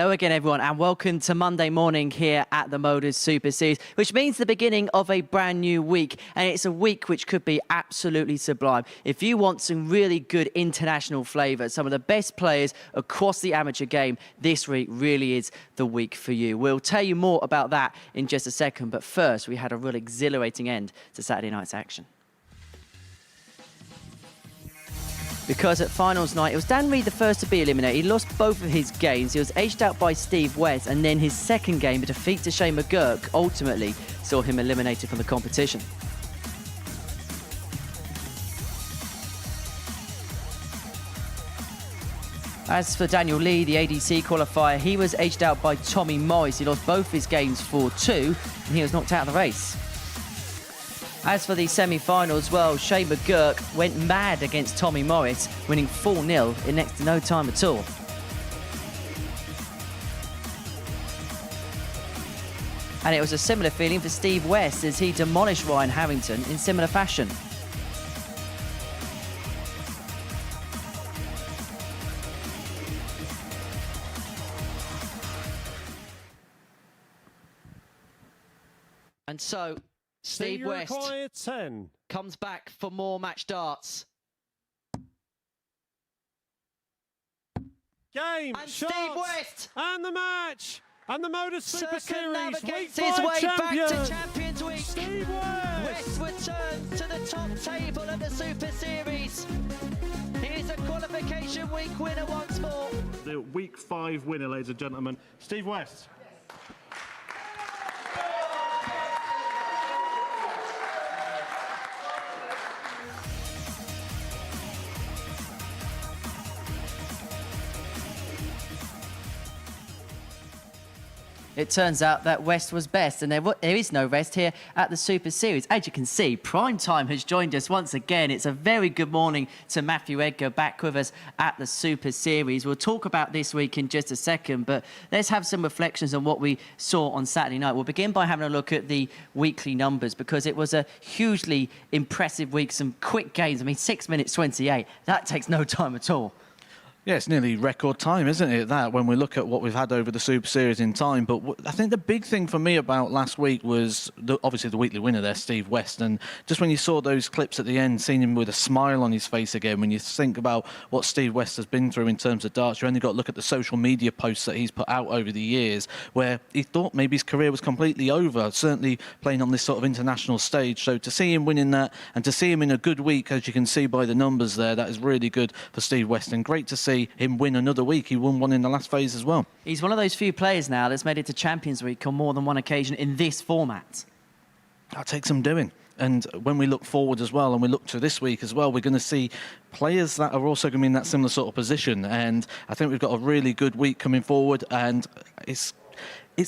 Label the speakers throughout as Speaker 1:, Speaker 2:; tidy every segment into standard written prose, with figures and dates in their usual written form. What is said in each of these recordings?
Speaker 1: Hello again, everyone, and welcome to Monday morning here at the MODUS Super Series, which means the beginning of a brand new week. And it's a week which could be absolutely sublime. If you want some really good international flavour, some of the best players across the amateur game, this week really is the week for you. We'll tell you more about that in just a second. But first, we had a real exhilarating end to Saturday night's action. Because at finals night, it was Dan Reed the first to be eliminated. He lost both of his games. He was edged out by Steve West, and then his second game, a defeat to Shane McGurk, ultimately saw him eliminated from the competition. As for Daniel Lee, the ADC qualifier, he was edged out by Tommy Morris. He lost both his games 4-2, and he was knocked out of the race. As for the semi-finals, well, Shane McGurk went mad against Tommy Morris, winning 4-0 in next to no time at all. And it was a similar feeling for Steve West as he demolished Ryan Harrington in similar fashion. And so Steve West comes back for more match darts.
Speaker 2: Game,
Speaker 1: and
Speaker 2: shots,
Speaker 1: Steve West,
Speaker 2: and the match, and the MODUS Super Series Week 5
Speaker 1: his way
Speaker 2: champion.
Speaker 1: back to Champions Week.
Speaker 2: Steve West.
Speaker 1: West returns to the top table of the Super Series. He is a qualification week winner once more.
Speaker 2: The Week 5 winner, ladies and gentlemen, Steve West.
Speaker 1: It turns out that West was best, and there is no rest here at the Super Series. As you can see, Prime Time has joined us once again. It's a very good morning to Matthew Edgar back with us at the Super Series. We'll talk about this week in just a second, but let's have some reflections on what we saw on Saturday night. We'll begin by having a look at the weekly numbers, because it was a hugely impressive week, some quick games. I mean, 6 minutes 28, that takes no time at all.
Speaker 3: Yeah, it's nearly record time, isn't it, that, when we look at what we've had over the Super Series in time. But I think the big thing for me about last week was, obviously, the weekly winner there, Steve West. And just when you saw those clips at the end, seeing him with a smile on his face again, when you think about what Steve West has been through in terms of darts, you only got to look at the social media posts that he's put out over the years, where he thought maybe his career was completely over, certainly playing on this sort of international stage. So to see him winning that, and to see him in a good week, as you can see by the numbers there, that is really good for Steve West. And great to see him win another week. He won one in the last phase as well.
Speaker 1: He's one of those few players now that's made it to Champions Week on more than one occasion in this format.
Speaker 3: That takes some doing. And when we look forward as well, and we look to this week as well, we're going to see players that are also going to be in that similar sort of position. And I think we've got a really good week coming forward, and it's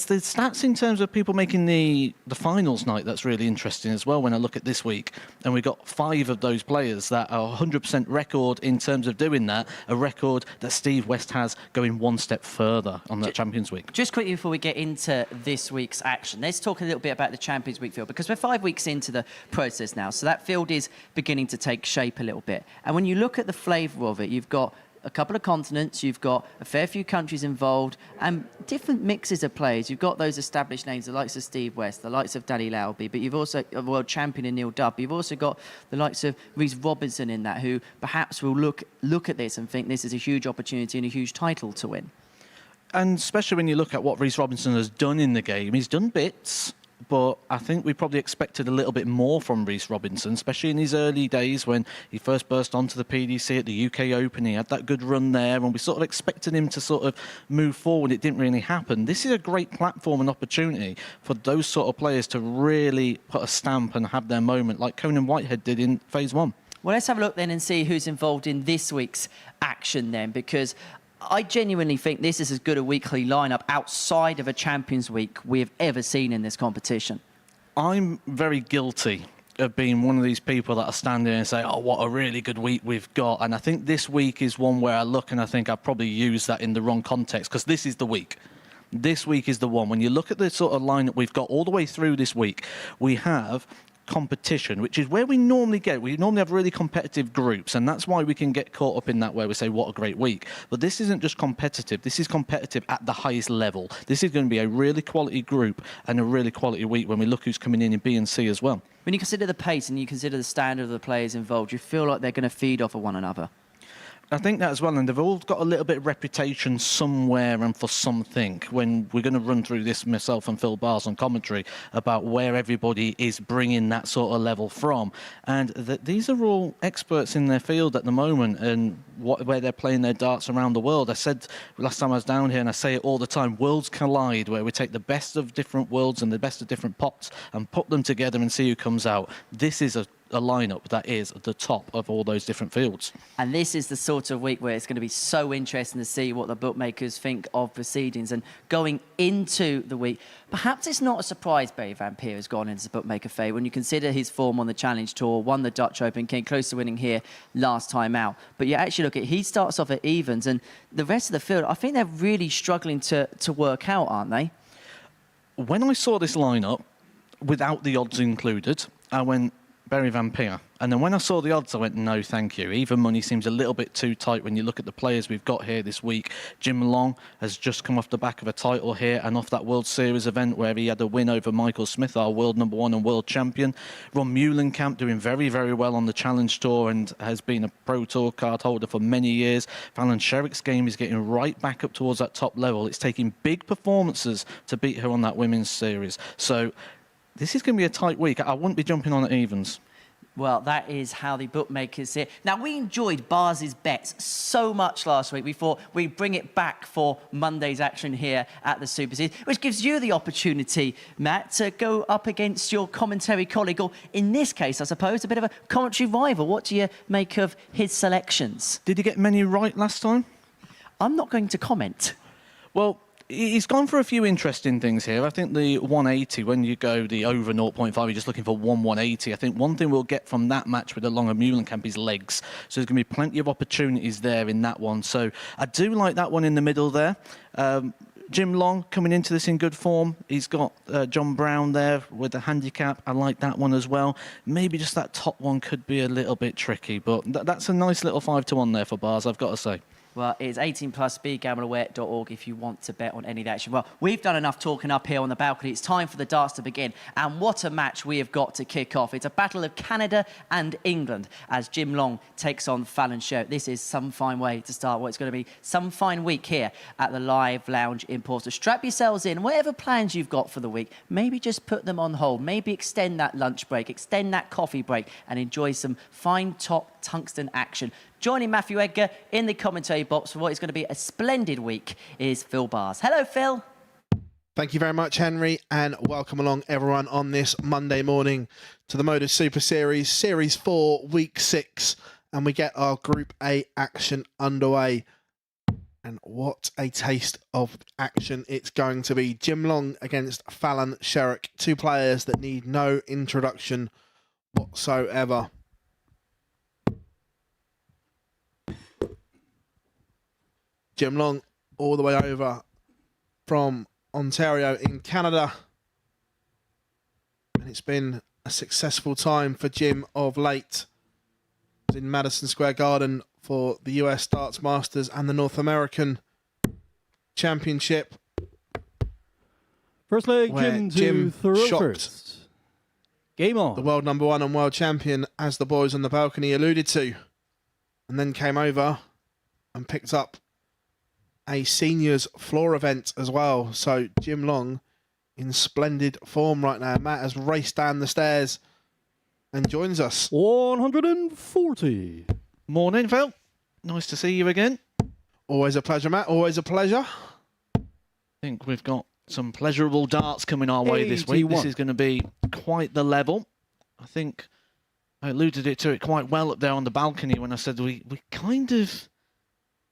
Speaker 3: the stats in terms of people making the finals night that's really interesting as well when I look at this week. And we've got 5 of those players that are 100% record in terms of doing that, a record that Steve West has going one step further on that Champions Week.
Speaker 1: Just quickly before we get into this week's action, let's talk a little bit about the Champions Week field, because we're 5 weeks into the process now, so that field is beginning to take shape a little bit. And when you look at the flavour of it, you've got a couple of continents, you've got a fair few countries involved, and different mixes of players. You've got those established names, the likes of Steve West, the likes of Danny Lauby, but you've also a world champion in Neil Dubb. You've also got the likes of Reece Robinson in that, who perhaps will look at this and think this is a huge opportunity and a huge title to win.
Speaker 3: And especially when you look at what Reece Robinson has done in the game, he's done bits, but I think we probably expected a little bit more from Reece Robinson, especially in his early days when he first burst onto the PDC at the UK Open. He had that good run there, and we sort of expected him to sort of move forward. It didn't really happen. This is a great platform and opportunity for those sort of players to really put a stamp and have their moment, like Conan Whitehead did in Phase 1.
Speaker 1: Well, let's have a look then and see who's involved in this week's action then, because I genuinely think this is as good a weekly lineup outside of a Champions Week we've ever seen in this competition.
Speaker 3: I'm very guilty of being one of these people that are standing and say, oh, what a really good week we've got. And I think this week is one where I look and I think I probably use that in the wrong context, because this is the week. This week is the one. When you look at the sort of lineup we've got all the way through this week, we have competition, which is where we normally get. We normally have really competitive groups, and that's why we can get caught up in that where we say, what a great week. But this isn't just competitive. This is competitive at the highest level. This is going to be a really quality group and a really quality week when we look who's coming in B and C as well.
Speaker 1: When you consider the pace and you consider the standard of the players involved, you feel like they're going to feed off of one another.
Speaker 3: I think that as well, and they've all got a little bit of reputation somewhere and for something. When we're going to run through this, myself and Phil Bars on commentary, about where everybody is bringing that sort of level from. And these are all experts in their field at the moment and where they're playing their darts around the world. I said last time I was down here, and I say it all the time, worlds collide, where we take the best of different worlds and the best of different pots and put them together and see who comes out. This is a lineup that is at the top of all those different fields. And
Speaker 1: this is the sort of week where it's going to be so interesting to see what the bookmakers think of proceedings. And going into the week, perhaps it's not a surprise Barry van Peer has gone into the bookmaker favour when you consider his form on the Challenge Tour, won the Dutch Open, came close to winning here last time out. But you actually look at, he starts off at evens, and the rest of the field, I think they're really struggling to work out, aren't they?
Speaker 3: When I saw this lineup, without the odds included, I went, Barry van Peer. And then when I saw the odds, I went, no, thank you. Even money seems a little bit too tight when you look at the players we've got here this week. Jim Long has just come off the back of a title here and off that World Series event where he had a win over Michael Smith, our world #1 and world champion. Ron Meulenkamp doing very, very well on the Challenge Tour and has been a Pro Tour card holder for many years. Fallon Sherrick's game is getting right back up towards that top level. It's taking big performances to beat her on that women's series. So this is going to be a tight week. I wouldn't be jumping on at evens.
Speaker 1: Well, that is how the bookmakers see it. Now, we enjoyed Bars's bets so much last week. We thought we'd bring it back for Monday's action here at the Super Series, which gives you the opportunity, Matt, to go up against your commentary colleague, or in this case, I suppose, a bit of a commentary rival. What do you make of his selections?
Speaker 3: Did he get many right last time?
Speaker 1: I'm not going to comment.
Speaker 3: Well, he's gone for a few interesting things here. I think the 180, when you go the over 0.5, you're just looking for 180. I think one thing we'll get from that match with the Long and Meulenkamp is legs. So there's going to be plenty of opportunities there in that one. So I do like that one in the middle there. Jim Long coming into this in good form. He's got John Brown there with the handicap. I like that one as well. Maybe just that top one could be a little bit tricky, but that's a nice little 5-1 there for Bars, I've got to say.
Speaker 1: Well, it's 18+, begambleaware.org if you want to bet on any of the action. Well, we've done enough talking up here on the balcony. It's time for the darts to begin. And what a match we have got to kick off. It's a battle of Canada and England as Jim Long takes on Fallon Sherrick. This is some fine way to start what it's going to be some fine week here at the Live Lounge in Portsmouth. Strap yourselves in. Whatever plans you've got for the week, maybe just put them on hold. Maybe extend that lunch break, extend that coffee break, and enjoy some fine top tungsten action. Joining Matthew Edgar in the commentary box for what is going to be a splendid week is Phil Bars. Hello, Phil.
Speaker 4: Thank you very much, Henry, and welcome along everyone on this Monday morning to the MODUS Super Series, Series 4, Week 6, and we get our Group A action underway. And what a taste of action it's going to be. Jim Long against Fallon Sherrick, two players that need no introduction whatsoever. Jim Long all the way over from Ontario in Canada. And it's been a successful time for Jim of late. He was in Madison Square Garden for the US Darts Masters and the North American Championship.
Speaker 2: First leg,
Speaker 4: Jim
Speaker 2: throw
Speaker 4: shocked
Speaker 2: first. Game on.
Speaker 4: The world #1 and world champion, as the boys on the balcony alluded to. And then came over and picked up a seniors floor event as well. So Jim Long in splendid form right now. Matt has raced down the stairs and joins us.
Speaker 2: 140.
Speaker 3: Morning, Phil. Nice to see you again.
Speaker 4: Always a pleasure, Matt. Always a pleasure.
Speaker 3: I think we've got some pleasurable darts coming our way this week.
Speaker 2: 81.
Speaker 3: This is going to be quite the level. I think I alluded to it quite well up there on the balcony when I said we kind of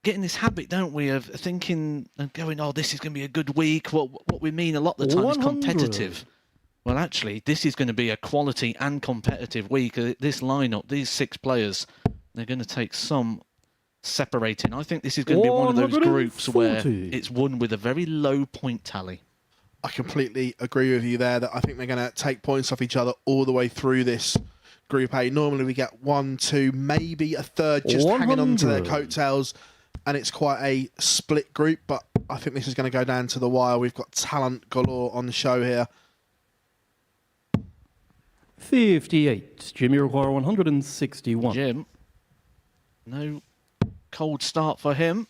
Speaker 3: get in this habit, don't we, of thinking and going, oh, this is going to be a good week. What we mean a lot of the time
Speaker 2: 100.
Speaker 3: is competitive. Well, actually, this is going to be a quality and competitive week. This lineup, these 6 players, they're going to take some separating. I think this is going to be one of those groups where it's won with a very low point tally.
Speaker 4: I completely agree with you there that I think they're going to take points off each other all the way through this Group A. Normally we get 1, 2, maybe a third just hanging on to their coattails, and it's quite a split group, but I think this is going to go down to the wire. We've got talent galore on the show here.
Speaker 5: 58. Jimmy require 161.
Speaker 3: Jim, no cold start for him.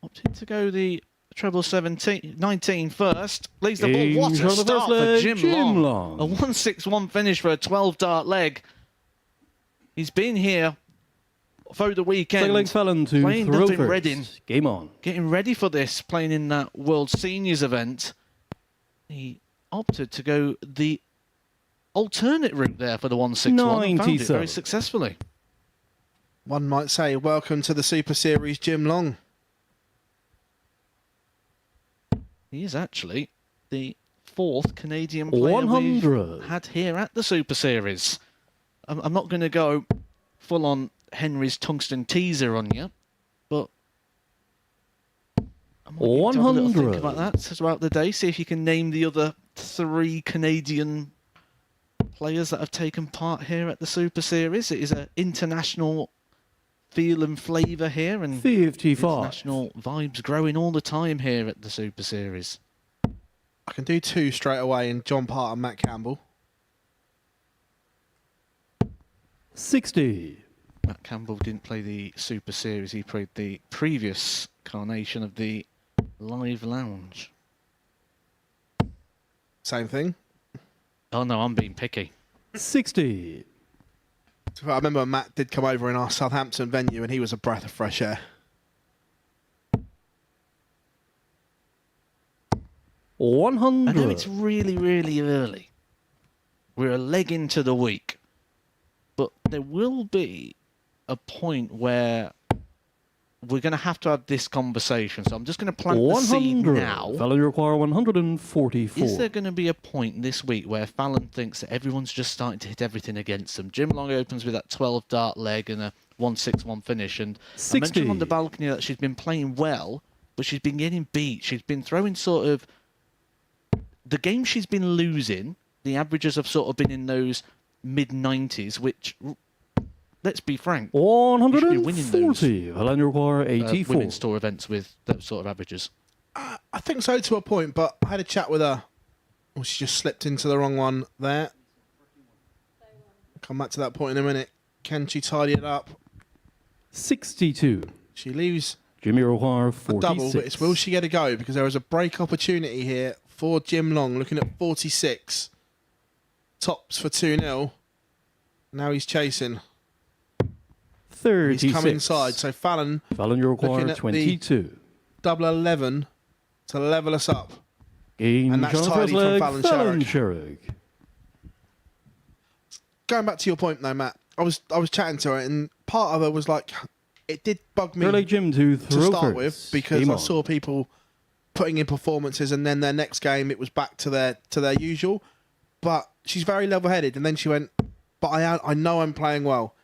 Speaker 3: Opted to go the treble 19 first. Leads the ball. What a start for Jim Long. A 1-6-1 finish for a 12-dart leg. He's been here for the weekend.
Speaker 5: Sailing Fallon to
Speaker 3: playing
Speaker 5: throw
Speaker 3: in
Speaker 5: first.
Speaker 3: Reading.
Speaker 5: Game on.
Speaker 3: Getting ready for this, playing in that World Seniors event. He opted to go the alternate route there for the 1-6-1 and found it very successfully.
Speaker 4: One might say, welcome to the Super Series, Jim Long.
Speaker 3: He is actually the 4th Canadian player we've had here at the Super Series. I'm not going to go full on Henry's tungsten teaser on you, but I might have a little think about that throughout the day. See if you can name the other 3 Canadian players that have taken part here at the Super Series. It is an international feel and flavour here, and
Speaker 5: 55.
Speaker 3: international vibes growing all the time here at the Super Series.
Speaker 4: I can do 2 straight away in John Part and Matt Campbell.
Speaker 5: 60.
Speaker 3: Matt Campbell didn't play the Super Series. He played the previous incarnation of the Live Lounge.
Speaker 4: Same thing.
Speaker 3: Oh no, I'm being picky.
Speaker 5: 60.
Speaker 4: I remember when Matt did come over in our Southampton venue and he was a breath of fresh air.
Speaker 5: 100.
Speaker 3: I know it's really, really early. We're a leg into the week. But there will be a point where we're going to have this conversation. So I'm just going to plant the seed now.
Speaker 5: Fallon require 144.
Speaker 3: Is there going to be a point this week where Fallon thinks that everyone's just starting to hit everything against them? Jim Long opens with that 12-dart leg and a 1-6-1 finish. And
Speaker 5: 60.
Speaker 3: I mentioned on the balcony that she's been playing well, but she's been getting beat. She's been throwing sort of... The games she's been losing, the averages have sort of been in those mid-90s, which... Let's be frank.
Speaker 5: 140. Fallon require 84.
Speaker 3: Women's tour events with those sort of averages.
Speaker 4: I think so to a point, but I had a chat with her. Oh, she just slipped into the wrong one there. I'll come back to that point in a minute. Can she tidy it up?
Speaker 5: 62.
Speaker 4: She leaves
Speaker 5: Jimmy require
Speaker 4: a
Speaker 5: 46.
Speaker 4: double, but it's will she get a go? Because there is a break opportunity here for Jim Long, looking at 46. Tops for 2-0. Now he's chasing.
Speaker 5: 36.
Speaker 4: He's come inside, so Fallon
Speaker 5: you require 22.
Speaker 4: double 11 to level us up.
Speaker 5: Game
Speaker 4: and that's tidy from Fallon
Speaker 5: Sherrick.
Speaker 4: Going back to your point though, Matt, I was chatting to her and part of her was like, it did bug me
Speaker 5: Early Jim to
Speaker 4: start with because I saw people putting in performances and then their next game it was back to their usual. But she's very level-headed, and then she went, but I know I'm playing well.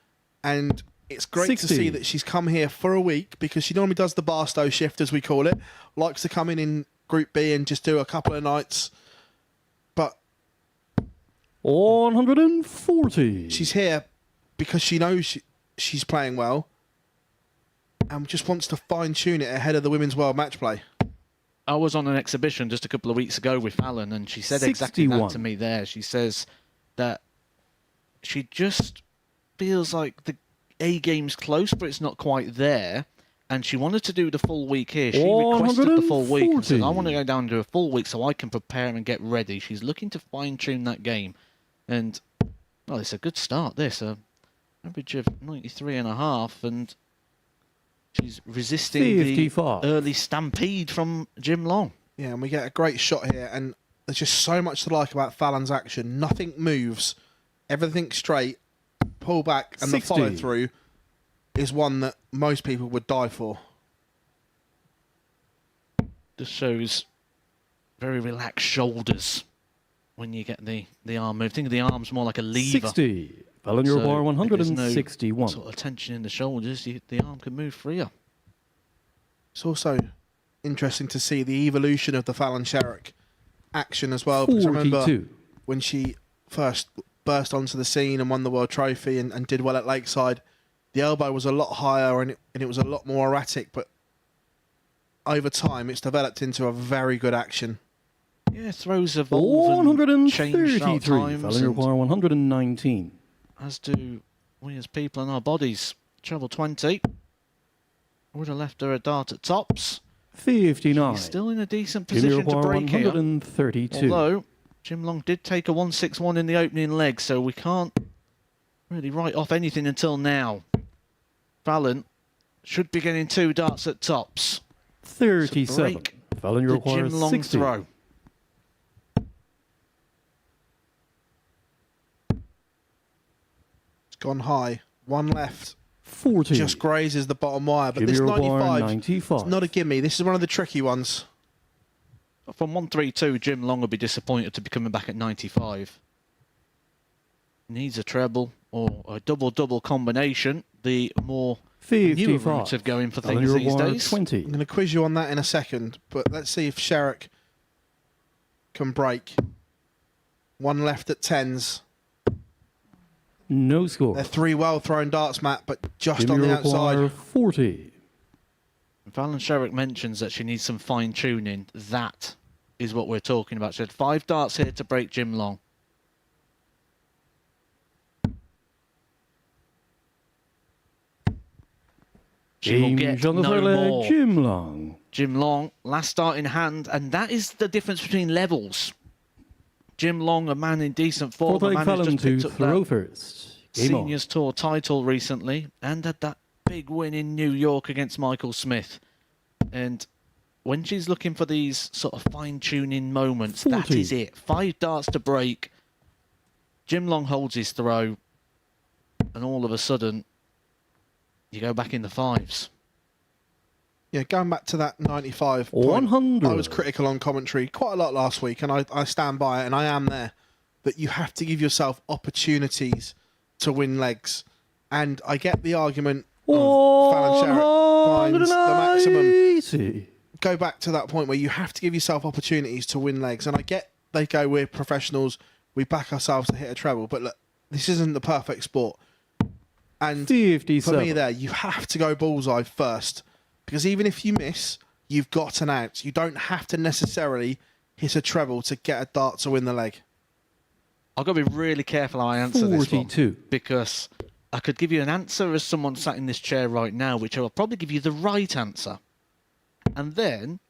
Speaker 4: And it's great
Speaker 5: 60.
Speaker 4: to see that she's come here for a week because she normally does the Barstow shift, as we call it. Likes to come in Group B and just do a couple of nights. But
Speaker 5: 140.
Speaker 4: she's here because she knows she's playing well and just wants to fine-tune it ahead of the Women's World Match Play.
Speaker 3: I was on an exhibition just a couple of weeks ago with Fallon, and she said
Speaker 5: 61.
Speaker 3: exactly that to me there. She says that she just feels like the A game's close, but it's not quite there. And she wanted to do the full week here. She requested the full week and said, I want to go down and do a full week so I can prepare and get ready. She's looking to fine-tune that game. And, well, it's a good start, this. Average of 93.5, and she's resisting
Speaker 5: 55.
Speaker 3: the early stampede from Jim Long.
Speaker 4: Yeah, and we get a great shot here, and there's just so much to like about Fallon's action. Nothing moves, everything's straight, pull back, and
Speaker 5: 60.
Speaker 4: the follow-through is one that most people would die for.
Speaker 3: Just shows very relaxed shoulders when you get the arm move. Think of the arms more like a lever.
Speaker 5: 60. Fallon your bar 161.
Speaker 3: No sort of tension in the shoulders, the arm can move freer.
Speaker 4: It's also interesting to see the evolution of the Fallon Sherrick action as well. Because I remember
Speaker 5: 42.
Speaker 4: when she first burst onto the scene and won the World Trophy and did well at Lakeside, the elbow was a lot higher and it was a lot more erratic, but over time it's developed into a very good action.
Speaker 3: Yeah, throws evolve and change throughout
Speaker 5: 133.
Speaker 3: times,
Speaker 5: Fouling
Speaker 3: and
Speaker 5: require 119.
Speaker 3: as do we as people in our bodies. Treble 20. Would have left her a dart at tops.
Speaker 5: 59.
Speaker 3: She's still in a decent
Speaker 5: Jimmy
Speaker 3: position to
Speaker 5: require
Speaker 3: break here.
Speaker 5: 132.
Speaker 3: Although Jim Long did take a 161 in the opening leg, so we can't really write off anything until now. Fallon should be getting 2 darts at tops.
Speaker 5: 37.
Speaker 3: break
Speaker 5: Fouling
Speaker 3: The
Speaker 5: requires
Speaker 3: Jim Long
Speaker 5: 60.
Speaker 3: throw.
Speaker 4: It's gone high. One left.
Speaker 5: 40.
Speaker 4: Just grazes the bottom wire. But
Speaker 5: Jimmy
Speaker 4: this
Speaker 5: require
Speaker 4: 95,
Speaker 5: 95.
Speaker 4: it's not a gimme. This is one of the tricky ones.
Speaker 3: From 132, Jim Long will be disappointed to be coming back at 95. Needs a treble or a double-double combination. The more newer
Speaker 5: 55.
Speaker 3: route of going for
Speaker 5: Fouling
Speaker 3: things these
Speaker 5: require
Speaker 3: days.
Speaker 5: 20.
Speaker 4: I'm going to quiz you on that in a second, but let's see if Sherrick can break. One left at 10s.
Speaker 5: No score.
Speaker 4: They're 3 well-thrown darts, Matt, but just
Speaker 5: Jimmy
Speaker 4: on the
Speaker 5: require
Speaker 4: outside.
Speaker 5: 40.
Speaker 3: Fallon Sherrick mentions that she needs some fine-tuning. That is what we're talking about. She had 5 darts here to break Jim Long. She will get
Speaker 5: James on the
Speaker 3: no
Speaker 5: third leg,
Speaker 3: more.
Speaker 5: Jim Long.
Speaker 3: Jim Long, last start in hand, and that is the difference between levels. Jim Long, a man in decent form,
Speaker 5: Fourth
Speaker 3: a
Speaker 5: leg
Speaker 3: man who's
Speaker 5: Fallon
Speaker 3: just picked
Speaker 5: to
Speaker 3: up
Speaker 5: throw
Speaker 3: that
Speaker 5: first. Game on.
Speaker 3: Seniors Tour title recently, and had that big win in New York against Michael Smith. And when she's looking for these sort of fine-tuning moments, that
Speaker 5: 40.
Speaker 3: is it. 5 darts to break. Jim Long holds his throw, and all of a sudden, you go back in the 5s.
Speaker 4: Yeah, going back to that 95 point,
Speaker 5: 100.
Speaker 4: I was critical on commentary quite a lot last week, and I stand by it, and I am there, that you have to give yourself opportunities to win legs. And I get the argument of Fallon Sherrick finds the maximum.
Speaker 5: 180.
Speaker 4: Go back to that point where you have to give yourself opportunities to win legs. And I get they go, we're professionals, we back ourselves to hit a treble, but look, this isn't the perfect sport. And
Speaker 5: 57.
Speaker 4: for me there, you have to go bullseye first. Because even if you miss, you've got an out. You don't have to necessarily hit a treble to get a dart to win the leg.
Speaker 3: I've got to be really careful how I answer this one.
Speaker 5: 42.
Speaker 3: Because I could give you an answer as someone sat in this chair right now, which I will probably give you the right answer. And then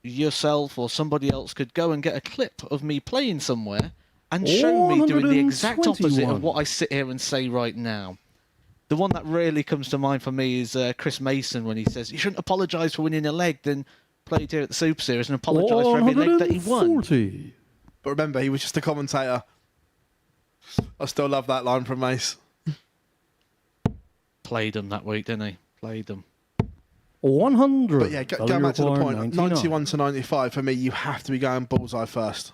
Speaker 3: yourself or somebody else could go and get a clip of me playing somewhere and show me doing the exact opposite of what I sit here and say right now. The one that really comes to mind for me is Chris Mason when he says, you shouldn't apologise for winning a leg, then played here at the Super Series and apologise for every leg that he won.
Speaker 5: 140.
Speaker 4: But remember, he was just a commentator. I still love that line from Mace.
Speaker 3: Played them that week, didn't he? Played them.
Speaker 5: 100.
Speaker 4: But yeah, going back to the point,
Speaker 5: 99.
Speaker 4: 91 to 95, for me, you have to be going bullseye first.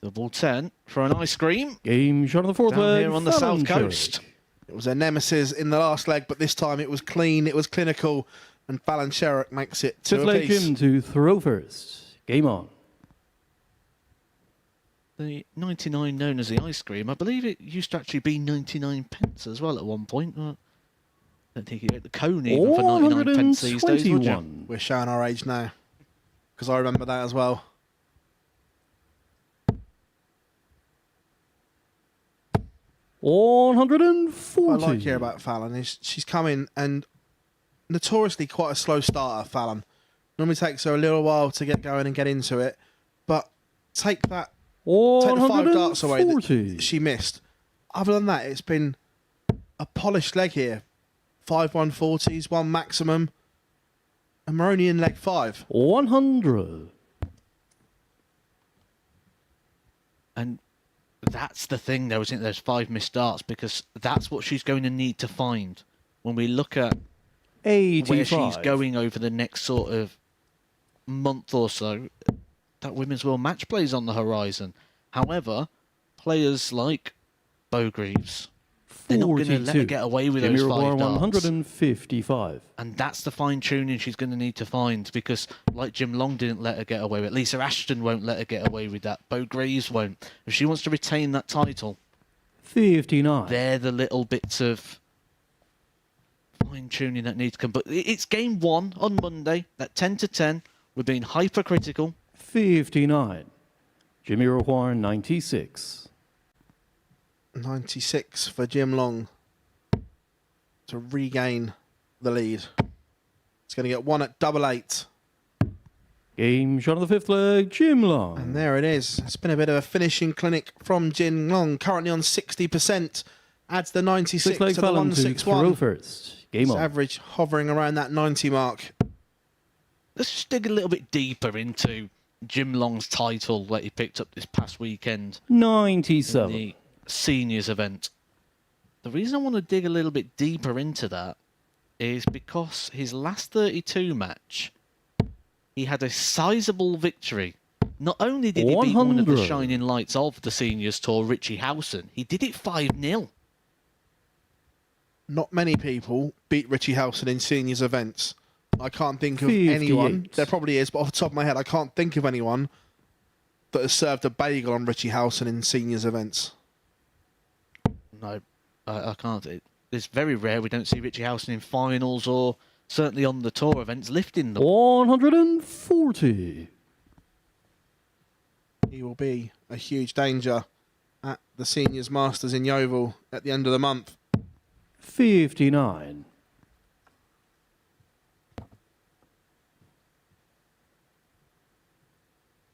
Speaker 3: Double 10 for an ice cream.
Speaker 5: Game shot on the fourth
Speaker 3: Down
Speaker 5: leg.
Speaker 3: here on the
Speaker 5: Fallon
Speaker 3: south
Speaker 5: Sherrick.
Speaker 3: coast.
Speaker 4: It was a nemesis in the last leg, but this time it was clean, it was clinical, and Fallon Sherrick makes it
Speaker 5: Fifth
Speaker 4: 2
Speaker 5: leg
Speaker 4: apiece.
Speaker 5: Jim to throw first. Game on.
Speaker 3: The 99 known as the ice cream, I believe it used to actually be 99 pence as well at one point. I don't think you get the cone even for 99 pence these days, would you?
Speaker 5: 121.
Speaker 4: We're showing our age now, because I remember that as well.
Speaker 5: What
Speaker 4: What I
Speaker 5: 140.
Speaker 4: like here about Fallon is she's come in and notoriously quite a slow starter, Fallon. Normally takes her a little while to get going and get into it, but take the 5 darts away that
Speaker 5: 140.
Speaker 4: she missed. Other than that, it's been a polished leg here. 5 140s, 1 maximum, and we're only in leg 5.
Speaker 5: 100.
Speaker 3: And that's the thing, though, isn't it? There's 5 missed darts, because that's what she's going to need to find when we look at
Speaker 5: 85.
Speaker 3: where she's going over the next sort of month or so. That Women's World Match Play is on the horizon. However, players like Bo Greaves, They're not going to let her
Speaker 5: 42.
Speaker 3: get away with
Speaker 5: Jimmy
Speaker 3: those
Speaker 5: Revoir,
Speaker 3: 5 darts.
Speaker 5: 155.
Speaker 3: And that's the fine-tuning she's going to need to find, because like Jim Long didn't let her get away with it, Lisa Ashton won't let her get away with that, Bo Graves won't. If she wants to retain that title,
Speaker 5: 59.
Speaker 3: they're the little bits of fine-tuning that need to come. But it's game 1 on Monday, that 10 to 10. We're being hypercritical.
Speaker 5: 59. Jimmy Revoir, 96.
Speaker 4: 96 for Jim Long to regain the lead. It's going to get one at double 8.
Speaker 5: Game shot of the 5th leg, Jim Long.
Speaker 4: And there it is. It's been a bit of a finishing clinic from Jim Long, currently on 60%. Adds the 96
Speaker 5: 6th leg
Speaker 4: to the
Speaker 5: Fallon to
Speaker 4: 161.
Speaker 5: throw first. Game
Speaker 4: His
Speaker 5: on.
Speaker 4: average hovering around that 90 mark.
Speaker 3: Let's just dig a little bit deeper into Jim Long's title that he picked up this past weekend in
Speaker 5: 97.
Speaker 3: the seniors event. The reason I want to dig a little bit deeper into that is because his last 32 match, he had a sizable victory. Not only did he beat one of the
Speaker 5: 100.
Speaker 3: shining lights of the seniors tour, Richie Howson, he did it 5-0.
Speaker 4: Not many people beat Richie Howson in seniors events. I can't think of
Speaker 5: 58.
Speaker 4: anyone. There probably is, but off the top of my head, I can't think of anyone that has served a bagel on Richie Howson in seniors events.
Speaker 3: No, I can't. It's very rare we don't see Richie Howson in finals or certainly on the tour events lifting them.
Speaker 5: 140.
Speaker 4: He will be a huge danger at the Seniors Masters in Yeovil at the end of the month.
Speaker 5: 59.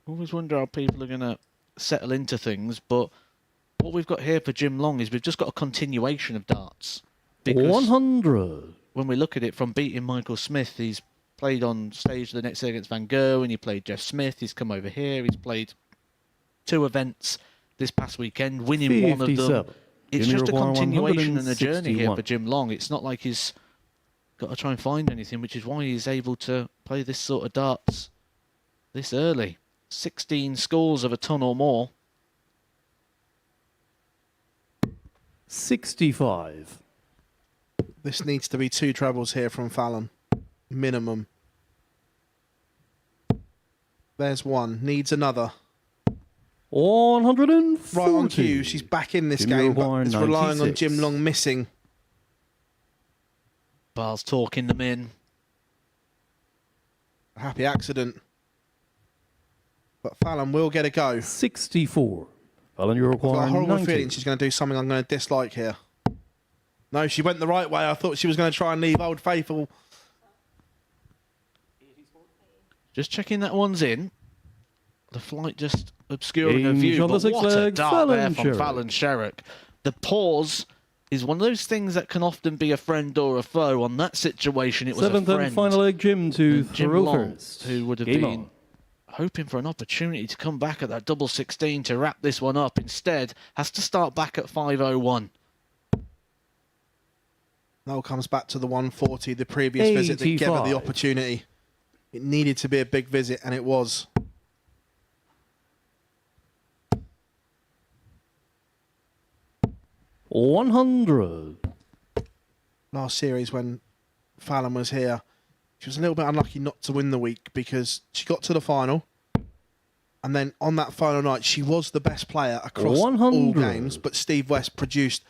Speaker 3: Always wonder how people are going to settle into things, but what we've got here for Jim Long is we've just got a continuation of darts. Because
Speaker 5: 100.
Speaker 3: when we look at it, from beating Michael Smith, he's played on stage the next day against Van Gogh, and he played Jeff Smith. He's come over here. He's played 2 events this past weekend, winning one of them.
Speaker 5: 57.
Speaker 3: It's
Speaker 5: Jimmy
Speaker 3: just a
Speaker 5: Revoir,
Speaker 3: continuation and a journey here
Speaker 5: 161.
Speaker 3: for Jim Long. It's not like he's got to try and find anything, which is why he's able to play this sort of darts this early. 16 scores of a ton or more.
Speaker 5: 65.
Speaker 4: This needs to be 2 trebles here from Fallon. Minimum. There's one. Needs another.
Speaker 5: 140.
Speaker 4: Right on cue. She's back in this
Speaker 5: Jimmy
Speaker 4: game, but
Speaker 5: Revoir,
Speaker 4: it's relying on
Speaker 5: 96.
Speaker 4: Jim Long missing.
Speaker 3: Bar's talking them in.
Speaker 4: A happy accident. But Fallon will get a go.
Speaker 5: 64. Fallon, you
Speaker 4: I've got a
Speaker 5: require
Speaker 4: horrible
Speaker 5: 90.
Speaker 4: feeling she's going to do something I'm going to dislike here. No, she went the right way. I thought she was going to try and leave Old Faithful.
Speaker 3: Just checking that one's in. The flight just obscuring her
Speaker 5: Game
Speaker 3: view.
Speaker 5: shot
Speaker 3: But
Speaker 5: the 6th
Speaker 3: what a
Speaker 5: leg,
Speaker 3: dart there
Speaker 5: Fallon
Speaker 3: from
Speaker 5: Sherrock.
Speaker 3: Fallon Sherrock. The pause is one of those things that can often be a friend or a foe. On that situation, it was
Speaker 5: 7th
Speaker 3: a friend.
Speaker 5: and final leg, Jim to
Speaker 3: And Jim
Speaker 5: throw
Speaker 3: Long,
Speaker 5: first.
Speaker 3: who would have
Speaker 5: Game
Speaker 3: been
Speaker 5: on.
Speaker 3: hoping for an opportunity to come back at that double 16 to wrap this one up, instead has to start back at 5:01.
Speaker 4: Now comes back to the 140, the previous visit that gave her the
Speaker 5: 85.
Speaker 4: opportunity. It needed to be a big visit, and it was.
Speaker 5: $100.
Speaker 4: Last series when Fallon was here, she was a little bit unlucky not to win the week because she got to the final, and then on that final night she was the best player across all
Speaker 5: 100.
Speaker 4: games, but Steve West produced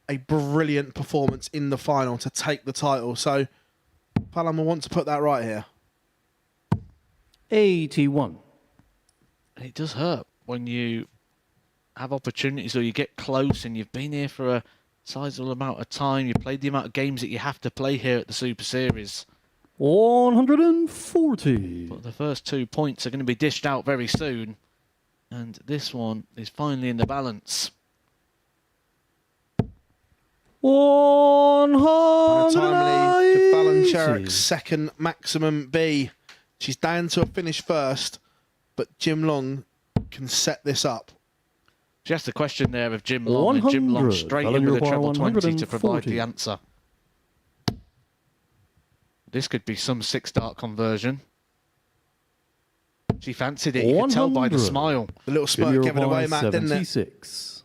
Speaker 4: a brilliant performance in the final to take the title. So Fallon will want to put that right here.
Speaker 5: 81.
Speaker 3: It does hurt when you have opportunities or you get close and you've been here for a sizable amount of time. You played the amount of games that you have to play here at the Super Series.
Speaker 5: 140.
Speaker 3: But the first 2 points are going to be dished out very soon. And this one is finally in the balance.
Speaker 5: 180.
Speaker 4: Timely to Fallon Sherrock's second maximum B. She's down to a finish first, but Jim Long can set this up.
Speaker 3: Just the question there of Jim Long, and Jim Long
Speaker 5: 100.
Speaker 3: straight
Speaker 5: Fallon
Speaker 3: in with a
Speaker 5: Revoir,
Speaker 3: treble 20 to provide
Speaker 5: 140.
Speaker 3: the answer. This could be some 6-dart conversion. She fancied it, you could tell by the
Speaker 5: 100.
Speaker 3: smile.
Speaker 4: The little
Speaker 5: Jimmy
Speaker 4: smirk gave it away,
Speaker 5: Revoir,
Speaker 4: Matt, didn't it?
Speaker 5: 76.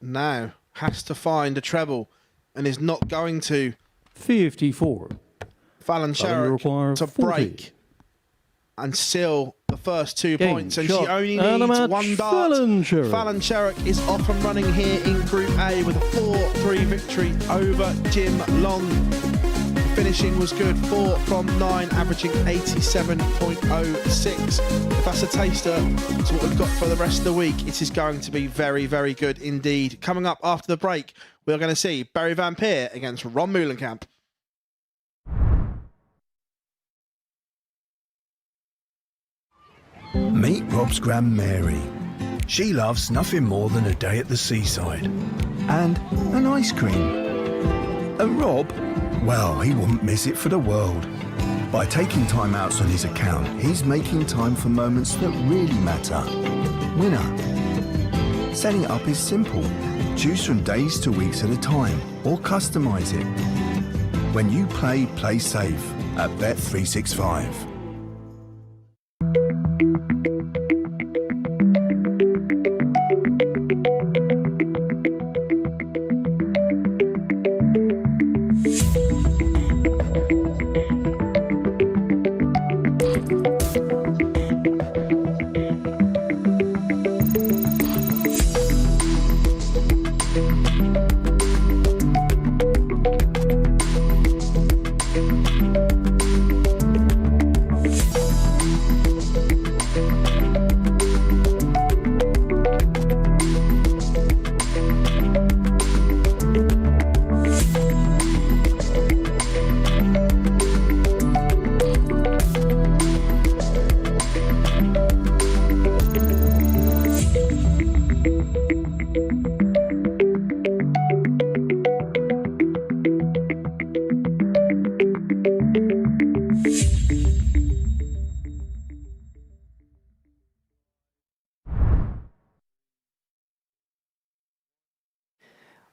Speaker 4: now has to find a treble and is not going to.
Speaker 5: 54.
Speaker 4: Fallon
Speaker 5: require
Speaker 4: Sherrick to
Speaker 5: 40.
Speaker 4: break and seal the first 2
Speaker 5: Game
Speaker 4: points, and
Speaker 5: shot.
Speaker 4: she only
Speaker 5: And a
Speaker 4: needs
Speaker 5: match,
Speaker 4: one dart.
Speaker 5: Fallon Sherrick.
Speaker 4: Fallon Sherrick is off and running here in Group A with a 4-3 victory over Jim Long. Finishing was good, 4 from 9, averaging 87.06. If that's a taster to what we've got for the rest of the week, it is going to be very, very good indeed. Coming up after the break, we're going to see Barry Van Peer against Ron Meulenkamp.
Speaker 6: Meet Rob's Grand Mary. She loves nothing more than a day at the seaside and an ice cream. And Rob, well, he wouldn't miss it for the world. By taking time outs on his account, he's making time for moments that really matter. Winner. Setting it up is simple. Choose from days to weeks at a time, or customise it. When you play safe at Bet365.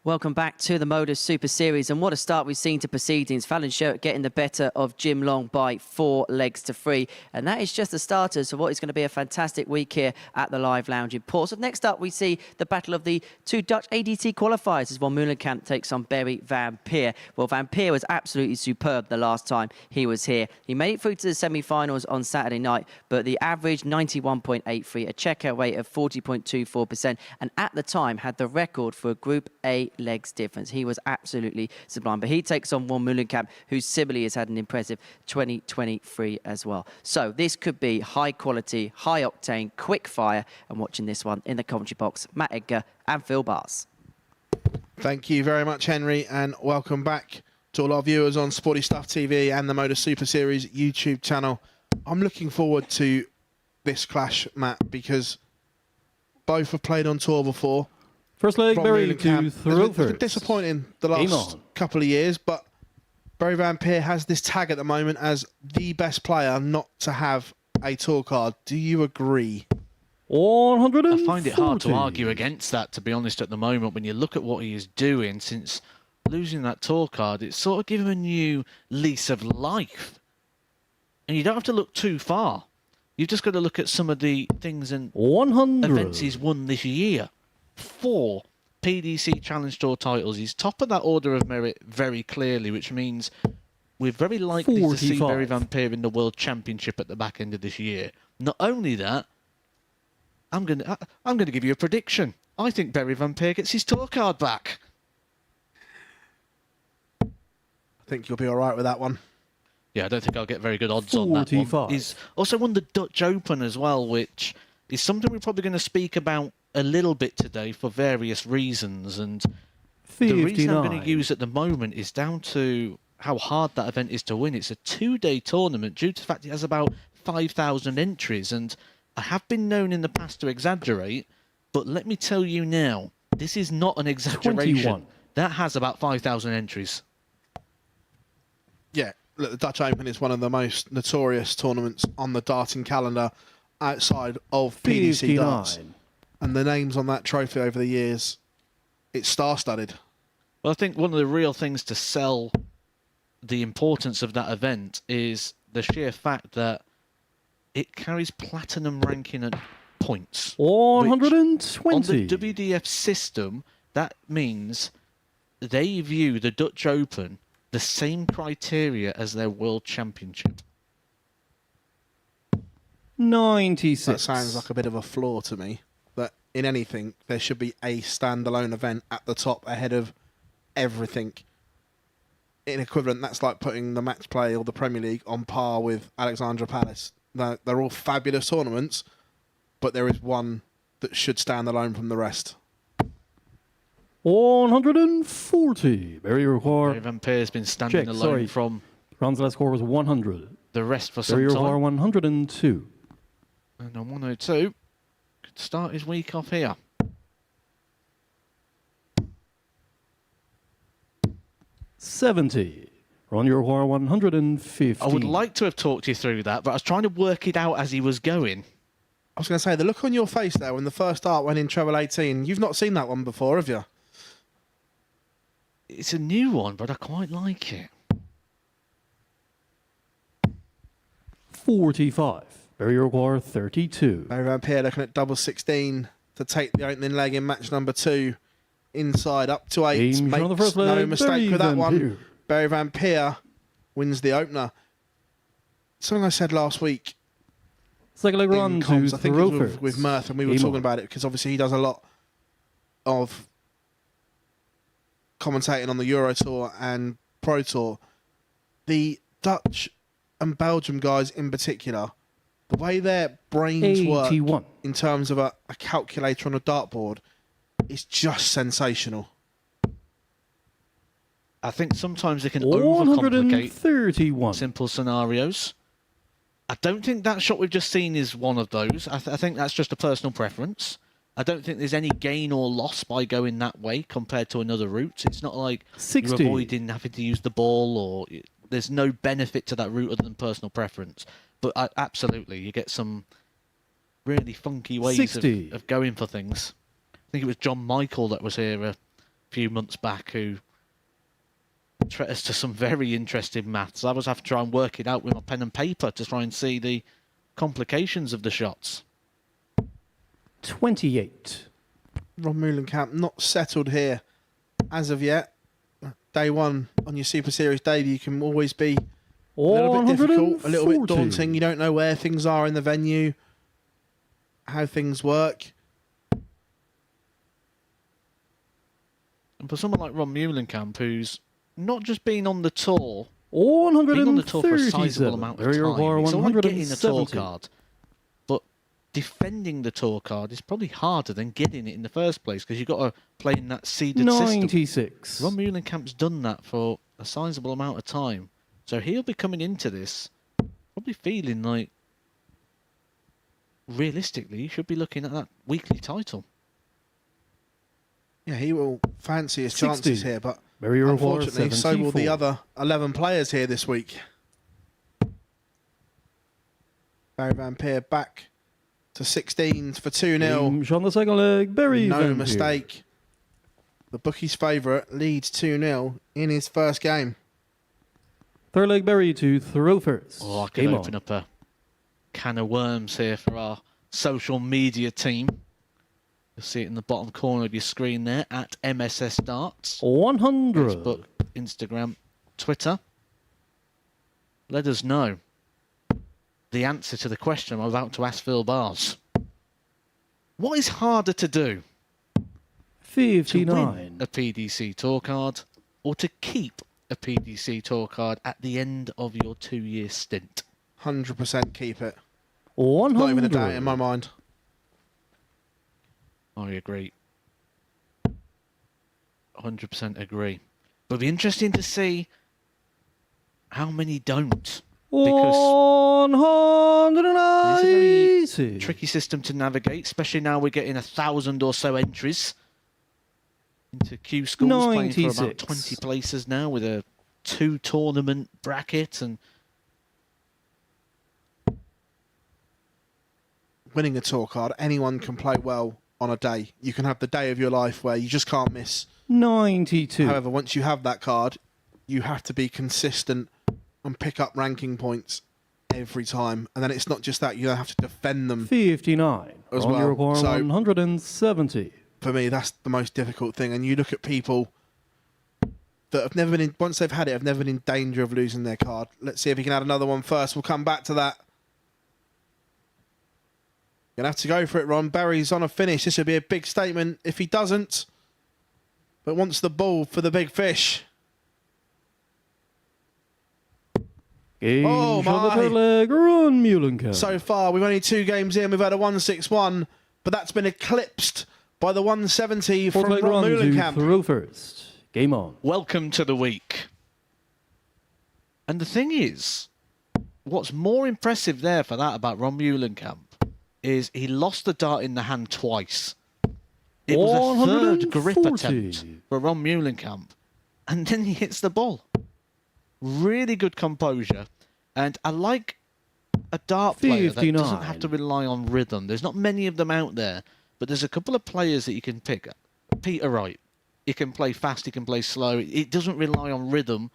Speaker 1: Welcome back to the MODUS Super Series, and what a start we've seen to proceedings. Fallon Sherrick getting the better of Jim Long by 4 legs to 3, and that is just the starters of what is going to be a fantastic week here at the Live Lounge in Portsmouth. Next up, we see the battle of the 2 Dutch ADT qualifiers as Ron Meulenkamp takes on Barry Van Peer. Well, Van Peer was absolutely superb the last time he was here. He made it through to the semi-finals on Saturday night, but the average 91.83, a checkout rate of 40.24%, and at the time had the record for a Group A legs difference. He was absolutely sublime. But he takes on Ron Meulenkamp, who similarly has had an impressive 2023 as well. So this could be high quality, high octane, quick fire. And watching this one in the commentary box, Matt Edgar and Phil Bars.
Speaker 4: Thank you very much, Henry, and welcome back to all our viewers on Sporty Stuff TV and the MODUS Super Series YouTube channel. I'm looking forward to this clash, Matt, because both have played on tour before.
Speaker 5: First leg,
Speaker 4: Ron
Speaker 5: Barry to
Speaker 4: Meulenkamp
Speaker 5: throw
Speaker 4: has been
Speaker 5: first.
Speaker 4: disappointing the last couple of years, but Barry Van Peer has this tag at the moment as the best player not to have a tour card. Do you agree?
Speaker 5: 140.
Speaker 3: I find it hard to argue against that, to be honest, at the moment. When you look at what he is doing since losing that tour card, it's sort of given him a new lease of life. And you don't have to look too far. You've just got to look at some of the things and
Speaker 5: 100.
Speaker 3: events he's won this year. 4 PDC Challenge Tour titles. He's top of that order of merit very clearly, which means we're very likely to see
Speaker 5: 45.
Speaker 3: Barry Van Peer in the World Championship at the back end of this year. Not only that, I'm going to give you a prediction. I think Barry Van Peer gets his tour card back.
Speaker 4: I think you'll be all right with that one.
Speaker 3: Yeah, I don't think I'll get very good odds on that
Speaker 5: 45.
Speaker 3: one. He's also won the Dutch Open as well, which is something we're probably going to speak about a little bit today for various reasons. And
Speaker 5: 59.
Speaker 3: the reason I'm going to use at the moment is down to how hard that event is to win. It's a 2-day tournament due to the fact it has about 5,000 entries. And I have been known in the past to exaggerate, but let me tell you now, this is not an exaggeration.
Speaker 5: 21.
Speaker 3: That has about 5,000 entries.
Speaker 4: Yeah, look, the Dutch Open is one of the most notorious tournaments on the darting calendar outside of PDC
Speaker 5: 59.
Speaker 4: darts. And the names on that trophy over the years, it's star-studded.
Speaker 3: Well, I think one of the real things to sell the importance of that event is the sheer fact that it carries platinum ranking at points.
Speaker 5: 120.
Speaker 3: On the WDF system, that means they view the Dutch Open the same criteria as their World Championship.
Speaker 5: 96.
Speaker 4: That sounds like a bit of a flaw to me. That in anything, there should be a standalone event at the top ahead of everything. In equivalent, that's like putting the match play or the Premier League on par with Alexandra Palace. They're all fabulous tournaments, but there is one that should stand alone from the rest.
Speaker 5: 140. Barrier require.
Speaker 3: Barry Van Peer's been standing
Speaker 5: Check,
Speaker 3: alone
Speaker 5: sorry.
Speaker 3: from
Speaker 5: Round's last score was 100.
Speaker 3: the rest for some
Speaker 5: Barrier require
Speaker 3: time.
Speaker 5: 102.
Speaker 3: And on 102, could start his week off here.
Speaker 5: 70. Ron, you require 150.
Speaker 3: I would like to have talked you through that, but I was trying to work it out as he was going.
Speaker 4: I was going to say, the look on your face there when the first art went in treble 18, you've not seen that one before, have you?
Speaker 3: It's a new one, but I quite like it.
Speaker 5: 45. Barrier require 32.
Speaker 4: Barry Van Peer looking at double 16 to take the opening leg in match number 2. Inside up to 8.
Speaker 5: James
Speaker 4: Makes
Speaker 5: on the first
Speaker 4: no
Speaker 5: leg,
Speaker 4: mistake
Speaker 5: Barry
Speaker 4: with that
Speaker 5: Van
Speaker 4: one.
Speaker 5: Peer.
Speaker 4: Barry Van Peer wins the opener. Something I said last week
Speaker 5: Second leg
Speaker 4: in
Speaker 5: run to
Speaker 4: comms, I think it was
Speaker 5: Throfers.
Speaker 4: with Mirth, and we were
Speaker 5: Game
Speaker 4: talking
Speaker 5: on.
Speaker 4: about it because obviously he does a lot of commentating on the Euro Tour and Pro Tour. The Dutch and Belgium guys in particular, the way their brains
Speaker 5: 81.
Speaker 4: work in terms of a calculator on a dartboard is just sensational.
Speaker 3: I think sometimes they can overcomplicate
Speaker 5: 131.
Speaker 3: simple scenarios. I don't think that shot we've just seen is one of those. I think that's just a personal preference. I don't think there's any gain or loss by going that way compared to another route. It's not like
Speaker 5: 60.
Speaker 3: you're avoiding having to use the ball, or there's no benefit to that route other than personal preference. But absolutely, you get some really funky ways
Speaker 5: 60.
Speaker 3: of going for things. I think it was John Michael that was here a few months back who treated us to some very interesting maths. I was having to try and work it out with my pen and paper to try and see the complications of the shots.
Speaker 5: 28.
Speaker 4: Ron Meulenkamp not settled here as of yet. Day one on your Super Series debut can always be a little bit difficult, a little bit
Speaker 5: 140.
Speaker 4: daunting. You don't know where things are in the venue, how things work.
Speaker 3: And for someone like Ron Meulenkamp, who's not just been on the tour,
Speaker 5: 137.
Speaker 3: been on the tour for a sizable amount of
Speaker 5: Barrier
Speaker 3: time,
Speaker 5: require
Speaker 3: it's all right getting a tour
Speaker 5: 170.
Speaker 3: card, but defending the tour card is probably harder than getting it in the first place because you've got to play in that seeded system.
Speaker 5: 96.
Speaker 3: Ron Meulenkamp's done that for a sizable amount of time, so he'll be coming into this probably feeling like, realistically, he should be looking at that weekly title.
Speaker 4: Yeah, he will fancy his
Speaker 5: 60.
Speaker 4: chances here, but
Speaker 5: Barrier require
Speaker 4: unfortunately, so will the
Speaker 5: 74.
Speaker 4: other 11 players here this week. Barry Van Peer back to 16 for 2-0.
Speaker 5: James on the second leg. Barry
Speaker 4: No
Speaker 5: Van Peer.
Speaker 4: mistake. The bookie's favourite leads 2-0 in his first game.
Speaker 5: Third leg Barry to Throfers.
Speaker 3: Oh, I could
Speaker 5: Game
Speaker 3: open
Speaker 5: on.
Speaker 3: up a can of worms here for our social media team. You'll see it in the bottom corner of your screen there, at MSS Darts.
Speaker 5: 100.
Speaker 3: Facebook, Instagram, Twitter. Let us know the answer to the question I'm about to ask Phil Bars. What is harder to do? To
Speaker 5: 59.
Speaker 3: win a PDC tour card or to keep a PDC tour card at the end of your 2-year stint?
Speaker 4: 100% keep it.
Speaker 5: 100.
Speaker 4: Not even a doubt in my mind.
Speaker 3: I agree. 100% agree. But it'll be interesting to see how many don't. Because it's a very
Speaker 5: 180.
Speaker 3: tricky system to navigate, especially now we're getting 1,000 or so entries into Q schools, playing for about
Speaker 5: 96.
Speaker 3: 20 places now with a 2-tournament bracket. And
Speaker 4: Winning a tour card, anyone can play well on a day. You can have the day of your life where you just can't miss.
Speaker 5: 92.
Speaker 4: However, once you have that card, you have to be consistent and pick up ranking points every time. And then it's not just that, you have to defend them.
Speaker 5: 59.
Speaker 4: As
Speaker 5: On
Speaker 4: well.
Speaker 5: your require
Speaker 4: So-
Speaker 5: 170.
Speaker 4: for me, that's the most difficult thing. And you look at people that have never been in, once they've had it, have never been in danger of losing their card. Let's see if he can add another one first. We'll come back to that. Gonna have to go for it, Ron. Barry's on a finish. This would be a big statement if he doesn't. But wants the ball for the big fish.
Speaker 5: Game
Speaker 4: Oh,
Speaker 5: on the
Speaker 4: my.
Speaker 5: third leg, Ron Muhlenkamp.
Speaker 4: So far, we've only 2 games in. We've had a 161, but that's been eclipsed by the 170
Speaker 5: Fourth
Speaker 4: from
Speaker 5: leg,
Speaker 4: Ron
Speaker 5: Ron to
Speaker 4: Muhlenkamp.
Speaker 5: throw first. Game on.
Speaker 3: Welcome to the week. And the thing is, what's more impressive there for that about Ron Muhlenkamp is he lost the dart in the hand twice. It was a third grip
Speaker 5: 140.
Speaker 3: attempt for Ron Muhlenkamp, and then he hits the ball. Really good composure, and I like a dart player that
Speaker 5: 59.
Speaker 3: doesn't have to rely on rhythm. There's not many of them out there, but there's a couple of players that you can pick. Peter Wright, he can play fast, he can play slow. It doesn't rely on rhythm.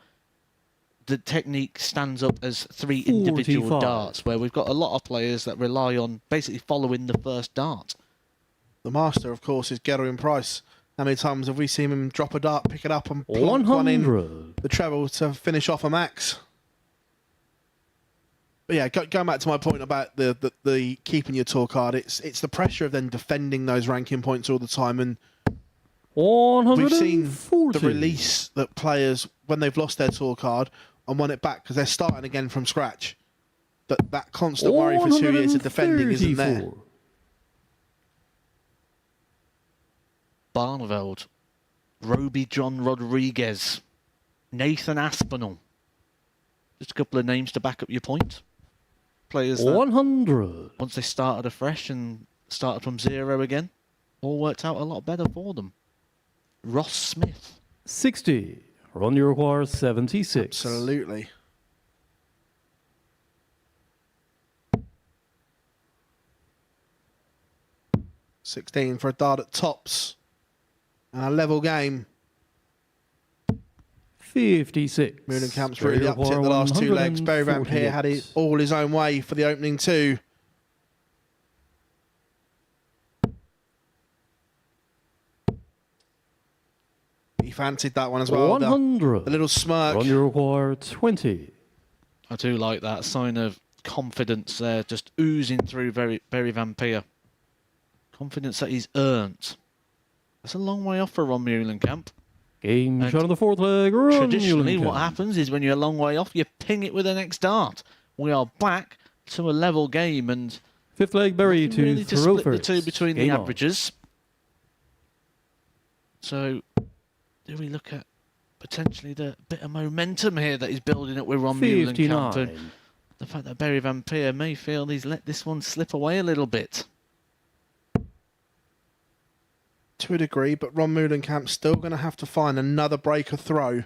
Speaker 3: The technique stands up as 3 individual
Speaker 5: 45.
Speaker 3: darts, where we've got a lot of players that rely on basically following the first dart.
Speaker 4: The master, of course, is Gerwin Price. How many times have we seen him drop a dart, pick it up, and plonk one in
Speaker 5: 100.
Speaker 4: the treble to finish off a max? But yeah, going back to my point about the keeping your tour card, it's the pressure of then defending those ranking points all the time, and
Speaker 5: 140.
Speaker 4: we've seen the release that players, when they've lost their tour card and won it back because they're starting again from scratch, that constant worry for 2 years of defending isn't there.
Speaker 5: 134.
Speaker 3: Barneveld, Roby John Rodriguez, Nathan Aspinall. Just a couple of names to back up your point. Players that,
Speaker 5: 100.
Speaker 3: once they started afresh and started from 0 again, all worked out a lot better for them. Ross Smith.
Speaker 5: 60. Ron Uruguay 76.
Speaker 4: Absolutely. $16 for a dart at tops. And a level game.
Speaker 5: 56.
Speaker 4: Muhlenkamp's really upped it the last 2 legs. Barry Van Peer had it all his own way for the opening 2. He fancied that one as well.
Speaker 5: 100.
Speaker 4: The little smirk.
Speaker 5: Ron Uruguay 20.
Speaker 3: I do like that sign of confidence there, just oozing through Barry Van Peer. Confidence that he's earned. That's a long way off for Ron Muhlenkamp.
Speaker 5: Game
Speaker 3: And
Speaker 5: shot on the fourth leg. Ron
Speaker 3: Traditionally, what
Speaker 5: Muhlenkamp.
Speaker 3: happens is when you're a long way off, you ping it with the next dart. We are back to a level game, and
Speaker 5: Fifth leg, Barry
Speaker 3: nothing really
Speaker 5: to
Speaker 3: to
Speaker 5: throw
Speaker 3: split the
Speaker 5: first.
Speaker 3: two between
Speaker 5: Game
Speaker 3: the
Speaker 5: on.
Speaker 3: averages. So, do we look at potentially the bit of momentum here that he's building up with Ron Muhlenkamp, and
Speaker 5: 59.
Speaker 3: the fact that Barry Van Peer may feel he's let this one slip away a little bit.
Speaker 4: To a degree, but Ron Muhlenkamp's still going to have to find another breaker throw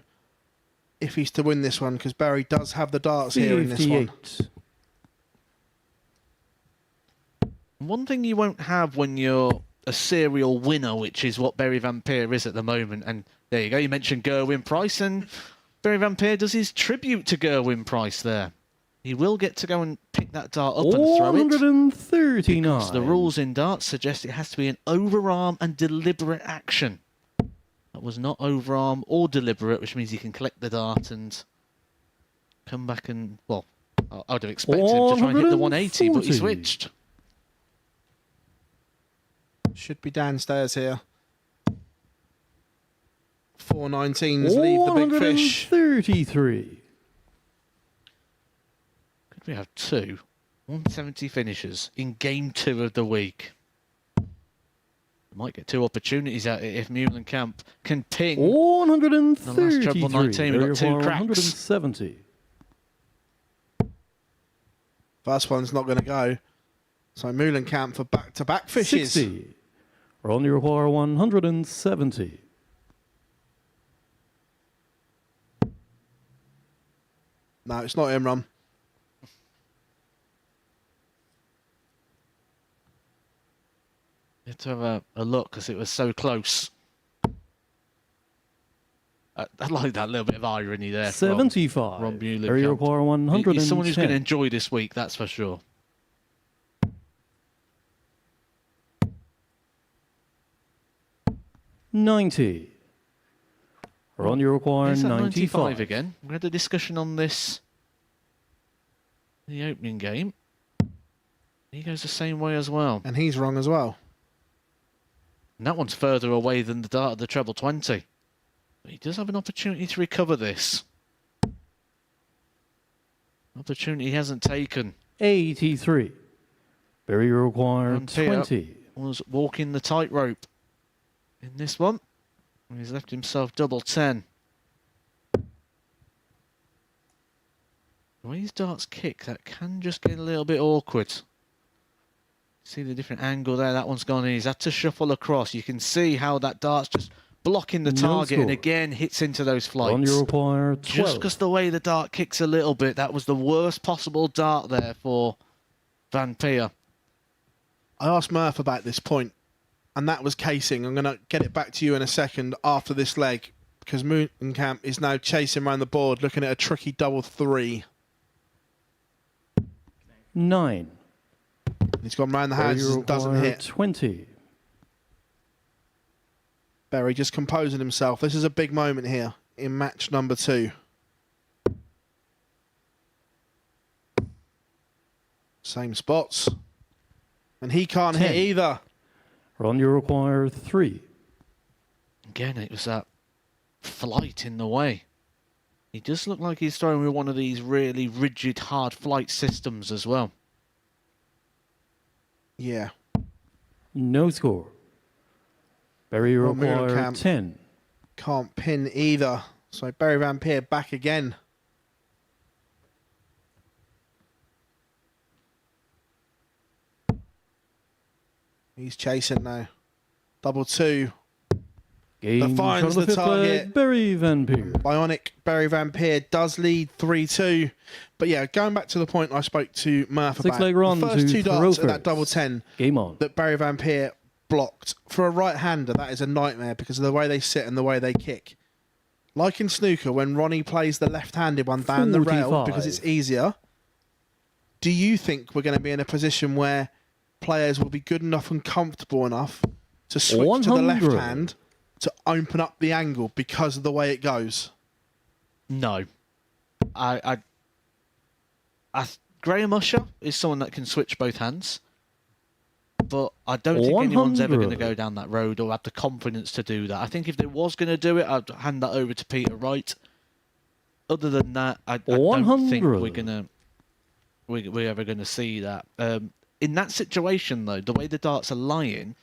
Speaker 4: if he's to win this one, because Barry does have the darts here in this one.
Speaker 5: 58.
Speaker 3: One thing you won't have when you're a serial winner, which is what Barry Van Peer is at the moment, and there you go, you mentioned Gerwin Price, and Barry Van Peer does his tribute to Gerwin Price there. He will get to go and pick that dart up and throw it.
Speaker 5: 139.
Speaker 3: Because the rules in darts suggest it has to be an overarm and deliberate action. That was not overarm or deliberate, which means you can collect the dart and come back and, well, I would have expected him to try and hit the 180, but he
Speaker 5: 140.
Speaker 3: switched.
Speaker 4: Should be downstairs here. 419s leave the big fish.
Speaker 5: 133.
Speaker 3: Could we have 2 170 finishers in game 2 of the week? Might get 2 opportunities at it if Muhlenkamp can ping.
Speaker 5: 133.
Speaker 3: The last treble 19, we've got 2 cracks.
Speaker 5: 170.
Speaker 4: First one's not going to go. So Muhlenkamp for back-to-back fishes.
Speaker 5: 60. Ron Uruguay 170.
Speaker 4: No, it's not him, Ron.
Speaker 3: You have to have a look because it was so close. I like that little bit of irony there. from
Speaker 5: 75.
Speaker 3: Ron Muhlenkamp.
Speaker 5: Ron Uruguay 110.
Speaker 3: He's someone who's going to enjoy this week, that's for sure.
Speaker 5: 90. Run you require
Speaker 3: Is that
Speaker 5: 95
Speaker 3: again? We had a discussion on this in the opening game. He goes the same way as well.
Speaker 4: And he's wrong as well.
Speaker 3: And that one's further away than the dart of the treble 20. But he does have an opportunity to recover this. Opportunity he hasn't taken.
Speaker 5: 83. Barry require
Speaker 3: And Peter
Speaker 5: 20.
Speaker 3: was walking the tightrope in this one. And he's left himself double 10. The way his darts kick, that can just get a little bit awkward. See the different angle there, that one's gone in. He's had to shuffle across. You can see how that dart's just blocking the
Speaker 5: No
Speaker 3: target and
Speaker 5: score.
Speaker 3: again hits into those flights.
Speaker 5: Run you require 12.
Speaker 3: Just because the way the dart kicks a little bit, that was the worst possible dart there for Van Peer.
Speaker 4: I asked Murph about this point, and that was casing. I'm going to get it back to you in a second after this leg, because Moolenkamp is now chasing around the board, looking at a tricky double 3.
Speaker 5: 9.
Speaker 4: He's gone round the
Speaker 5: Barry
Speaker 4: houses and doesn't
Speaker 5: require
Speaker 4: hit.
Speaker 5: 20.
Speaker 4: Berry just composing himself. This is a big moment here in match number 2. Same spots. And he can't
Speaker 5: 10.
Speaker 4: hit either.
Speaker 5: Run you require 3.
Speaker 3: Again, it was that flight in the way. He just looked like he's throwing with one of these really rigid, hard flight systems as well.
Speaker 4: Yeah.
Speaker 5: No score. Barry
Speaker 4: Well,
Speaker 5: require
Speaker 4: Moolenkamp
Speaker 5: 10.
Speaker 4: can't pin either. So Barry Van Peer back again. He's chasing now. Double 2.
Speaker 5: Game
Speaker 4: finds
Speaker 5: shot of
Speaker 4: the
Speaker 5: fifth leg,
Speaker 4: target.
Speaker 5: Barry Van Peer.
Speaker 4: Bionic Barry Van Peer does lead 3-2. But yeah, going back to the point I spoke to Murph about.
Speaker 5: Six-leg run
Speaker 4: The first
Speaker 5: to
Speaker 4: 2 darts
Speaker 5: throw
Speaker 4: at that
Speaker 5: first.
Speaker 4: double 10
Speaker 5: Game on.
Speaker 4: that Barry Van Peer blocked. For a right-hander, that is a nightmare because of the way they sit and the way they kick. Like in snooker, when Ronnie plays the left-handed one down the rail
Speaker 5: 45.
Speaker 4: because it's easier, do you think we're going to be in a position where players will be good enough and comfortable enough to switch to the
Speaker 5: 100.
Speaker 4: left hand to open up the angle because of the way it goes?
Speaker 3: No. Graham Usher is someone that can switch both hands. But I don't think anyone's ever going to
Speaker 5: 100.
Speaker 3: go down that road or have the confidence to do that. I think if they was going to do it, I'd hand that over to Peter Wright. Other than that, I don't think
Speaker 5: 100.
Speaker 3: we're ever going to see that. In that situation, though, the way the darts are lying,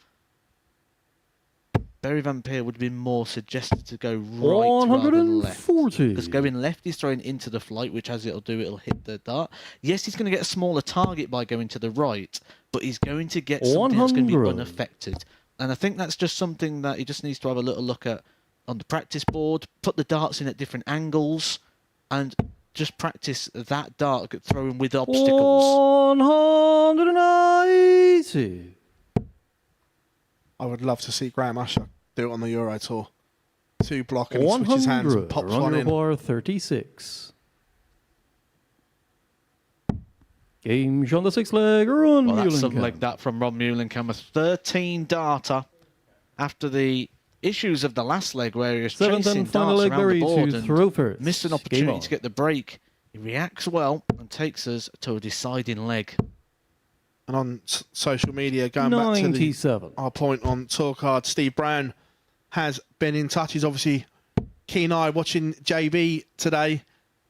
Speaker 3: Barry Van Peer would have been more suggested to go right rather than left.
Speaker 5: 140.
Speaker 3: Because going left, he's throwing into the flight, which as it'll do, it'll hit the dart. Yes, he's going to get a smaller target by going to the right, but he's going to get something that's going to be
Speaker 5: 100.
Speaker 3: unaffected. And I think that's just something that he just needs to have a little look at on the practice board, put the darts in at different angles, and just practice that dart throwing with obstacles.
Speaker 5: 180.
Speaker 4: I would love to see Graham Usher do it on the Euro Tour. 2 block and he switches hands and
Speaker 5: 100.
Speaker 4: pops
Speaker 5: Run
Speaker 4: one in.
Speaker 5: require 36. Game on the 6th leg. Ron
Speaker 3: Well, that's something
Speaker 5: Moolenkamp.
Speaker 3: like that from Ron Moolenkamp. A 13 darter after the issues of the last leg where he was
Speaker 5: 7th
Speaker 3: chasing
Speaker 5: and final
Speaker 3: darts
Speaker 5: leg,
Speaker 3: around the
Speaker 5: Barry
Speaker 3: board
Speaker 5: to
Speaker 3: and
Speaker 5: throw first.
Speaker 3: missed an
Speaker 5: Game
Speaker 3: opportunity
Speaker 5: on.
Speaker 3: to get the break. He reacts well and takes us to a deciding leg.
Speaker 4: And on social media, going back to
Speaker 5: 97.
Speaker 4: our point on tour card, Steve Brown has been in touch. He's obviously keen eye watching JB today.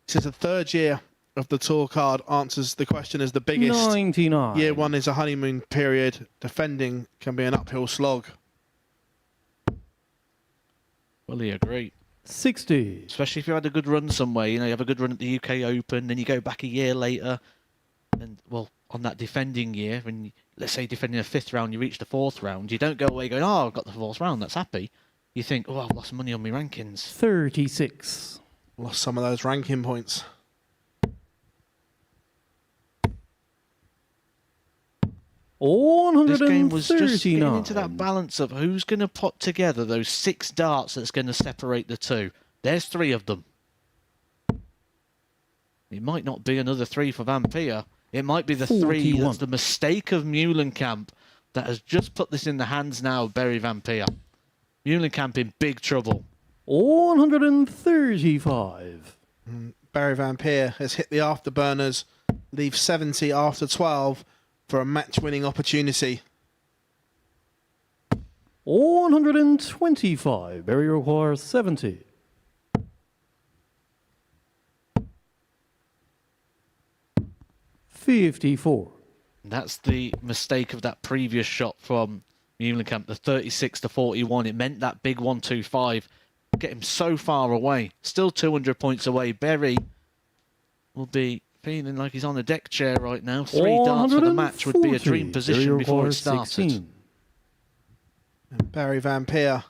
Speaker 4: This is the 3rd year of the tour card. Answers the question as the biggest.
Speaker 5: 99.
Speaker 4: Year 1 is a honeymoon period. Defending can be an uphill slog.
Speaker 3: Fully agree.
Speaker 5: 60.
Speaker 3: Especially if you had a good run somewhere. You know, you have a good run at the UK Open, then you go back a year later. And, well, on that defending year, when let's say defending a 5th round, you reach the 4th round, you don't go away going, oh, I've got the 4th round, that's happy. You think, oh, I've lost money on my rankings.
Speaker 5: 36.
Speaker 4: Lost some of those ranking points.
Speaker 3: This game was just getting
Speaker 5: 139.
Speaker 3: into that balance of who's going to put together those 6 darts that's going to separate the 2. There's 3 of them. It might not be another 3 for Van Peer. It might be the 3
Speaker 5: 41.
Speaker 3: that's the mistake of Moolenkamp that has just put this in the hands now of Barry Van Peer. Mühlenkamp in big trouble.
Speaker 5: 135.
Speaker 4: Barry Van Peer has hit the afterburners, leaves 70 after 12 for a match-winning opportunity.
Speaker 5: 125. Barry requires 70. $54.
Speaker 3: That's the mistake of that previous shot from Mühlenkamp, the 36 to 41. It meant that big 125 get him so far away. Still 200 points away. Berry will be feeling like he's on a deck chair right now. 3 darts for the match would be a dream position before it started.
Speaker 5: 16.
Speaker 4: And Barry Van Peer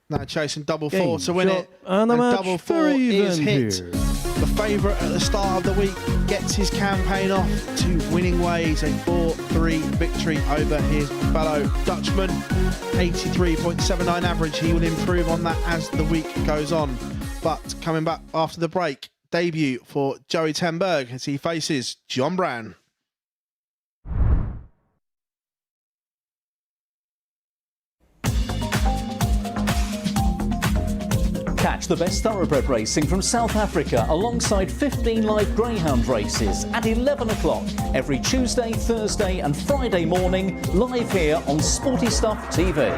Speaker 4: now chasing double
Speaker 5: Game
Speaker 4: four to win
Speaker 5: shot
Speaker 4: it.
Speaker 5: and the match,
Speaker 4: double four
Speaker 5: Barry
Speaker 4: is
Speaker 5: Van
Speaker 4: hit.
Speaker 5: Peer.
Speaker 4: The favourite at the start of the week gets his campaign off to winning ways. A 4-3 victory over his fellow Dutchman. 83.79 average. He will improve on that as the week goes on. But coming back after the break, debut for Joey ten Berg as he faces John Brown.
Speaker 7: Catch the best thoroughbred racing from South Africa alongside 15 live greyhound races at 11 o'clock every Tuesday, Thursday and Friday morning, live here on Sporty Stuff TV.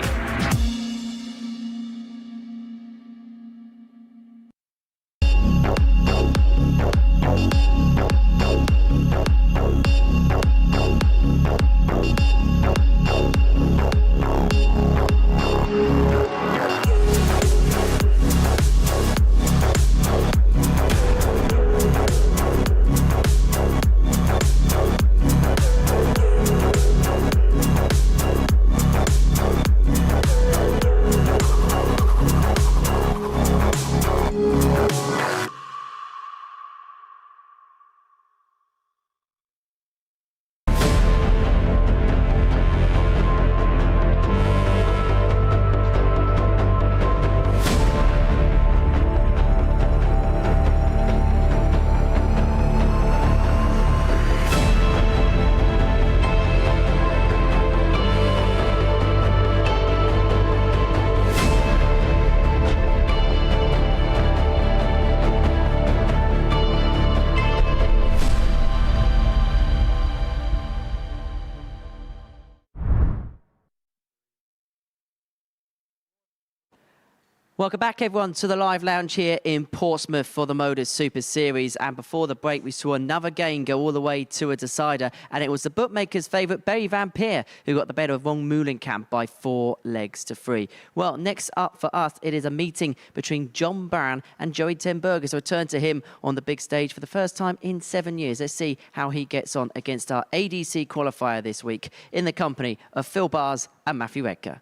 Speaker 1: Welcome back, everyone, to the live lounge here in Portsmouth for the MODUS Super Series. And before the break, we saw another game go all the way to a decider. And it was the bookmaker's favourite, Barry Van Peer, who got the better of Ron Mühlenkamp by 4 legs to 3. Well, next up for us, it is a meeting between John Brown and Joey ten Berg as we return to him on the big stage for the first time in 7 years. Let's see how he gets on against our ADC qualifier this week in the company of Phil Bars and Matthew Edgar.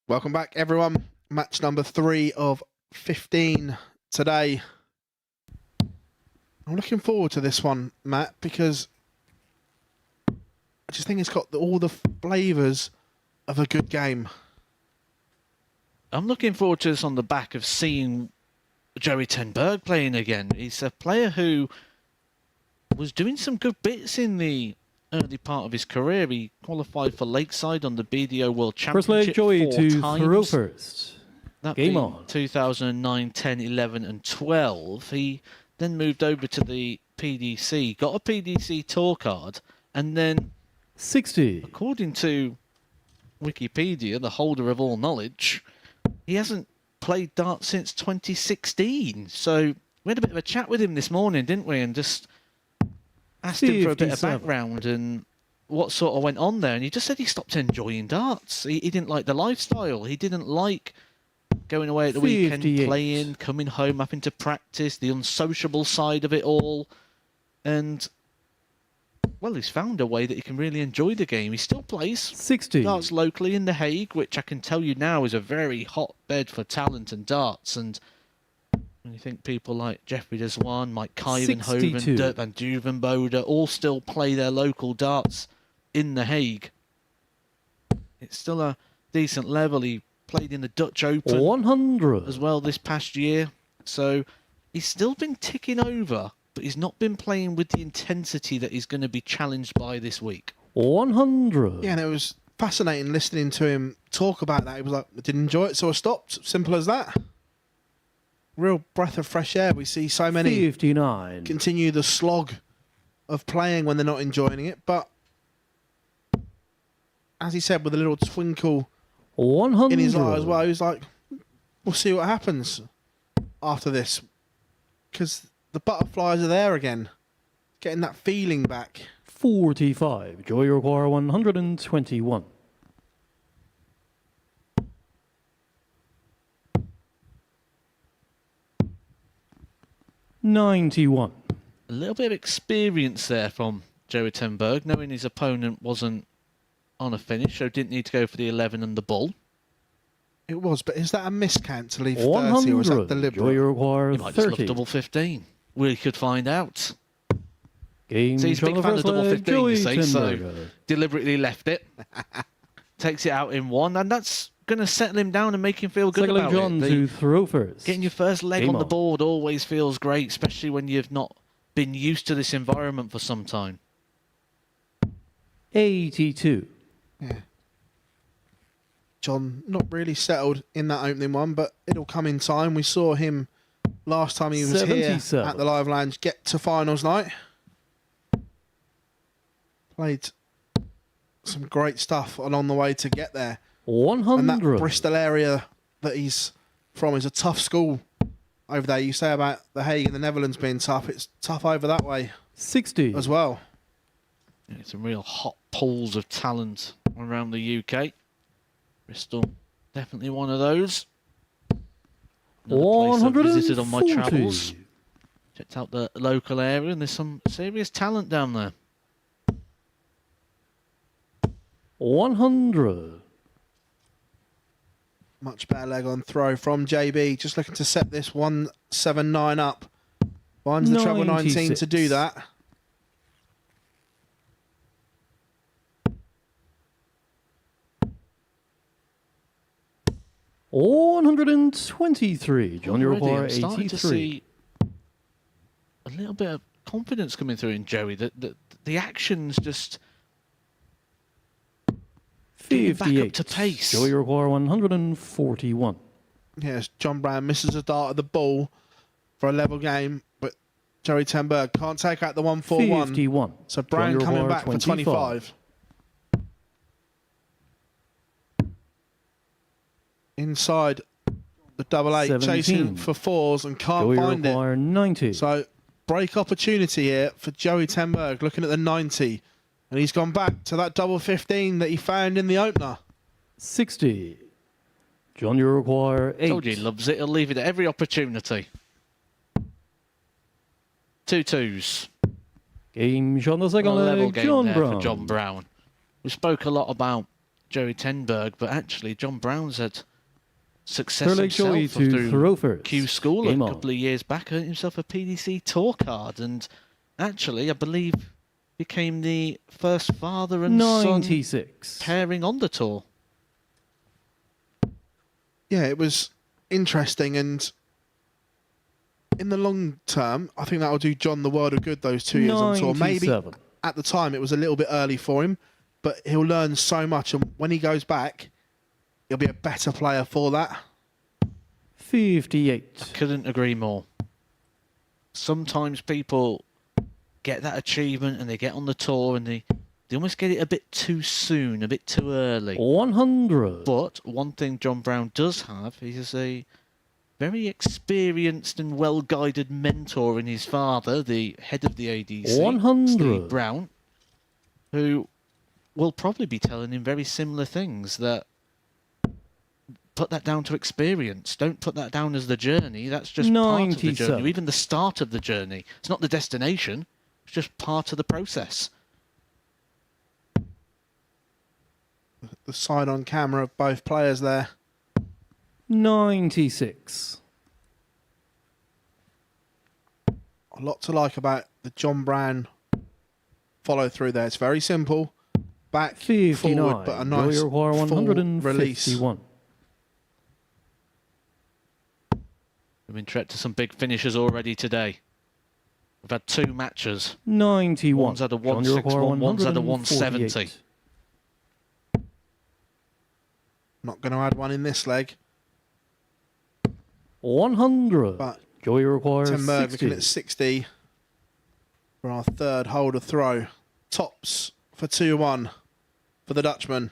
Speaker 4: Welcome back, everyone. Match number 3 of 15 today. I'm looking forward to this one, Matt, because I just think it's got all the flavours of a good game.
Speaker 3: I'm looking forward to this on the back of seeing Joey ten Berg playing again. He's a player who was doing some good bits in the early part of his career. He qualified for Lakeside on the BDO World
Speaker 5: First
Speaker 3: Championship
Speaker 5: leg, Joey
Speaker 3: 4
Speaker 5: to
Speaker 3: times.
Speaker 5: throw first.
Speaker 3: That
Speaker 5: Game
Speaker 3: being
Speaker 5: on.
Speaker 3: 2009, 10, 11 and 12. He then moved over to the PDC, got a PDC tour card, and then,
Speaker 5: 60.
Speaker 3: according to Wikipedia, the holder of all knowledge, he hasn't played darts since 2016. So we had a bit of a chat with him this morning, didn't we? And just asked him for a bit of
Speaker 5: 57.
Speaker 3: background and what sort of went on there. And he just said he stopped enjoying darts. He didn't like the lifestyle. He didn't like going away at the weekend,
Speaker 5: 58.
Speaker 3: playing, coming home, having to practice, the unsociable side of it all. And, well, he's found a way that he can really enjoy the game. He still plays
Speaker 5: 60.
Speaker 3: darts locally in The Hague, which I can tell you now is a very hotbed for talent and darts. And when you think people like Jeffrey Deswan, Mike
Speaker 5: 62.
Speaker 3: Kuyvenhoven, Dirk van Duvenbode all still play their local darts in The Hague, it's still a decent level. He played in the Dutch Open
Speaker 5: 100.
Speaker 3: as well this past year. So he's still been ticking over, but he's not been playing with the intensity that he's going to be challenged by this week.
Speaker 5: 100.
Speaker 4: Yeah, and it was fascinating listening to him talk about that. He was like, I didn't enjoy it, so I stopped. Simple as that. Real breath of fresh air. We see so many
Speaker 5: 59.
Speaker 4: continue the slog of playing when they're not enjoying it. But as he said, with a little twinkle
Speaker 5: 100.
Speaker 4: in his eye as well, he was like, we'll see what happens after this. Because the butterflies are there again. Getting that feeling back.
Speaker 5: 45. Joy require 121. $91.
Speaker 3: A little bit of experience there from Joey Tenberg, knowing his opponent wasn't on a finish, so didn't need to go for the 11 and the bull.
Speaker 4: It was, but is that a miscount to leave 30 or is that
Speaker 5: 100. Joy
Speaker 4: deliberate?
Speaker 5: require
Speaker 3: He might just love
Speaker 5: 30.
Speaker 3: double 15. We could find out.
Speaker 5: Game
Speaker 3: See, he's a big
Speaker 5: shot
Speaker 3: fan of double
Speaker 5: leg,
Speaker 3: 15,
Speaker 5: Joey
Speaker 3: you see, so
Speaker 5: Tenberg.
Speaker 3: deliberately left it. Takes it out in one, and that's going to settle him down and make him feel good
Speaker 5: Second leg
Speaker 3: about
Speaker 5: John
Speaker 3: it.
Speaker 5: to throw first.
Speaker 3: Getting your first leg
Speaker 5: Game
Speaker 3: on the
Speaker 5: on.
Speaker 3: board always feels great, especially when you've not been used to this environment for some time.
Speaker 5: 82.
Speaker 4: Yeah. John not really settled in that opening one, but it'll come in time. We saw him last time he was here
Speaker 5: 77.
Speaker 4: at the Live Lounge get to finals night. Played some great stuff along the way to get there.
Speaker 5: 100.
Speaker 4: And that Bristol area that he's from is a tough school over there. You say about The Hague in the Netherlands being tough. It's tough over that way
Speaker 5: 60.
Speaker 4: as well.
Speaker 3: Yeah, some real hot pools of talent around the UK. Bristol, definitely one of those. Another place I've visited on my
Speaker 5: 140.
Speaker 3: travels. Checked out the local area, and there's some serious talent down there.
Speaker 5: 100.
Speaker 4: Much better leg on throw from JB. Just looking to set this 179 up. Finds the treble 19 to do
Speaker 5: 96.
Speaker 4: that.
Speaker 5: $123. John, you
Speaker 3: Already,
Speaker 5: require
Speaker 3: I'm starting
Speaker 5: 83.
Speaker 3: to see a little bit of confidence coming through in Joey. The action's just getting back up
Speaker 5: 58.
Speaker 3: to pace.
Speaker 5: Joey require 141.
Speaker 4: Yes, John Brown misses a dart at the ball for a level game, but Joey Tenberg can't take out the 141.
Speaker 5: 51.
Speaker 4: So Brown
Speaker 5: John, you
Speaker 4: coming
Speaker 5: require
Speaker 4: back for 25. Inside the double eight,
Speaker 5: 17.
Speaker 4: chasing for fours and can't
Speaker 5: Joey
Speaker 4: find it.
Speaker 5: require 90.
Speaker 4: So break opportunity here for Joey Tenberg, looking at the 90. And he's gone back to that double 15 that he found in the opener.
Speaker 5: 60. John, you require 8.
Speaker 3: Told you he loves it. He'll leave it at every opportunity. 2 2s.
Speaker 5: Game shot on the
Speaker 3: A
Speaker 5: second
Speaker 3: level
Speaker 5: leg.
Speaker 3: game
Speaker 5: John
Speaker 3: there
Speaker 5: Brown.
Speaker 3: for John Brown. We spoke a lot about Joey Tenberg, but actually John Brown's had success
Speaker 5: Third leg Joey
Speaker 3: himself
Speaker 5: to
Speaker 3: through
Speaker 5: throw first.
Speaker 3: Q School
Speaker 5: Game
Speaker 3: a
Speaker 5: on.
Speaker 3: couple of years back. Earned himself a PDC tour card, and actually I believe became the first father and son
Speaker 5: 96.
Speaker 3: pairing on the tour.
Speaker 4: Yeah, it was interesting, and in the long term, I think that will do John the world of good, those 2 years on tour. Maybe
Speaker 5: 97.
Speaker 4: at the time it was a little bit early for him, but he'll learn so much, and when he goes back, he'll be a better player for that.
Speaker 5: 58.
Speaker 3: Couldn't agree more. Sometimes people get that achievement and they get on the tour and they almost get it a bit too soon, a bit too early.
Speaker 5: 100.
Speaker 3: But one thing John Brown does have is a very experienced and well-guided mentor in his father, the head of the ADC,
Speaker 5: 100.
Speaker 3: Steve Brown, who will probably be telling him very similar things. That put that down to experience. Don't put that down as the journey. That's just part of the
Speaker 5: 97.
Speaker 3: journey, or even the start of the journey. It's not the destination. It's just part of the process.
Speaker 4: The side on camera of both players there.
Speaker 5: 96.
Speaker 4: A lot to like about the John Brown follow through there. It's very simple. Back,
Speaker 5: 59.
Speaker 4: forward, but a nice
Speaker 5: Joey require
Speaker 4: full release.
Speaker 5: 151.
Speaker 3: We've been treated to some big finishes already today. We've had 2 matches.
Speaker 5: 91.
Speaker 3: One's had a
Speaker 5: John, you
Speaker 3: 161,
Speaker 5: require
Speaker 3: one's had a
Speaker 5: 148.
Speaker 3: 170.
Speaker 4: Not going to add one in this leg.
Speaker 5: 100.
Speaker 4: But
Speaker 5: Joey requires
Speaker 4: Tenberg
Speaker 5: 60.
Speaker 4: looking at 60 for our third holder throw. Tops for 2-1 for the Dutchman.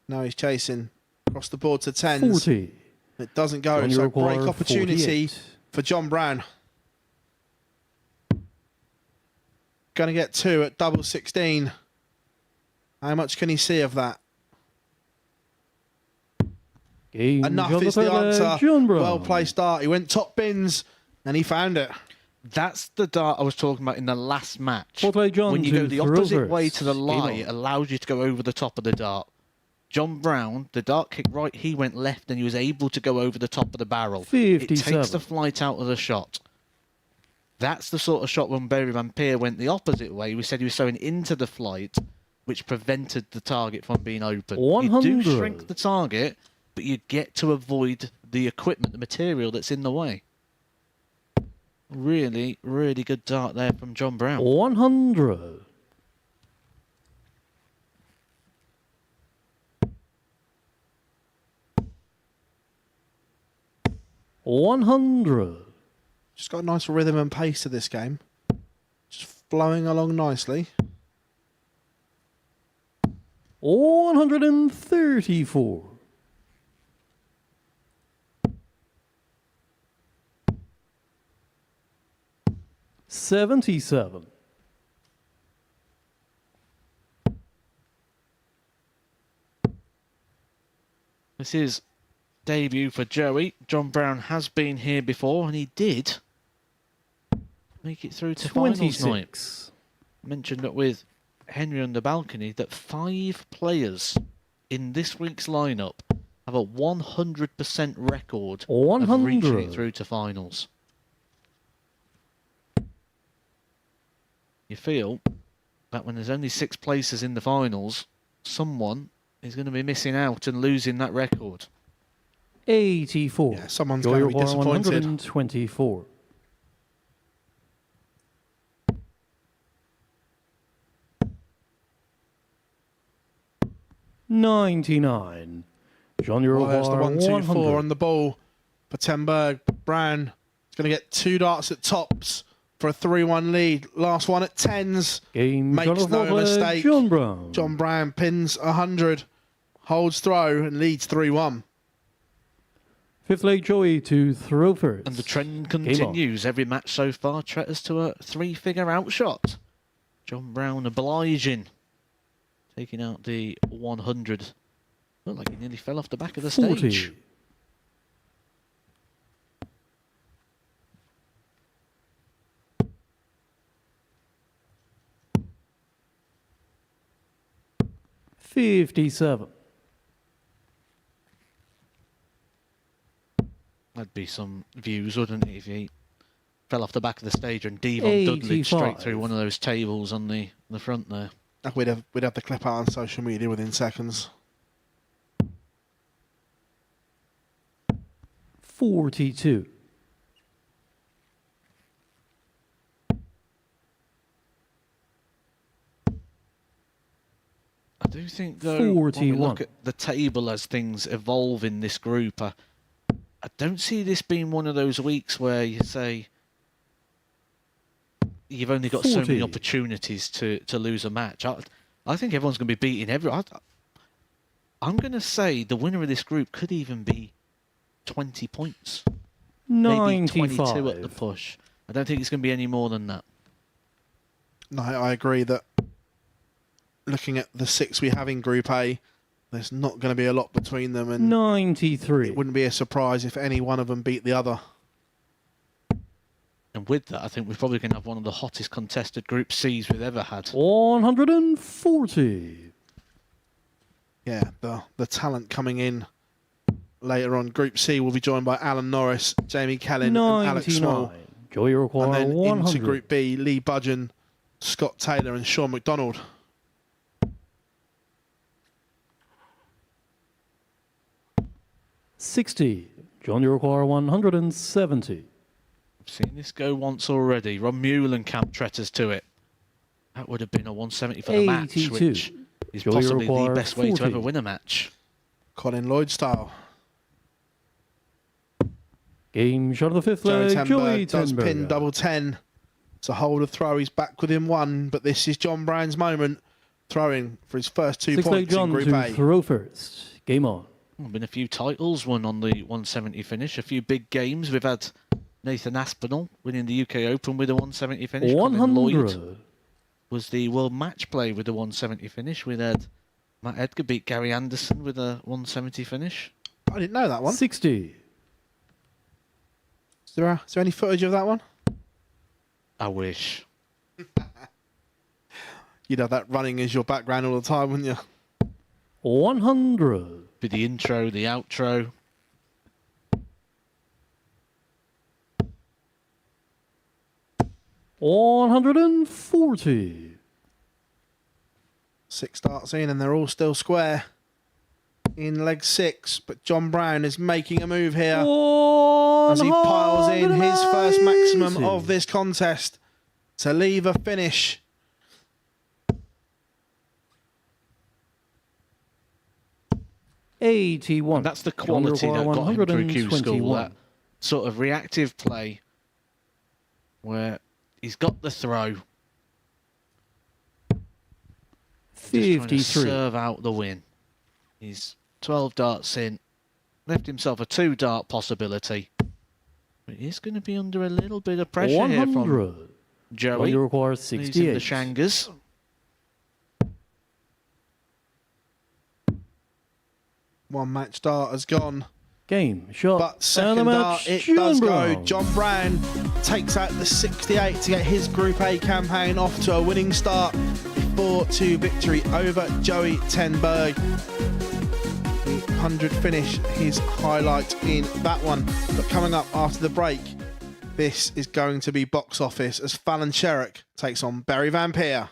Speaker 4: Now he's chasing across the board to 10s.
Speaker 5: 40.
Speaker 4: It doesn't go,
Speaker 5: Johnny
Speaker 4: so break
Speaker 5: require
Speaker 4: opportunity
Speaker 5: 48.
Speaker 4: for John Brown. Going to get 2 at double 16. How much can he see of that?
Speaker 5: Game
Speaker 4: Enough
Speaker 5: on the
Speaker 4: is the
Speaker 5: third leg,
Speaker 4: answer.
Speaker 5: John Brown.
Speaker 4: Well placed dart. He went top bins and he found it.
Speaker 3: That's the dart I was talking about in the last match.
Speaker 5: Fourth leg, John,
Speaker 3: When you
Speaker 5: to
Speaker 3: go the
Speaker 5: throw
Speaker 3: opposite
Speaker 5: first.
Speaker 3: way to the
Speaker 5: Game
Speaker 3: lie,
Speaker 5: on.
Speaker 3: it allows you to go over the top of the dart. John Brown, the dart kicked right, he went left, and he was able to go over the top of the barrel. It
Speaker 5: 57.
Speaker 3: takes the flight out of the shot. That's the sort of shot when Barry Van Peer went the opposite way. We said he was throwing into the flight, which prevented the target from being open.
Speaker 5: 100.
Speaker 3: You do shrink the target, but you get to avoid the equipment, the material that's in the way. Really, really good dart there from John Brown.
Speaker 5: 100. $100.
Speaker 4: Just got a nice rhythm and pace to this game. Just flowing along nicely.
Speaker 5: 134. $77.
Speaker 3: This is debut for Joey. John Brown has been here before, and he did make it through to finals night.
Speaker 5: 26.
Speaker 3: Mentioned it with Henry on the balcony that 5 players in this week's lineup have a 100% record of
Speaker 5: 100.
Speaker 3: reaching it through to finals. You feel that when there's only 6 places in the finals, someone is going to be missing out and losing that record.
Speaker 5: 84.
Speaker 4: Yeah, someone's
Speaker 5: Joey
Speaker 4: going to be
Speaker 5: require
Speaker 4: disappointed.
Speaker 5: 124. $99. Johnny
Speaker 4: Well, there's the
Speaker 5: require
Speaker 4: 1-2-4
Speaker 5: 100.
Speaker 4: on the ball for Tenberg. Brown is going to get 2 darts at tops for a 3-1 lead. Last one at 10s.
Speaker 5: Game
Speaker 4: Makes
Speaker 5: John
Speaker 4: no
Speaker 5: Fourth leg,
Speaker 4: mistake.
Speaker 5: John Brown.
Speaker 4: John Brown pins 100, holds throw and leads 3-1.
Speaker 5: Fifth leg, Joey to throw first.
Speaker 3: And the trend
Speaker 5: Game on.
Speaker 3: continues. Every match so far, Tretters to a 3-figure outshot. John Brown obliging. Taking out the 100. Looked like he nearly fell off the back of the
Speaker 5: 40.
Speaker 3: stage.
Speaker 5: $57.
Speaker 3: That'd be some views, wouldn't it, if he fell off the back of the stage and Devon Dudley straight
Speaker 5: 85.
Speaker 3: through one of those tables on the front there.
Speaker 4: We'd have the clip out on social media within seconds.
Speaker 5: 42.
Speaker 3: I do think, though, when we
Speaker 5: 41.
Speaker 3: look at the table as things evolve in this group, I don't see this being one of those weeks where you say you've only got so many
Speaker 5: 40.
Speaker 3: opportunities to lose a match. I think everyone's going to be beating everyone. I'm going to say the winner of this group could even be 20 points. Maybe 22 at the
Speaker 5: 95.
Speaker 3: push. I don't think it's going to be any more than that.
Speaker 4: No, I agree that looking at the 6 we have in Group A, there's not going to be a lot between them, and
Speaker 5: 93.
Speaker 4: it wouldn't be a surprise if any one of them beat the other.
Speaker 3: And with that, I think we're probably going to have one of the hottest contested Group Cs we've ever had.
Speaker 5: 140.
Speaker 4: Yeah, the talent coming in later on. Group C will be joined by Alan Norris, Jamie Kellin and Alex Small.
Speaker 5: 99. Joey
Speaker 4: And
Speaker 5: require
Speaker 4: then
Speaker 5: 100.
Speaker 4: into Group B, Lee Budgeon, Scott Taylor and Sean McDonald.
Speaker 5: $60. Johnny require 170.
Speaker 3: I've seen this go once already. Ron Muhlenkamp tretters to it. That would have been a 170 for the match,
Speaker 5: 82.
Speaker 3: which is
Speaker 5: Joey
Speaker 3: possibly the
Speaker 5: require
Speaker 3: best way to
Speaker 5: 40.
Speaker 3: ever win a match.
Speaker 4: Colin Lloyd style.
Speaker 5: Game shot of the fifth
Speaker 4: Joey
Speaker 5: leg, Joey
Speaker 4: Tenberg does
Speaker 5: Tenberg.
Speaker 4: pin double 10 to hold a throw. He's back within one, but this is John Brown's moment, throwing for his first 2
Speaker 5: Six leg
Speaker 4: points in
Speaker 5: John
Speaker 4: Group
Speaker 5: to
Speaker 4: A.
Speaker 5: throw first. Game on.
Speaker 3: Well, been a few titles won on the 170 finish, a few big games. We've had Nathan Aspinall winning the UK Open with a 170 finish. Colin Lloyd
Speaker 5: 100.
Speaker 3: was the world match play with a 170 finish. We had Matt Edgar beat Gary Anderson with a 170 finish.
Speaker 4: I didn't know that one.
Speaker 5: 60.
Speaker 4: Is there any footage of that one?
Speaker 3: I wish.
Speaker 4: You'd have that running as your background all the time, wouldn't you?
Speaker 5: 100.
Speaker 3: With the intro, the outro.
Speaker 5: $140.
Speaker 4: 6 starts in and they're all still square in leg 6, but John Brown is making a move here as he piles in his first maximum of this contest to leave a finish.
Speaker 5: $81.
Speaker 3: That's the quality that got him through Q School.
Speaker 5: 121.
Speaker 3: That sort of reactive play where he's got the throw. Just trying to
Speaker 5: 53.
Speaker 3: serve out the win. He's 12 darts in. Left himself a 2-dart possibility. But he's going to be under a little bit of pressure here
Speaker 5: 100.
Speaker 3: from Joey.
Speaker 5: You require
Speaker 3: He's in
Speaker 5: 68.
Speaker 3: the Shangas.
Speaker 4: One match dart has gone,
Speaker 5: Game shot.
Speaker 4: but
Speaker 5: and
Speaker 4: second
Speaker 5: the
Speaker 4: dart
Speaker 5: match,
Speaker 4: it does go.
Speaker 5: Brown.
Speaker 4: John Brown takes out the 68 to get his Group A campaign off to a winning start. 4-2 victory over Joey Tenberg. The 100 finish, his highlight in that one. But coming up after the break, this is going to be box office as Fallon Sherrock takes on Barry Van Peer.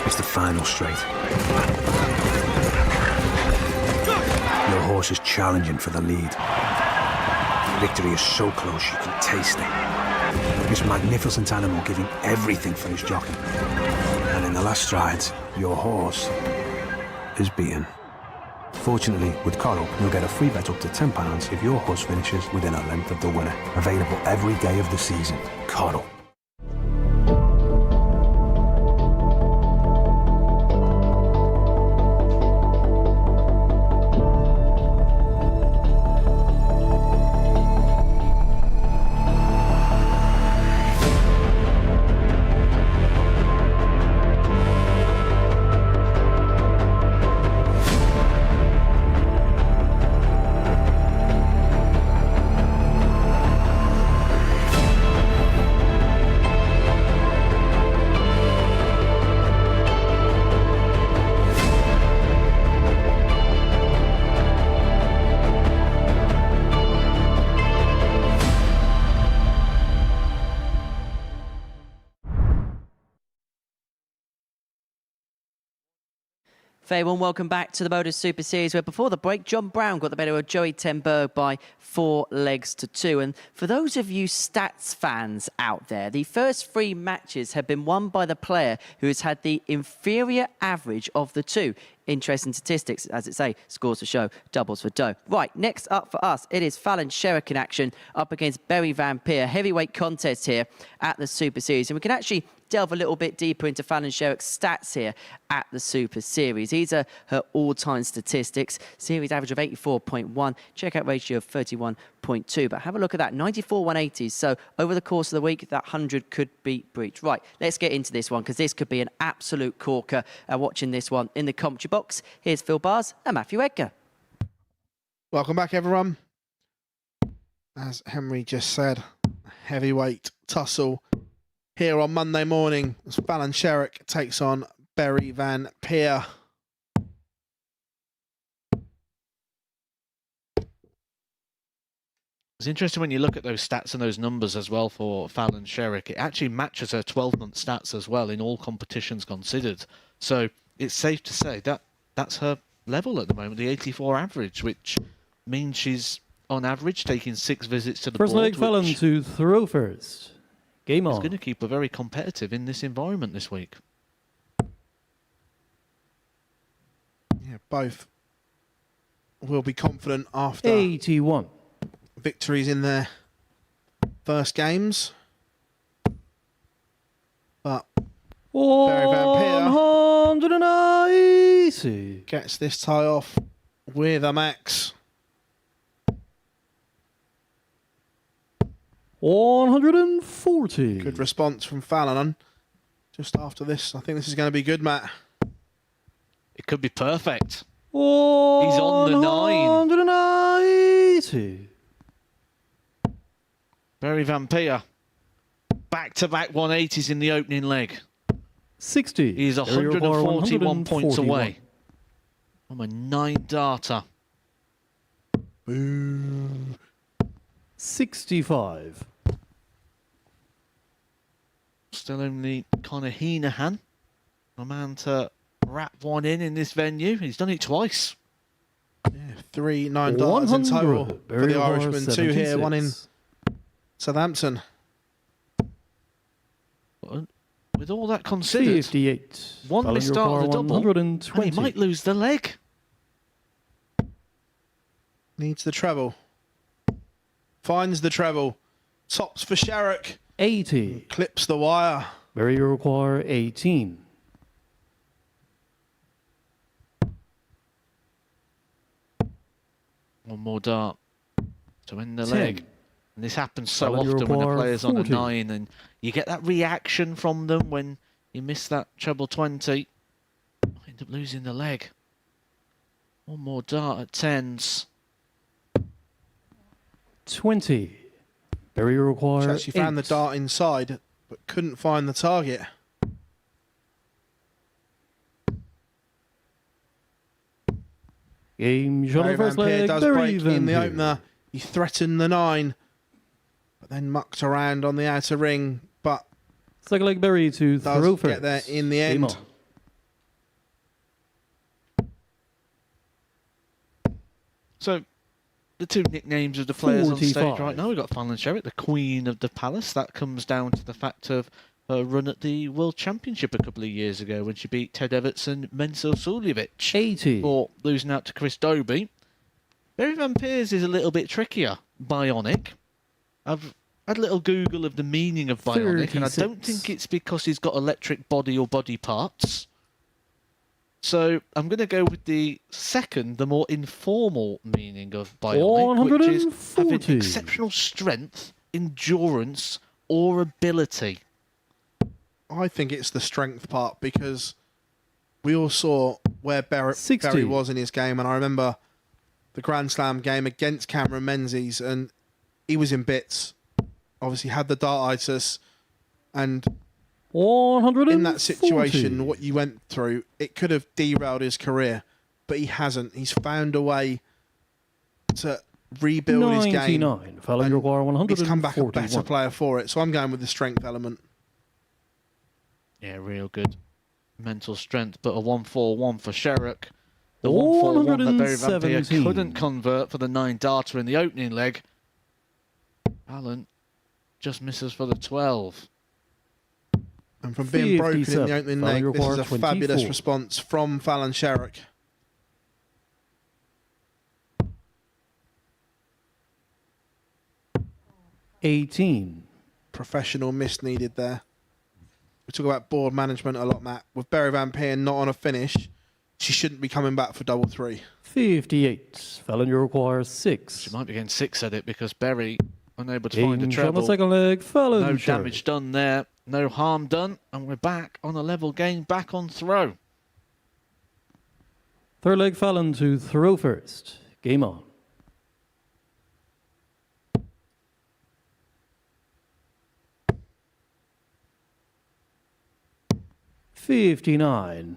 Speaker 6: It's the final straight. Your horse is challenging for the lead. Victory is so close you can taste it. This magnificent animal giving everything for his jockey. And in the last strides, your horse is beaten. Fortunately, with Coral, you'll get a free bet up to £10 if your horse finishes within a length of the winner. Available every day of the season. Coral.
Speaker 1: Very warm welcome back to the MODUS Super Series, where before the break, John Brown got the better of Joey Tenberg by 4 legs to 2. And for those of you stats fans out there, the first 3 matches have been won by the player who has had the inferior average of the 2. Interesting statistics, as it say, scores for show, doubles for dough. Right, next up for us, it is Fallon Sherrock in action up against Barry Van Peer. Heavyweight contest here at the Super Series. And we can actually delve a little bit deeper into Fallon Sherrock's stats here at the Super Series. These are her all-time statistics. Series average of 84.1, checkout ratio of 31.2. But have a look at that, 94 180s. So over the course of the week, that 100 could be breached. Right, let's get into this one because this could be an absolute corker. Watching this one in the commentary box, here's Phil Bars and Matthew Edgar.
Speaker 4: Welcome back, everyone. As Henry just said, heavyweight tussle here on Monday morning as Fallon Sherrock takes on Barry Van Peer.
Speaker 3: It's interesting when you look at those stats and those numbers as well for Fallon Sherrock. It actually matches her 12-month stats as well in all competitions considered. So it's safe to say that that's her level at the moment, the 84 average, which means she's on average taking 6 visits to the
Speaker 5: First
Speaker 3: board.
Speaker 5: leg, Fallon to throw first. Game
Speaker 3: is
Speaker 5: on.
Speaker 3: going to keep her very competitive in this environment this week.
Speaker 4: Yeah, both will be confident after
Speaker 5: 81.
Speaker 4: victories in their first games. But Barry Van
Speaker 5: 180.
Speaker 4: gets this tie off with a max.
Speaker 5: 140.
Speaker 4: Good response from Fallon just after this. I think this is going to be good, Matt.
Speaker 3: It could be perfect.
Speaker 5: He's
Speaker 3: on the
Speaker 5: 180.
Speaker 3: Barry Van Peer. Back-to-back 180s in the opening leg.
Speaker 5: 60.
Speaker 3: He's
Speaker 5: Barry require
Speaker 3: 141 points
Speaker 5: 141.
Speaker 3: away from a 9-darter.
Speaker 5: 65.
Speaker 3: Still only Conor Heenahan, a man to wrap one in this venue. He's done it twice.
Speaker 4: Yeah, 3 9-darters in total
Speaker 5: 100.
Speaker 4: for the
Speaker 5: Barry
Speaker 4: Irishman. 2 here, 1 in
Speaker 5: 76.
Speaker 4: Southampton.
Speaker 3: But with all that considered,
Speaker 5: 58.
Speaker 3: one
Speaker 5: Fallon
Speaker 3: missed start of the
Speaker 5: require
Speaker 3: double, and
Speaker 5: 120.
Speaker 3: he might lose the leg.
Speaker 4: Needs the treble. Finds the treble. Tops for Sharrock.
Speaker 5: 80.
Speaker 4: Clips the wire.
Speaker 5: Barry require 18.
Speaker 3: One more dart to end the
Speaker 5: 10.
Speaker 3: leg. And this happens so
Speaker 5: Fallon
Speaker 3: often when a
Speaker 5: require
Speaker 3: player's on a
Speaker 5: 40.
Speaker 3: 9 and you get that reaction from them when you miss that treble 20. End up losing the leg. One more dart at 10s.
Speaker 5: 20. Barry
Speaker 4: She
Speaker 5: require
Speaker 4: actually found the
Speaker 5: 8.
Speaker 4: dart inside, but couldn't find the target.
Speaker 5: Game shot
Speaker 4: Barry
Speaker 5: on the first
Speaker 4: Van Peer
Speaker 5: leg.
Speaker 4: does
Speaker 5: Barry
Speaker 4: break
Speaker 5: Van
Speaker 4: in the
Speaker 5: Peer.
Speaker 4: opener. He threatened the 9, but then mucked around on the outer ring, but
Speaker 5: Second leg Barry to
Speaker 4: does
Speaker 5: throw
Speaker 4: get
Speaker 5: first.
Speaker 4: there in the
Speaker 5: Game
Speaker 4: end.
Speaker 5: on.
Speaker 3: So, the two nicknames of the players on stage
Speaker 5: 45.
Speaker 3: right now, we've got Fallon Sherritt, the Queen of the Palace. That comes down to the fact of her run at the World Championship a couple of years ago when she beat Ted Everts and Mensur Suljevic
Speaker 5: 80.
Speaker 3: or losing out to Chris Dobie. Barry Van Peers is a little bit trickier. Bionic. I've had a little Google of the meaning of bionic, and I don't
Speaker 5: 36.
Speaker 3: think it's because he's got electric body or body parts. So I'm going to go with the second, the more informal meaning of bionic, which is having
Speaker 5: 140.
Speaker 3: exceptional strength, endurance, or ability.
Speaker 4: I think it's the strength part because we all saw where Barry
Speaker 5: 60.
Speaker 4: was in his game, and I remember the Grand Slam game against Cameron Menzies, and he was in bits. Obviously had the dartitis, and
Speaker 5: 140.
Speaker 4: in that situation, what you went through, it could have derailed his career, but he hasn't. He's found a way to rebuild his game.
Speaker 5: 99. Fallon
Speaker 4: and
Speaker 5: require 141.
Speaker 4: he's come back a better player for it. So I'm going with the strength element.
Speaker 3: Yeah, real good mental strength, but a 141 for Sherrock. The 141 that Barry Van Peer
Speaker 5: 117.
Speaker 3: couldn't convert for the 9-darter in the opening leg. Allen just misses for the 12.
Speaker 4: And from being broken in the
Speaker 5: 57.
Speaker 4: opening
Speaker 5: Fallon
Speaker 4: leg, this is a
Speaker 5: require
Speaker 4: fabulous
Speaker 5: 24.
Speaker 4: response from Fallon Sherrock.
Speaker 5: $18.
Speaker 4: Professional miss needed there. We talk about board management a lot, Matt. With Barry Van Peer not on a finish, she shouldn't be coming back for double 3.
Speaker 5: 58. Fallon, you require 6.
Speaker 3: She might be getting 6 at it because Berry unable to find a
Speaker 5: Game shot on the
Speaker 3: treble.
Speaker 5: second leg. Fallon.
Speaker 3: No
Speaker 5: Sherry.
Speaker 3: damage done there. No harm done. And we're back on a level game, back on throw.
Speaker 5: Third leg Fallon to throw first. Game on. $59.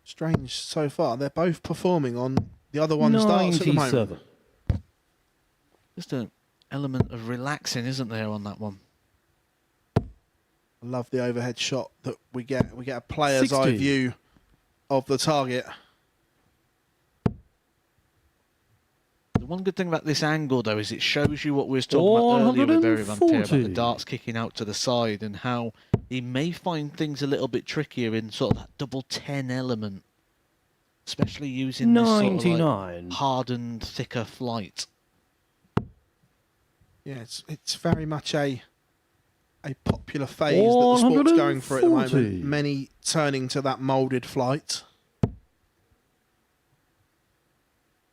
Speaker 4: Strange so far. They're both performing on the other one's darts at the moment.
Speaker 5: 97.
Speaker 3: Just an element of relaxing, isn't there, on that one?
Speaker 4: I love the overhead shot that we get. We get a player's
Speaker 5: 60.
Speaker 4: eye view of the target.
Speaker 3: One good thing about this angle, though, is it shows you what we were talking about earlier with Barry Van Peer, about the darts kicking out to the side and how he may find things a little bit trickier in sort of that double 10 element, especially using this sort of like hardened, thicker flight.
Speaker 4: Yeah, it's very much a popular phase that the sport's going for at the moment. Many turning to that moulded flight.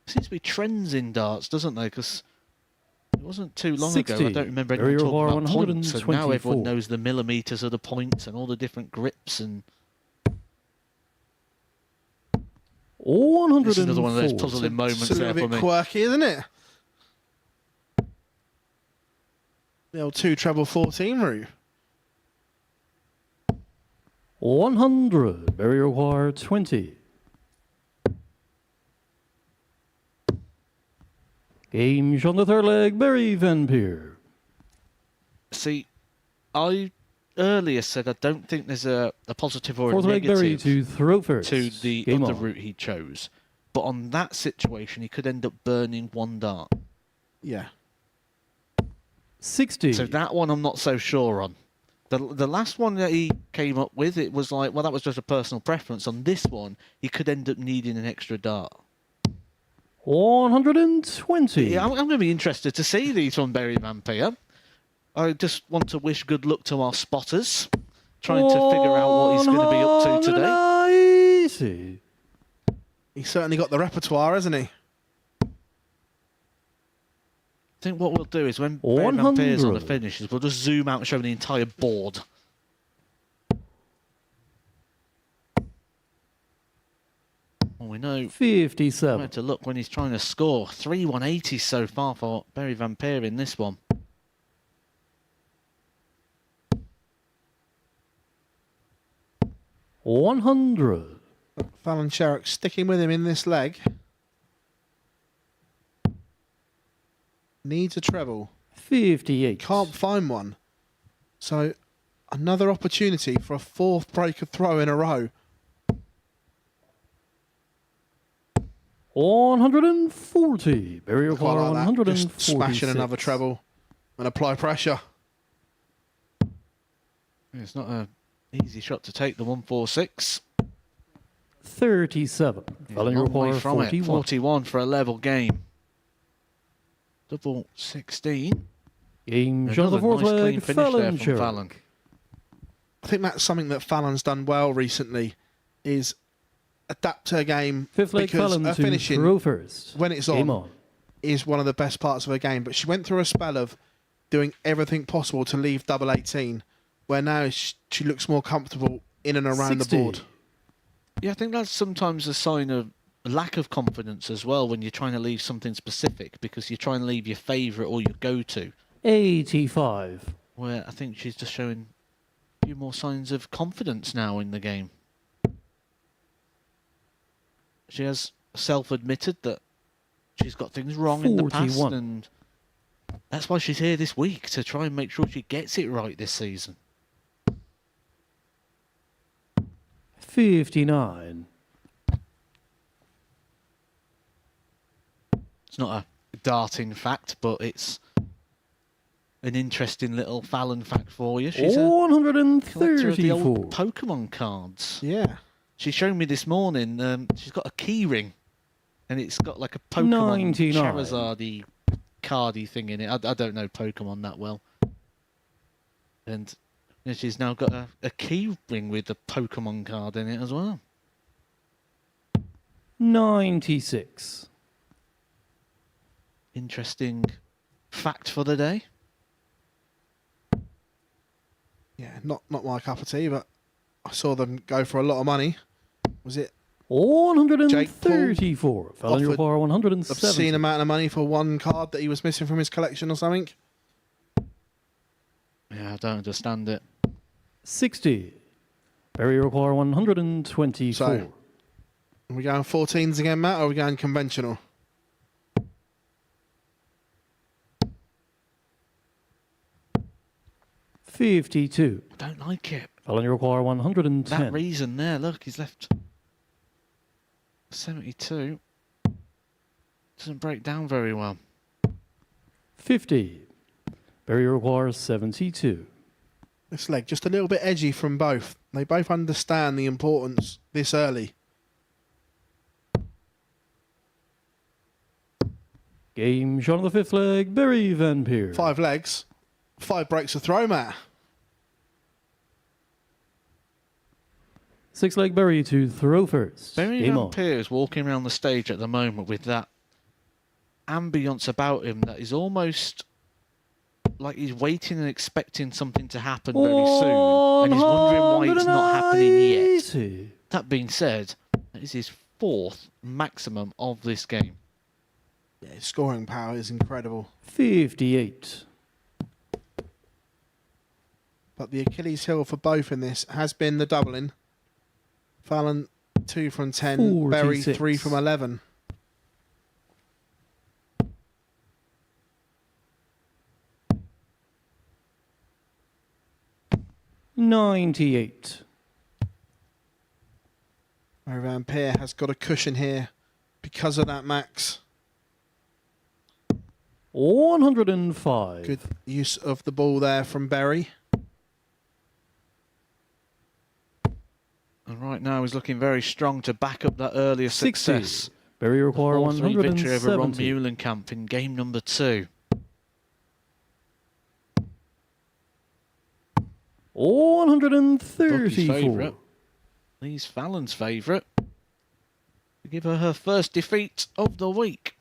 Speaker 3: Seems to be trends in darts, doesn't there? Because it wasn't too long ago. I don't remember anyone talking about points, and now everyone knows the millimetres of the points and all the different grips. And this is another one of those puzzling moments there for me.
Speaker 4: It's a little bit quirky, isn't it? The old 2 treble 14 route.
Speaker 5: 100. Barrier required 20. Game on the third leg, Barry Van Peer.
Speaker 3: See, I earlier said I don't think there's a positive or
Speaker 5: Fourth
Speaker 3: a
Speaker 5: leg, Barry
Speaker 3: negative
Speaker 5: to throw first.
Speaker 3: to the
Speaker 5: Game
Speaker 3: other
Speaker 5: on.
Speaker 3: route he chose. But on that situation, he could end up burning 1 dart.
Speaker 4: Yeah.
Speaker 5: 60.
Speaker 3: So that one I'm not so sure on. The last one that he came up with, it was like, well, that was just a personal preference. On this one, he could end up needing an extra dart.
Speaker 5: 120.
Speaker 3: Yeah, I'm going to be interested to see these from Barry Van Peer. I just want to wish good luck to our spotters, trying to figure out what he's going to be up to today.
Speaker 5: Easy.
Speaker 4: He's certainly got the repertoire, hasn't he?
Speaker 3: I think what we'll do is when Barry Van Peer's on the finishes, we'll just zoom out and show the entire board. Well, we know
Speaker 5: 57.
Speaker 3: where to look when he's trying to score. 3 180s so far for Barry Van Peer in this one.
Speaker 5: $100.
Speaker 4: Fallon Sherrock sticking with him in this leg. Needs a treble.
Speaker 5: 58.
Speaker 4: Can't find one. So another opportunity for a 4th break of throw in a row.
Speaker 5: 140. Barrier
Speaker 4: Quite
Speaker 5: required
Speaker 4: like that.
Speaker 5: 146.
Speaker 4: Just smashing another treble and apply pressure.
Speaker 3: It's not an easy shot to take, the 146.
Speaker 5: 37. Fallon
Speaker 3: Long way
Speaker 5: required
Speaker 3: from it.
Speaker 5: 41.
Speaker 3: 41 for a level game. Double 16.
Speaker 5: Game shot of the
Speaker 3: Another
Speaker 5: fourth
Speaker 3: nice clean
Speaker 5: leg,
Speaker 3: finish there
Speaker 5: Fallon
Speaker 3: from
Speaker 5: Sherrock.
Speaker 3: Fallon.
Speaker 4: I think that's something that Fallon's done well recently, is adapt her game.
Speaker 5: Fifth leg,
Speaker 4: because
Speaker 5: Fallon
Speaker 4: her
Speaker 5: to
Speaker 4: finishing,
Speaker 5: throw first.
Speaker 4: when it's
Speaker 5: Game
Speaker 4: on, is one of the best parts of her game. But she went through a spell of doing everything possible to leave double 18, where now she looks more comfortable in and around
Speaker 5: 60.
Speaker 4: the board.
Speaker 3: Yeah, I think that's sometimes a sign of lack of confidence as well when you're trying to leave something specific, because you're trying to leave your favourite or your go-to.
Speaker 5: 85.
Speaker 3: Where I think she's just showing a few more signs of confidence now in the game. She has self-admitted that she's got things wrong in the past,
Speaker 5: 41.
Speaker 3: and that's why she's here this week, to try and make sure she gets it right this season.
Speaker 5: 59.
Speaker 3: It's not a darting fact, but it's an interesting little Fallon fact for you. She's a collector of the
Speaker 5: 134.
Speaker 3: old Pokemon cards.
Speaker 4: Yeah.
Speaker 3: She showed me this morning, she's got a key ring, and it's got like a Pokemon
Speaker 5: 99.
Speaker 3: Charizard-y cardy thing in it. I don't know Pokemon that well. And she's now got a key ring with a Pokemon card in it as well.
Speaker 5: 96.
Speaker 3: Interesting fact for the day.
Speaker 4: Yeah, not my cup of tea, but I saw them go for a lot of money. Was it
Speaker 5: 134. Fallon
Speaker 4: offered
Speaker 5: required 170.
Speaker 4: obscene amount of money for one card that he was missing from his collection or something?
Speaker 3: Yeah, I don't understand it.
Speaker 5: 60. Barrier required 124.
Speaker 4: So, are we going 14s again, Matt, or are we going conventional?
Speaker 5: $52.
Speaker 3: I don't like it.
Speaker 5: Fallon required 110.
Speaker 3: That reason there, look, he's left 72. Doesn't break down very well.
Speaker 5: 50. Barry requires 72.
Speaker 4: This leg just a little bit edgy from both. They both understand the importance this early.
Speaker 5: Game shot on the fifth leg, Barry Van Peer.
Speaker 4: 5 legs, 5 breaks of throw, Matt.
Speaker 5: 6 leg Barry to throw first.
Speaker 3: Barry
Speaker 5: Game
Speaker 3: Van
Speaker 5: on.
Speaker 3: Peer is walking around the stage at the moment with that ambience about him that is almost like he's waiting and expecting something to happen very soon, and he's wondering why it's not happening yet. That being said, that is his 4th maximum of this game.
Speaker 4: Yeah, his scoring power is incredible.
Speaker 5: 58.
Speaker 4: But the Achilles heel for both in this has been the doubling. Fallon 2 from 10, Berry
Speaker 5: 46.
Speaker 4: 3 from 11.
Speaker 5: $98.
Speaker 4: Van Peer has got a cushion here because of that max.
Speaker 5: 105.
Speaker 4: Good use of the ball there from Berry.
Speaker 3: And right now he's looking very strong to back up that earlier
Speaker 5: 60.
Speaker 3: success.
Speaker 5: Barry require
Speaker 3: 4-3 victory over Ron
Speaker 5: 170.
Speaker 3: Meulenkamp in game number 2.
Speaker 5: 134.
Speaker 3: Favourite. Lee's Fallon's favourite. To give her first defeat of the week.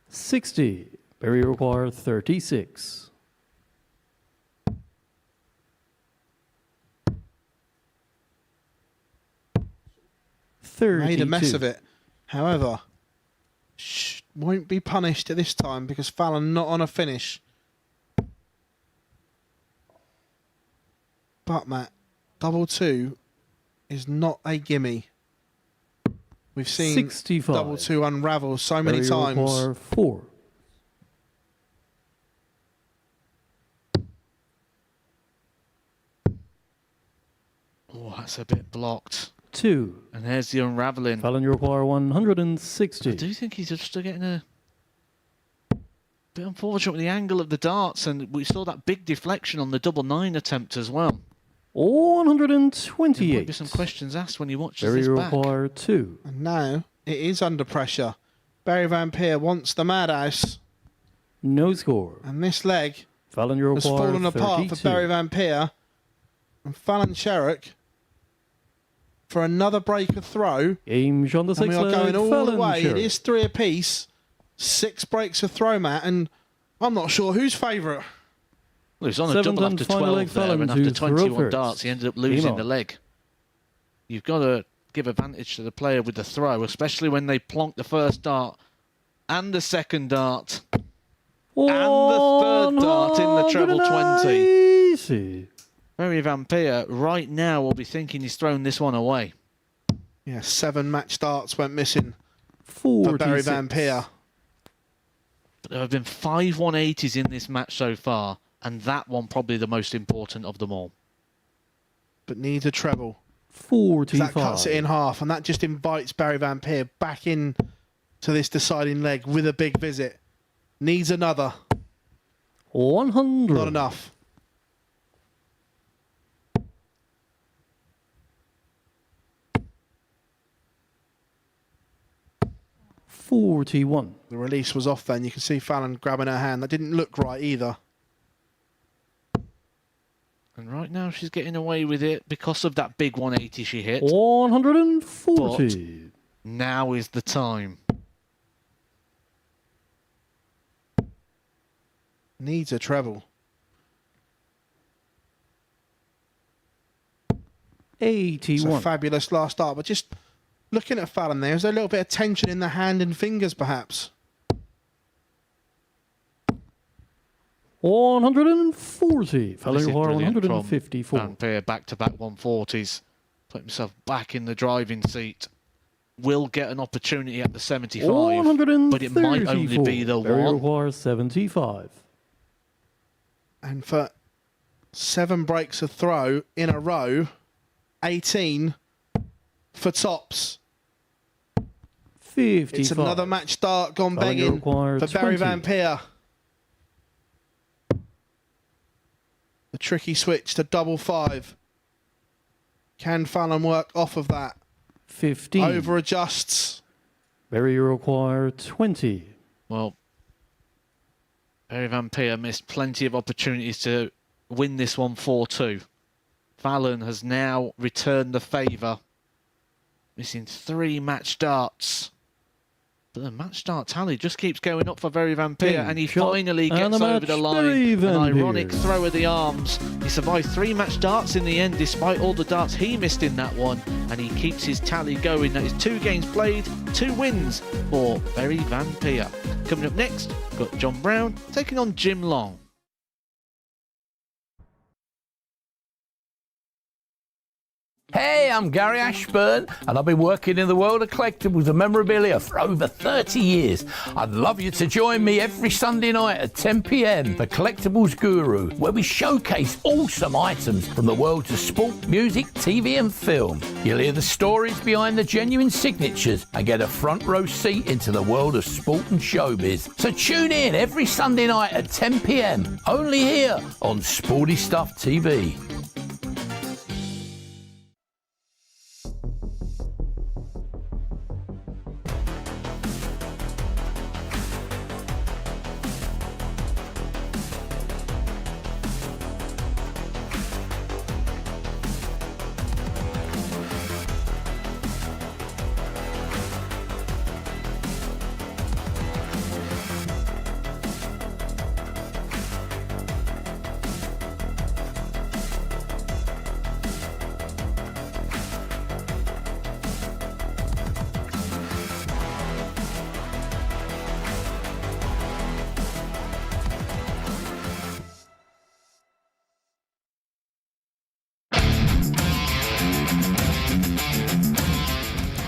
Speaker 5: 60. Barry require 36. 32.
Speaker 4: Made a mess of it. However, won't be punished at this time because Fallon not on a finish. But Matt, double 2 is not a gimme. We've seen
Speaker 5: 65.
Speaker 4: double 2 unravel so many
Speaker 5: Barry
Speaker 4: times.
Speaker 5: require 4.
Speaker 3: Oh, that's a bit blocked.
Speaker 5: 2.
Speaker 3: And there's the unravelling.
Speaker 5: Fallon, you require 160.
Speaker 3: I do think he's just getting a bit unfortunate with the angle of the darts, and we saw that big deflection on the double 9 attempt as well. There might
Speaker 5: 128.
Speaker 3: be some questions asked when you watch
Speaker 5: Barry
Speaker 3: this back.
Speaker 5: require 2.
Speaker 4: And now it is under pressure. Barry Van Peer wants the madhouse.
Speaker 5: No score.
Speaker 4: And this leg
Speaker 5: Fallon, you
Speaker 4: has
Speaker 5: require
Speaker 4: fallen apart
Speaker 5: 32.
Speaker 4: for Barry Van Peer. And Fallon Sherrick for another break of throw.
Speaker 5: Game on the
Speaker 4: And we
Speaker 5: sixth
Speaker 4: are
Speaker 5: leg.
Speaker 4: going all
Speaker 5: Fallon
Speaker 4: the way.
Speaker 5: Sherrick.
Speaker 4: It is 3 apiece. 6 breaks of throw, Matt. And I'm not sure who's favourite.
Speaker 3: Well, he was on a
Speaker 5: Seventh
Speaker 3: double
Speaker 5: and
Speaker 3: after
Speaker 5: final
Speaker 3: 12
Speaker 5: leg
Speaker 3: there,
Speaker 5: Fallon
Speaker 3: and
Speaker 5: to
Speaker 3: after
Speaker 5: throw
Speaker 3: 21
Speaker 5: first.
Speaker 3: darts, he ended up
Speaker 5: Game
Speaker 3: losing
Speaker 5: on.
Speaker 3: the leg. You've got to give advantage to the player with the throw, especially when they plonk the first dart and the second dart and the third dart in the treble 20.
Speaker 5: 180.
Speaker 3: Barry Van Peer right now will be thinking he's thrown this one away.
Speaker 4: Yeah, 7 match darts went missing
Speaker 5: 46.
Speaker 4: for Barry Van Peer.
Speaker 3: But there have been 5 180s in this match so far, and that one probably the most important of them all.
Speaker 4: But needs a treble.
Speaker 5: 45.
Speaker 4: That cuts it in half, and that just invites Barry Van Peer back in to this deciding leg with a big visit. Needs another.
Speaker 5: 100.
Speaker 4: Not enough.
Speaker 5: $41.
Speaker 4: The release was off then. You can see Fallon grabbing her hand. That didn't look right either.
Speaker 3: And right now she's getting away with it because of that big 180 she hit.
Speaker 5: 140.
Speaker 3: Now is the time.
Speaker 4: Needs a treble. It's a
Speaker 5: 81.
Speaker 4: fabulous last start, but just looking at Fallon there, is there a little bit of tension in the hand and fingers perhaps?
Speaker 5: 140.
Speaker 3: This
Speaker 5: Fallon
Speaker 3: is
Speaker 5: require
Speaker 3: brilliant from
Speaker 5: 154.
Speaker 3: Van Peer back-to-back 140s. Put himself back in the driving seat. Will get an opportunity at the 75,
Speaker 5: 134.
Speaker 3: but it might only be the
Speaker 5: Barry
Speaker 3: one.
Speaker 5: requires 75.
Speaker 4: And for 7 breaks of throw in a row, 18 for tops.
Speaker 5: 55.
Speaker 4: It's another match start gone
Speaker 5: Challenger
Speaker 4: begging
Speaker 5: required
Speaker 4: for Barry
Speaker 5: 20.
Speaker 4: Van Peer. The tricky switch to double 5. Can Fallon work off of that?
Speaker 5: 15.
Speaker 4: Over adjusts.
Speaker 5: Barrier required 20.
Speaker 3: Well, Barry Van Peer missed plenty of opportunities to win this one 4-2. Fallon has now returned the favour, missing 3 match starts. But the match start tally just keeps going up for Barry Van Peer, and he finally gets over the line. An ironic throw of the arms. He survived 3 match darts in the end, despite all the darts he missed in that one, and he keeps his tally going. That is 2 games played, 2 wins for Barry Van Peer. Coming up next, we've got John Brown taking on Jim Long.
Speaker 8: Hey, I'm Gary Ashburn, and I've been working in the world of collectibles and memorabilia for over 30 years. I'd love you to join me every Sunday night at 10 p.m. for Collectibles Guru, where we showcase awesome items from the worlds of sport, music, TV and film. You'll hear the stories behind the genuine signatures and get a front row seat into the world of sport and showbiz. So tune in every Sunday night at 10 p.m. only here on Sporty Stuff TV.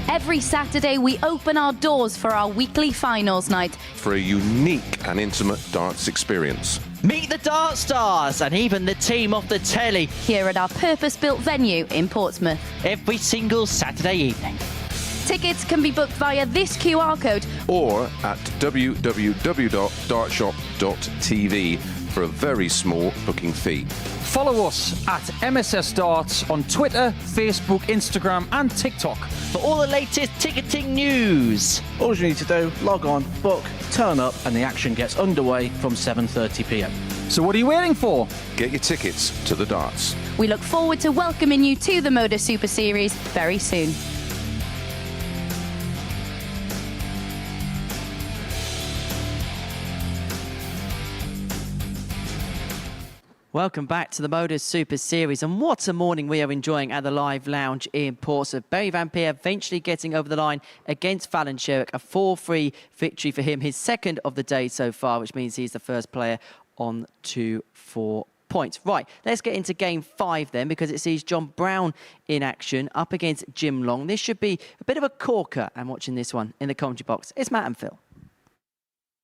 Speaker 9: Every Saturday, we open our doors for our weekly finals night.
Speaker 10: For a unique and intimate darts experience.
Speaker 1: Meet the Dart Stars and even the team off the telly.
Speaker 9: Here at our purpose-built venue in Portsmouth.
Speaker 1: Every single Saturday evening.
Speaker 9: Tickets can be booked via this QR code.
Speaker 10: Or at www.dartshop.tv for a very small booking fee.
Speaker 11: Follow us at MSS Darts on Twitter, Facebook, Instagram and TikTok.
Speaker 1: For all the latest ticketing news.
Speaker 3: All you need to do, log on, book, turn up, and the action gets underway from 7:30 p.m.
Speaker 11: So what are you waiting for?
Speaker 10: Get your tickets to the darts.
Speaker 9: We look forward to welcoming you to the MODUS Super Series very soon.
Speaker 1: Welcome back to the MODUS Super Series, and what a morning we are enjoying at the Live Lounge in Portsmouth. Barry Van Peer eventually getting over the line against Fallon Sherrick, a 4-3 victory for him, his second of the day so far, which means he's the first player on to 4 points. Right, let's get into game 5 then, because it sees John Brown in action up against Jim Long. This should be a bit of a corker. I'm watching this one in the commentary box. It's Matt and Phil.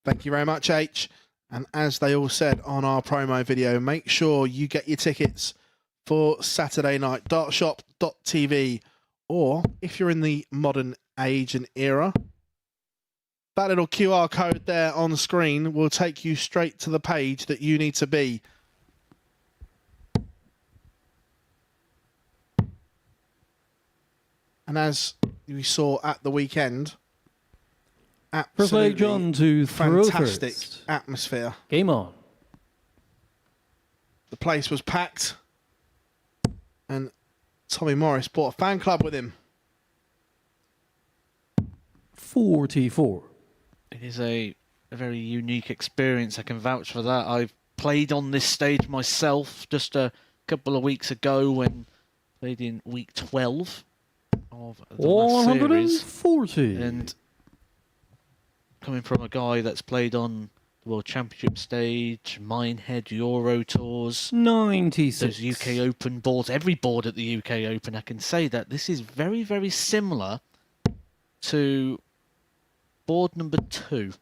Speaker 4: Thank you very much, H. And as they all said on our promo video, make sure you get your tickets for Saturday night. Dartshop.tv, or if you're in the modern age and era, that little QR code there on screen will take you straight to the page that you need to be. And as we saw at the weekend, absolutely
Speaker 5: John to throw
Speaker 4: fantastic
Speaker 5: first.
Speaker 4: atmosphere.
Speaker 5: Game on.
Speaker 4: The place was packed, and Tommy Morris brought a fan club with him.
Speaker 5: 44.
Speaker 3: It is a very unique experience. I can vouch for that. I've played on this stage myself just a couple of weeks ago when played in week 12 of the last series.
Speaker 5: 140.
Speaker 3: And coming from a guy that's played on the World Championship stage, Minehead, Euro Tours,
Speaker 5: 96.
Speaker 3: those UK Open boards, every board at the UK Open, I can say that this is very, very similar to board number 2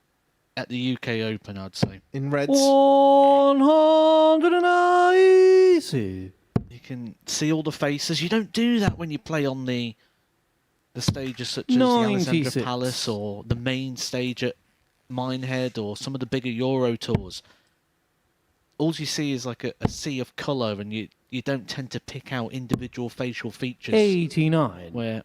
Speaker 3: at the UK Open, I'd say.
Speaker 4: In reds.
Speaker 5: 190.
Speaker 3: You can see all the faces. You don't do that when you play on the the stages such as the Alexandra
Speaker 5: 96.
Speaker 3: Palace or the main stage at Minehead or some of the bigger Euro tours, all you see is like a sea of colour, and you don't tend to pick out individual facial features.
Speaker 5: 89.
Speaker 3: Where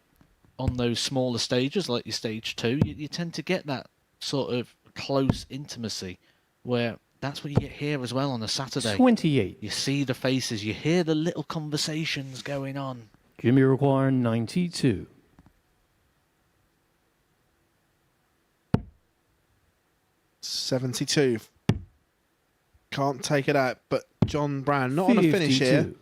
Speaker 3: on those smaller stages, like your stage 2, you tend to get that sort of close intimacy, where that's what you get here as well on a Saturday.
Speaker 5: 28.
Speaker 3: You see the faces, you hear the little conversations going on.
Speaker 5: Jimmy require 92.
Speaker 4: 72. Can't take it out, but John Brown not on a finish here.
Speaker 5: 52.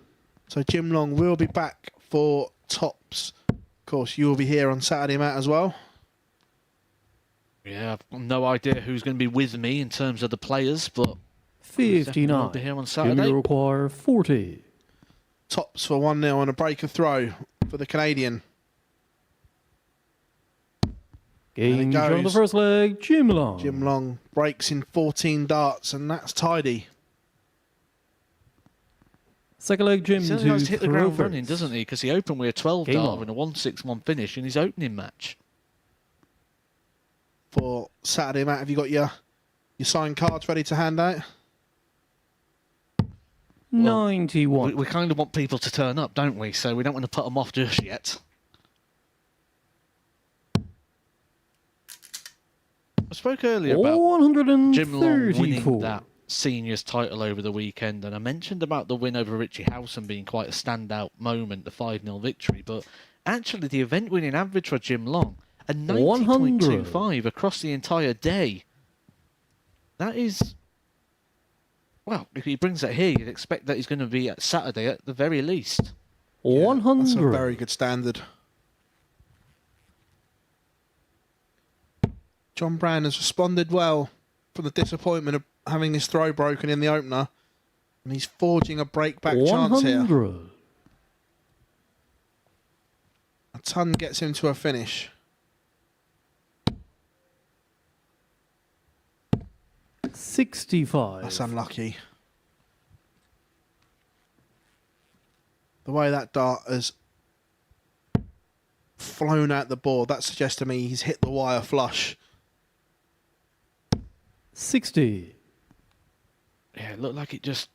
Speaker 4: So Jim Long will be back for tops. Of course, you will be here on Saturday, Matt, as well.
Speaker 3: Yeah, I've got no idea who's going to be with me in terms of the players, but
Speaker 5: 59.
Speaker 3: I'll be here on Saturday.
Speaker 5: Jimmy require 40.
Speaker 4: Tops for 1-0 on a breaker throw for the Canadian.
Speaker 5: Game on the first leg, Jim Long.
Speaker 4: Jim Long breaks in 14 darts, and that's tidy.
Speaker 5: Second leg, Jim
Speaker 3: He
Speaker 5: to
Speaker 3: certainly does hit the
Speaker 5: throw
Speaker 3: ground
Speaker 5: first.
Speaker 3: running, doesn't he? Because he opened with a 12
Speaker 5: Game
Speaker 3: dart
Speaker 5: on.
Speaker 3: and a 1-6-1 finish in his opening match.
Speaker 4: For Saturday, Matt, have you got your signed cards ready to hand out?
Speaker 5: 91.
Speaker 3: We kind of want people to turn up, don't we? So we don't want to put them off just yet. I spoke earlier about Jim Long winning
Speaker 5: 134.
Speaker 3: that seniors title over the weekend, and I mentioned about the win over Richie Howson being quite a standout moment, the 5-0 victory, but actually the event winning average for Jim Long, a 90.25 across the entire day. That is, well, if he brings that here, you'd expect that he's going to be at Saturday at the very least.
Speaker 5: 100.
Speaker 4: That's a very good standard. John Brown has responded well from the disappointment of having his throw broken in the opener, and he's forging a break-back chance here.
Speaker 5: 100.
Speaker 4: A ton gets him to a finish.
Speaker 5: 65.
Speaker 4: That's unlucky. The way that dart has flown out the board, that suggests to me he's hit the wire flush.
Speaker 5: 60.
Speaker 3: Yeah, it looked like it just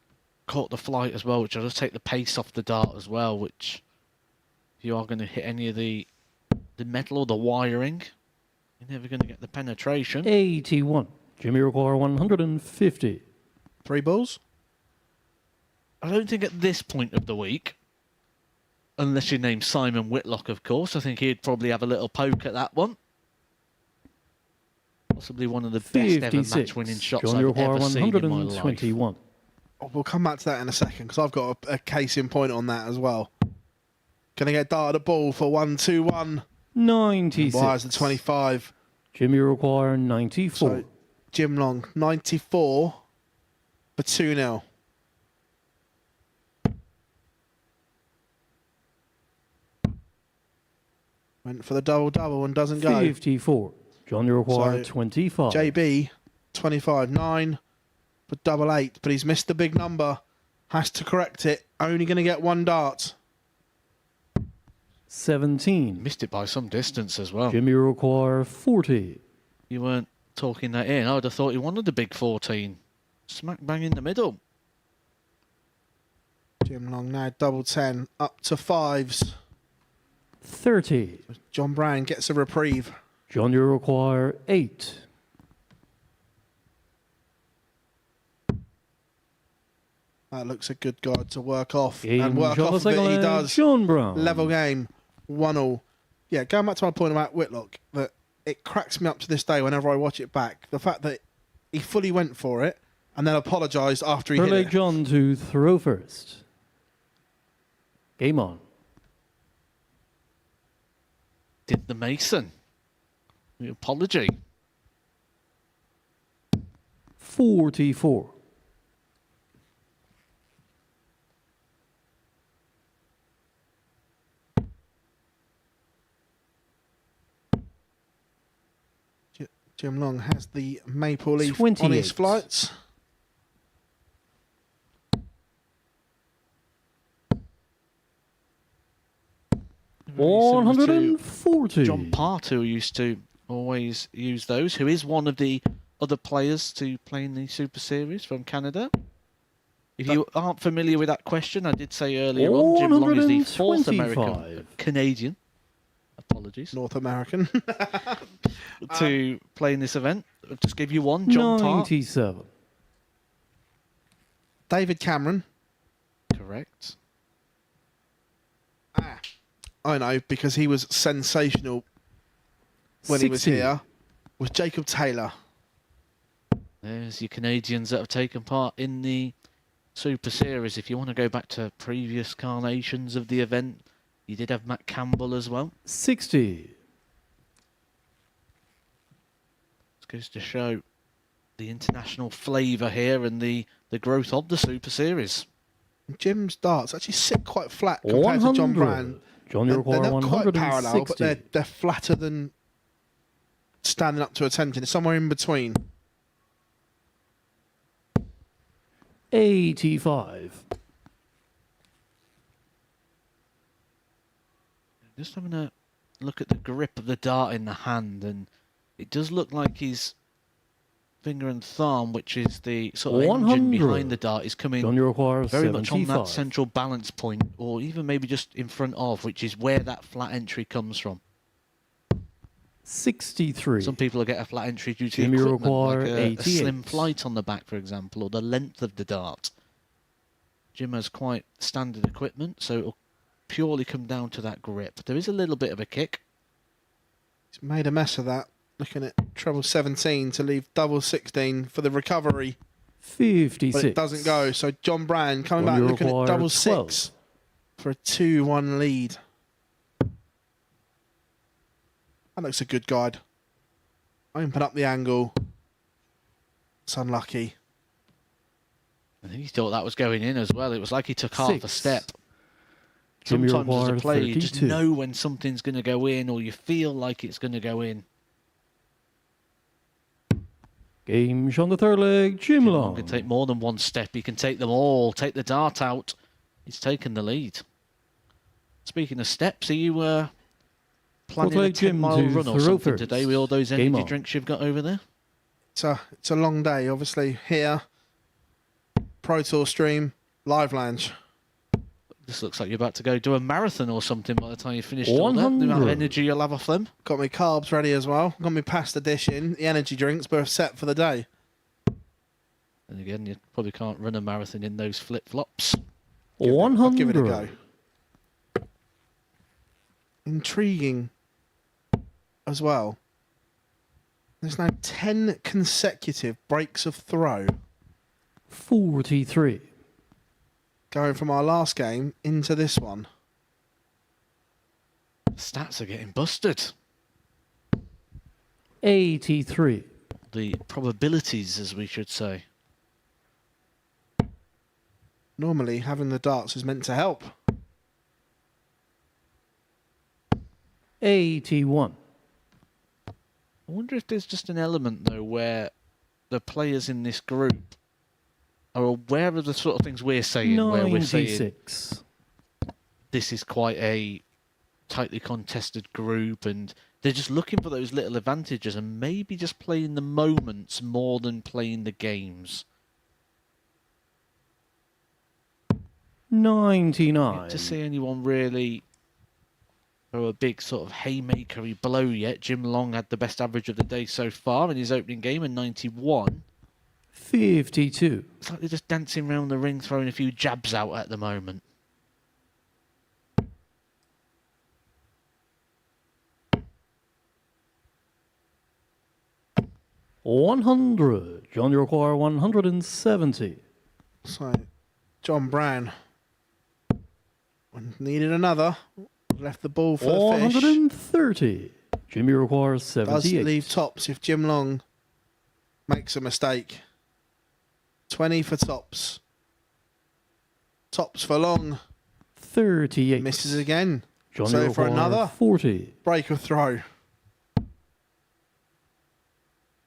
Speaker 3: caught the flight as well, which will just take the pace off the dart as well, which if you are going to hit any of the metal or the wiring, you're never going to get the penetration.
Speaker 5: 81. Jimmy require 150.
Speaker 4: 3 balls?
Speaker 3: I don't think at this point of the week, unless you name Simon Whitlock, of course, I think he'd probably have a little poke at that one. Possibly one of the best ever
Speaker 5: 56.
Speaker 3: match-winning shots
Speaker 5: John
Speaker 3: I've
Speaker 5: require
Speaker 3: ever seen in my life.
Speaker 5: 121.
Speaker 4: Oh, we'll come back to that in a second, because I've got a case in point on that as well. Can I get darted a ball for 1-2-1?
Speaker 5: 96.
Speaker 4: Wires the 25.
Speaker 5: Jimmy require 94.
Speaker 4: So Jim Long, 94 for 2-0. Went for the double-double and doesn't go.
Speaker 5: 54. John require
Speaker 4: So,
Speaker 5: 25.
Speaker 4: JB, 25, 9 for double 8, but he's missed the big number. Has to correct it. Only going to get 1 dart.
Speaker 5: 17.
Speaker 3: Missed it by some distance as well.
Speaker 5: Jimmy require 40.
Speaker 3: You weren't talking that in. I would have thought he wanted the big 14. Smack bang in the middle.
Speaker 4: Jim Long now double 10, up to 5s.
Speaker 5: 30.
Speaker 4: John Brown gets a reprieve.
Speaker 5: John require 8.
Speaker 4: That looks a good guide to work off.
Speaker 5: Game
Speaker 4: And work
Speaker 5: John
Speaker 4: off of it he does.
Speaker 5: John Brown.
Speaker 4: Level game, 1-1. Yeah, going back to my point about Whitlock, that it cracks me up to this day whenever I watch it back. The fact that he fully went for it and then apologised after he hit
Speaker 5: Hurley
Speaker 4: it.
Speaker 5: John to throw first. Game on.
Speaker 3: Did the Mason. The apology.
Speaker 5: 44.
Speaker 4: Jim Long has the maple leaf
Speaker 5: 28.
Speaker 4: on his flights. Similar to
Speaker 5: 140.
Speaker 3: John Part, who used to always use those, who is one of the other players to play in the Super Series from Canada. If you aren't familiar with that question, I did say earlier on, Jim Long is the fourth American, Canadian, apologies,
Speaker 4: North American,
Speaker 3: to play in this event. I'll just give you one, John Part.
Speaker 5: 97.
Speaker 4: David Cameron.
Speaker 3: Correct.
Speaker 4: I know, because he was sensational when he was
Speaker 5: 60.
Speaker 4: here, was Jacob Taylor.
Speaker 3: There's your Canadians that have taken part in the Super Series. If you want to go back to previous carnations of the event, you did have Matt Campbell as well.
Speaker 5: 60.
Speaker 3: This goes to show the international flavour here and the growth of the Super Series.
Speaker 4: Jim's darts actually sit quite flat compared to John Brand.
Speaker 5: John, you require
Speaker 4: They're not quite
Speaker 5: 160.
Speaker 4: parallel, but they're flatter than standing up to attention. It's somewhere in between.
Speaker 5: 85.
Speaker 3: Just having a look at the grip of the dart in the hand, and it does look like his finger and thumb, which is the sort of engine behind the dart, is coming
Speaker 5: John, you require
Speaker 3: very much on
Speaker 5: 75.
Speaker 3: that central balance point, or even maybe just in front of, which is where that flat entry comes from.
Speaker 5: 63.
Speaker 3: Some people will get a flat entry due to
Speaker 5: Jim,
Speaker 3: the
Speaker 5: you
Speaker 3: equipment,
Speaker 5: require
Speaker 3: like a
Speaker 5: 88.
Speaker 3: slim flight on the back, for example, or the length of the dart. Jim has quite standard equipment, so it'll purely come down to that grip. There is a little bit of a kick.
Speaker 4: He's made a mess of that. Looking at treble 17 to leave double 16 for the recovery.
Speaker 5: 56.
Speaker 4: But it doesn't go. So John Brand coming back looking at double 6 for a 2-1 lead. That looks a good guide. Open up the angle. It's unlucky.
Speaker 3: I think he thought that was going in as well. It was like he took half a step.
Speaker 5: Jimmy
Speaker 3: Sometimes as a
Speaker 5: require
Speaker 3: player, you just
Speaker 5: 32.
Speaker 3: know when something's going to go in, or you feel like it's going to go in.
Speaker 5: Game on the third leg, Jim Long.
Speaker 3: He can take more than one step. He can take them all. Take the dart out. He's taken the lead. Speaking of steps, are you planning a
Speaker 5: leg, Jim,
Speaker 3: 10-mile
Speaker 5: to
Speaker 3: run or
Speaker 5: throw
Speaker 3: something
Speaker 5: first.
Speaker 3: today with all those
Speaker 5: Game
Speaker 3: energy
Speaker 5: on.
Speaker 3: drinks you've got over there?
Speaker 4: It's a long day, obviously. Here, Pro Tour stream, live lounge.
Speaker 3: This looks like you're about to go do a marathon or something by the time you finish all that. The amount of
Speaker 5: 100.
Speaker 3: energy you'll have off them.
Speaker 4: Got my carbs ready as well. Got my pasta dish in. The energy drinks, but set for the day.
Speaker 3: And again, you probably can't run a marathon in those flip-flops.
Speaker 5: 100.
Speaker 4: I'll give it a go. Intriguing as well. There's now 10 consecutive breaks of throw
Speaker 5: 43.
Speaker 4: going from our last game into this one.
Speaker 3: Stats are getting busted.
Speaker 5: 83.
Speaker 3: The probabilities, as we should say.
Speaker 4: Normally, having the darts is meant to help.
Speaker 5: 81.
Speaker 3: I wonder if there's just an element, though, where the players in this group are aware of the sort of things we're saying, where we're saying
Speaker 5: 96.
Speaker 3: this is quite a tightly contested group, and they're just looking for those little advantages and maybe just playing the moments more than playing the games.
Speaker 5: 99.
Speaker 3: Yet to see anyone really throw a big sort of haymakery blow yet. Jim Long had the best average of the day so far in his opening game in 91.
Speaker 5: 52.
Speaker 3: It's like they're just dancing around the ring, throwing a few jabs out at the moment.
Speaker 5: $100. John, you require 170.
Speaker 4: So, John Brown needed another. Left the ball for the fish.
Speaker 5: 130. Jimmy requires
Speaker 4: Does
Speaker 5: 78.
Speaker 4: leave tops if Jim Long makes a mistake. 20 for tops. Tops for Long.
Speaker 5: 38.
Speaker 4: Misses again.
Speaker 5: John,
Speaker 4: So
Speaker 5: you
Speaker 4: for
Speaker 5: require
Speaker 4: another
Speaker 5: 40.
Speaker 4: break of throw.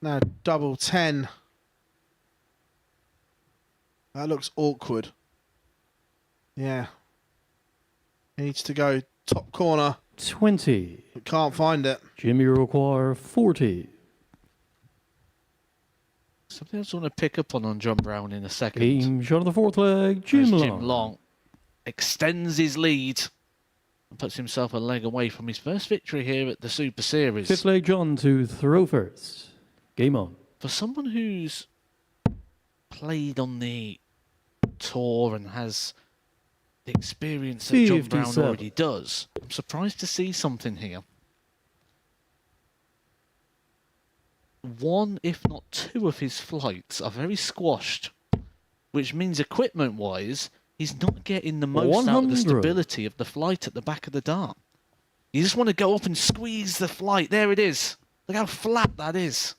Speaker 4: Now double 10. That looks awkward. Yeah. He needs to go top corner.
Speaker 5: 20.
Speaker 4: Can't find it.
Speaker 5: Jim, you require 40.
Speaker 3: Something else I want to pick up on John Brown in a second.
Speaker 5: Game shot of the fourth leg, Jim Long.
Speaker 3: Jim Long extends his lead and puts himself a leg away from his first victory here at the Super Series.
Speaker 5: Fifth leg, John to throw first. Game on.
Speaker 3: For someone who's played on the tour and has the experience that John Brown
Speaker 5: 57.
Speaker 3: already does, I'm surprised to see something here. One, if not two, of his flights are very squashed, which means equipment-wise, he's not getting the most out of the
Speaker 5: 100.
Speaker 3: stability of the flight at the back of the dart. You just want to go up and squeeze the flight. There it is. Look how flat that is.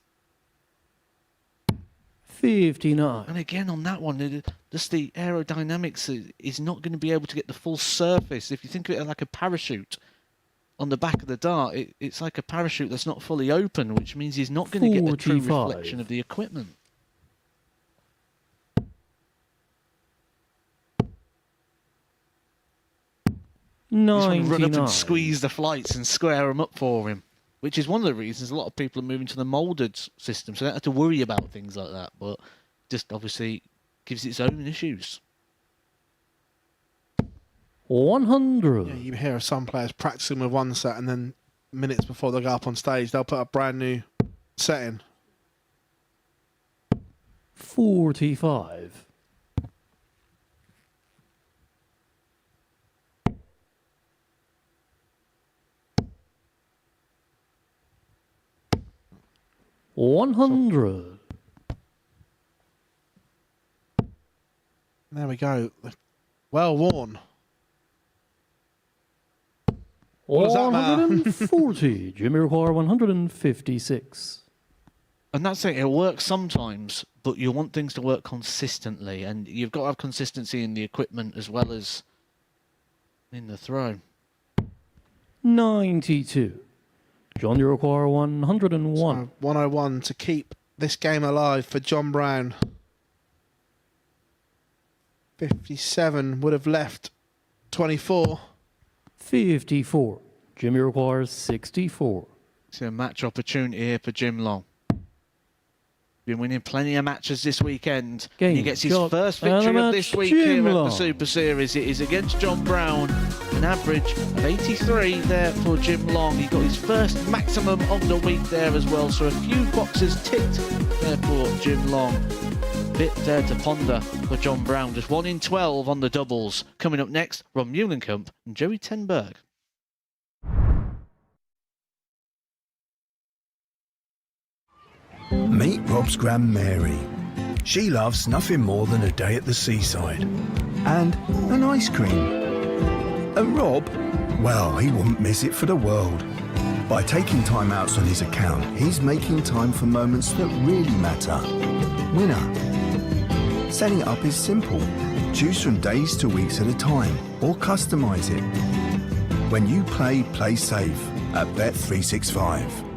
Speaker 5: 59.
Speaker 3: And again, on that one, just the aerodynamics is not going to be able to get the full surface. If you think of it like a parachute on the back of the dart, it's like a parachute that's not fully open, which means he's not going to get the true
Speaker 5: 45.
Speaker 3: reflection of the equipment. You just want to run up and squeeze the flights and square them up for him, which is one of the reasons a lot of people are moving to the moulded system, so they don't have to worry about things like that, but just obviously gives its own issues.
Speaker 5: 100.
Speaker 4: Yeah, you hear of some players practicing with one set and then minutes before they go up on stage, they'll put a brand new set in.
Speaker 5: 45. $100.
Speaker 4: There we go. Well worn. What does that matter?
Speaker 5: 140. Jimmy require 156.
Speaker 3: And that's it. It'll work sometimes, but you want things to work consistently, and you've got to have consistency in the equipment as well as in the throw.
Speaker 5: 92. John, you require 101.
Speaker 4: So 101 to keep this game alive for John Brown. 57 would have left 24.
Speaker 5: 54. Jimmy requires 64.
Speaker 3: It's a match opportunity here for Jim Long. Been winning plenty of matches this weekend.
Speaker 5: Game,
Speaker 3: He gets his
Speaker 5: shot,
Speaker 3: first
Speaker 5: and a
Speaker 3: victory of
Speaker 5: match,
Speaker 3: this week
Speaker 5: Jim
Speaker 3: here at
Speaker 5: Long.
Speaker 3: the Super Series. It is against John Brown. An average of 83 there for Jim Long. He got his first maximum of the week there as well. So a few boxes ticked there for Jim Long. Bit there to ponder for John Brown. Just 1 in 12 on the doubles. Coming up next, Ron Muhlenkamp and Joey Tenberg.
Speaker 6: Meet Rob's Gran Mary. She loves nothing more than a day at the seaside. And an ice cream. And Rob, well, he wouldn't miss it for the world. By taking time outs on his account, he's making time for moments that really matter. Winner. Setting it up is simple. Choose from days to weeks at a time, or customize it. When you play safe at Bet365.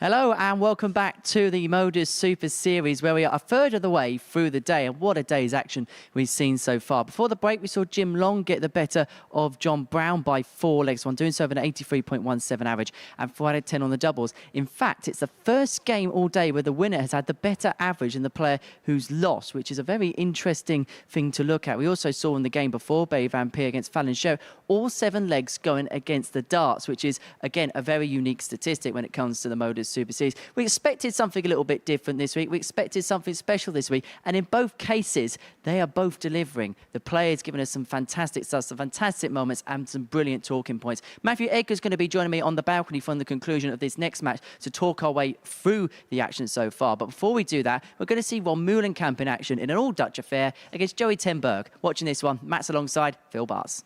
Speaker 1: Hello and welcome back to the MODUS Super Series, where we are a third of the way through the day, and what a day's action we've seen so far. Before the break, we saw Jim Long get the better of John Brown by 4 legs, one doing so with an 83.17 average and 4 out of 10 on the doubles. In fact, it's the first game all day where the winner has had the better average than the player who's lost, which is a very interesting thing to look at. We also saw in the game before, Bay Van Peer against Fallon Sherry, all 7 legs going against the darts, which is, again, a very unique statistic when it comes to the MODUS Super Series. We expected something a little bit different this week. We expected something special this week. And in both cases, they are both delivering. The players giving us some fantastic stuff, some fantastic moments and some brilliant talking points. Matthew Edgar's going to be joining me on the balcony from the conclusion of this next match to talk our way through the action so far. But before we do that, we're going to see Ron Meulenkamp in action in an all-Dutch affair against Joey ten Berg. Watching this one, Matt's alongside Phil Bars.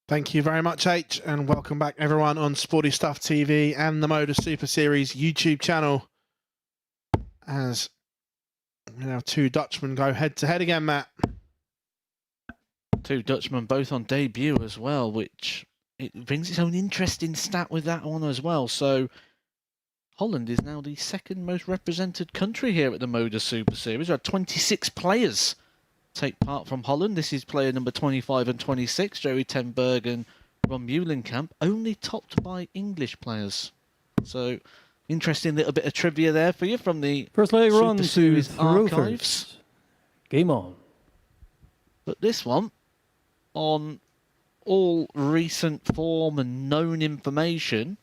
Speaker 4: Thank you very much, H, and welcome back everyone on Sporty Stuff TV and the MODUS Super Series YouTube channel. As we have 2 Dutchmen go head-to-head again, Matt.
Speaker 3: 2 Dutchmen both on debut as well, which it brings its own interesting stat with that one as well. So Holland is now the 2nd most represented country here at the MODUS Super Series. There are 26 players take part from Holland. This is player number 25 and 26, Joey ten Berg and Ron Meulenkamp, only topped by English players. So, interesting little bit of trivia there for you from the
Speaker 5: First leg
Speaker 3: Super
Speaker 5: run
Speaker 3: Series
Speaker 5: to
Speaker 3: archives.
Speaker 5: Game on.
Speaker 3: But this one, on all recent form and known information,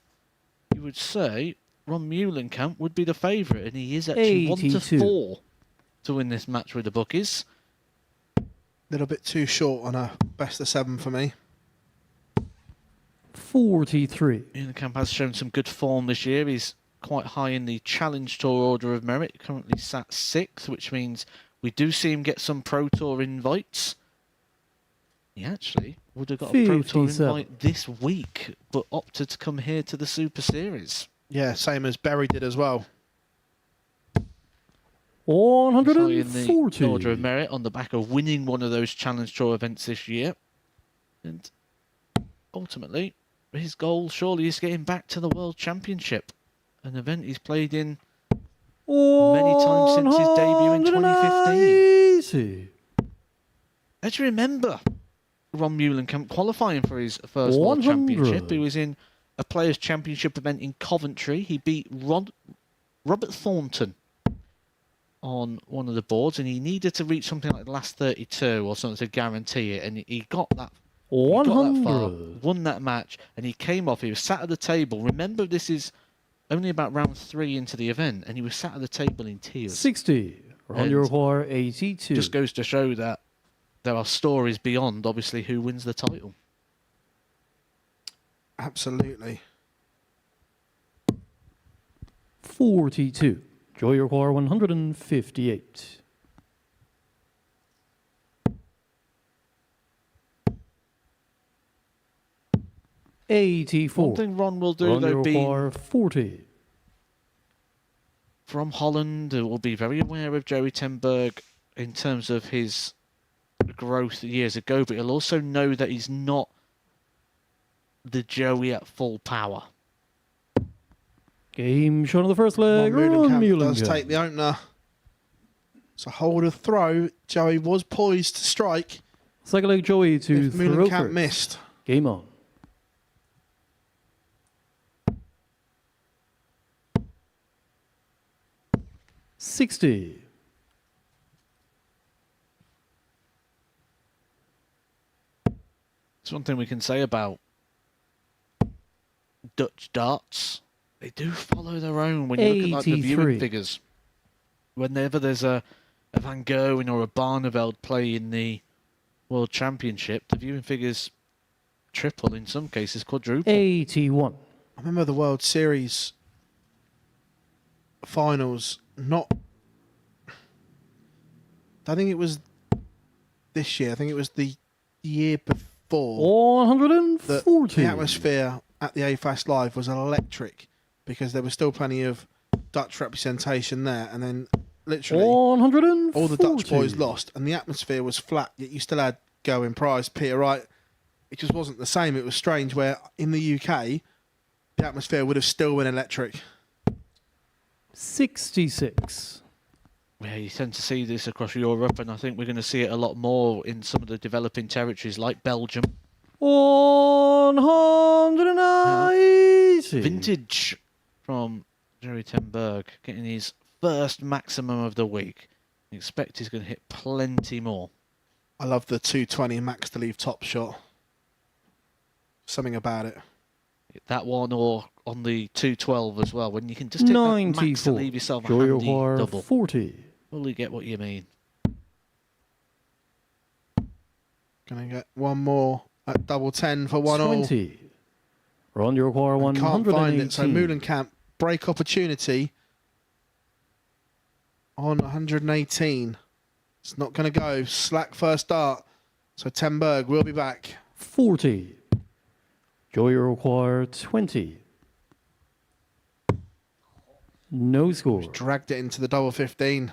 Speaker 3: you would say Ron Meulenkamp would be the favourite, and he is actually 1-4 to win this match with the bookies.
Speaker 4: Little bit too short on a best of 7 for me.
Speaker 5: 43.
Speaker 3: Meulenkamp has shown some good form this year. He's quite high in the Challenge Tour Order of Merit. Currently sat 6th, which means we do see him get some Pro Tour invites. He actually would have got a Pro Tour invite this week, but opted to come here to the Super Series.
Speaker 4: Yeah, same as Berry did as well.
Speaker 5: 140.
Speaker 3: In the Order of Merit on the back of winning one of those Challenge Tour events this year. And ultimately, his goal surely is getting back to the World Championship, an event he's played in many times since his debut in 2015. Let's remember Ron Meulenkamp qualifying for his first World Championship. He was in a Players' Championship event in Coventry. He beat Robert Thornton on one of the boards, and he needed to reach something like the last 32 or something to guarantee it, and he got that. He got that far, won that match, and he came off. He was sat at the table. Remember, this is only about round 3 into the event, and he was sat at the table in tears.
Speaker 5: 60. Round your war 82.
Speaker 3: Just goes to show that there are stories beyond, obviously, who wins the title.
Speaker 4: Absolutely.
Speaker 5: 42. Joy your war 158.
Speaker 3: One thing Ron will do, though, being
Speaker 5: 40.
Speaker 3: From Holland, will be very aware of Joey ten Berg in terms of his growth years ago, but he'll also know that he's not the Joey at full power.
Speaker 5: Game shot of the first leg.
Speaker 4: Meulenkamp does take the opener. So hold a throw. Joey was poised to strike.
Speaker 5: Second leg, Joey to
Speaker 4: if
Speaker 5: throw
Speaker 4: Meulenkamp
Speaker 5: first.
Speaker 4: missed.
Speaker 5: Game on. $60.
Speaker 3: It's one thing we can say about Dutch darts. They do follow their own when you look at like, the viewing figures. Whenever there's a Van Gerwen or a Barneveld play in the World Championship, the viewing figures triple, in some cases quadruple.
Speaker 5: 81.
Speaker 4: I remember the World Series finals, not... I think it was this year. I think it was the year before.
Speaker 5: 140.
Speaker 4: The atmosphere at the AFAS Live was electric because there was still plenty of Dutch representation there, and then literally
Speaker 5: 140.
Speaker 4: all the Dutch boys lost, and the atmosphere was flat, yet you still had Gerwyn Price, Peter Wright. It just wasn't the same. It was strange where in the UK, the atmosphere would have still been electric.
Speaker 5: 66.
Speaker 3: Yeah, you tend to see this across Europe, and I think we're going to see it a lot more in some of the developing territories like Belgium.
Speaker 5: 180.
Speaker 3: Vintage from Jerry ten Berg, getting his first maximum of the week. I expect he's going to hit plenty more.
Speaker 4: I love the 220 max to leave top shot. Something about it.
Speaker 3: That one, or on the 212 as well, when you can just take that max to leave yourself a handy double.
Speaker 5: 40.
Speaker 3: Fully get what you mean.
Speaker 4: Gonna get one more at double 10 for 1-all.
Speaker 5: 20. Ron, you require 118.
Speaker 4: Can't find it, so Moolenkamp, break opportunity on 118. It's not going to go. Slack first dart. So ten Berg will be back.
Speaker 5: 40. Joey require 20. No score.
Speaker 4: Dragged it into the double 15.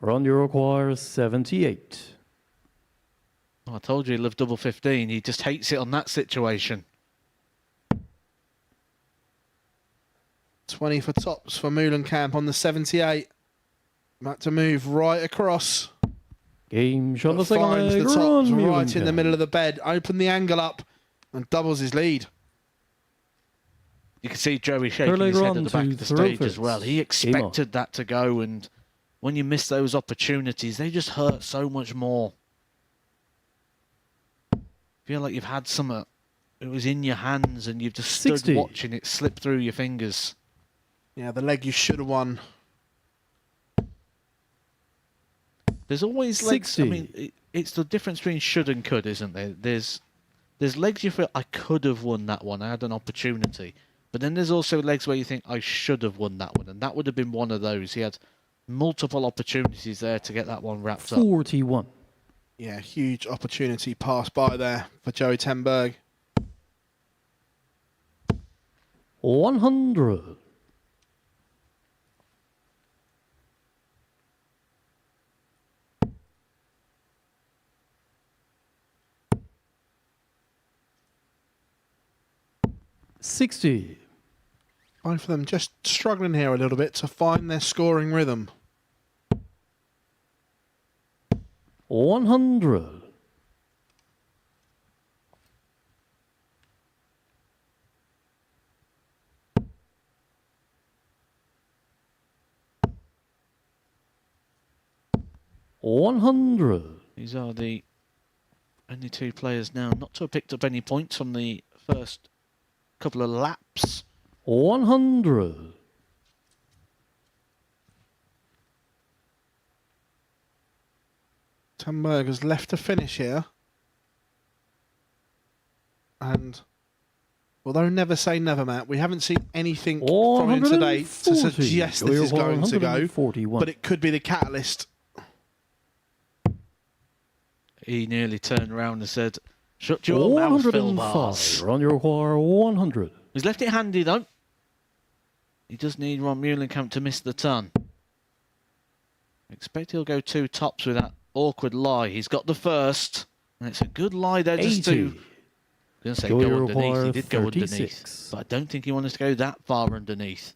Speaker 5: Ron, you require 78.
Speaker 3: Oh, I told you he loved double 15. He just hates it on that situation.
Speaker 4: 20 for tops for Moolenkamp on the 78. About to move right across.
Speaker 5: Game shot the second
Speaker 4: Finds
Speaker 5: leg.
Speaker 4: the tops
Speaker 5: Ron
Speaker 4: right in the
Speaker 5: Muhlenkamp.
Speaker 4: middle of the bed. Open the angle up and doubles his lead.
Speaker 3: You can see Joey shaking his head at the back of the stage as well. He expected that to go, and when you miss those opportunities, they just hurt so much more. Feel like you've had something, it was in your hands, and you've just stood
Speaker 5: 60.
Speaker 3: watching it slip through your fingers.
Speaker 4: Yeah, the leg you should have won.
Speaker 3: There's always legs.
Speaker 5: 60.
Speaker 3: I mean, it's the difference between should and could, isn't there? There's legs you feel I could have won that one. I had an opportunity. But then there's also legs where you think I should have won that one, and that would have been one of those. He had multiple opportunities there to get that one wrapped up.
Speaker 5: 41.
Speaker 4: Yeah, huge opportunity passed by there for Joey ten Berg.
Speaker 5: 100. $60.
Speaker 4: Both of them just struggling here a little bit to find their scoring rhythm.
Speaker 5: 100. $100.
Speaker 3: These are the only two players now not to have picked up any points on the first couple of laps.
Speaker 5: 100.
Speaker 4: Ten Berg has left to finish here. And although never say never, Matt, we haven't seen anything from him today to suggest this is going to go. But it could be the catalyst.
Speaker 3: He nearly turned around and said, "Shut your mouth, Phil Bars."
Speaker 5: Ron, you require 100.
Speaker 3: He's left it handy, though. He does need Ron Muhlenkamp to miss the ton. Expect he'll go two tops with that awkward lie. He's got the first, and it's a good lie there just
Speaker 5: 80.
Speaker 3: to... I'm going to say
Speaker 5: Joey
Speaker 3: go underneath.
Speaker 5: require
Speaker 3: He did go
Speaker 5: 36.
Speaker 3: underneath, but I don't think he wanted to go that far underneath.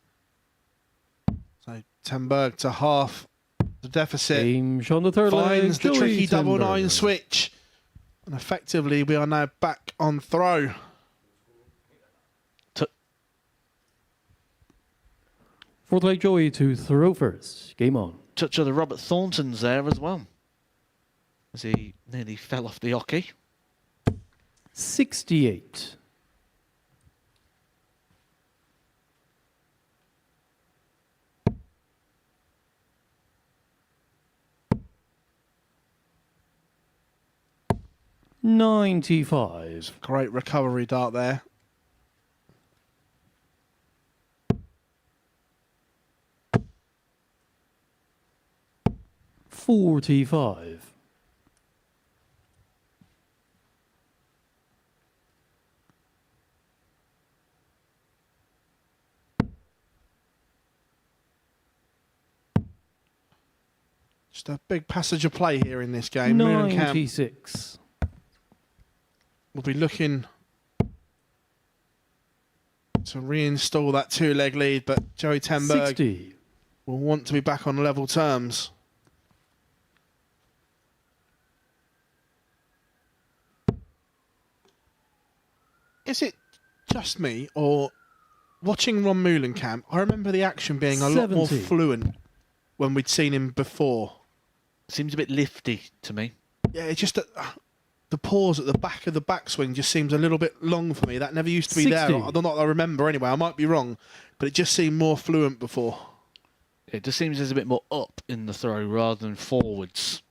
Speaker 4: So ten Berg to half the deficit.
Speaker 5: Game shot the third leg.
Speaker 4: Finds the
Speaker 5: Joey
Speaker 4: tricky double
Speaker 5: Tenberg.
Speaker 4: 9 switch. And effectively, we are now back on throw.
Speaker 5: Fourth leg, Joey to throw first. Game on.
Speaker 3: Touch of the Robert Thorntons there as well, as he nearly fell off the hockey.
Speaker 5: 68. $95.
Speaker 4: Great recovery dart there.
Speaker 5: $45.
Speaker 4: Just a big passage of play here in this game. Moolenkamp
Speaker 5: 96.
Speaker 4: will be looking to reinstall that two-leg lead, but Joey Tenberg
Speaker 5: 60.
Speaker 4: will want to be back on level terms. Is it just me, or watching Ron Meulenkamp, I remember the action being a lot more
Speaker 5: 70.
Speaker 4: fluent when we'd seen him before.
Speaker 3: Seems a bit lifty to me.
Speaker 4: Yeah, it's just that the pause at the back of the backswing just seems a little bit long for me. That never used to be
Speaker 5: 60.
Speaker 4: there. I don't know what I remember anyway. I might be wrong, but it just seemed more fluent before.
Speaker 3: It just seems there's a bit more up in the throw rather than forwards.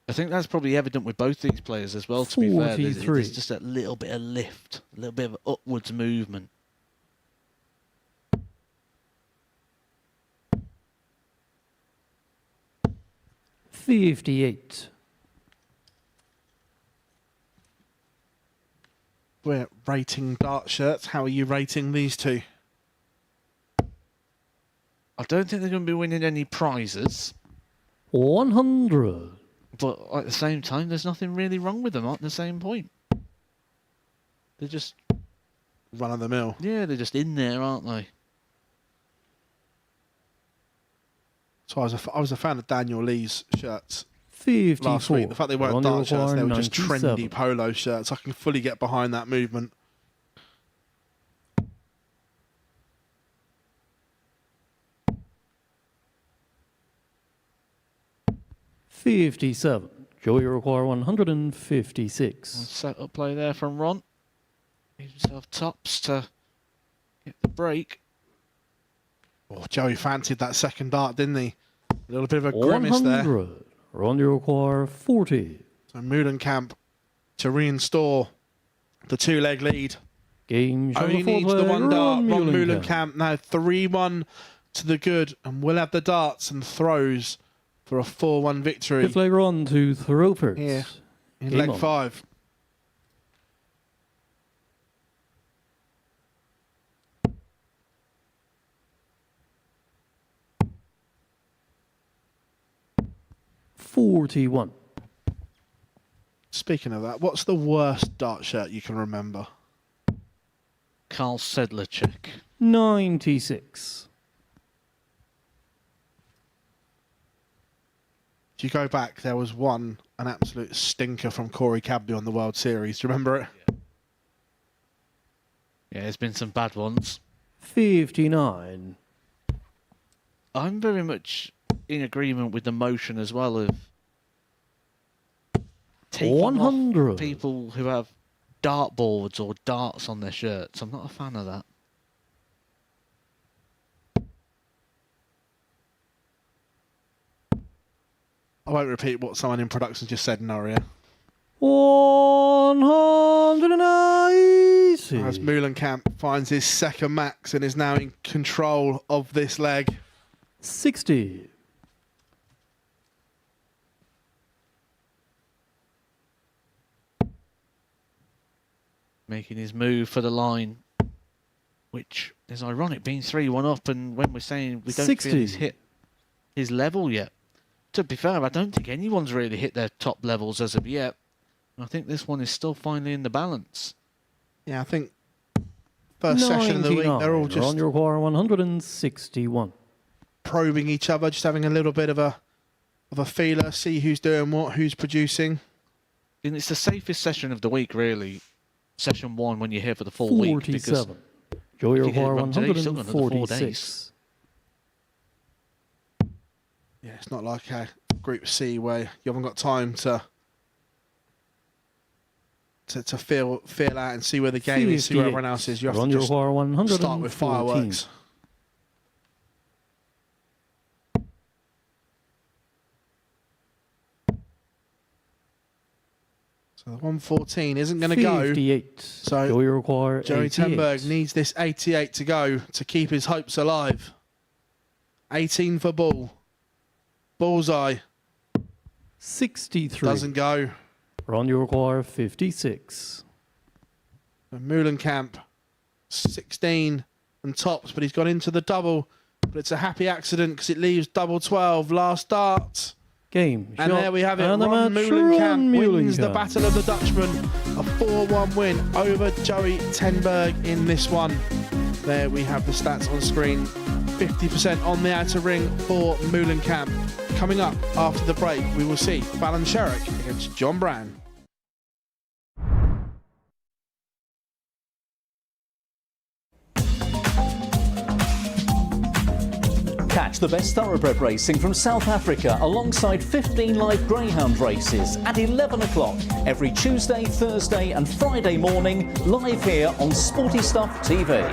Speaker 3: I think that's probably evident with both these players as well, to be fair. There's just a little bit of lift, a little bit of upwards movement.
Speaker 5: $58.
Speaker 4: We're rating dart shirts. How are you rating these two?
Speaker 3: I don't think they're going to be winning any prizes.
Speaker 5: 100.
Speaker 3: But at the same time, there's nothing really wrong with them at the same point. They're just...
Speaker 4: Run of the mill.
Speaker 3: Yeah, they're just in there, aren't they?
Speaker 4: So I was a fan of Daniel Lee's shirts
Speaker 5: 54.
Speaker 4: last week. The fact they weren't
Speaker 5: Ron
Speaker 4: dart shirts, they were just
Speaker 5: 97.
Speaker 4: trendy polo shirts. I can fully get behind that movement.
Speaker 5: $57. Joey require 156.
Speaker 3: Set up play there from Ron. Gives himself tops to get the break.
Speaker 4: Oh, Joey fancied that second dart, didn't he? A little bit of a grimace
Speaker 5: 100.
Speaker 4: there.
Speaker 5: Ron require 40.
Speaker 4: So Meulenkamp to reinstall the two-leg lead.
Speaker 5: Game
Speaker 4: Only needs the one dart. Ron Meulenkamp now 3-1 to the good, and will have the darts and throws for a 4-1 victory.
Speaker 5: Fifth leg run to throw first.
Speaker 4: Here in
Speaker 5: Game
Speaker 4: leg
Speaker 5: on.
Speaker 4: 5.
Speaker 5: $41.
Speaker 4: Speaking of that, what's the worst dart shirt you can remember?
Speaker 3: Carl Sedlacek.
Speaker 5: 96.
Speaker 4: If you go back, there was an absolute stinker from Corey Cadby on the World Series. Do you remember it?
Speaker 3: Yeah, there's been some bad ones.
Speaker 5: 59.
Speaker 3: I'm very much in agreement with the motion as well of taking
Speaker 5: 100.
Speaker 3: off people who have dartboards or darts on their shirts. I'm not a fan of that.
Speaker 4: I won't repeat what someone in production just said, Noria.
Speaker 5: 190.
Speaker 4: As Meulenkamp finds his second max and is now in control of this leg.
Speaker 5: 60.
Speaker 3: Making his move for the line, which is ironic, being 3-1 up, and when we're saying we don't
Speaker 5: 60.
Speaker 3: feel he's hit his level yet. To be fair, I don't think anyone's really hit their top levels as of yet. I think this one is still finally in the balance.
Speaker 4: Yeah, I think first session of the week, they're all just
Speaker 5: On your require 161.
Speaker 4: probing each other, just having a little bit of a feeler, see who's doing what, who's producing.
Speaker 3: And it's the safest session of the week, really. Session 1 when you're here for the full week. Because
Speaker 5: 47. Joey
Speaker 3: if you hit it
Speaker 5: require
Speaker 3: wrong today, you're still got another 4 days.
Speaker 5: 146.
Speaker 4: Yeah, it's not like Group C where you haven't got time to feel out and see where the game is, see where everyone else is. You have
Speaker 5: Ron
Speaker 4: to just
Speaker 5: require 114.
Speaker 4: start with fireworks. So the 114 isn't going to go.
Speaker 5: 58.
Speaker 4: So
Speaker 5: Joey require
Speaker 4: Joey
Speaker 5: 88.
Speaker 4: Tenberg needs this 88 to go to keep his hopes alive. 18 for ball. Bullseye.
Speaker 5: 63.
Speaker 4: Doesn't go.
Speaker 5: Ron, you require 56.
Speaker 4: Meulenkamp, 16 and tops, but he's gone into the double. But it's a happy accident because it leaves double 12. Last dart.
Speaker 5: Game.
Speaker 4: And
Speaker 5: shot,
Speaker 4: there we have it.
Speaker 5: and the
Speaker 4: Ron
Speaker 5: match,
Speaker 4: Meulenkamp
Speaker 5: Ron
Speaker 4: wins the
Speaker 5: Meulenkamp.
Speaker 4: Battle of the Dutchmen. A 4-1 win over Joey Tenberg in this one. There we have the stats on screen. 50% on the outer ring for Meulenkamp. Coming up after the break, we will see Fallon Sherrick against John Brown.
Speaker 7: Catch the best thoroughbred racing from South Africa alongside 15 live greyhound races at 11 o'clock every Tuesday, Thursday and Friday morning, live here on Sporty Stuff TV.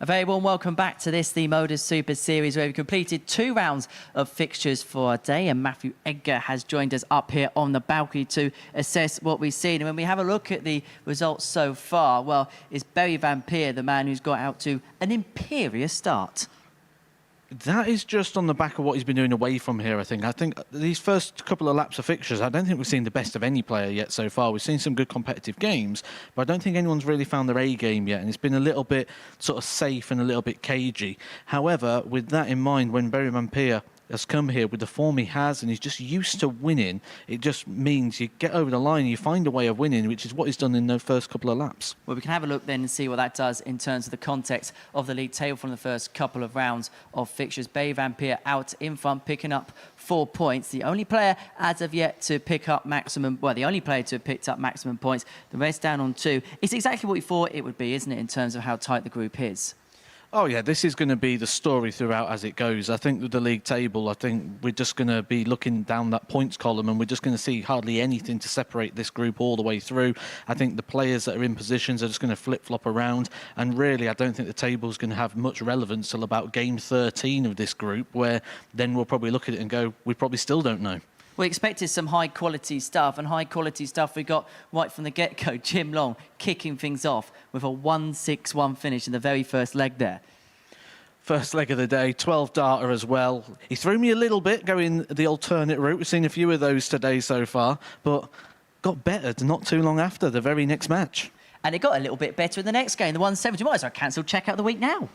Speaker 1: A very warm welcome back to this, the MODUS Super Series, where we've completed 2 rounds of fixtures for our day, and Matthew Edgar has joined us up here on the balcony to assess what we've seen. And when we have a look at the results so far, well, it's Barry Van Peer, the man who's got out to an imperious start.
Speaker 3: That is just on the back of what he's been doing away from here, I think. I think these first couple of laps of fixtures, I don't think we've seen the best of any player yet so far. We've seen some good competitive games, but I don't think anyone's really found their A game yet, and it's been a little bit sort of safe and a little bit cagey. However, with that in mind, when Barry Van Peer has come here with the form he has and he's just used to winning, it just means you get over the line, you find a way of winning, which is what he's done in the first couple of laps.
Speaker 1: Well, we can have a look then and see what that does in terms of the context of the league table from the first couple of rounds of fixtures. Barry Van Peer out in front, picking up 4 points. The only player as of yet to pick up maximum, well, the only player to have picked up maximum points, the rest down on 2. It's exactly what we thought it would be, isn't it, in terms of how tight the group is?
Speaker 3: Oh, yeah, this is going to be the story throughout as it goes. I think with the league table, I think we're just going to be looking down that points column and we're just going to see hardly anything to separate this group all the way through. I think the players that are in positions are just going to flip-flop around. And really, I don't think the table's going to have much relevance till about game 13 of this group, where then we'll probably look at it and go, we probably still don't know.
Speaker 1: We expected some high-quality stuff, and high-quality stuff we got right from the get-go. Jim Long kicking things off with a 1-6-1 finish in the very first leg there.
Speaker 3: First leg of the day, 12 darter as well. He threw me a little bit going the alternate route. We've seen a few of those today so far, but got bettered not too long after the very next match.
Speaker 1: And it got a little bit better in the next game, the 170. Might as well cancel check out the week now.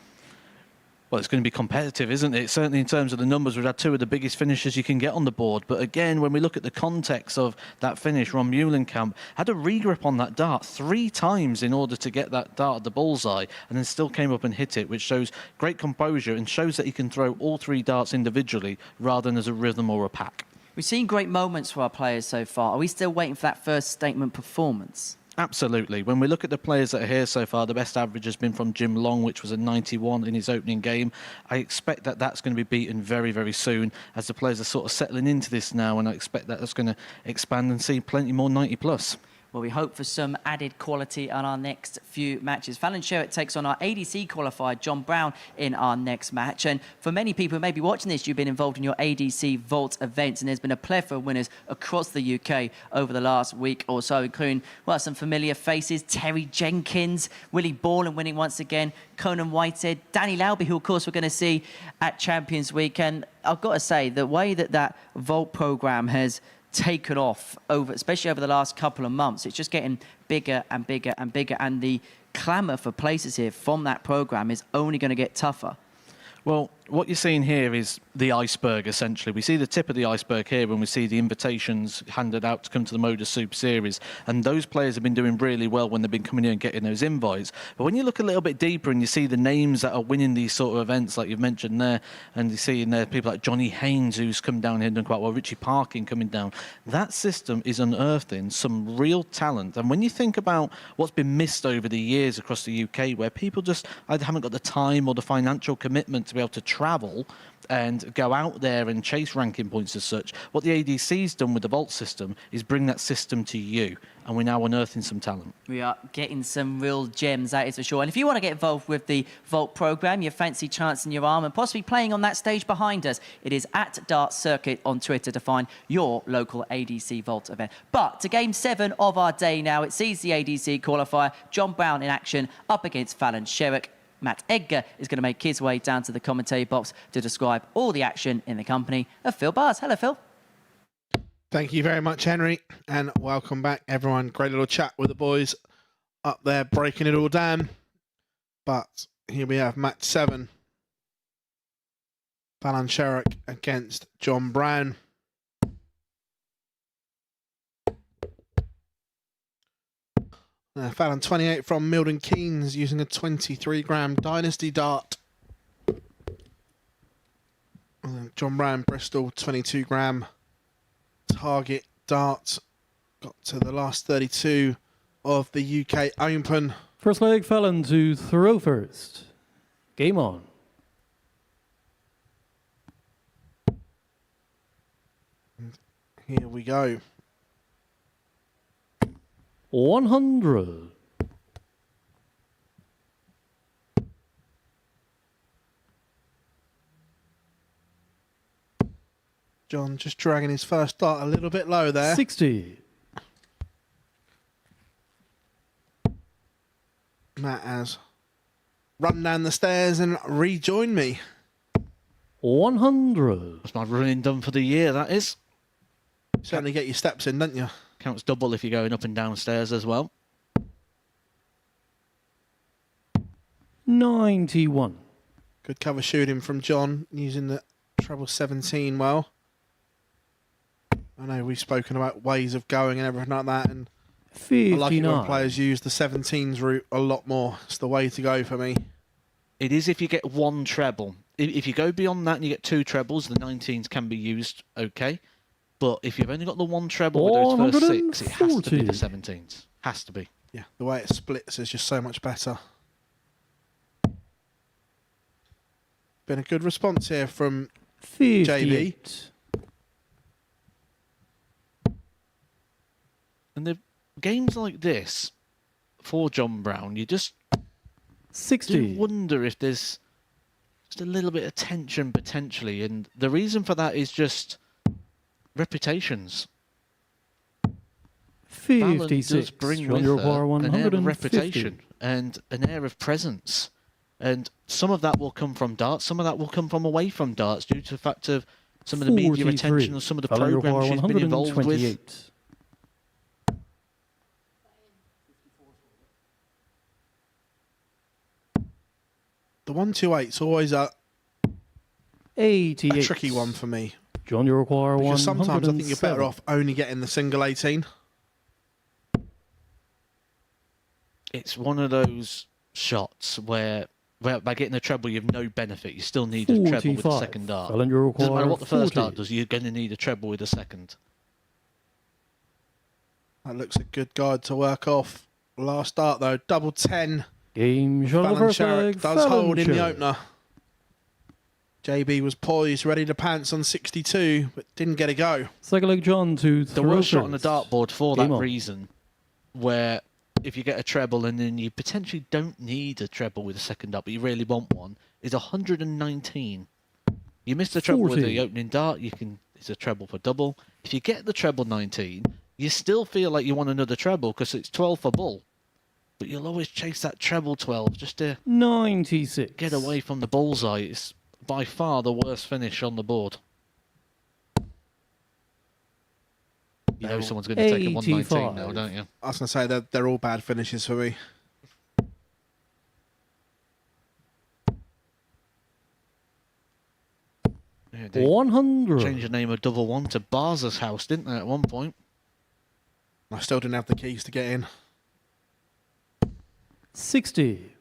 Speaker 3: Well, it's going to be competitive, isn't it? Certainly in terms of the numbers, we've had 2 of the biggest finishes you can get on the board. But again, when we look at the context of that finish, Ron Meulenkamp had a regrip on that dart 3 times in order to get that dart at the bullseye, and then still came up and hit it, which shows great composure and shows that he can throw all 3 darts individually rather than as a rhythm or a pack.
Speaker 1: We've seen great moments for our players so far. Are we still waiting for that first statement performance?
Speaker 3: Absolutely. When we look at the players that are here so far, the best average has been from Jim Long, which was a 91 in his opening game. I expect that that's going to be beaten very, very soon as the players are sort of settling into this now, and I expect that that's going to expand and see plenty more 90 plus.
Speaker 1: Well, we hope for some added quality on our next few matches. Fallon Sherrick takes on our ADC qualified John Brown in our next match. And for many people who may be watching this, you've been involved in your ADC Vault events, and there's been a plethora of winners across the UK over the last week or so, including, well, some familiar faces, Terry Jenkins, Willie Borland winning once again, Conan Whitehead, Danny Lauby, who, of course, we're going to see at Champions Week. And I've got to say, the way that Vault programme has taken off, especially over the last couple of months, it's just getting bigger and bigger and bigger, and the clamour for places here from that programme is only going to get tougher.
Speaker 3: Well, what you're seeing here is the iceberg, essentially. We see the tip of the iceberg here when we see the invitations handed out to come to the MODUS Super Series. And those players have been doing really well when they've been coming in and getting those invites. But when you look a little bit deeper and you see the names that are winning these sort of events, like you've mentioned there, and you see in there people like Johnny Haynes, who's come down here and done quite well, Richie Parkin coming down, that system is unearthing some real talent. And when you think about what's been missed over the years across the UK, where people just either haven't got the time or the financial commitment to be able to travel and go out there and chase ranking points as such, what the ADC's done with the Vault system is bring that system to you, and we're now unearthing some talent.
Speaker 1: We are getting some real gems, that is for sure. And if you want to get involved with the Vault program, you fancy chancing your arm and possibly playing on that stage behind us, it is at Dart Circuit on Twitter to find your local ADC Vault event. But to game 7 of our day now, it sees the ADC qualifier, John Brown in action up against Fallon Sherrick. Matt Edgar is going to make his way down to the commentary box to describe all the action in the company of Phil Bars. Hello, Phil.
Speaker 4: Thank you very much, Henry, and welcome back, everyone. Great little chat with the boys up there, breaking it all down. But here we have match 7. Fallon Sherrick against John Brown. Fallon 28 from Milton Keynes using a 23-gram Dynasty Dart. John Brown, Bristol, 22-gram Target Dart. Got to the last 32 of the UK Open.
Speaker 5: First leg, Fallon to throw first. Game on.
Speaker 4: Here we go.
Speaker 5: 100.
Speaker 4: John just dragging his first dart a little bit low there.
Speaker 5: 60.
Speaker 4: Matt has run down the stairs and rejoined me.
Speaker 5: 100.
Speaker 3: That's my running done for the year, that is.
Speaker 4: Certainly get your steps in, don't you?
Speaker 3: Counts double if you're going up and downstairs as well.
Speaker 5: 91.
Speaker 4: Good cover shooting from John, using the treble 17 well. I know we've spoken about ways of going and everything like that, and
Speaker 5: 59.
Speaker 4: I like it when players use the 17s route a lot more. It's the way to go for me.
Speaker 3: It is if you get one treble. If you go beyond that and you get 2 trebles, the 19s can be used, okay. But if you've only got the 1 treble with those first 6, it has to be the 17s. Has to be.
Speaker 4: Yeah, the way it splits is just so much better. Been a good response here from
Speaker 5: 58.
Speaker 4: JB.
Speaker 3: And the games like this, for John Brown, you just
Speaker 5: 60.
Speaker 3: do wonder if there's just a little bit of tension potentially. And the reason for that is just reputations.
Speaker 5: 56.
Speaker 3: Does bring with her an air of reputation and an air of presence. And some of that will come from darts, some of that will come from away from darts due to the fact of some of the media attention or some of the programs she's been involved with.
Speaker 4: The 128's always a
Speaker 5: 88.
Speaker 4: tricky one for me.
Speaker 5: John, you require
Speaker 4: Because
Speaker 5: 107.
Speaker 4: sometimes I think you're better off only getting the single 18.
Speaker 3: It's one of those shots where by getting a treble you have no benefit. You still need a treble with the second dart.
Speaker 5: Fallon, you
Speaker 3: Doesn't matter
Speaker 5: require
Speaker 3: what the first
Speaker 5: 40.
Speaker 3: dart does, you're going to need a treble with the second.
Speaker 4: That looks a good guide to work off. Last dart though, double 10.
Speaker 5: Game shot of the
Speaker 4: Fallon
Speaker 5: first
Speaker 4: Sherrick
Speaker 5: leg.
Speaker 4: does
Speaker 5: Fallon
Speaker 4: hold in the
Speaker 5: Sherrick.
Speaker 4: opener. JB was poised, ready to pants on 62, but didn't get a go.
Speaker 5: Second leg, John to
Speaker 3: The
Speaker 5: throw
Speaker 3: worst shot on the
Speaker 5: first.
Speaker 3: dartboard for
Speaker 5: Game
Speaker 3: that
Speaker 5: on.
Speaker 3: reason, where if you get a treble and then you potentially don't need a treble with a second dart, but you really want one, is 119. You missed the treble with
Speaker 5: 40.
Speaker 3: the opening dart, it's a treble for double. If you get the treble 19, you still feel like you want another treble because it's 12 for bull. But you'll always chase that treble 12 just to
Speaker 5: 96.
Speaker 3: get away from the bullseye. It's by far the worst finish on the board. You know someone's going to take a 119 now, don't you?
Speaker 4: I was going to say that they're all bad finishes for me. tidy.
Speaker 5: 100.
Speaker 3: Changed the name of Double One to Barza's house, didn't they, at one point?
Speaker 4: I still didn't have the keys to get in.
Speaker 5: 60.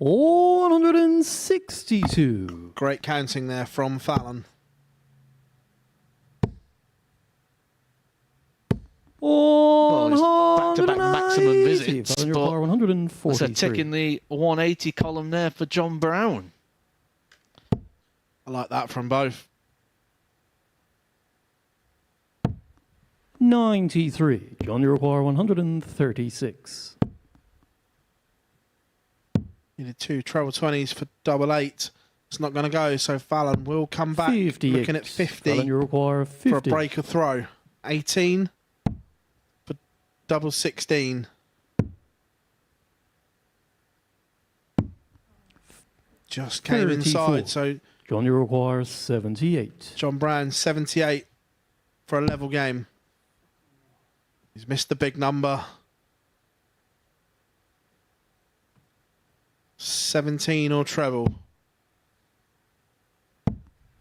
Speaker 5: $162.
Speaker 4: Great counting there from Fallon.
Speaker 3: Well, it's back-to-back maximum visits,
Speaker 5: Fallon, your
Speaker 3: but
Speaker 5: car, 143.
Speaker 3: that's a tick in the 180 column there for John Brown.
Speaker 4: I like that from both.
Speaker 5: 93. John, you require 136.
Speaker 4: Needed 2 treble 20s for double 8. It's not going to go, so Fallon will come back.
Speaker 5: 58.
Speaker 4: Looking at 50
Speaker 5: Fallon, you require 50.
Speaker 4: for a breaker throw. 18 for double 16. Just came
Speaker 5: 34.
Speaker 4: inside, so
Speaker 5: John, you require 78.
Speaker 4: John Brown 78 for a level game. He's missed the big number. 17 or treble.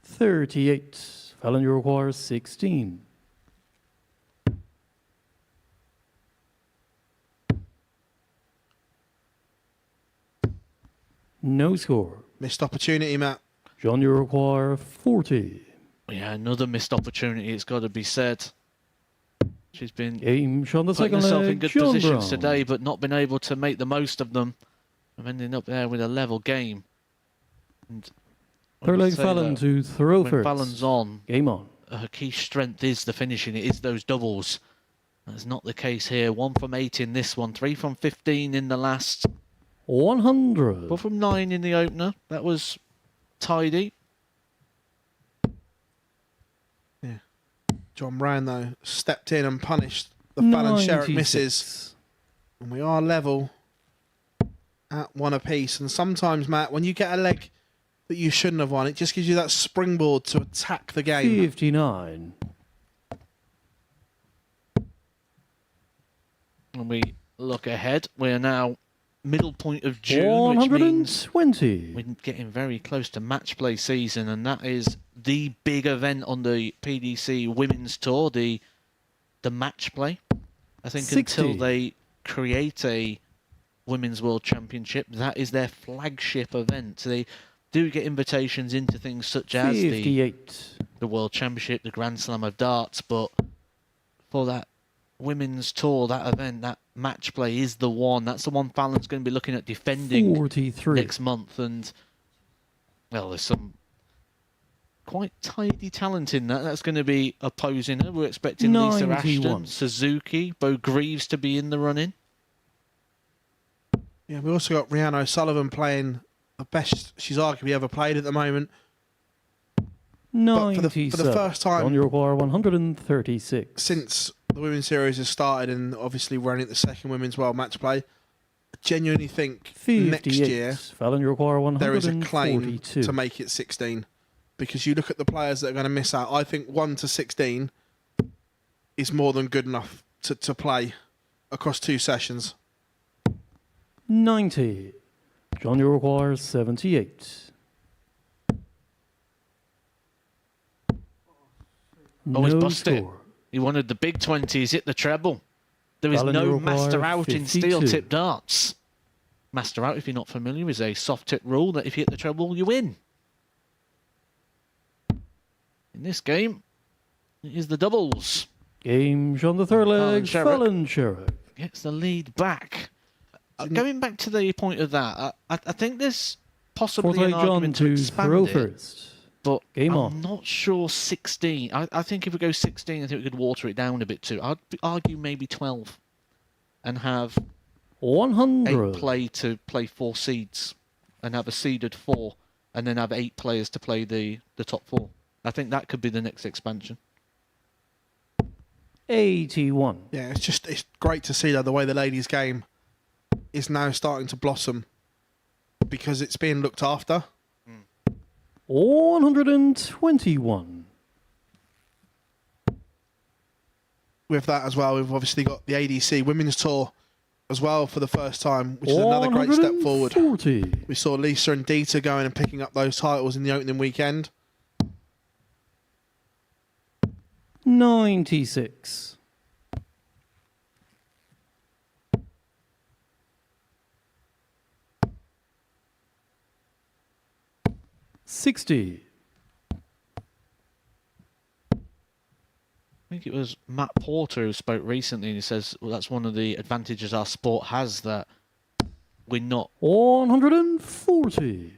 Speaker 5: 38. Fallon, you require 16. No score.
Speaker 4: Missed opportunity, Matt.
Speaker 5: John, you require 40.
Speaker 3: Yeah, another missed opportunity, it's got to be said. She's been
Speaker 5: Game shot the
Speaker 3: putting
Speaker 5: second
Speaker 3: herself
Speaker 5: leg.
Speaker 3: in good
Speaker 5: John
Speaker 3: positions
Speaker 5: Brown.
Speaker 3: today, but not been able to make the most of them. I'm ending up there with a level game. And I
Speaker 5: Third
Speaker 3: would
Speaker 5: leg
Speaker 3: say
Speaker 5: Fallon
Speaker 3: that
Speaker 5: to throw
Speaker 3: when
Speaker 5: first.
Speaker 3: Fallon's on,
Speaker 5: Game on.
Speaker 3: her key strength is the finishing. It is those doubles. That's not the case here. 1 from 8 in this one, 3 from 15 in the last,
Speaker 5: 100.
Speaker 3: 4 from 9 in the opener. That was tidy.
Speaker 4: Yeah. John Brown, though, stepped in and punished the Fallon Sherrick
Speaker 5: 96.
Speaker 4: misses. And we are level at 1 apiece. And sometimes, Matt, when you get a leg that you shouldn't have won, it just gives you that springboard to attack the game.
Speaker 5: 59.
Speaker 3: When we look ahead, we're now middle point of June, which means
Speaker 5: 120.
Speaker 3: we're getting very close to match play season, and that is the big event on the PDC Women's Tour, the match play. I think
Speaker 5: 60.
Speaker 3: until they create a Women's World Championship, that is their flagship event. So they do get invitations into things such as
Speaker 5: 58.
Speaker 3: the World Championship, the Grand Slam of Darts, but for that Women's Tour, that event, that match play is the one. That's the one Fallon's going to be looking at defending
Speaker 5: 43.
Speaker 3: next month. And, well, there's some quite tidy talent in that. That's going to be opposing her. We're expecting Lisa
Speaker 5: 91.
Speaker 3: Ashton, Suzuki, Bo Greaves to be in the running.
Speaker 4: Yeah, we also got Rihanna O'Sullivan playing the best she's arguably ever played at the moment. But for the first time
Speaker 5: On your require 136.
Speaker 4: since the Women's Series has started, and obviously we're only at the second Women's World Match Play, I genuinely think
Speaker 5: 58.
Speaker 4: next year
Speaker 5: Fallon, you require 142.
Speaker 4: there is a claim to make it 16. Because you look at the players that are going to miss out, I think 1 to 16 is more than good enough to play across 2 sessions.
Speaker 5: 90. John, you require 78.
Speaker 3: Oh, he's
Speaker 5: No
Speaker 3: busted.
Speaker 5: score.
Speaker 3: He wanted the big 20s, hit the treble. There is
Speaker 5: Fallon,
Speaker 3: no
Speaker 5: you require
Speaker 3: master out in
Speaker 5: 52.
Speaker 3: steel tip darts. Master out, if you're not familiar, is a soft tip rule that if you hit the treble, you win. In this game, it is the doubles.
Speaker 5: Game on the third leg.
Speaker 3: Sherrick.
Speaker 5: Fallon Sherrick.
Speaker 3: Gets the lead back. Going back to the point of that, I think there's possibly
Speaker 5: Fourth
Speaker 3: an
Speaker 5: leg John
Speaker 3: argument to
Speaker 5: to
Speaker 3: expand
Speaker 5: throw
Speaker 3: it,
Speaker 5: first.
Speaker 3: but
Speaker 5: Game
Speaker 3: I'm
Speaker 5: on.
Speaker 3: not sure 16. I think if we go 16, I think we could water it down a bit too. I'd argue maybe 12 and have
Speaker 5: 100.
Speaker 3: 8 play to play 4 seeds and have a seeded 4 and then have 8 players to play the top 4. I think that could be the next expansion.
Speaker 5: 81.
Speaker 4: Yeah, it's great to see that the way the ladies' game is now starting to blossom because it's being looked after.
Speaker 5: 121.
Speaker 4: with that as well, we've obviously got the ADC Women's Tour as well for the first time, which is another great step forward.
Speaker 5: 140.
Speaker 4: We saw Lisa and Dieter going and picking up those titles in the opening weekend.
Speaker 5: 96. $60.
Speaker 3: I think it was Matt Porter who spoke recently, and he says, well, that's one of the advantages our sport has, that we're not
Speaker 5: 140.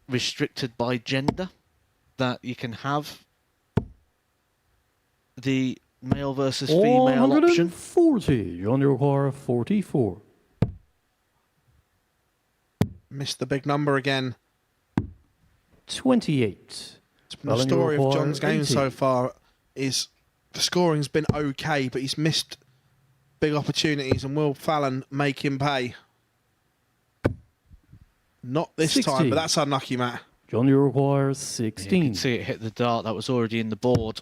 Speaker 3: restricted by gender, that you can have the male versus female option.
Speaker 5: 140. John Yorquhar, 44.
Speaker 4: Missed the big number again.
Speaker 5: 28.
Speaker 4: It's been the story of John's game so far is the scoring's been okay, but he's missed big opportunities, and will Fallon make him pay? Not this
Speaker 5: 60.
Speaker 4: time, but that's unlucky, Matt.
Speaker 5: John Yorquhar, 16.
Speaker 3: You can see it hit the dart that was already in the board.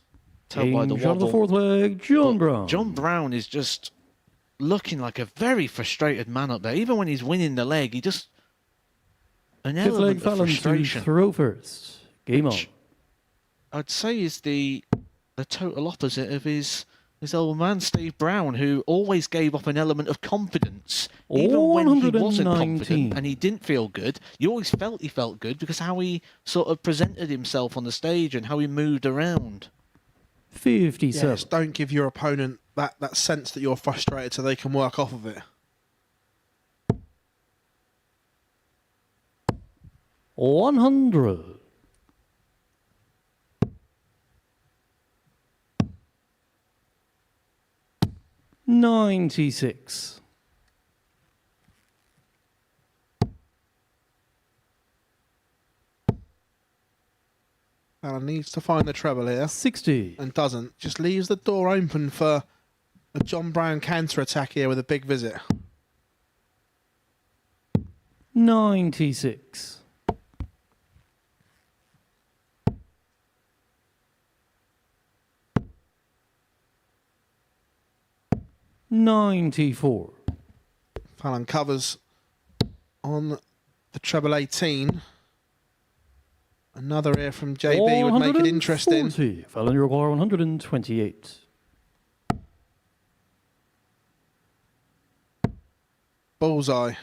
Speaker 3: Tell by the
Speaker 5: Game shot of the
Speaker 3: wobble.
Speaker 5: fourth leg, John Brown.
Speaker 3: John Brown is just looking like a very frustrated man up there. Even when he's winning the leg, he just an
Speaker 5: Fifth leg
Speaker 3: element of
Speaker 5: Fallon to
Speaker 3: frustration.
Speaker 5: throw first. Game on.
Speaker 3: Which I'd say is the total opposite of his old man Steve Brown, who always gave off an element of confidence, even when he wasn't
Speaker 5: 119.
Speaker 3: confident and he didn't feel good. You always felt he felt good because how he sort of presented himself on the stage and how he moved around.
Speaker 5: 57.
Speaker 4: Yes, don't give your opponent that sense that you're frustrated, so they can work off of it.
Speaker 5: 100. $96.
Speaker 4: Fallon needs to find the treble here,
Speaker 5: 60.
Speaker 4: and doesn't. Just leaves the door open for a John Brown counter attack here with a big visit.
Speaker 5: 96. $94.
Speaker 4: Fallon covers on the treble 18. Another here from JB would make it interesting.
Speaker 5: 140. Fallon Yorquhar, 128.
Speaker 4: Bullseye.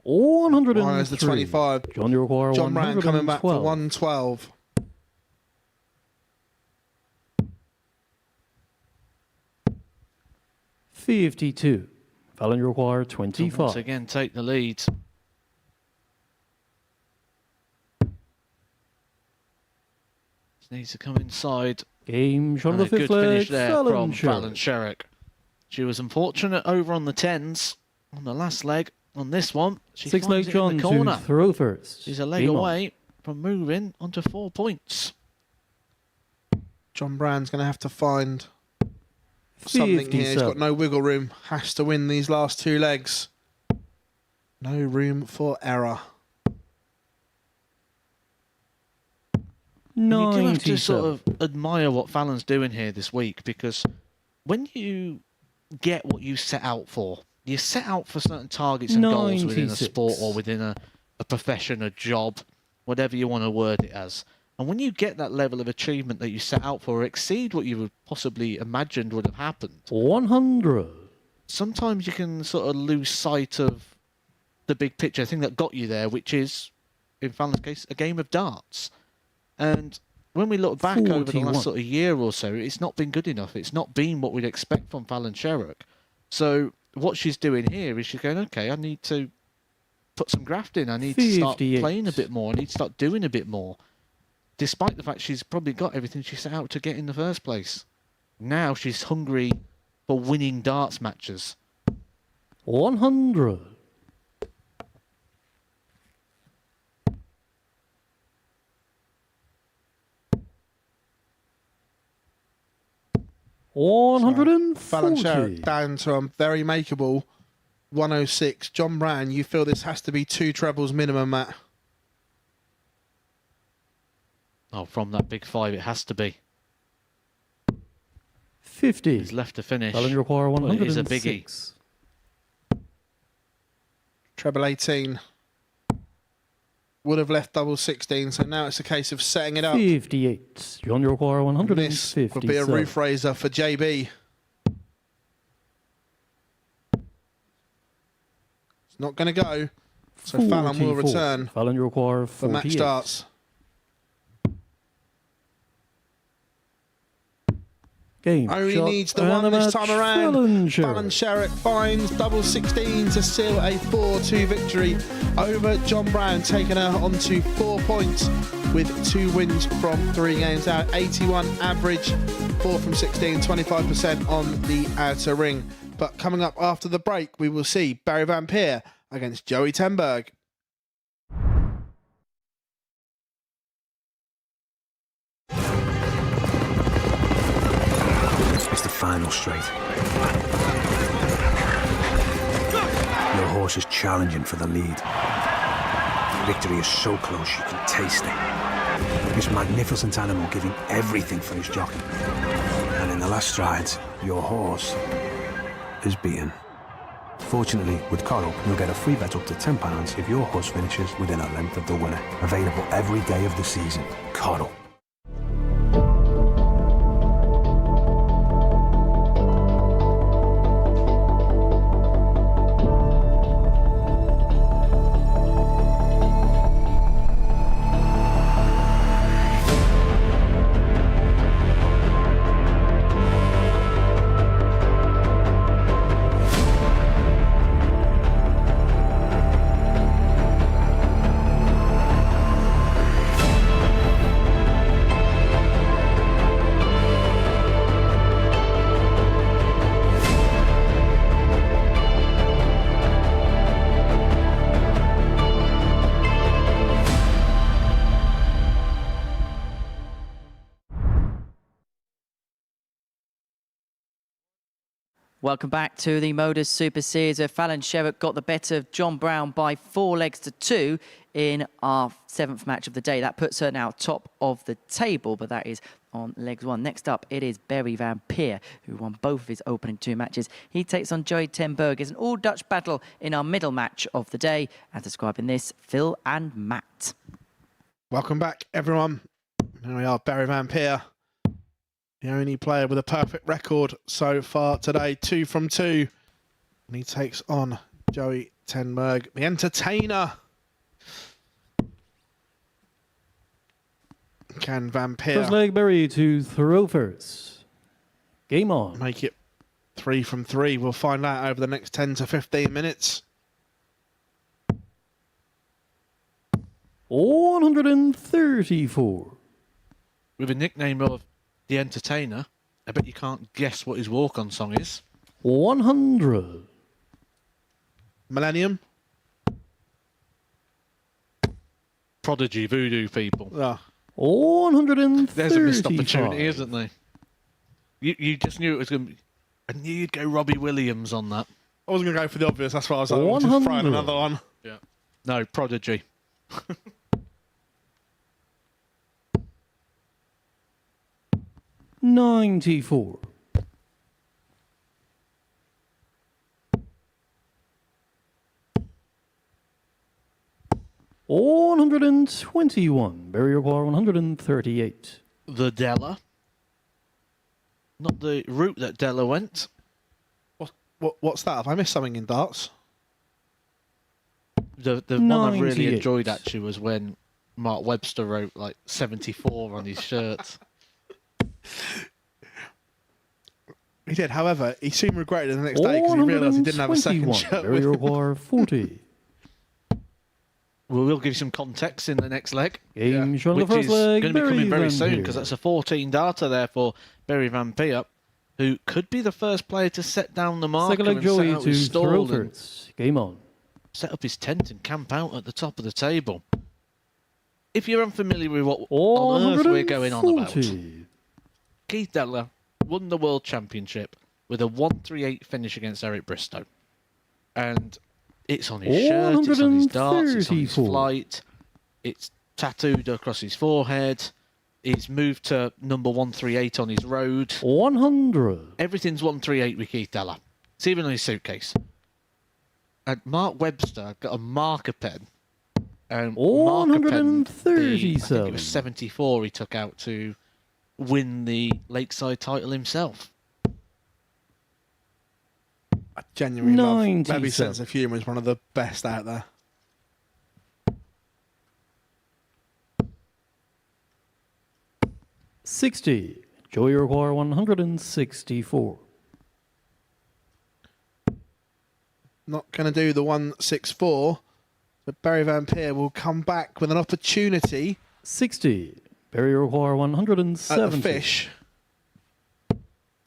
Speaker 5: 103.
Speaker 4: Minus the 25.
Speaker 5: John Yorquhar,
Speaker 4: John Brown coming back for 112.
Speaker 5: $52. Fallon Yorquhar,
Speaker 3: To
Speaker 5: 25.
Speaker 3: once again take the lead. Just needs to come inside.
Speaker 5: Game shot of
Speaker 3: And
Speaker 5: the
Speaker 3: a
Speaker 5: fifth
Speaker 3: good
Speaker 5: leg,
Speaker 3: finish there
Speaker 5: Fallon
Speaker 3: from Fallon Sherrick. She was unfortunate over on the 10s on the last leg. On this one, she
Speaker 5: Six
Speaker 3: finds
Speaker 5: leg
Speaker 3: it in
Speaker 5: John
Speaker 3: the corner.
Speaker 5: to throw first.
Speaker 3: She's a leg
Speaker 5: Game on.
Speaker 3: away from moving onto 4 points.
Speaker 4: John Brown's going to have to find something here. He's got
Speaker 5: 57.
Speaker 4: no wiggle room. Has to win these last two legs. No room for error.
Speaker 3: You do have to
Speaker 5: 97.
Speaker 3: sort of admire what Fallon's doing here this week, because when you get what you set out for, you set out for certain targets and goals within a
Speaker 5: 96.
Speaker 3: sport or within a profession, a job, whatever you want to word it as. And when you get that level of achievement that you set out for, or exceed what you would possibly imagined would have happened,
Speaker 5: 100.
Speaker 3: sometimes you can sort of lose sight of the big picture, thing that got you there, which is, in Fallon's case, a game of darts. And when we look back over the
Speaker 5: 41.
Speaker 3: last sort of year or so, it's not been good enough. It's not been what we'd expect from Fallon Sherrick. So what she's doing here is she's going, okay, I need to put some graft in. I need to start
Speaker 5: 58.
Speaker 3: playing a bit more. I need to start doing a bit more. Despite the fact she's probably got everything she set out to get in the first place. Now she's hungry for winning darts matches.
Speaker 5: 100.
Speaker 4: Fallon
Speaker 5: 140.
Speaker 4: Sherrick down to a very makeable 106. John Brown, you feel this has to be 2 trebles minimum, Matt?
Speaker 3: Oh, from that big 5, it has to be.
Speaker 5: 50.
Speaker 3: He's left to finish.
Speaker 5: Challenge require
Speaker 3: Well, it
Speaker 5: 106.
Speaker 3: is a biggie.
Speaker 4: Treble 18. Would have left double 16, so now it's a case of setting it up.
Speaker 5: 58. Challenge require
Speaker 4: This
Speaker 5: 150.
Speaker 4: would be a roof raiser for JB. It's not going to go, so Fallon will return.
Speaker 5: Challenge require
Speaker 4: The
Speaker 5: 48.
Speaker 4: match starts.
Speaker 5: Game
Speaker 4: Only
Speaker 5: shot
Speaker 4: needs the
Speaker 5: and
Speaker 4: one
Speaker 5: a
Speaker 4: this
Speaker 5: match.
Speaker 4: time around.
Speaker 5: Fallon
Speaker 4: Fallon Sherrick finds double 16 to seal a 4-2 victory over John Brown, taking her on to 4 points with 2 wins from 3 games out. 81 average, 4 from 16, 25% on the outer ring. But coming up after the break, we will see Barry Van Peer against Joey Tenberg.
Speaker 6: It's the final straight. Your horse is challenging for the lead. Victory is so close you can taste it. This magnificent animal giving everything for his jockey. And in the last strides, your horse is beaten. Fortunately, with Coral, you'll get a free bet up to £10 if your horse finishes within a length of the winner. Available every day of the season. Coral.
Speaker 1: Welcome back to the MODUS Super Series, where Fallon Sherrick got the better of John Brown by 4 legs to 2 in our 7th match of the day. That puts her now top of the table, but that is on legs 1. Next up, it is Barry Van Peer, who won both of his opening 2 matches. He takes on Joey Tenberg. It's an all-Dutch battle in our middle match of the day. As described in this, Phil and Matt.
Speaker 4: Welcome back, everyone. Here we are, Barry Van Peer. The only player with a perfect record so far today, 2 from 2. And he takes on Joey Tenberg, the entertainer. Can Van Peer
Speaker 5: First leg, Barry to throw first. Game on.
Speaker 4: make it 3 from 3? We'll find out over the next 10 to 15 minutes.
Speaker 5: 134.
Speaker 3: With a nickname of The Entertainer, I bet you can't guess what his walk-on song is.
Speaker 5: 100.
Speaker 4: Millennium.
Speaker 3: Prodigy Voodoo People.
Speaker 5: 135.
Speaker 3: There's a missed opportunity, isn't there? You just knew it was going to be... I knew you'd go Robbie Williams on that.
Speaker 4: I wasn't going to go for the obvious, that's why I was like, I'll just throw in another one.
Speaker 3: Yeah. No, Prodigy.
Speaker 5: $94. $121. Barrier bar 138.
Speaker 3: The Della. Not the route that Della went.
Speaker 4: What's that? Have I missed something in darts?
Speaker 3: The one I really
Speaker 5: 98.
Speaker 3: enjoyed actually was when Mark Webster wrote like 74 on his shirt.
Speaker 4: He did, however, he soon regretted it the next day because he realised he didn't have a second shirt with
Speaker 5: Barrier
Speaker 4: him.
Speaker 5: bar 40.
Speaker 3: We will give you some context in the next leg.
Speaker 5: Game shot on the
Speaker 3: which
Speaker 5: first
Speaker 3: is
Speaker 5: leg.
Speaker 3: going to be
Speaker 5: Barry
Speaker 3: coming very
Speaker 5: Van
Speaker 3: soon
Speaker 5: Peer.
Speaker 3: because that's a 14 data there for Barry Van Peer, who could be the first player to set down the marker
Speaker 5: Second leg
Speaker 3: and set
Speaker 5: Joey
Speaker 3: out
Speaker 5: to
Speaker 3: his
Speaker 5: throw
Speaker 3: stall and
Speaker 5: first. Game on.
Speaker 3: set up his tent and camp out at the top of the table. If you're unfamiliar with what
Speaker 5: Oh,
Speaker 3: on earth we're going on about,
Speaker 5: 140.
Speaker 3: Keith Della won the World Championship with a 138 finish against Eric Bristow. And it's on his shirt, it's on his darts, it's on his
Speaker 5: 134.
Speaker 3: flight, it's tattooed across his forehead. He's moved to number 138 on his road.
Speaker 5: 100.
Speaker 3: Everything's 138 with Keith Deller. It's even on his suitcase. And Mark Webster got a marker pen. And marker pen, I think it was 74 he took out to win the Lakeside title himself.
Speaker 4: I genuinely love Webby's sense of humour is one of the best out there.
Speaker 5: $60. Joey require 164.
Speaker 4: Not going to do the 164, but Barry Van Peer will come back with an opportunity.
Speaker 5: 60. Barry require 170.
Speaker 4: At the fish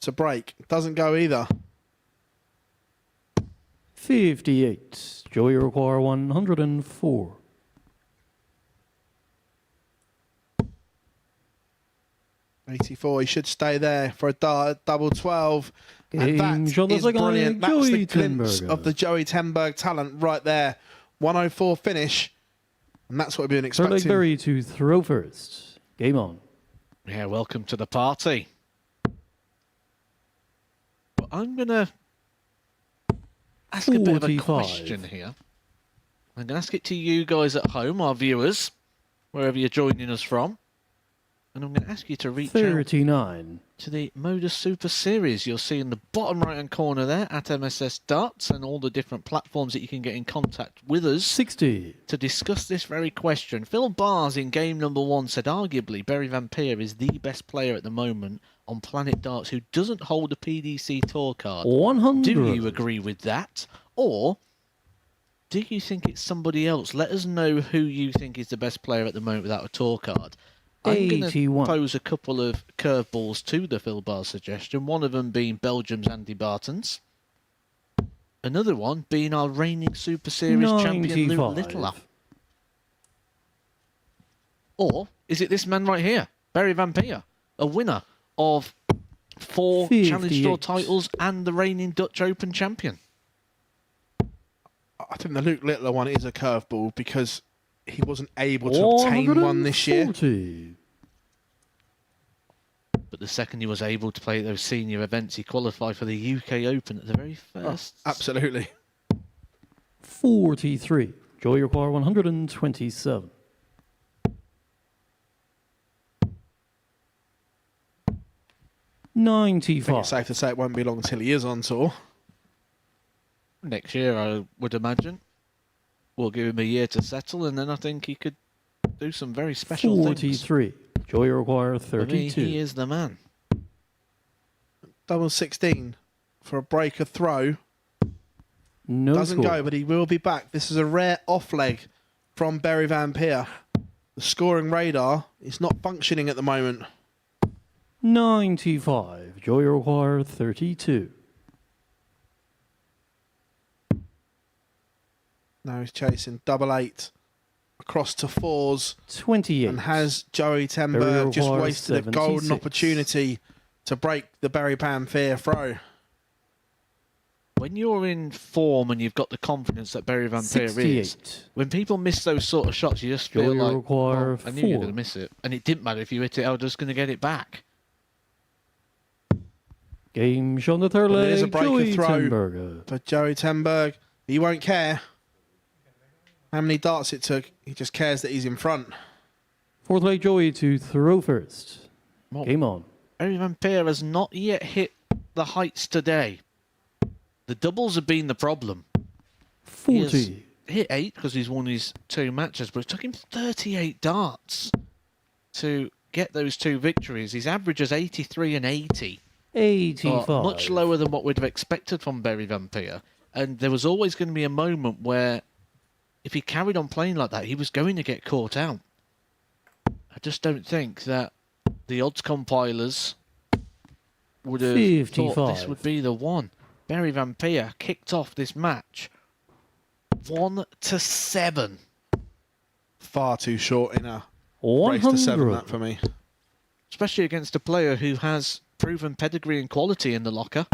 Speaker 4: to break. Doesn't go either.
Speaker 5: 58. Joey require 104.
Speaker 4: $84. He should stay there for a double 12. And that
Speaker 5: Game
Speaker 4: is
Speaker 5: shot is
Speaker 4: brilliant. That's
Speaker 5: Joey
Speaker 4: the glimpse
Speaker 5: Tenberger.
Speaker 4: of the Joey Tenberg talent right there. 104 finish. And that's what we've been expecting.
Speaker 5: Barry to throw first. Game on.
Speaker 3: Yeah, welcome to the party. But I'm going to ask a bit of a
Speaker 5: 45.
Speaker 3: question here. I'm going to ask it to you guys at home, our viewers, wherever you're joining us from. And I'm going to ask you to reach
Speaker 5: 39.
Speaker 3: out to the MODUS Super Series. You'll see in the bottom right-hand corner there at MSS Darts and all the different platforms that you can get in contact with us
Speaker 5: 60.
Speaker 3: to discuss this very question. Phil Bars in game number 1 said arguably Barry Van Peer is the best player at the moment on Planet Darts who doesn't hold a PDC tour card.
Speaker 5: 100.
Speaker 3: Do you agree with that? Or do you think it's somebody else? Let us know who you think is the best player at the moment without a tour card. I'm going to
Speaker 5: 81.
Speaker 3: pose a couple of curveballs to the Phil Bar suggestion, one of them being Belgium's Andy Bartons. Another one being our reigning Super Series champion, Luke
Speaker 5: 95.
Speaker 3: Littler. Or is it this man right here, Barry Van Peer, a winner of 4 Challenge Tour
Speaker 5: 58.
Speaker 3: titles and the reigning Dutch Open champion?
Speaker 4: I think the Luke Littler one is a curveball because he wasn't able to obtain one this year.
Speaker 5: 140.
Speaker 3: But the second he was able to play at those senior events, he qualified for the UK Open at the very first.
Speaker 4: Absolutely.
Speaker 5: 43. Joey require 127.
Speaker 4: I think
Speaker 5: 95.
Speaker 4: it's safe to say it won't be long until he is on tour.
Speaker 3: Next year, I would imagine. We'll give him a year to settle, and then I think he could do some very special things.
Speaker 5: 43. Joey require
Speaker 3: For me,
Speaker 5: 32.
Speaker 3: he is the man.
Speaker 4: Double 16 for a breaker throw.
Speaker 5: No
Speaker 4: Doesn't
Speaker 5: score.
Speaker 4: go, but he will be back. This is a rare off leg from Barry Van Peer. The scoring radar is not functioning at the moment.
Speaker 5: 95. Joey require 32.
Speaker 4: Now he's chasing double 8 across to 4s.
Speaker 5: 28.
Speaker 4: And has Joey
Speaker 5: Barry
Speaker 4: Tenberg just
Speaker 5: requires
Speaker 4: wasted a golden
Speaker 5: 76.
Speaker 4: opportunity to break the Barry Van Peer throw.
Speaker 3: When you're in form and you've got the confidence that Barry Van Peer is,
Speaker 5: 68.
Speaker 3: when people miss those sort of shots, you just feel
Speaker 5: Joey
Speaker 3: like,
Speaker 5: require
Speaker 3: I knew you were
Speaker 5: 4.
Speaker 3: going to miss it. And it didn't matter if you hit it, I was just going to get it back.
Speaker 5: Game shot on the third
Speaker 4: But it
Speaker 5: leg.
Speaker 4: is a breaker
Speaker 5: Joey
Speaker 4: throw.
Speaker 5: Tenberger.
Speaker 4: But Joey Tenberg, he won't care how many darts it took. He just cares that he's in front.
Speaker 5: Fourth leg, Joey to throw first.
Speaker 3: Well,
Speaker 5: Game on.
Speaker 3: Barry Van Peer has not yet hit the heights today. The doubles have been the problem.
Speaker 5: 40.
Speaker 3: He has hit 8 because he's won his 2 matches, but it took him 38 darts to get those 2 victories. His average is 83 and 80.
Speaker 5: 85.
Speaker 3: Much lower than what we'd have expected from Barry Van Peer. And there was always going to be a moment where if he carried on playing like that, he was going to get caught out. I just don't think that the odds compilers would have
Speaker 5: 55.
Speaker 3: thought this would be the one. Barry Van Peer kicked off this match 1-7.
Speaker 4: Far too short in a race to 7, that for me.
Speaker 3: Especially against a player who has proven pedigree and quality in the locker.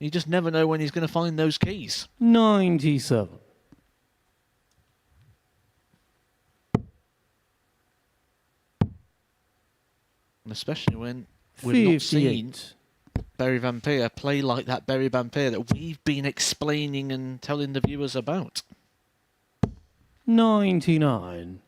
Speaker 3: You just never know when he's going to find those keys.
Speaker 5: 97.
Speaker 3: And especially when we've not seen
Speaker 5: 58.
Speaker 3: Barry Vampire play like that Barry Vampire that we've been explaining and telling the viewers about.
Speaker 5: 99.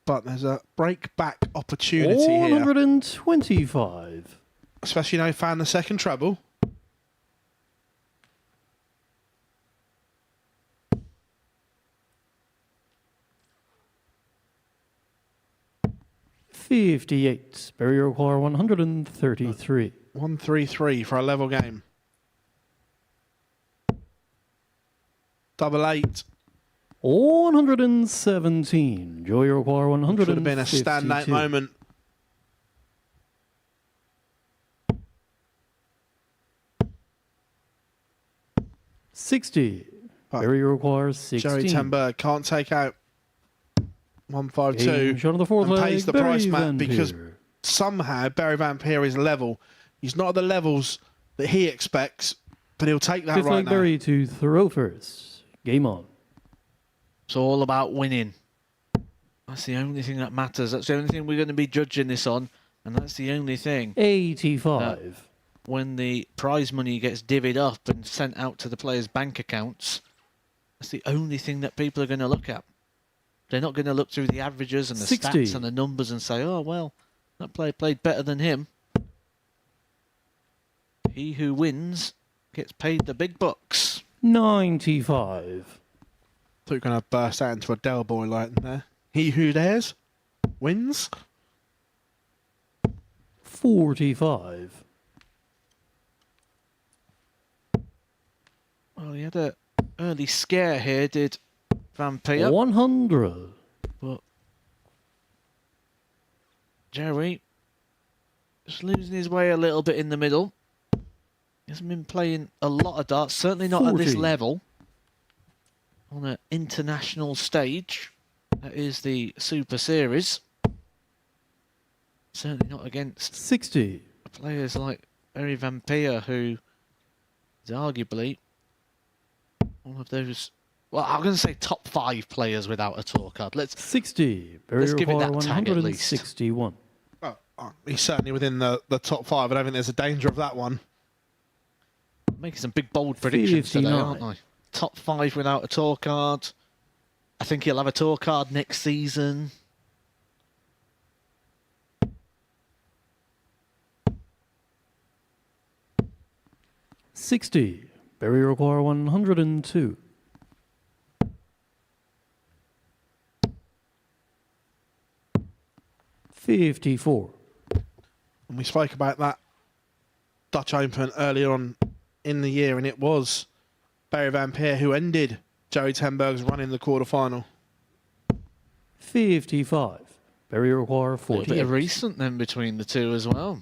Speaker 4: But there's a break-back opportunity here.
Speaker 5: 125.
Speaker 4: Especially now found the second treble.
Speaker 5: $58. Barry require 133.
Speaker 4: 133 for a level game. Double eight.
Speaker 5: 117. Joey require 152.
Speaker 4: Should have been a standout moment.
Speaker 5: $60. Barry requires 16.
Speaker 4: Joey Tenberg can't take out 152
Speaker 5: Game shot on the fourth
Speaker 4: and
Speaker 5: leg,
Speaker 4: pays the
Speaker 5: Barry
Speaker 4: price, Matt,
Speaker 5: Van
Speaker 4: because
Speaker 5: Peer.
Speaker 4: somehow Barry Vampire is level. He's not at the levels that he expects, but he'll take that
Speaker 5: Fifth
Speaker 4: right
Speaker 5: leg
Speaker 4: now.
Speaker 5: Barry to throw first. Game on.
Speaker 3: It's all about winning. That's the only thing that matters. That's the only thing we're going to be judging this on, and that's the only thing.
Speaker 5: 85.
Speaker 3: When the prize money gets divvied up and sent out to the players' bank accounts, that's the only thing that people are going to look at. They're not going to look through the averages and the
Speaker 5: 60.
Speaker 3: stats and the numbers and say, oh, well, that player played better than him. He who wins gets paid the big bucks.
Speaker 5: 95.
Speaker 4: Thought you were going to burst out into a Del Boy light there. He who dares wins.
Speaker 5: 45.
Speaker 3: Well, he had an early scare here, did Vampire.
Speaker 5: 100.
Speaker 3: But Joey just losing his way a little bit in the middle. He hasn't been playing a lot of darts, certainly not at this
Speaker 5: 40.
Speaker 3: level. On an international stage, that is the Super Series. Certainly not against
Speaker 5: 60.
Speaker 3: players like Barry Vampire, who is arguably one of those, well, I'm going to say top 5 players without a tour card. Let's
Speaker 5: 60. Barry
Speaker 3: let's give it
Speaker 5: require
Speaker 3: that tag at least.
Speaker 5: 161.
Speaker 4: He's certainly within the top 5. I don't think there's a danger of that one.
Speaker 3: Making some big bold predictions today,
Speaker 5: 59.
Speaker 3: aren't I? Top 5 without a tour card. I think he'll have a tour card next season.
Speaker 5: $60. Barry require 102. $54.
Speaker 4: And we spoke about that Dutch Open earlier on in the year, and it was Barry Vampire who ended Joey Tenberg's run in the quarterfinal.
Speaker 5: 55. Barry require
Speaker 3: A
Speaker 5: 48.
Speaker 3: bit of recent then between the two as well.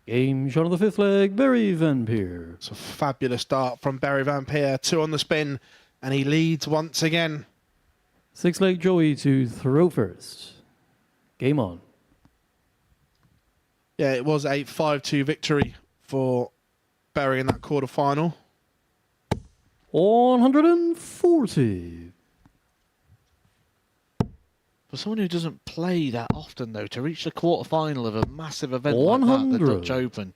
Speaker 5: Game shot on the fifth leg, Barry Van Peer.
Speaker 4: It's a fabulous start from Barry Vampire. 2 on the spin, and he leads once again.
Speaker 5: Sixth leg Joey to throw first. Game on.
Speaker 4: Yeah, it was a 5-2 victory for Barry in that quarterfinal.
Speaker 5: 140.
Speaker 3: For someone who doesn't play that often, though, to reach the quarterfinal of a massive event like that,
Speaker 5: 100.
Speaker 3: the Dutch Open,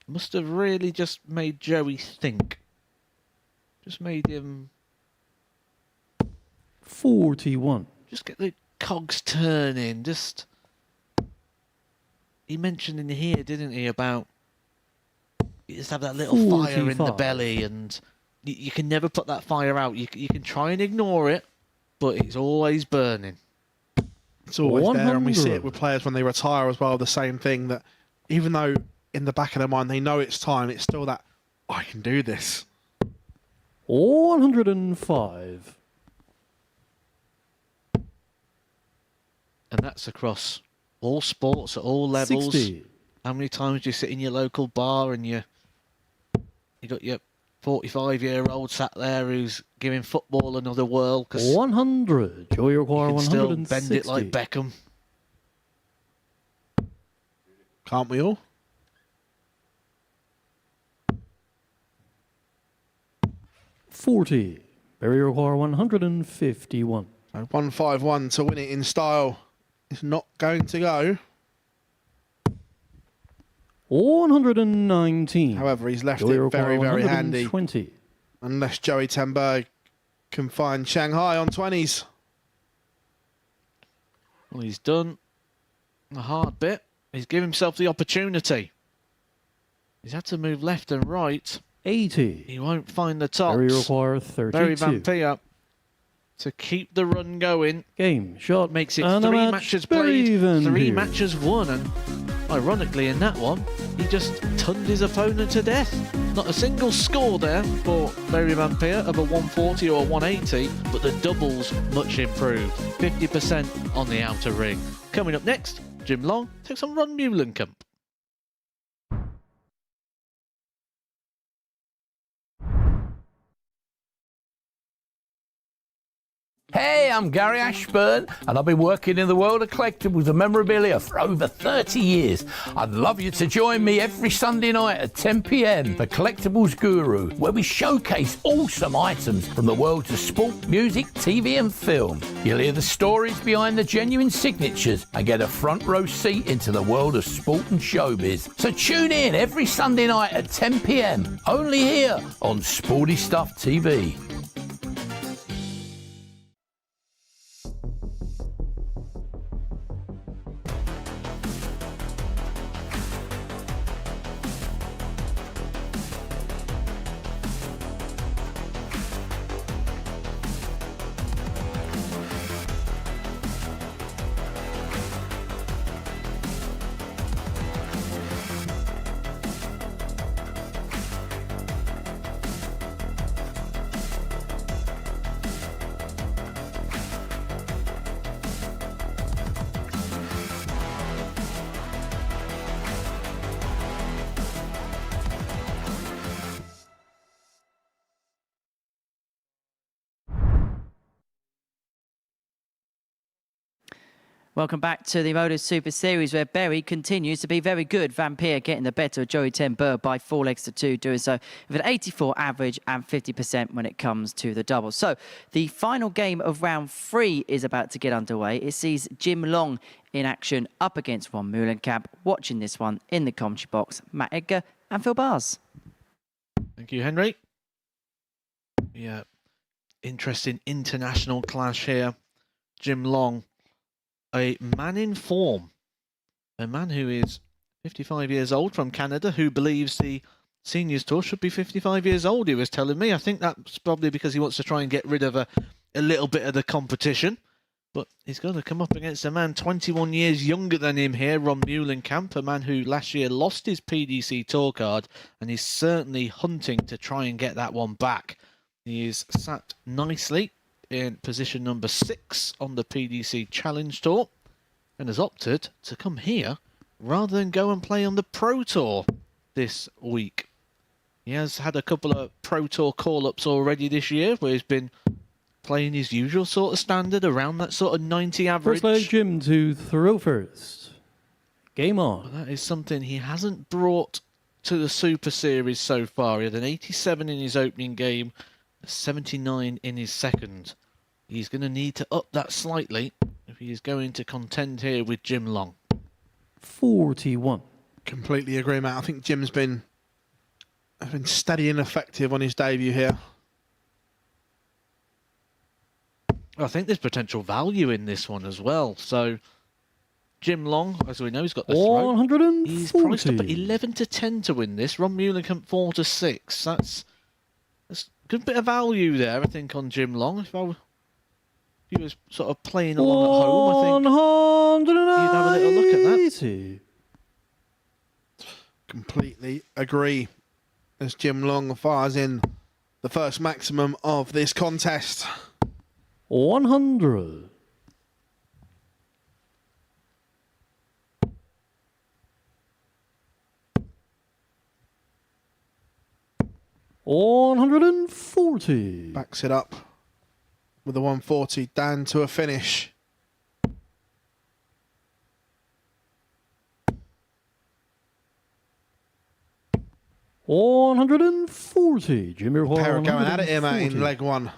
Speaker 3: must have really just made Joey think. Just made him
Speaker 5: 41.
Speaker 3: just get the cogs turning. Just he mentioned in here, didn't he, about you just have that little fire in the
Speaker 5: 45.
Speaker 3: belly, and you can never put that fire out. You can try and ignore it, but it's always burning.
Speaker 4: It's always there, and we see
Speaker 5: 100.
Speaker 4: it with players when they retire as well. The same thing, that even though in the back of their mind they know it's time, it's still that, I can do this.
Speaker 5: 105.
Speaker 3: And that's across all sports at all levels.
Speaker 5: 60.
Speaker 3: How many times do you sit in your local bar and you got your 45-year-old sat there who's giving football another whirl? 'Cause
Speaker 5: 100. Joey require
Speaker 3: you can still
Speaker 5: 160.
Speaker 3: bend it like Beckham.
Speaker 4: Can't we all?
Speaker 5: 40. Barrier require 151.
Speaker 4: 151 to win it in style. It's not going to go.
Speaker 5: 119.
Speaker 4: However, he's left
Speaker 5: Joey
Speaker 4: it
Speaker 5: require
Speaker 4: very, very handy.
Speaker 5: 120.
Speaker 4: Unless Joey Tenberg can find Shanghai on 20s.
Speaker 3: Well, he's done the hard bit. He's given himself the opportunity. He's had to move left and right.
Speaker 5: 80.
Speaker 3: He won't find the tops.
Speaker 5: Barrier require 32.
Speaker 3: Barry Van Peer to keep the run going.
Speaker 5: Game, shot,
Speaker 3: Makes it
Speaker 5: and
Speaker 3: 3
Speaker 5: match,
Speaker 3: matches
Speaker 5: Barry
Speaker 3: played,
Speaker 5: Van
Speaker 3: 3
Speaker 5: Peer.
Speaker 3: matches won, and ironically in that one, he just tunned his opponent to death. Not a single score there for Barry Van Peer of a 140 or a 180, but the doubles much improved. 50% on the outer ring. Coming up next, Jim Long takes on Ron Muhlenkamp.
Speaker 8: Hey, I'm Gary Ashburn, and I've been working in the world of collectibles and memorabilia for over 30 years. I'd love you to join me every Sunday night at 10 p.m. for Collectibles Guru, where we showcase awesome items from the worlds of sport, music, TV and film. You'll hear the stories behind the genuine signatures and get a front row seat into the world of sport and showbiz. So tune in every Sunday night at 10 p.m. only here on Sporty Stuff TV.
Speaker 1: Welcome back to the MODUS Super Series, where Berry continues to be very good. Van Peer getting the better of Joey Tenberg by 4 legs to 2, doing so with an 84 average and 50% when it comes to the doubles. So the final game of round 3 is about to get underway. It sees Jim Long in action up against Ron Muhlenkamp. Watching this one in the commentary box, Matt Edgar and Phil Bars.
Speaker 3: Thank you, Henry. Yeah, interesting international clash here. Jim Long, a man in form, a man who is 55 years old from Canada, who believes the Seniors Tour should be 55 years old, he was telling me. I think that's probably because he wants to try and get rid of a little bit of the competition. But he's going to come up against a man 21 years younger than him here, Ron Muhlenkamp, a man who last year lost his PDC Tour card, and he's certainly hunting to try and get that one back. He is sat nicely in position number 6 on the PDC Challenge Tour, and has opted to come here rather than go and play on the Pro Tour this week. He has had a couple of Pro Tour call-ups already this year, where he's been playing his usual sort of standard, around that sort of 90 average.
Speaker 5: First leg, Jim to throw first. Game on.
Speaker 3: That is something he hasn't brought to the Super Series so far. He had an 87 in his opening game, a 79 in his second. He's going to need to up that slightly if he is going to contend here with Jim Long.
Speaker 5: 41.
Speaker 4: Completely agree, Matt. I think Jim's been steady and effective on his debut here.
Speaker 3: I think there's potential value in this one as well. So Jim Long, as we know, he's got the throw.
Speaker 5: 140.
Speaker 3: He's priced up at 11 to 10 to win this. Ron Muhlenkamp 4 to 6. That's a good bit of value there, I think, on Jim Long. If he was sort of playing along at home, I think you'd have a little look at that.
Speaker 4: Completely agree. As Jim Long fires in the first maximum of this contest.
Speaker 5: 100. 140.
Speaker 4: Backs it up with the 140 down to a finish.
Speaker 5: 140. Jimmy Roy.
Speaker 4: Pair going at it here, mate, in
Speaker 5: 140.
Speaker 4: leg one.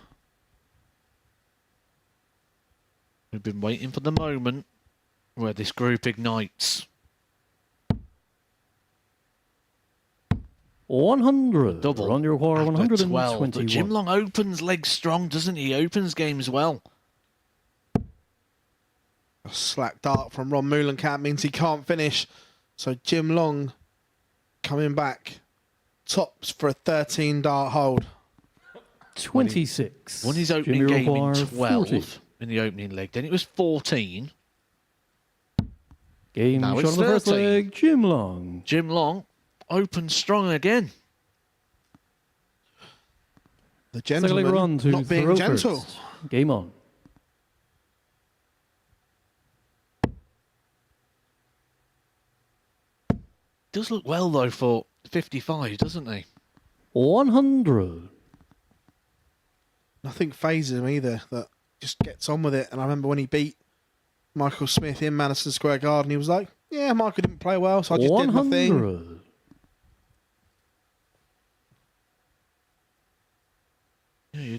Speaker 3: We've been waiting for the moment where this group ignites.
Speaker 5: 100.
Speaker 3: Double.
Speaker 5: On your wire,
Speaker 3: After 12.
Speaker 5: 121.
Speaker 3: But Jim Long opens legs strong, doesn't he? He opens games well.
Speaker 4: A slack dart from Ron Moulenkamp means he can't finish. So Jim Long coming back. Tops for a 13 dart hold.
Speaker 5: 26.
Speaker 3: Won his opening
Speaker 5: Jimmy
Speaker 3: game in
Speaker 5: Roy,
Speaker 3: 12
Speaker 5: 40.
Speaker 3: in the opening leg. Then it was 14.
Speaker 5: Game
Speaker 3: Now
Speaker 5: shot
Speaker 3: it's
Speaker 5: on the first
Speaker 3: 13.
Speaker 5: leg. Jim Long.
Speaker 3: Jim Long opens strong again.
Speaker 4: The
Speaker 5: Second leg
Speaker 4: gentleman
Speaker 5: run to
Speaker 4: not being
Speaker 5: throw
Speaker 4: gentle.
Speaker 5: first. Game on.
Speaker 3: Does look well, though, for 55, doesn't he?
Speaker 5: 100.
Speaker 4: Nothing phases him either. That just gets on with it. And I remember when he beat Michael Smith in Madison Square Garden, he was like, yeah, Michael didn't play well, so I just did my thing.
Speaker 5: 100.
Speaker 3: Yeah,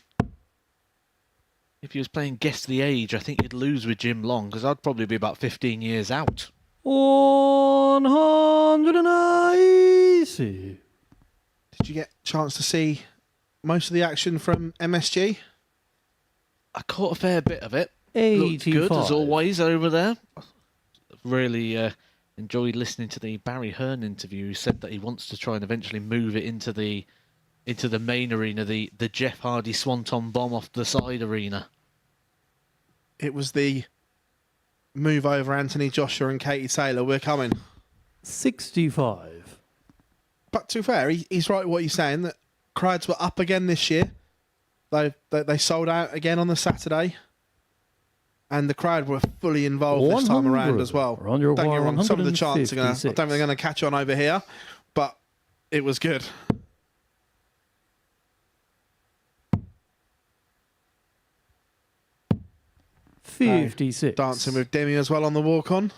Speaker 3: if he was playing Guess the Age, I think you'd lose with Jim Long, because I'd probably be about 15 years out.
Speaker 5: 190.
Speaker 4: Did you get a chance to see most of the action from MSG?
Speaker 3: I caught a fair bit of it.
Speaker 5: 85.
Speaker 3: Looked good, as always, over there. Really enjoyed listening to the Barry Hearn interview. He said that he wants to try and eventually move it into the main arena, the Jeff Hardy Swanton Bomb off the side arena.
Speaker 4: It was the move over Anthony Joshua and Katie Taylor. We're coming.
Speaker 5: 65.
Speaker 4: But to be fair, he's right what he's saying, that crowds were up again this year. They sold out again on the Saturday. And the crowd were fully involved this time around as well.
Speaker 5: On your
Speaker 4: Don't get me
Speaker 5: wire,
Speaker 4: wrong, some of the chants I don't
Speaker 5: 156.
Speaker 4: think they're going to catch on over here, but it was good. Oh,
Speaker 5: 56.
Speaker 4: Dancing with Demi as well on the walk-on.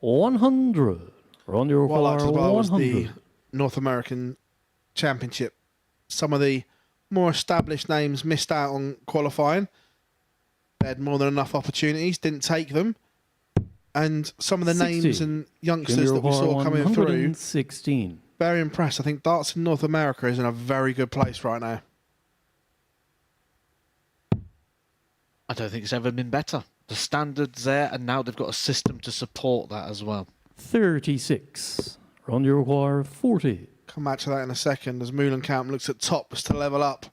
Speaker 5: $100. On your
Speaker 4: What I liked
Speaker 5: wire,
Speaker 4: as well was the
Speaker 5: 100.
Speaker 4: North American Championship. Some of the more established names missed out on qualifying. They had more than enough opportunities, didn't take them. And some of the
Speaker 5: 60.
Speaker 4: names and youngsters that we saw coming through,
Speaker 5: 116.
Speaker 4: very impressed. I think darts in North America is in a very good place right now.
Speaker 3: I don't think it's ever been better. The standard's there, and now they've got a system to support that as well.
Speaker 5: 36. On your wire, 40.
Speaker 4: Come back to that in a second as Moulenkamp looks at tops to level up.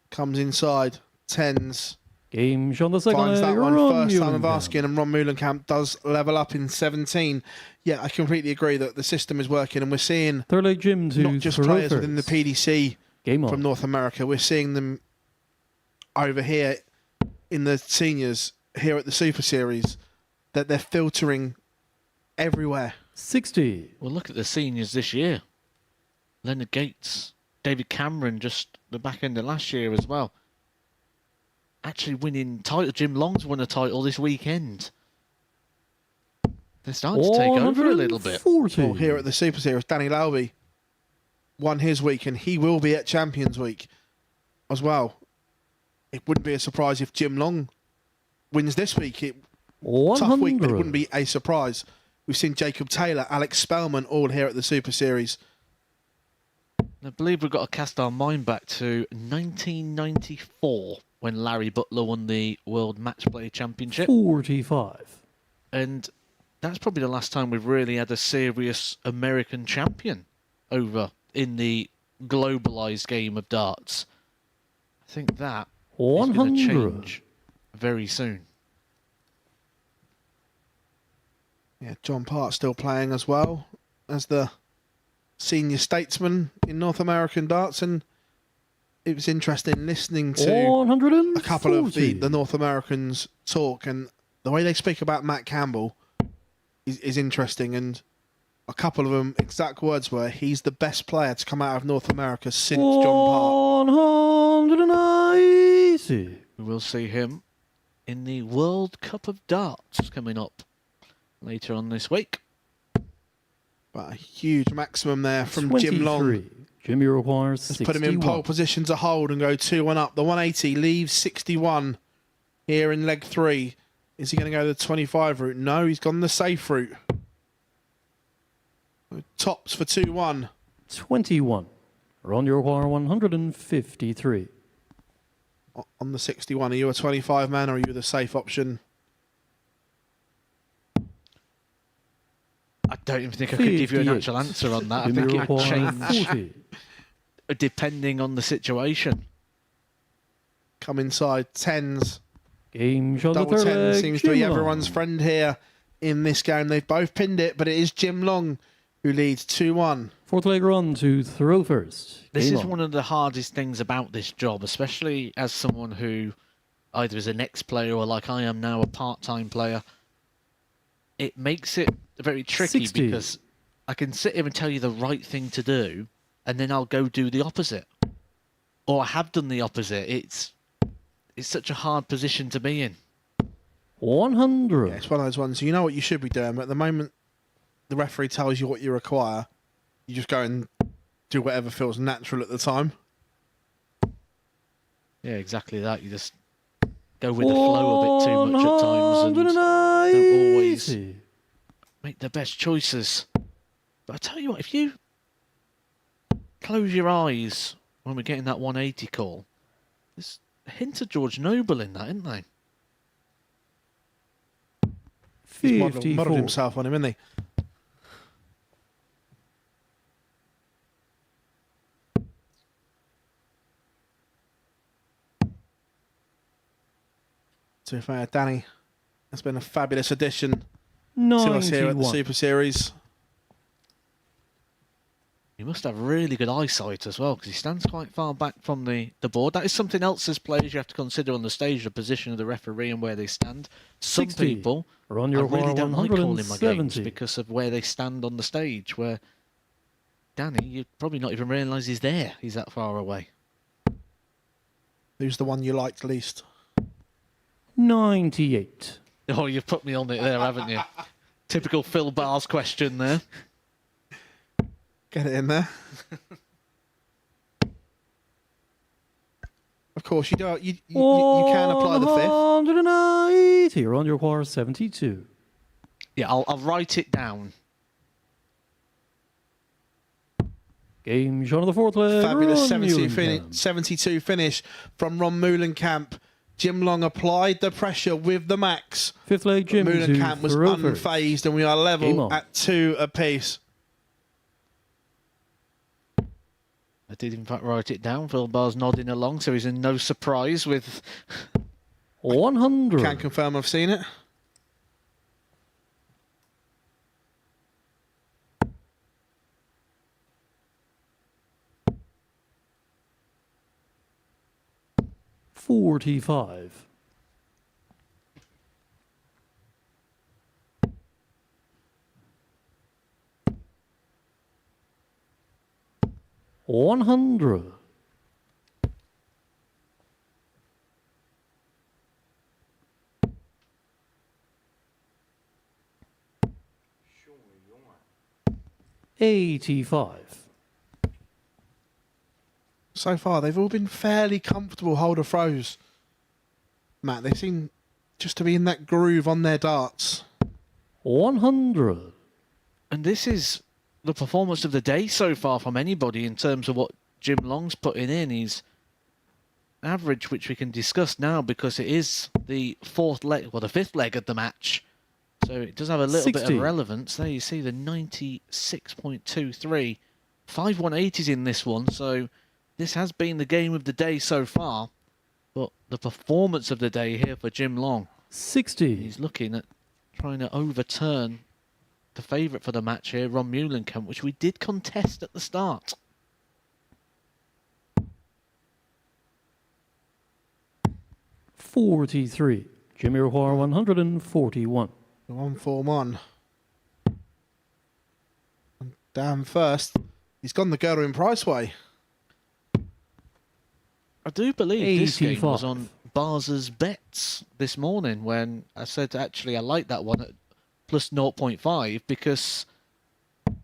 Speaker 4: Comes inside, tens.
Speaker 5: Game shot on the second
Speaker 4: Finds
Speaker 5: leg.
Speaker 4: that one
Speaker 5: Ron
Speaker 4: first time of
Speaker 5: Moulenkamp.
Speaker 4: asking, and Ron Moulenkamp does level up in 17. Yeah, I completely agree that the system is working, and we're seeing
Speaker 5: Third leg Jim to
Speaker 4: not just
Speaker 5: throw
Speaker 4: players
Speaker 5: first.
Speaker 4: within the PDC
Speaker 5: Game on.
Speaker 4: from North America. We're seeing them over here in the seniors here at the Super Series, that they're filtering everywhere.
Speaker 5: 60.
Speaker 3: Well, look at the seniors this year. Leonard Gates, David Cameron, just the back end of last year as well. Actually winning title. Jim Long's won a title this weekend. They're starting to take over a little bit.
Speaker 5: 140.
Speaker 4: Well, here at the Super Series, Danny Lalby won his week, and he will be at Champions Week as well. It wouldn't be a surprise if Jim Long wins this week. Tough week, but it wouldn't be a surprise. We've seen Jacob Taylor, Alex Spellman, all here at the Super Series.
Speaker 3: I believe we've got to cast our mind back to 1994 when Larry Butler won the World Match Play Championship.
Speaker 5: 45.
Speaker 3: And that's probably the last time we've really had a serious American champion over in the globalised game of darts. I think that is going to
Speaker 5: 100.
Speaker 3: change very soon.
Speaker 4: Yeah, John Part still playing as well as the senior statesman in North American darts, and it was interesting listening to
Speaker 5: 140.
Speaker 4: a couple of the North Americans talk, and the way they speak about Matt Campbell is interesting, and a couple of them exact words were, he's the best player to come out of North America since John Part.
Speaker 5: 190.
Speaker 3: We will see him in the World Cup of Darts coming up later on this week.
Speaker 4: But a huge maximum there from Jim Long.
Speaker 5: Jimmy requires
Speaker 4: Let's
Speaker 5: 61.
Speaker 4: put him in pole position to hold and go 2-1 up. The 180 leaves 61 here in leg 3. Is he going to go the 25 route? No, he's gone the safe route. Tops for 2-1.
Speaker 5: 21. Ron, you require 153.
Speaker 4: On the 61, are you a 25 man or are you the safe option?
Speaker 3: I don't even think I could give you an actual answer on that. I think it would change
Speaker 5: 40.
Speaker 3: depending on the situation.
Speaker 4: Come inside, 10s.
Speaker 5: Game shot
Speaker 4: Double
Speaker 5: the third
Speaker 4: 10
Speaker 5: leg,
Speaker 4: seems to be
Speaker 5: Jim Long.
Speaker 4: everyone's friend here in this game. They've both pinned it, but it is Jim Long who leads 2-1.
Speaker 5: Fourth leg run to throw first.
Speaker 3: This
Speaker 5: Game
Speaker 3: is
Speaker 5: on.
Speaker 3: one of the hardest things about this job, especially as someone who either is an ex-player or like I am now a part-time player. It makes it very tricky
Speaker 5: 60.
Speaker 3: because I can sit here and tell you the right thing to do and then I'll go do the opposite. Or I have done the opposite. It's such a hard position to be in.
Speaker 5: 100.
Speaker 4: Yeah, it's one of those ones, you know what you should be doing, but at the moment the referee tells you what you require, you just go and do whatever feels natural at the time.
Speaker 3: Yeah, exactly that. You just go with the flow a bit too much at times and don't always make the best choices. But I tell you what, if you close your eyes when we're getting that 180 call, there's a hint of George Noble in that, isn't there?
Speaker 4: He's
Speaker 5: 54.
Speaker 4: modelled himself on him, isn't he? To be fair, Danny has been a fabulous addition to us here at the
Speaker 5: 91.
Speaker 4: Super Series.
Speaker 3: He must have really good eyesight as well, because he stands quite far back from the board. That is something else as players you have to consider on the stage, the position of the referee and where they stand. Some
Speaker 5: 60.
Speaker 3: people,
Speaker 5: We're on
Speaker 3: I
Speaker 5: your
Speaker 3: really don't like calling my games
Speaker 5: 170.
Speaker 3: because of where they stand on the stage, where Danny, you'd probably not even realise he's there. He's that far away.
Speaker 4: Who's the one you liked least?
Speaker 5: 98.
Speaker 3: Oh, you've put me on it there, haven't you? Typical Phil Bar's question there.
Speaker 4: Get it in there. Of course, you don't. You can apply the fifth.
Speaker 5: 190. You're on your require 72.
Speaker 3: Yeah, I'll write it down.
Speaker 5: Game shot of the fourth leg.
Speaker 4: Fabulous
Speaker 5: Ron
Speaker 4: 72 finish from Ron Meulenkamp. Jim Long applied the pressure with the max.
Speaker 5: Fifth leg, Jim
Speaker 4: Meulenkamp was
Speaker 5: throw first.
Speaker 4: unfazed, and we are
Speaker 5: Game
Speaker 4: level
Speaker 5: on.
Speaker 4: at 2 apiece.
Speaker 3: I did in fact write it down. Phil Bar's nodding along, so he's in no surprise with
Speaker 5: 100.
Speaker 4: Can confirm I've seen it.
Speaker 5: $45. $100. $85.
Speaker 4: So far, they've all been fairly comfortable holder throws. Matt, they seem just to be in that groove on their darts.
Speaker 5: 100.
Speaker 3: And this is the performance of the day so far from anybody in terms of what Jim Long's putting in. He's average, which we can discuss now because it is the fourth leg, well, the fifth leg of the match. So it does have a little bit
Speaker 5: 60.
Speaker 3: of relevance. There you see the 96.23. 5 180s in this one, so this has been the game of the day so far. But the performance of the day here for Jim Long.
Speaker 5: 60.
Speaker 3: He's looking at trying to overturn the favourite for the match here, Ron Meulenkamp, which we did contest at the start.
Speaker 5: $43. Jimmy Rohar 141.
Speaker 4: The 141. And Dan first. He's gone the Gerwin Price way.
Speaker 3: I do believe this game was
Speaker 5: 85.
Speaker 3: on Barz's bets this morning when I said, actually, I like that one at plus 0.5 because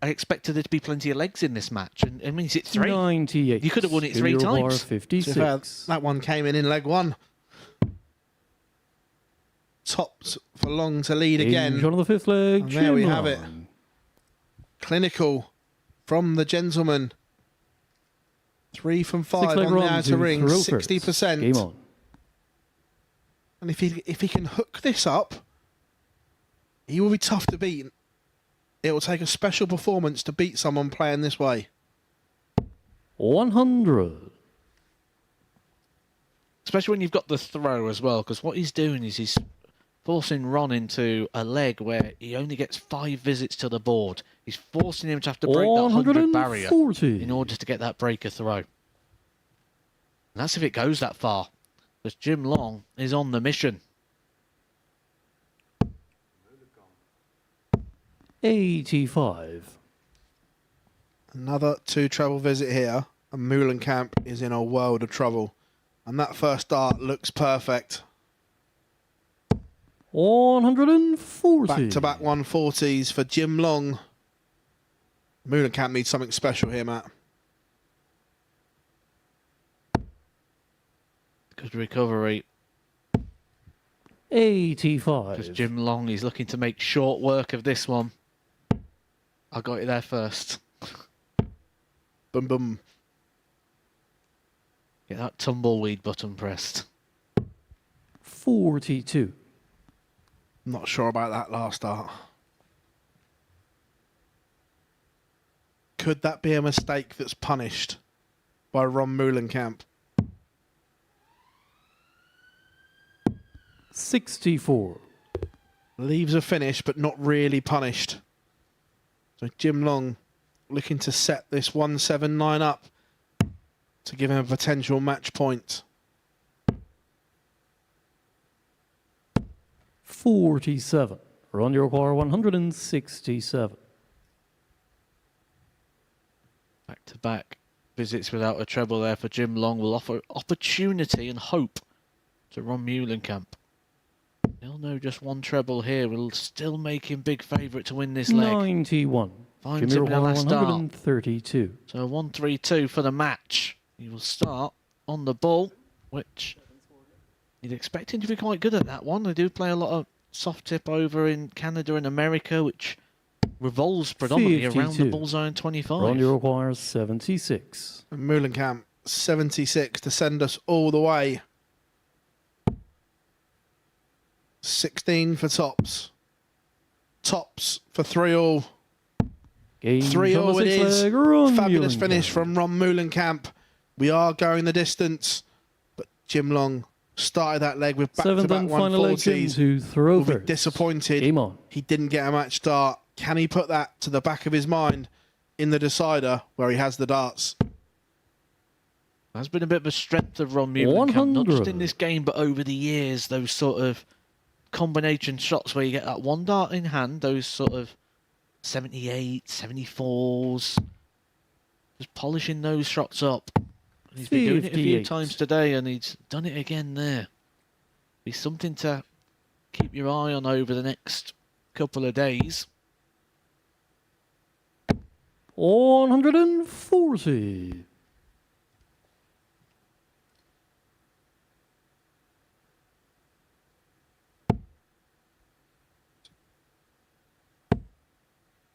Speaker 3: I expected there to be plenty of legs in this match. And I mean, is it 3?
Speaker 5: 98.
Speaker 3: You could have won it 3 times.
Speaker 5: 56.
Speaker 4: That one came in leg 1. Tops for long to lead again.
Speaker 5: Angel on the 5th leg.
Speaker 4: And there we have it.
Speaker 5: Chimron.
Speaker 4: Clinical from the gentleman. 3 from 5
Speaker 5: Six-leg
Speaker 4: on the
Speaker 5: run
Speaker 4: outer
Speaker 5: to
Speaker 4: ring,
Speaker 5: throw first.
Speaker 4: 60%.
Speaker 5: Game on.
Speaker 4: And if he can hook this up, he will be tough to beat. It will take a special performance to beat someone playing this way.
Speaker 5: 100.
Speaker 3: Especially when you've got the throw as well, because what he's doing is he's forcing Ron into a leg where he only gets 5 visits to the board. He's forcing him to have to break that 100 barrier
Speaker 5: 140.
Speaker 3: in order to get that breaker throw. And that's if it goes that far, because Jim Long is on the mission.
Speaker 5: 85.
Speaker 4: Another 2 treble visit here, and Meulenkamp is in a world of trouble. And that first dart looks perfect.
Speaker 5: 140.
Speaker 4: Back-to-back 140s for Jim Long. Meulenkamp needs something special here, Matt.
Speaker 3: Good recovery.
Speaker 5: 85.
Speaker 3: Because Jim Long is looking to make short work of this one. I got it there first.
Speaker 4: Boom, boom.
Speaker 3: Get that tumbleweed button pressed.
Speaker 5: 42.
Speaker 4: Not sure about that last dart. Could that be a mistake that's punished by Ron Meulenkamp?
Speaker 5: 64.
Speaker 4: Leaves a finish, but not really punished. So Jim Long looking to set this 179 up to give him a potential match point.
Speaker 5: 47. Run your require 167.
Speaker 3: Back-to-back visits without a treble there for Jim Long will offer opportunity and hope to Ron Meulenkamp. He'll know just 1 treble here will still make him big favourite to win this leg.
Speaker 5: 91.
Speaker 3: Finds
Speaker 5: Jimmy
Speaker 3: him in the last dart.
Speaker 5: 132.
Speaker 3: So 1-3-2 for the match. He will start on the ball, which you'd expect him to be quite good at that one. They do play a lot of soft tip over in Canada and America, which revolves predominantly around the
Speaker 5: 52.
Speaker 3: bullseye in 25.
Speaker 5: Run your requires 76.
Speaker 4: And Meulenkamp 76 to send us all the way. 16 for tops. Tops for 3-all. 3-all it is. Fabulous finish from Ron Meulenkamp. We are going the distance, but Jim Long started that leg with back-to-back 140s.
Speaker 5: To throw
Speaker 4: Will be
Speaker 5: first.
Speaker 4: disappointed.
Speaker 5: Game on.
Speaker 4: He didn't get a match start. Can he put that to the back of his mind in the decider where he has the darts?
Speaker 3: That's been a bit of a strength of Ron Meulenkamp, not just
Speaker 5: 100.
Speaker 3: in this game, but over the years, those sort of combination shots where you get that 1 dart in hand, those sort of 78, 74s, just polishing those shots up. And he's been doing it a few
Speaker 5: 58.
Speaker 3: times today, and he's done it again there. Be something to keep your eye on over the next couple of days.
Speaker 5: 140.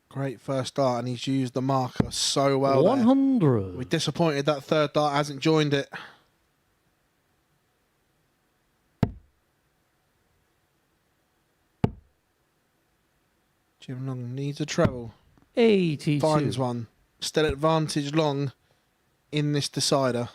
Speaker 4: Great first dart, and he's used the marker so well there.
Speaker 5: 100.
Speaker 4: We're disappointed that third dart hasn't joined it. Jim Long needs a treble.
Speaker 5: 82.
Speaker 4: Finds one. Still advantage Long in this decider.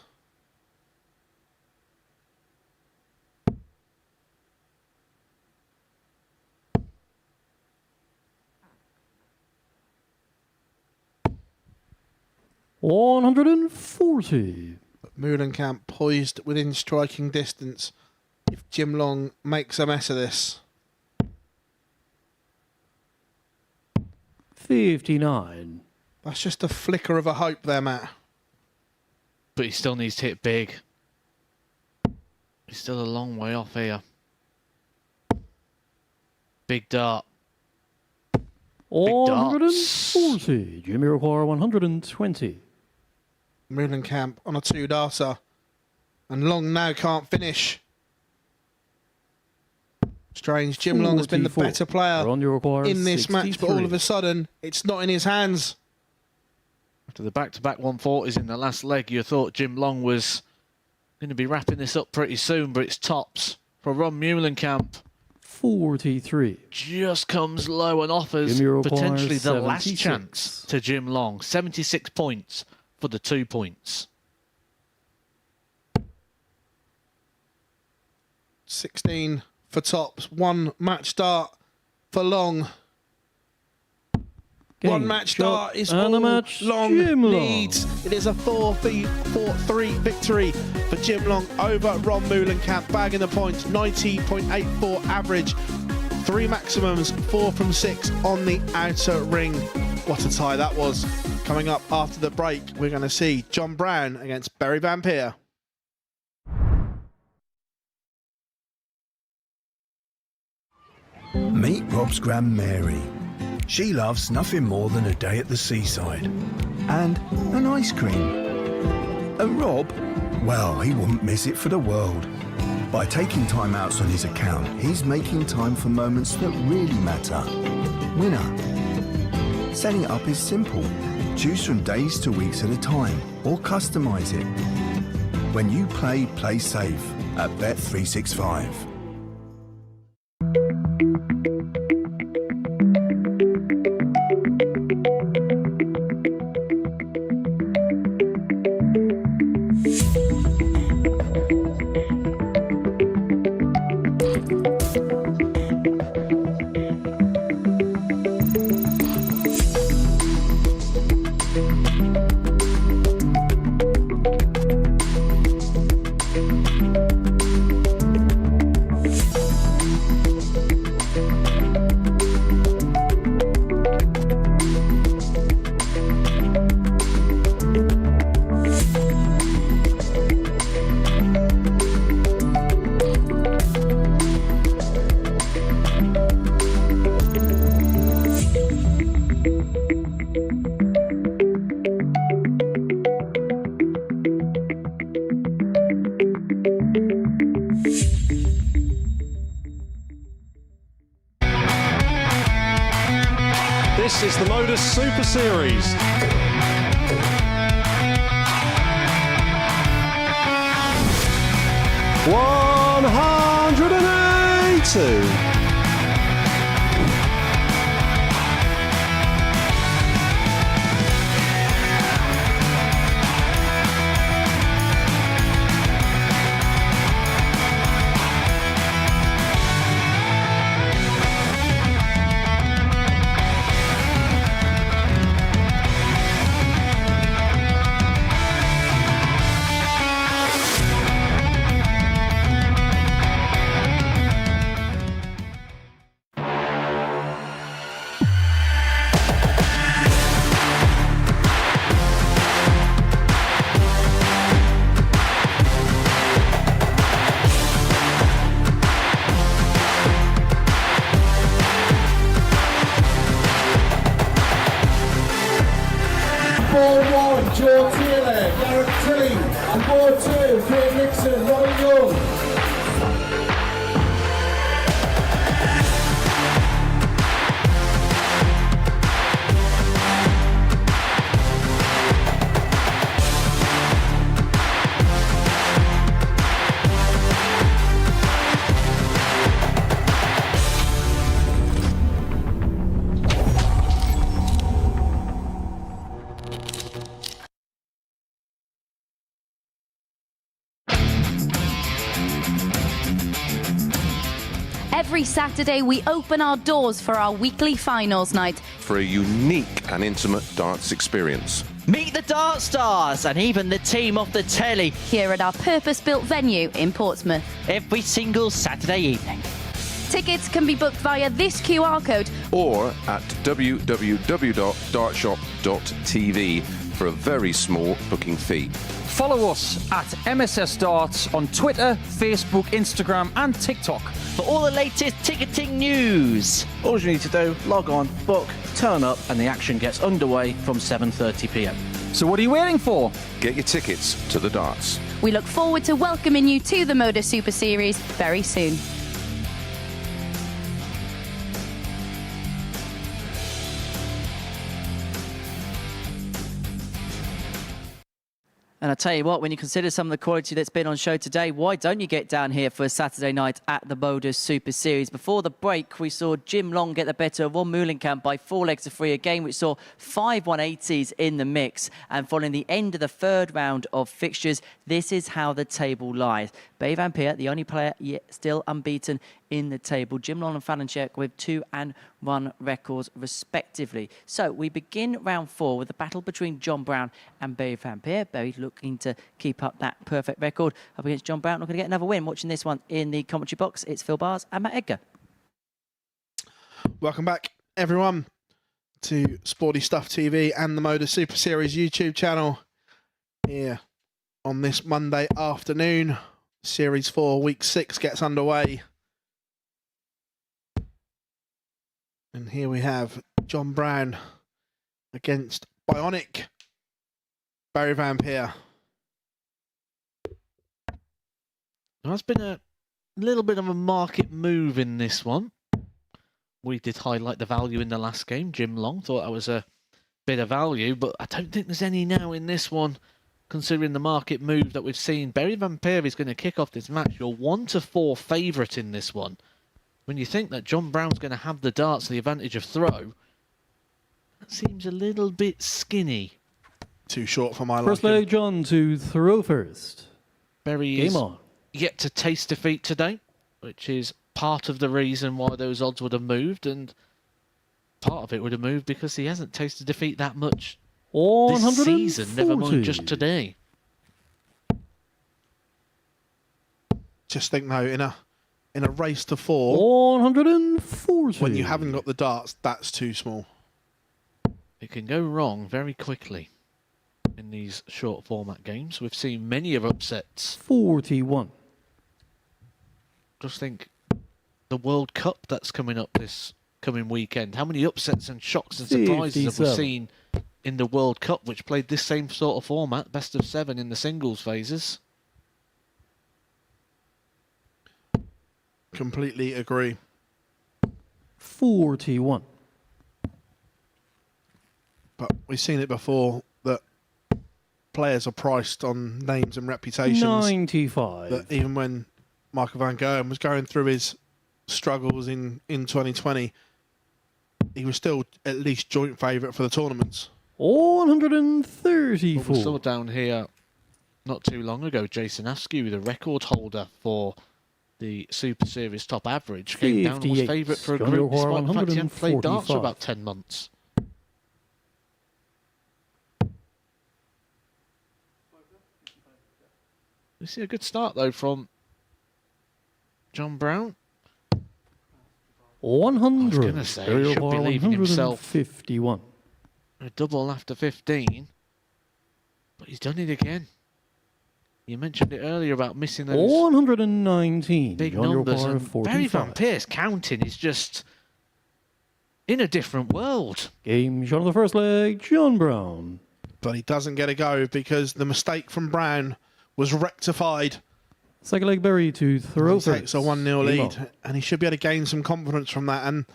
Speaker 5: $140.
Speaker 4: Meulenkamp poised within striking distance if Jim Long makes a mess of this.
Speaker 5: 59.
Speaker 4: That's just a flicker of a hope there, Matt.
Speaker 3: But he still needs to hit big. He's still a long way off here. Big dart.
Speaker 5: 140. Jimmy require 120.
Speaker 4: Mühlenkamp on a 2-darter. And Long now can't finish. Strange. Jim Long has been the better player in this match, but all of a sudden, it's not in his hands.
Speaker 3: After the back-to-back 140s in the last leg, you thought Jim Long was going to be wrapping this up pretty soon, but it's tops for Ron Mühlenkamp.
Speaker 5: 43.
Speaker 3: Just comes low and offers potentially the last chance to Jim Long. 76 points for the 2 points.
Speaker 4: 16 for tops. 1 match start for Long.
Speaker 5: Game,
Speaker 4: 1 match start is all
Speaker 5: match,
Speaker 4: Long
Speaker 5: Jim
Speaker 4: needs. It is a 4-3 victory for Jim Long over Ron Mühlenkamp, bagging the points. 90.84 average. 3 maximums, 4 from 6 on the outer ring. What a tie that was. Coming up after the break, we're going to see John Brown against Berry Van Peer.
Speaker 6: Meet Rob's Gran Mary. She loves nothing more than a day at the seaside and an ice cream. And Rob, well, he wouldn't miss it for the world. By taking time outs on his account, he's making time for moments that really matter. Winner. Setting it up is simple. Choose from days to weeks at a time or customize it. When you play safe at Bet365.
Speaker 2: This is the MODUS Super Series. $182.
Speaker 12: George Taylor, Garrett Tilly, and board 2, Kate Nixon, Ronnie Young.
Speaker 9: Every Saturday, we open our doors for our weekly finals night.
Speaker 10: For a unique and intimate darts experience.
Speaker 1: Meet the Dart Stars and even the team off the telly.
Speaker 9: Here at our purpose-built venue in Portsmouth.
Speaker 1: Every single Saturday evening.
Speaker 9: Tickets can be booked via this QR code.
Speaker 10: Or at www.dartshop.tv. for a very small booking fee.
Speaker 11: Follow us at MSS Darts on Twitter, Facebook, Instagram, and TikTok.
Speaker 1: For all the latest ticketing news.
Speaker 3: All you need to do, log on, book, turn up, and the action gets underway from 7:30 p.m.
Speaker 11: So what are you waiting for?
Speaker 10: Get your tickets to the darts.
Speaker 9: We look forward to welcoming you to the MODUS Super Series very soon.
Speaker 1: And I tell you what, when you consider some of the quality that's been on show today, why don't you get down here for a Saturday night at the MODUS Super Series? Before the break, we saw Jim Long get the better of Ron Moulenkamp by 4 legs to 3, a game which saw 5 180s in the mix. And following the end of the third round of fixtures, this is how the table lies. Bay Van Peer, the only player yet still unbeaten in the table. Jim Long and Fallon with 2 and 1 records respectively. So we begin round 4 with the battle between John Brown and Barry Van Peer. Barry looking to keep up that perfect record up against John Brown. Not going to get another win. Watching this one in the commentary box, it's Phil Bars and Matt Edgar.
Speaker 4: Welcome back, everyone, to Sporty Stuff TV and the MODUS Super Series YouTube channel here on this Monday afternoon. Series 4, Week 6 gets underway. And here we have John Brown against Bionic Barry Van Peer.
Speaker 3: There's been a little bit of a market move in this one. We did highlight the value in the last game. Jim Long thought that was a bit of value, but I don't think there's any now in this one, considering the market move that we've seen. Barry Van Peer is going to kick off this match. You're 1-4 favourite in this one. When you think that John Brown's going to have the darts, the advantage of throw, that seems a little bit skinny.
Speaker 4: Too short for my liking.
Speaker 5: First leg, John, to throw first.
Speaker 3: Barry
Speaker 5: Game
Speaker 3: is
Speaker 5: on.
Speaker 3: yet to taste defeat today, which is part of the reason why those odds would have moved, and part of it would have moved because he hasn't tasted defeat that much this season, never mind just today.
Speaker 4: Just think though, in a race to 4,
Speaker 5: 140.
Speaker 4: when you haven't got the darts, that's too small.
Speaker 3: It can go wrong very quickly in these short format games. We've seen many of upsets.
Speaker 5: 41.
Speaker 3: Just think the World Cup that's coming up this coming weekend. How many upsets and shocks and surprises have we
Speaker 5: 57.
Speaker 3: seen in the World Cup, which played this same sort of format, best of 7 in the singles phases?
Speaker 4: Completely agree.
Speaker 5: 41.
Speaker 4: But we've seen it before that players are priced on names and reputations.
Speaker 5: 95.
Speaker 4: That even when Michael Van Gerwen was going through his struggles in 2020, he was still at least joint favourite for the tournaments.
Speaker 5: 134.
Speaker 3: We saw down here not too long ago, Jason Askew, the record holder for the Super Series top average, came down and was
Speaker 5: 58.
Speaker 3: favourite for a
Speaker 5: John
Speaker 3: group
Speaker 5: O'Hara,
Speaker 3: despite the fact he hadn't played darts for
Speaker 5: 145.
Speaker 3: about 10 months. We see a good start though from John Brown.
Speaker 5: 100.
Speaker 3: I was going to say, he should be leaving himself
Speaker 5: 51.
Speaker 3: a double after 15, but he's done it again. You mentioned it earlier about missing those
Speaker 5: 119.
Speaker 3: big
Speaker 5: John
Speaker 3: numbers,
Speaker 5: O'Hara,
Speaker 3: and Barry Van
Speaker 5: 45.
Speaker 3: Peer's counting is just in a different world.
Speaker 5: Game shot on the first leg, John Brown.
Speaker 4: But he doesn't get a go because the mistake from Brown was rectified.
Speaker 5: Second leg, Barry to throw
Speaker 4: He
Speaker 5: first.
Speaker 4: takes a 1-0
Speaker 5: Game
Speaker 4: lead,
Speaker 5: on.
Speaker 4: and he should be able to gain some confidence from that. And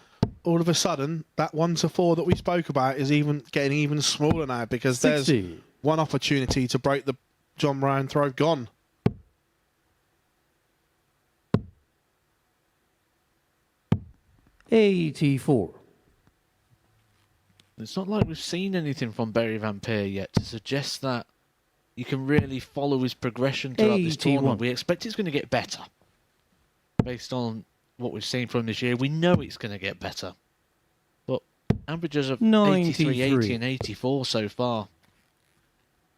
Speaker 4: all of a sudden, that 1-4 that we spoke about is getting even smaller now because
Speaker 5: 60.
Speaker 4: there's one opportunity to break the John Brown throw gone.
Speaker 5: $84.
Speaker 3: It's not like we've seen anything from Barry Van Peer yet to suggest that you can really follow his progression throughout this
Speaker 5: 81.
Speaker 3: tournament. We expect it's going to get better based on what we've seen from this year. We know it's going to get better. But averages of 83, 80 and 84 so far.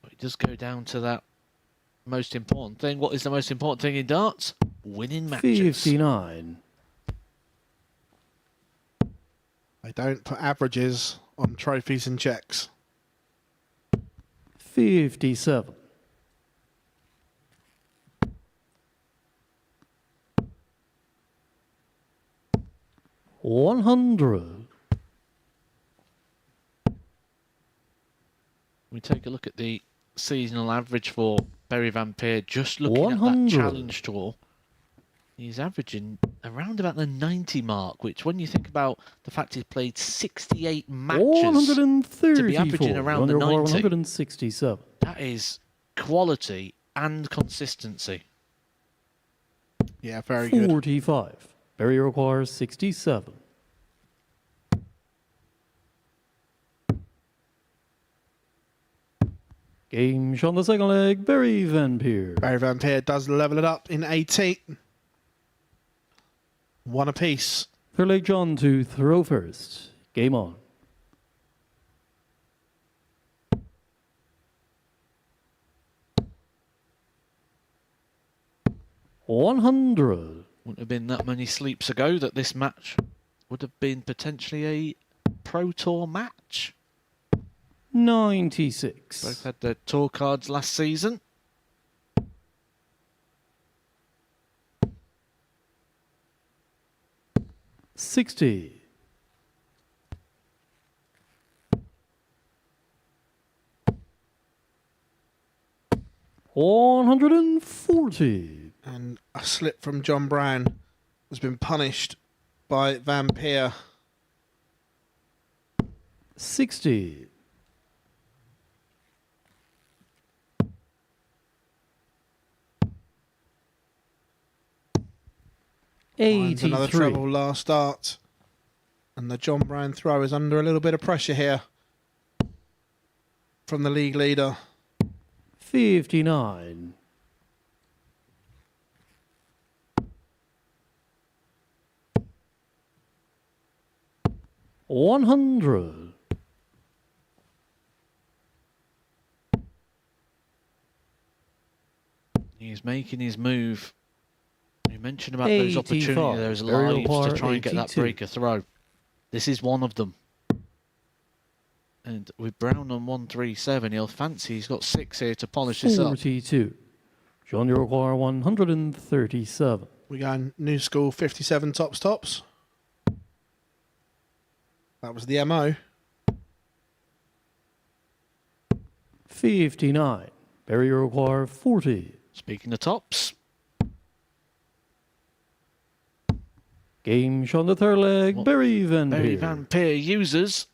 Speaker 3: But it does go down to that most important thing. What is the most important thing in darts? Winning matches.
Speaker 5: 59.
Speaker 4: They don't put averages on trophies and checks.
Speaker 5: 57. 100.
Speaker 3: We take a look at the seasonal average for Barry Vampire, just looking at that
Speaker 5: 100.
Speaker 3: challenge tour. He's averaging around about the 90 mark, which when you think about the fact he's played 68 matches,
Speaker 5: 134.
Speaker 3: to be averaging around the 90,
Speaker 5: 167.
Speaker 3: that is quality and consistency.
Speaker 4: Yeah, very good.
Speaker 5: 45. Barry requires 67. Game shot on the second leg, Barry Vampire.
Speaker 4: Barry Vampire does level it up in 18. One apiece.
Speaker 5: Third leg, John to throw first. Game on. $100.
Speaker 3: Wouldn't have been that many sleeps ago that this match would have been potentially a Pro Tour match.
Speaker 5: 96.
Speaker 3: Both had their tour cards last season.
Speaker 5: $60. $140.
Speaker 4: And a slip from John Brown has been punished by Vampire.
Speaker 5: 60.
Speaker 4: Finds another
Speaker 5: 83.
Speaker 4: treble last start. And the John Brown throw is under a little bit of pressure here from the league leader.
Speaker 5: 59. $100.
Speaker 3: He's making his move. You mentioned about those
Speaker 5: 85.
Speaker 3: opportunities, those
Speaker 5: Barry
Speaker 3: lives to
Speaker 5: require
Speaker 3: try and get that
Speaker 5: 82.
Speaker 3: breaker throw. This is one of them. And with Brown on 137, he'll fancy he's got 6 here to polish this up.
Speaker 5: 42. John, you require 137.
Speaker 4: We go new school 57 tops. That was the MO.
Speaker 5: 59. Barry, you require 40.
Speaker 3: Speaking of tops,
Speaker 5: Game shot on the third leg, Barry Vampire.
Speaker 3: Barry Vampire uses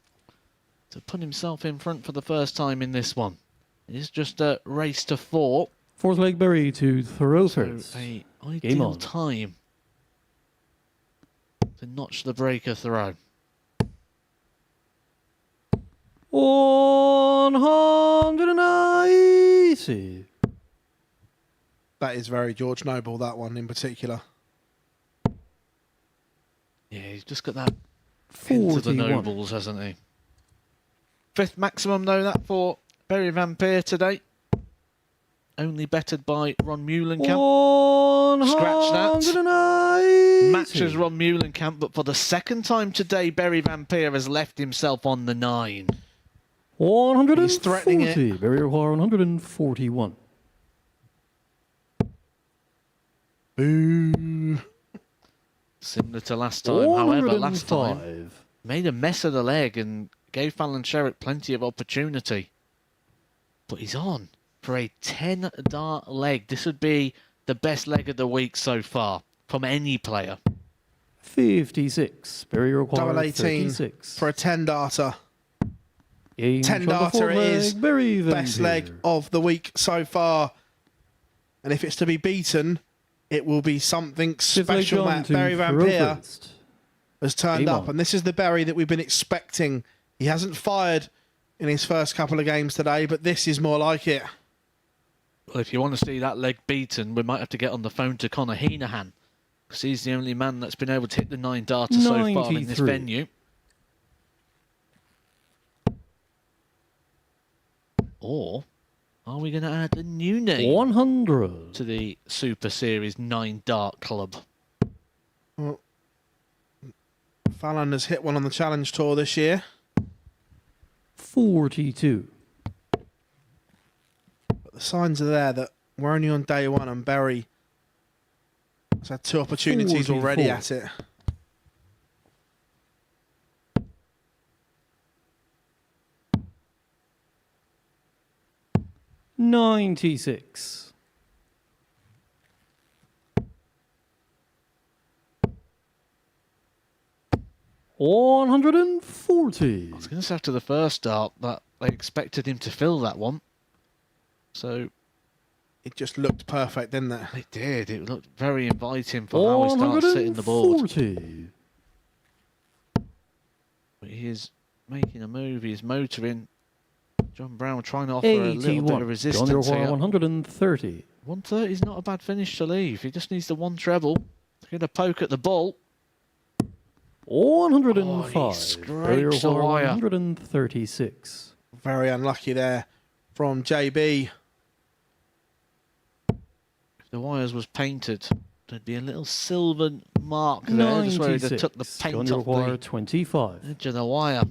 Speaker 3: to put himself in front for the first time in this one. It's just a race to 4.
Speaker 5: Fourth leg, Barry to throw first.
Speaker 3: So a
Speaker 5: Game
Speaker 3: ideal
Speaker 5: on.
Speaker 3: time to notch the breaker throw.
Speaker 5: 190.
Speaker 4: That is very George Noble, that one in particular.
Speaker 3: Yeah, he's just got that into the
Speaker 5: 41.
Speaker 3: nobles, hasn't he? 5th maximum, though, that for Barry Vampire today. Only bettered by Ron Muhlenkamp. Scratch that.
Speaker 5: 190.
Speaker 3: Matches Ron Muhlenkamp, but for the second time today, Barry Vampire has left himself on the 9.
Speaker 5: 140.
Speaker 4: He's threatening it.
Speaker 5: Barry require 141.
Speaker 4: Boo.
Speaker 3: Similar to last time, however, last time
Speaker 5: 105.
Speaker 3: made a mess of the leg and gave Fallon Sherrick plenty of opportunity. But he's on for a 10-dart leg. This would be the best leg of the week so far from any player.
Speaker 5: 56. Barry require
Speaker 4: Double 18
Speaker 5: 36.
Speaker 4: for a 10-darter.
Speaker 5: Game shot on the
Speaker 4: 10-darter
Speaker 5: fourth
Speaker 4: it is.
Speaker 5: leg, Barry
Speaker 4: Best
Speaker 5: Vampire.
Speaker 4: leg of the week so far. And if it's to be beaten, it will be something
Speaker 5: Fifth leg,
Speaker 4: special.
Speaker 5: John
Speaker 4: Matt
Speaker 5: to
Speaker 4: Barry
Speaker 5: throw
Speaker 4: Vampire
Speaker 5: first.
Speaker 4: has turned
Speaker 5: Game
Speaker 4: up,
Speaker 5: on.
Speaker 4: and this is the Barry that we've been expecting. He hasn't fired in his first couple of games today, but this is more like it.
Speaker 3: Well, if you want to see that leg beaten, we might have to get on the phone to Conor Heenahan, because he's the only man that's been able to hit the 9-darter so far in this
Speaker 5: 93.
Speaker 3: venue. Or are we going to add a new name
Speaker 5: 100.
Speaker 3: to the Super Series 9-dart club?
Speaker 4: Well, Fallon has hit one on the Challenge Tour this year.
Speaker 5: 42.
Speaker 4: But the signs are there that we're only on day one, and Berry has had 2 opportunities already
Speaker 5: 44.
Speaker 4: at it.
Speaker 5: $96. $140.
Speaker 3: I was going to say after the first start that they expected him to fill that one. So
Speaker 4: it just looked perfect, didn't it?
Speaker 3: It did. It looked very inviting for how he starts sitting the board.
Speaker 5: 140.
Speaker 3: But he is making a move. He's motoring. John Brown trying to offer a little bit of resistance here.
Speaker 5: 130.
Speaker 3: 130 is not a bad finish to leave. He just needs the 1 treble. He's going to poke at the ball.
Speaker 5: 105.
Speaker 3: Oh, he scrapes the wire.
Speaker 5: 136.
Speaker 4: Very unlucky there from JB.
Speaker 3: If the wires was painted, there'd be a little silver mark there, just where they took the paint off the
Speaker 5: 25.
Speaker 3: edge of the wire.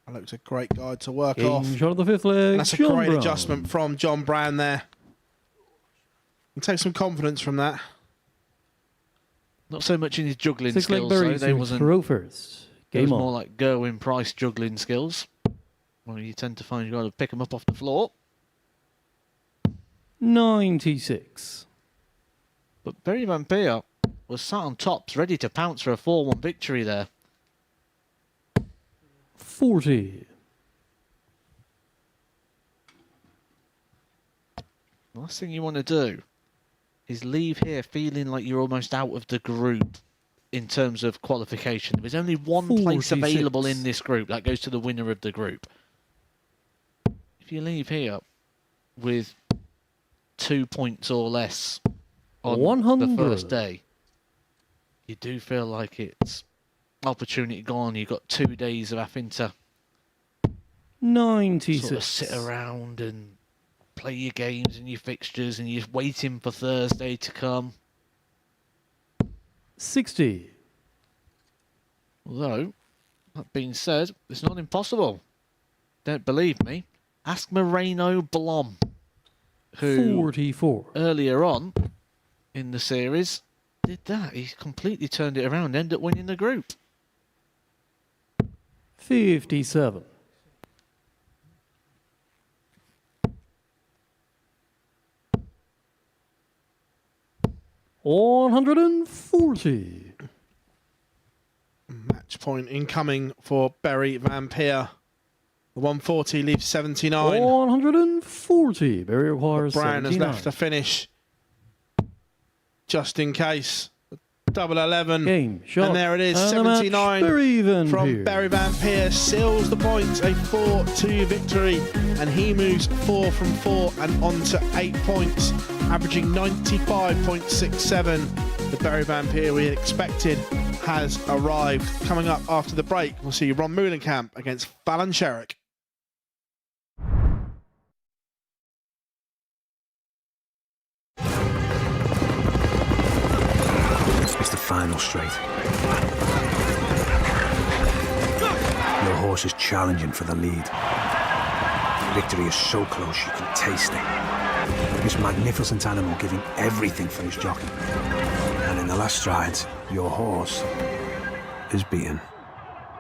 Speaker 4: That looks a great guide to work
Speaker 5: Game
Speaker 4: off.
Speaker 5: shot of the 5th leg.
Speaker 4: And that's a
Speaker 5: John
Speaker 4: great
Speaker 5: Brown.
Speaker 4: adjustment from John Brown there. You take some confidence from that.
Speaker 3: Not so much in his juggling
Speaker 5: 6 leg
Speaker 3: skills, though.
Speaker 5: Berry
Speaker 3: They wasn't.
Speaker 5: throw first.
Speaker 3: It was
Speaker 5: Game
Speaker 3: more
Speaker 5: on.
Speaker 3: like Gerwin Price juggling skills. Well, you tend to find you've got to pick them up off the floor.
Speaker 5: 96.
Speaker 3: But Berry Van Peer was sat on tops, ready to pounce for a 4-1 victory there.
Speaker 5: 40.
Speaker 3: The last thing you want to do is leave here feeling like you're almost out of the group in terms of qualification. There's only one place
Speaker 5: 46.
Speaker 3: available in this group. That goes to the winner of the group. If you leave here with 2 points or less on
Speaker 5: 100.
Speaker 3: the first day, you do feel like it's opportunity gone. You've got 2 days of having to
Speaker 5: 96.
Speaker 3: sort of sit around and play your games and your fixtures, and you're waiting for Thursday to come.
Speaker 5: 60.
Speaker 3: Although, that being said, it's not impossible. Don't believe me? Ask Moreno Blom, who
Speaker 5: 44.
Speaker 3: earlier on in the series did that. He completely turned it around, ended up winning the group.
Speaker 5: 57. $140.
Speaker 4: Match point incoming for Berry Van Peer. The 140 leaves 79.
Speaker 5: 140. Berry requires
Speaker 4: Brown has
Speaker 5: 79.
Speaker 4: left to finish just in case. Double 11.
Speaker 5: Game shot.
Speaker 4: And there it is,
Speaker 5: And the match,
Speaker 4: 79
Speaker 5: Berry Van
Speaker 4: from
Speaker 5: Peer.
Speaker 4: Berry Van Peer. Seals the points, a 4-2 victory. And he moves 4 from 4 and on to 8 points, averaging 95.67. The Berry Van Peer we expected has arrived. Coming up after the break, we'll see Ron Moulenkamp against Fallon Sherrick.
Speaker 6: It's the final straight. Your horse is challenging for the lead. Victory is so close you can taste it. This magnificent animal giving everything for his jockey. And in the last strides, your horse is beaten.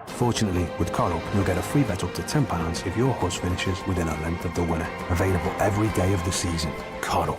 Speaker 6: Fortunately, with Coral, you'll get a free bet up to £10 if your horse finishes within a length of the winner. Available every day of the season. Coral.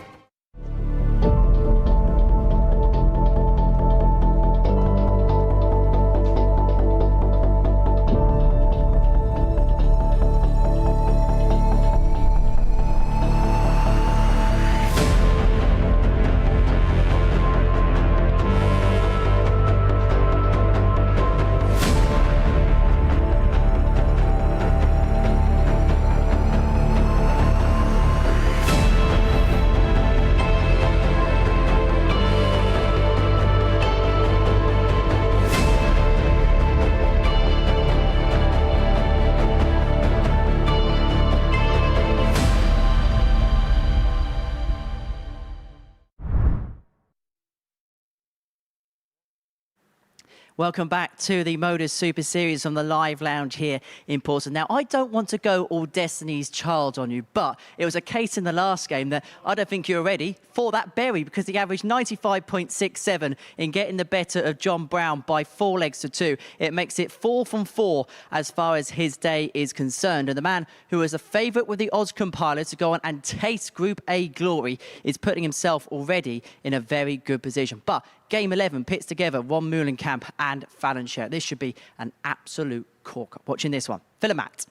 Speaker 1: Welcome back to the MODUS Super Series from the live lounge here in Portsmouth. Now, I don't want to go all Destiny's Child on you, but it was a case in the last game that I don't think you're ready for that berry, because he averaged 95.67 in getting the better of John Brown by 4 legs to 2. It makes it 4 from 4 as far as his day is concerned. And the man who was a favourite with the odds compiler to go on and taste Group A glory is putting himself already in a very good position. But Game 11 pits together Ron Meulenkamp and Fallon Sherrick. This should be an absolute corker. Watching this one. Phil and Matt.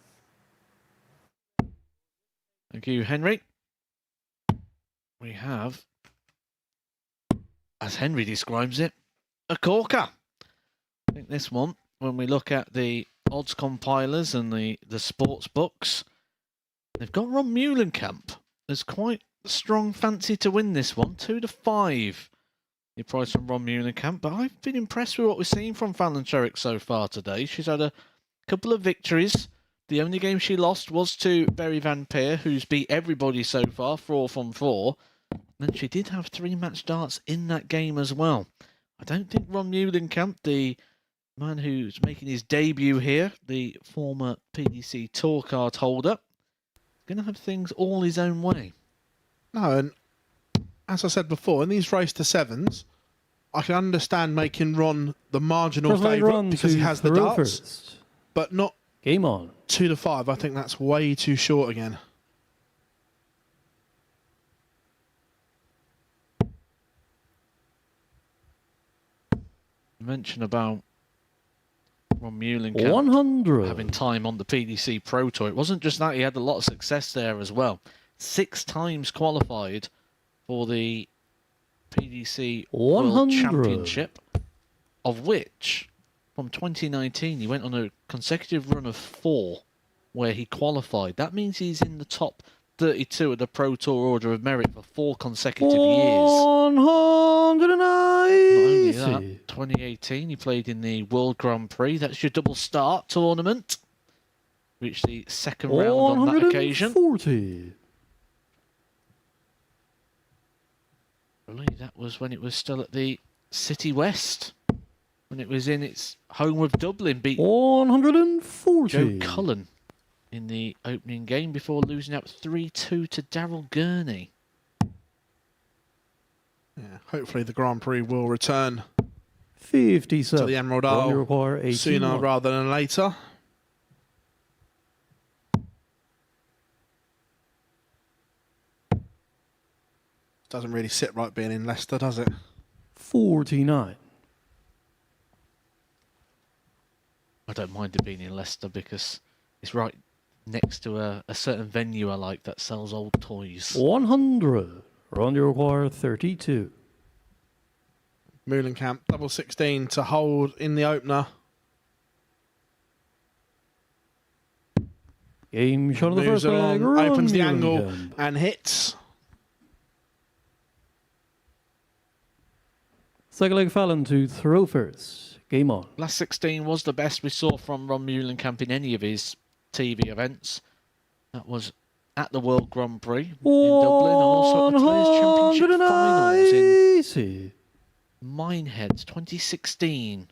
Speaker 3: Thank you, Henry. We have, as Henry describes it, a corker. I think this one, when we look at the odds compilers and the sports books, they've got Ron Meulenkamp. There's quite a strong fancy to win this one, 2-5. The price from Ron Meulenkamp, but I've been impressed with what we've seen from Fallon Sherrick so far today. She's had a couple of victories. The only game she lost was to Berry Van Peer, who's beat everybody so far, 4 from 4. And she did have 3 match darts in that game as well. I don't think Ron Meulenkamp, the man who's making his debut here, the former PDC Tour card holder, is going to have things all his own way.
Speaker 4: No, and as I said before, in these race to sevens, I can understand making Ron the marginal favourite because he has the darts,
Speaker 5: first.
Speaker 4: but not
Speaker 5: Game on.
Speaker 4: 2-5. I think that's way too short again.
Speaker 3: You mentioned about Ron Meulenkamp
Speaker 5: 100.
Speaker 3: having time on the PDC Pro Tour. It wasn't just that, he had a lot of success there as well. 6 times qualified for the PDC World Championship, of which from 2019 he went on a consecutive run of 4 where he qualified. That means he's in the top 32 of the Pro Tour Order of Merit for 4 consecutive years.
Speaker 5: 190.
Speaker 3: Not only that, 2018 he played in the World Grand Prix. That's your double start tournament. Reached the second round on that occasion.
Speaker 5: 140.
Speaker 3: I believe that was when it was still at the City West. When it was in its home of Dublin. Beat
Speaker 5: 140.
Speaker 3: Joe Cullen in the opening game before losing out 3-2 to Daryl Gurney.
Speaker 4: Yeah, hopefully the Grand Prix will return
Speaker 5: 57.
Speaker 4: to the Emerald Isle sooner rather than later. Doesn't really sit right being in Leicester, does it?
Speaker 5: 49.
Speaker 3: I don't mind it being in Leicester because it's right next to a certain venue I like that sells old toys.
Speaker 5: 100. Ron, you require 32.
Speaker 4: Meulenkamp, double 16 to hold in the opener.
Speaker 5: Game shot of the
Speaker 4: Moves
Speaker 5: first leg.
Speaker 4: along, opens the
Speaker 5: Ron
Speaker 4: angle
Speaker 5: Meulenkamp.
Speaker 4: and hits.
Speaker 5: Second leg Fallon to throw first. Game on.
Speaker 3: Last 16 was the best we saw from Ron Meulenkamp in any of his TV events. That was at the World Grand Prix in Dublin and also at the Players' Championship Finals in Mineheads 2016.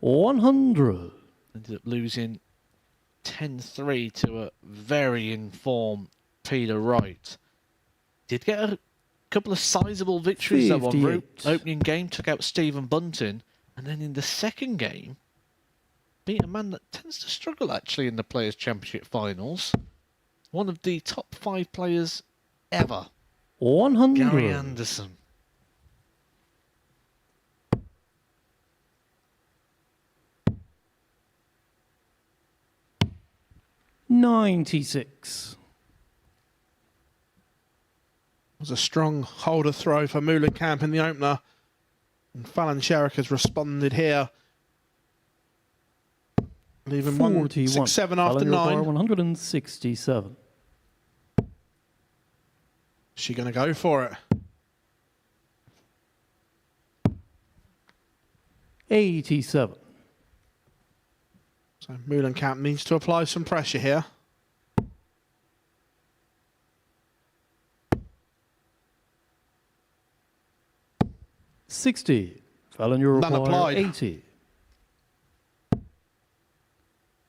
Speaker 5: $100.
Speaker 3: Ended up losing 10-3 to a very informed Peter Wright. Did get a couple of sizable victories though on route. Opening game took out Stephen Bunting, and then in the second game beat a man that tends to struggle actually in the Players' Championship Finals. One of the top 5 players ever.
Speaker 5: 100.
Speaker 3: Gary Anderson.
Speaker 5: $96.
Speaker 4: Was a strong holder throw for Meulenkamp in the opener. And Fallon Sherrick has responded here. Leaving 167 after 9.
Speaker 5: 167.
Speaker 4: Is she going to go for it?
Speaker 5: 87.
Speaker 4: So Meulenkamp needs to apply some pressure here.
Speaker 5: 60. Fallon, you
Speaker 4: None
Speaker 5: require
Speaker 4: applied.
Speaker 5: 80.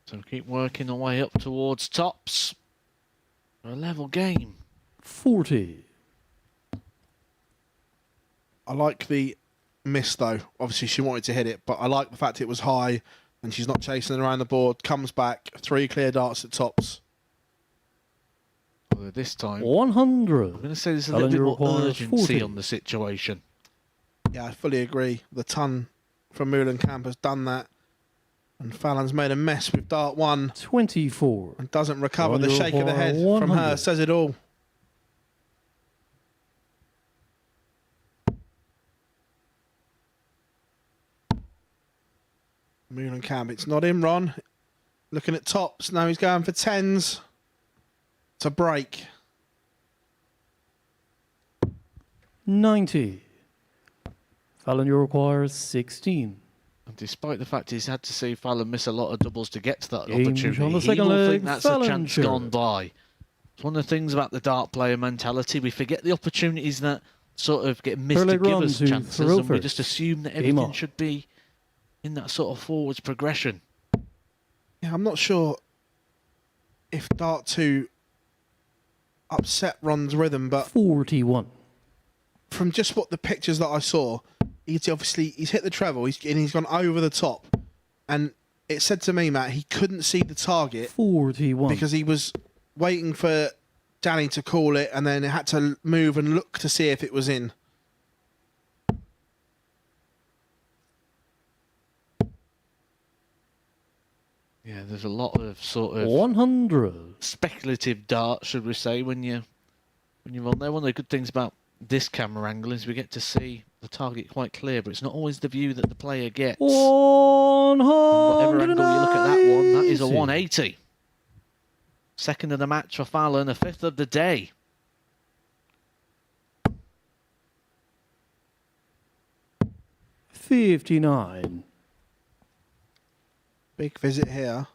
Speaker 3: So keep working our way up towards tops. A level game.
Speaker 5: 40.
Speaker 4: I like the miss, though. Obviously, she wanted to hit it, but I like the fact it was high and she's not chasing it around the board. Comes back, 3 clear darts at tops.
Speaker 3: Although this time,
Speaker 5: 100.
Speaker 3: I'm going to say there's a
Speaker 5: Fallon,
Speaker 3: little
Speaker 5: you
Speaker 3: bit more
Speaker 5: require
Speaker 3: urgency
Speaker 5: 40.
Speaker 3: on the situation.
Speaker 4: Yeah, I fully agree. The ton from Meulenkamp has done that. And Fallon's made a mess with dart 1
Speaker 5: 24.
Speaker 4: and doesn't recover.
Speaker 5: Fallon,
Speaker 4: The
Speaker 5: you
Speaker 4: shake of the
Speaker 5: require
Speaker 4: head from her
Speaker 5: 100.
Speaker 4: says it all. Meulenkamp, it's not him, Ron. Looking at tops. Now he's going for 10s. To break.
Speaker 5: 90. Fallon, you require 16.
Speaker 3: And despite the fact he's had to see Fallon miss a lot of doubles to get to that
Speaker 5: Game
Speaker 3: opportunity,
Speaker 5: on the
Speaker 3: he
Speaker 5: second
Speaker 3: will
Speaker 5: leg,
Speaker 3: think that's
Speaker 5: Fallon
Speaker 3: a chance
Speaker 5: Sherrick.
Speaker 3: gone by. It's one of the things about the dart player mentality. We forget the opportunities that sort of get missed to
Speaker 5: leg
Speaker 3: give
Speaker 5: run
Speaker 3: us
Speaker 5: to
Speaker 3: chances,
Speaker 5: throw
Speaker 3: and we
Speaker 5: first.
Speaker 3: just assume that
Speaker 5: Game
Speaker 3: everything
Speaker 5: on.
Speaker 3: should be in that sort of forwards progression.
Speaker 4: Yeah, I'm not sure if dart 2 upset Ron's rhythm, but
Speaker 5: 41.
Speaker 4: from just what the pictures that I saw, he's hit the treble, he's gone over the top, and it said to me, Matt, he couldn't see the target
Speaker 5: 41.
Speaker 4: because he was waiting for Danny to call it, and then it had to move and look to see if it was in.
Speaker 3: Yeah, there's a lot of sort of
Speaker 5: 100.
Speaker 3: speculative dart, should we say, when you're on there. One of the good things about this camera angle is we get to see the target quite clear, but it's not always the view that the player gets.
Speaker 5: 100.
Speaker 3: Whatever angle you look at that one, that is a 180. Second of the match for Fallon, a 5th of the day.
Speaker 5: $59.
Speaker 4: Big visit here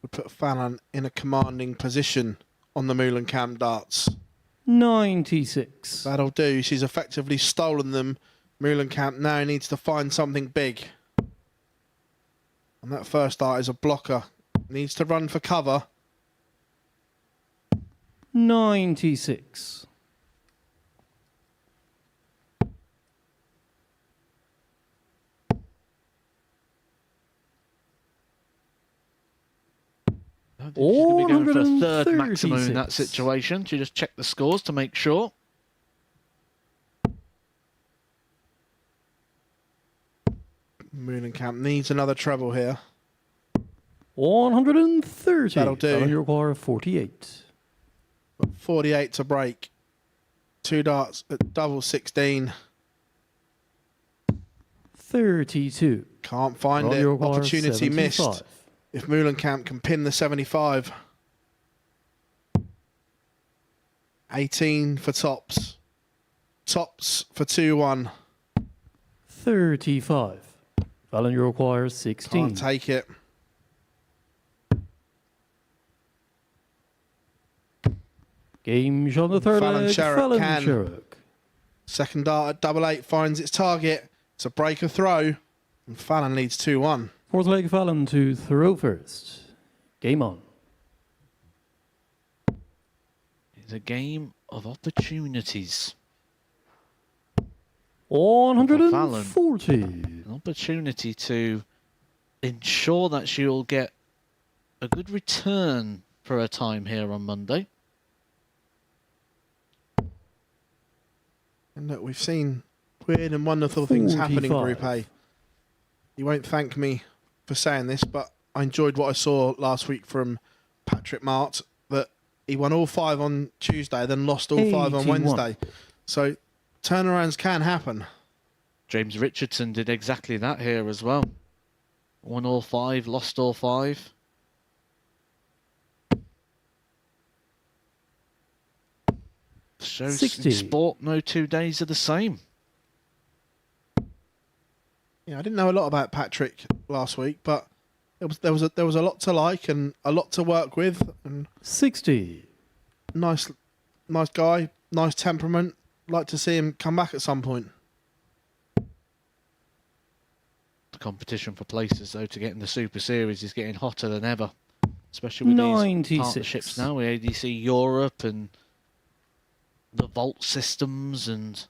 Speaker 4: would put Fallon in a commanding position on the Meulenkamp darts.
Speaker 5: 96.
Speaker 4: That'll do. She's effectively stolen them. Meulenkamp now needs to find something big. And that first dart is a blocker. Needs to run for cover.
Speaker 5: 96.
Speaker 3: She's going to be going for a third maximum in that
Speaker 5: 136.
Speaker 3: situation. She just check the scores to make sure.
Speaker 4: Meulenkamp needs another treble here.
Speaker 5: 130.
Speaker 4: That'll do.
Speaker 5: Fallon, you require 48.
Speaker 4: 48 to break. 2 darts at double 16.
Speaker 5: 32.
Speaker 4: Can't find
Speaker 5: Fallon,
Speaker 4: it.
Speaker 5: you require
Speaker 4: Opportunity
Speaker 5: 75.
Speaker 4: missed. If Meulenkamp can pin the 75. 18 for tops. Tops for 2-1.
Speaker 5: 35. Fallon, you require 16.
Speaker 4: Can't take it.
Speaker 5: Game on the third
Speaker 4: Fallon
Speaker 5: leg.
Speaker 4: Sherrick
Speaker 5: Fallon
Speaker 4: can.
Speaker 5: Sherrick.
Speaker 4: Second dart at double 8 finds its target. It's a breaker throw. And Fallon leads 2-1.
Speaker 5: Fourth leg, Fallon to throw first. Game on.
Speaker 3: It's a game of opportunities.
Speaker 5: 140.
Speaker 3: An opportunity to ensure that she'll get a good return for her time here on Monday.
Speaker 4: And look, we've seen weird and wonderful things happen in
Speaker 5: 45.
Speaker 4: Group A. You won't thank me for saying this, but I enjoyed what I saw last week from Patrick Mart, that he won all 5 on Tuesday, then lost all 5 on
Speaker 5: 81.
Speaker 4: Wednesday. So turnarounds can happen.
Speaker 3: James Richardson did exactly that here as well. Won all 5, lost all 5. Shows
Speaker 5: 60.
Speaker 3: in sport no 2 days are the same.
Speaker 4: Yeah, I didn't know a lot about Patrick last week, but there was a lot to like and a lot to work with, and
Speaker 5: 60.
Speaker 4: nice guy, nice temperament. Like to see him come back at some point.
Speaker 3: competition for places, though, to get in the Super Series is getting hotter than ever, especially with these
Speaker 5: 96.
Speaker 3: partnerships now with ADC Europe and the vault systems and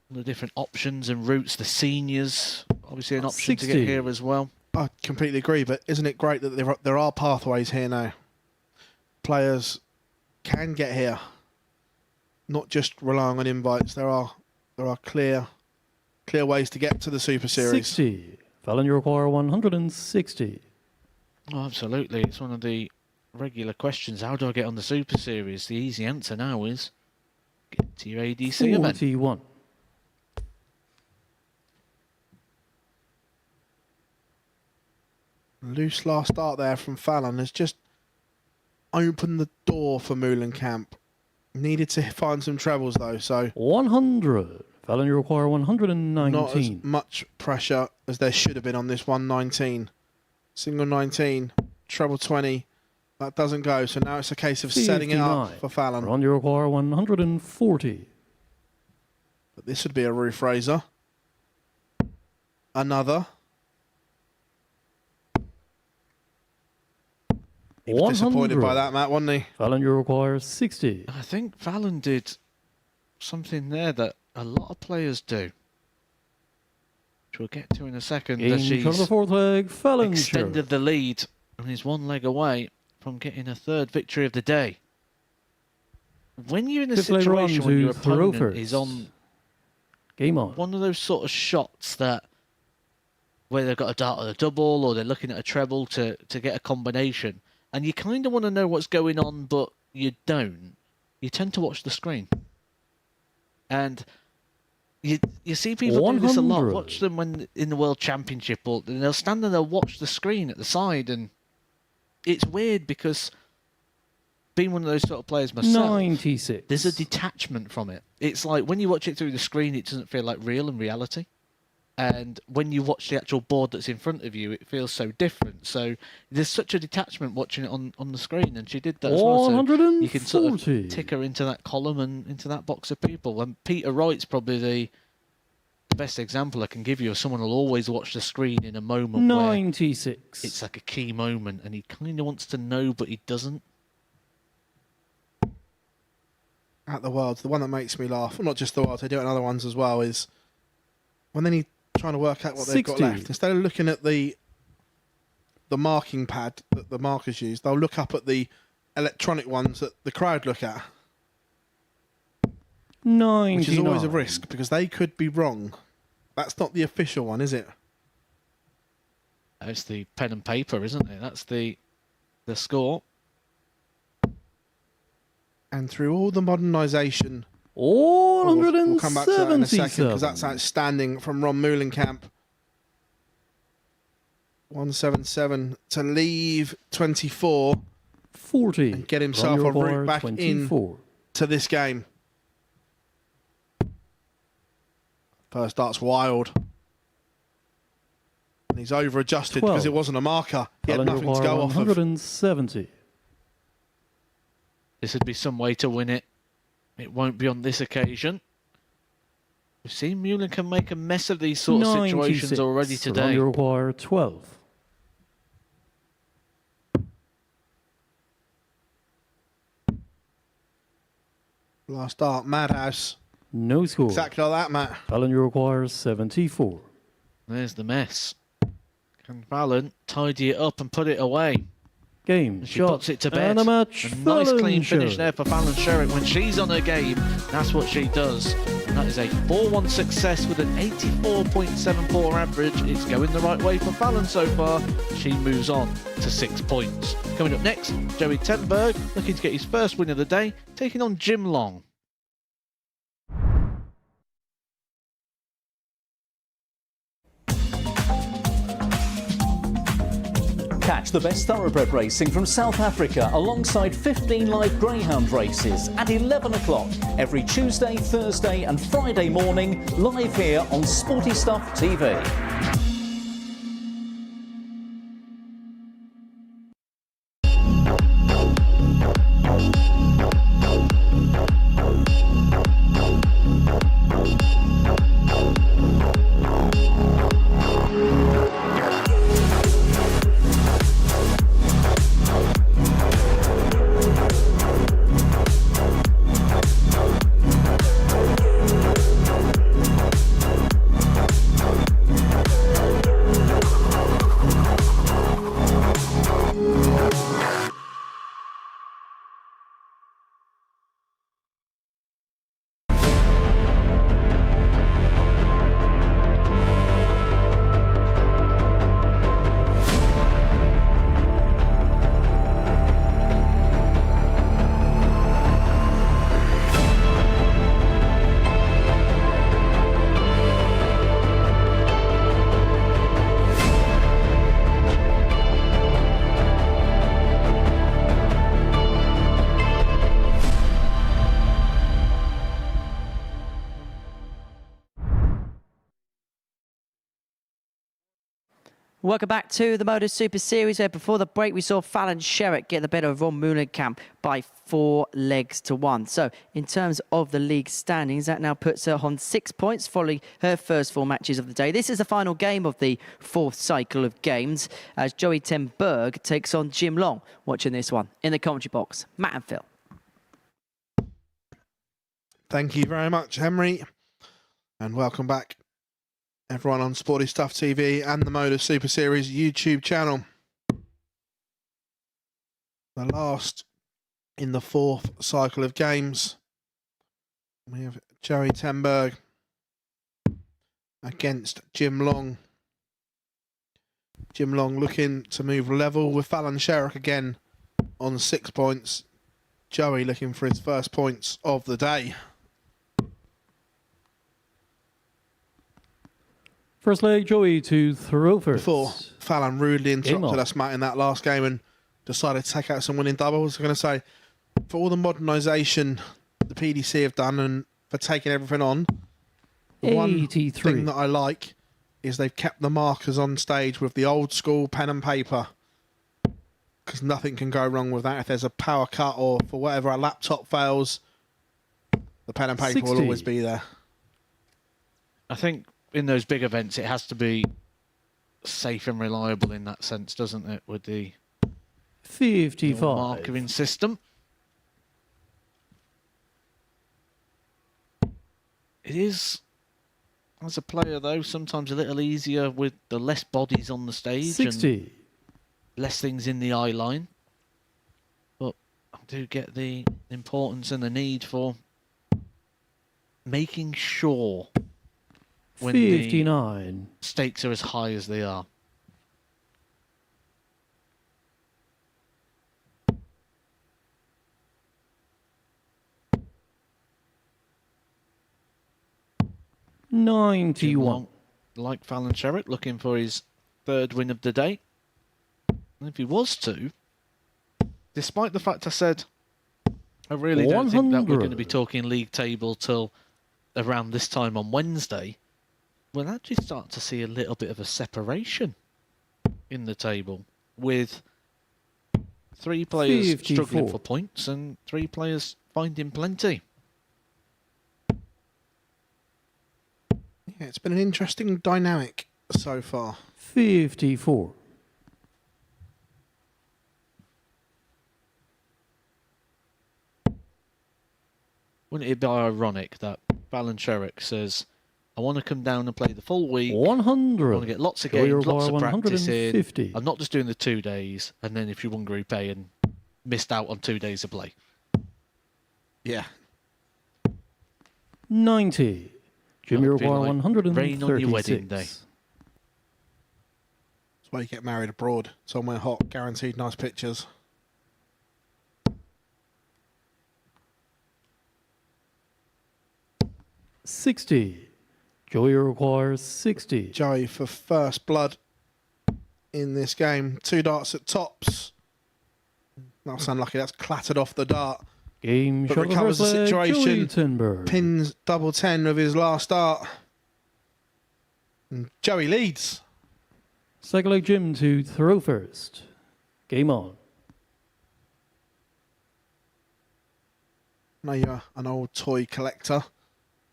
Speaker 3: the different options and routes. The seniors, obviously an option
Speaker 5: 60.
Speaker 3: to get here as well.
Speaker 4: I completely agree, but isn't it great that there are pathways here now? Players can get here, not just relying on invites. There are clear ways to get to the Super Series.
Speaker 5: 60. Fallon, you require 160.
Speaker 3: Oh, absolutely. It's one of the regular questions. How do I get on the Super Series? The easy answer now is get to your ADC event.
Speaker 5: 41.
Speaker 4: Loose last start there from Fallon has just opened the door for Moolenkamp. Needed to find some trebles though, so
Speaker 5: 100. Fallon, you require 119.
Speaker 4: not as much pressure as there should have been on this 119. Single 19, treble 20. That doesn't go, so now it's a case of setting it up
Speaker 5: 59.
Speaker 4: for Fallon.
Speaker 5: Ron, you require 140.
Speaker 4: But this would be a roof raiser. Another. He was disappointed by that, Matt, wasn't he?
Speaker 5: Fallon, you require 60.
Speaker 3: I think Fallon did something there that a lot of players do, which we'll get to in a second.
Speaker 5: In
Speaker 3: As she's
Speaker 5: front of the fourth leg, Fallon
Speaker 3: extended the lead and is one leg away from getting a third victory of the day. When you're in a
Speaker 5: Fifth leg run
Speaker 3: situation when
Speaker 5: to
Speaker 3: your opponent
Speaker 5: Throfers.
Speaker 3: is on
Speaker 5: Game on.
Speaker 3: one of those sort of shots that where they've got a dart or a double or they're looking at a treble to get a combination, and you kind of want to know what's going on, but you don't, you tend to watch the screen. And you see people do this a lot.
Speaker 5: 100.
Speaker 3: Watch them when in the World Championship, or they'll stand and they'll watch the screen at the side, and it's weird because being one of those sort of players myself,
Speaker 5: 96.
Speaker 3: there's a detachment from it. It's like when you watch it through the screen, it doesn't feel like real in reality. And when you watch the actual board that's in front of you, it feels so different. So there's such a detachment watching it on the screen, and she did that as well. So you can sort of tick her into that column and into that box of people. And Peter Wright's probably the best example I can give you of someone who'll always watch the screen in a moment
Speaker 5: 96.
Speaker 3: where it's like a key moment, and he kind of wants to know, but he doesn't.
Speaker 4: At the Worlds, the one that makes me laugh, well, not just the Worlds, they do it in other ones as well, is when they need trying to work out what they've got
Speaker 5: 60.
Speaker 4: left. Instead of looking at the marking pad that the markers use, they'll look up at the electronic ones that the crowd look at.
Speaker 5: 99.
Speaker 4: Which is always a risk, because they could be wrong. That's not the official one, is it?
Speaker 3: It's the pen and paper, isn't it? That's the score.
Speaker 4: And through all the modernisation,
Speaker 5: 177.
Speaker 4: we'll come back to that in a second, because that's outstanding from Ron Moolenkamp. 177 to leave 24.
Speaker 5: 40.
Speaker 4: And get himself a route back
Speaker 5: 24.
Speaker 4: in to this game. First start's wild. And he's over-adjusted
Speaker 5: 12.
Speaker 4: because it wasn't a marker. He had
Speaker 5: Fallon, you
Speaker 4: nothing to
Speaker 5: require
Speaker 4: go off of.
Speaker 5: 170.
Speaker 3: This would be some way to win it. It won't be on this occasion. We've seen Moolenkamp make a mess of these sort of situations
Speaker 5: 96.
Speaker 3: already today.
Speaker 5: You require 12.
Speaker 4: Last start, Madhouse.
Speaker 5: No score.
Speaker 4: Exactly like that, Matt.
Speaker 5: Fallon, you require 74.
Speaker 3: There's the mess. Can Fallon tidy it up and put it away?
Speaker 5: Game,
Speaker 3: She
Speaker 5: shot,
Speaker 3: puts it to bed.
Speaker 5: and a match.
Speaker 3: A nice
Speaker 5: Fallon
Speaker 3: clean finish
Speaker 5: Sherrick.
Speaker 3: there for Fallon Sherrick. When she's on her game, that's what she does. And that is a 4-1 success with an 84.74 average. It's going the right way for Fallon so far. She moves on to 6 points. Coming up next, Joey Tenberg looking to get his first win of the day, taking on Jim Long.
Speaker 7: Catch the best thoroughbred racing from South Africa alongside 15 live greyhound races at 11 o'clock every Tuesday, Thursday and Friday morning, live here on Sporty Stuff TV.
Speaker 1: Welcome back to the MODUS Super Series, where before the break we saw Fallon Sherrick get the better of Ron Moulenkamp by 4 legs to 1. So in terms of the league standings, that now puts her on 6 points following her first 4 matches of the day. This is the final game of the 4th cycle of games as Joey ten Berg takes on Jim Long. Watching this one in the commentary box, Matt and Phil.
Speaker 4: Thank you very much, Henry. And welcome back, everyone on Sporty Stuff TV and the MODUS Super Series YouTube channel. The last in the 4th cycle of games. We have Joey ten Berg against Jim Long. Jim Long looking to move level with Fallon Sherrick again on 6 points. Joey looking for his first points of the day.
Speaker 5: First leg, Joey to throw first.
Speaker 4: Before Fallon rudely interrupted us, Matt, in that last game and decided to take out some winning doubles. I'm going to say, for all the modernisation the PDC have done and for taking everything on, the one thing that I like is they've kept the markers on stage with the old school pen and paper, because nothing can go wrong with that. If there's a power cut or for whatever a laptop fails, the pen and paper
Speaker 5: 60.
Speaker 4: will always be there.
Speaker 3: I think in those big events, it has to be safe and reliable in that sense, doesn't it? With the
Speaker 5: 55
Speaker 3: marking system. It is, as a player though, sometimes a little easier with the less bodies on the stage
Speaker 5: 60
Speaker 3: and less things in the eye line. But I do get the importance and the need for making sure when
Speaker 5: 59
Speaker 3: the stakes are as high as they are.
Speaker 5: Jim 91
Speaker 3: Long, like Fallon Sherrick, looking for his 3rd win of the day. And if he was to, despite the fact I said I really don't think that we're going to be talking league table till around this time on Wednesday, we'll actually start to see a little bit of a separation in the table with 3 players
Speaker 5: 54.
Speaker 3: struggling for points and 3 players finding plenty.
Speaker 4: Yeah, it's been an interesting dynamic so far.
Speaker 5: 54
Speaker 3: Wouldn't it be ironic that Fallon Sherrick says, I want to come down and play the full week.
Speaker 5: 100
Speaker 3: I want to get lots of
Speaker 5: Joey
Speaker 3: games, lots of
Speaker 5: Bar
Speaker 3: practice in.
Speaker 5: 150.
Speaker 3: I'm not just doing the 2 days, and then if you won Group A and missed out on 2 days of play.
Speaker 4: Yeah.
Speaker 5: 90 Jimmy
Speaker 3: That'd be
Speaker 5: Robar
Speaker 3: like
Speaker 5: 136
Speaker 3: rain on your wedding day.
Speaker 4: That's why you get married abroad. Somewhere hot, guaranteed nice pictures.
Speaker 5: $60 Joey requires 60.
Speaker 4: Joey for first blood in this game. 2 darts at tops. That's unlucky. That's clattered off the dart.
Speaker 5: Game
Speaker 4: But
Speaker 5: shot
Speaker 4: recovers the
Speaker 5: leg, Joey
Speaker 4: situation.
Speaker 5: ten Berg.
Speaker 4: Pins double 10 with his last dart. And Joey leads.
Speaker 5: Second leg, Jim to throw first. Game on.
Speaker 4: I know you're an old toy collector.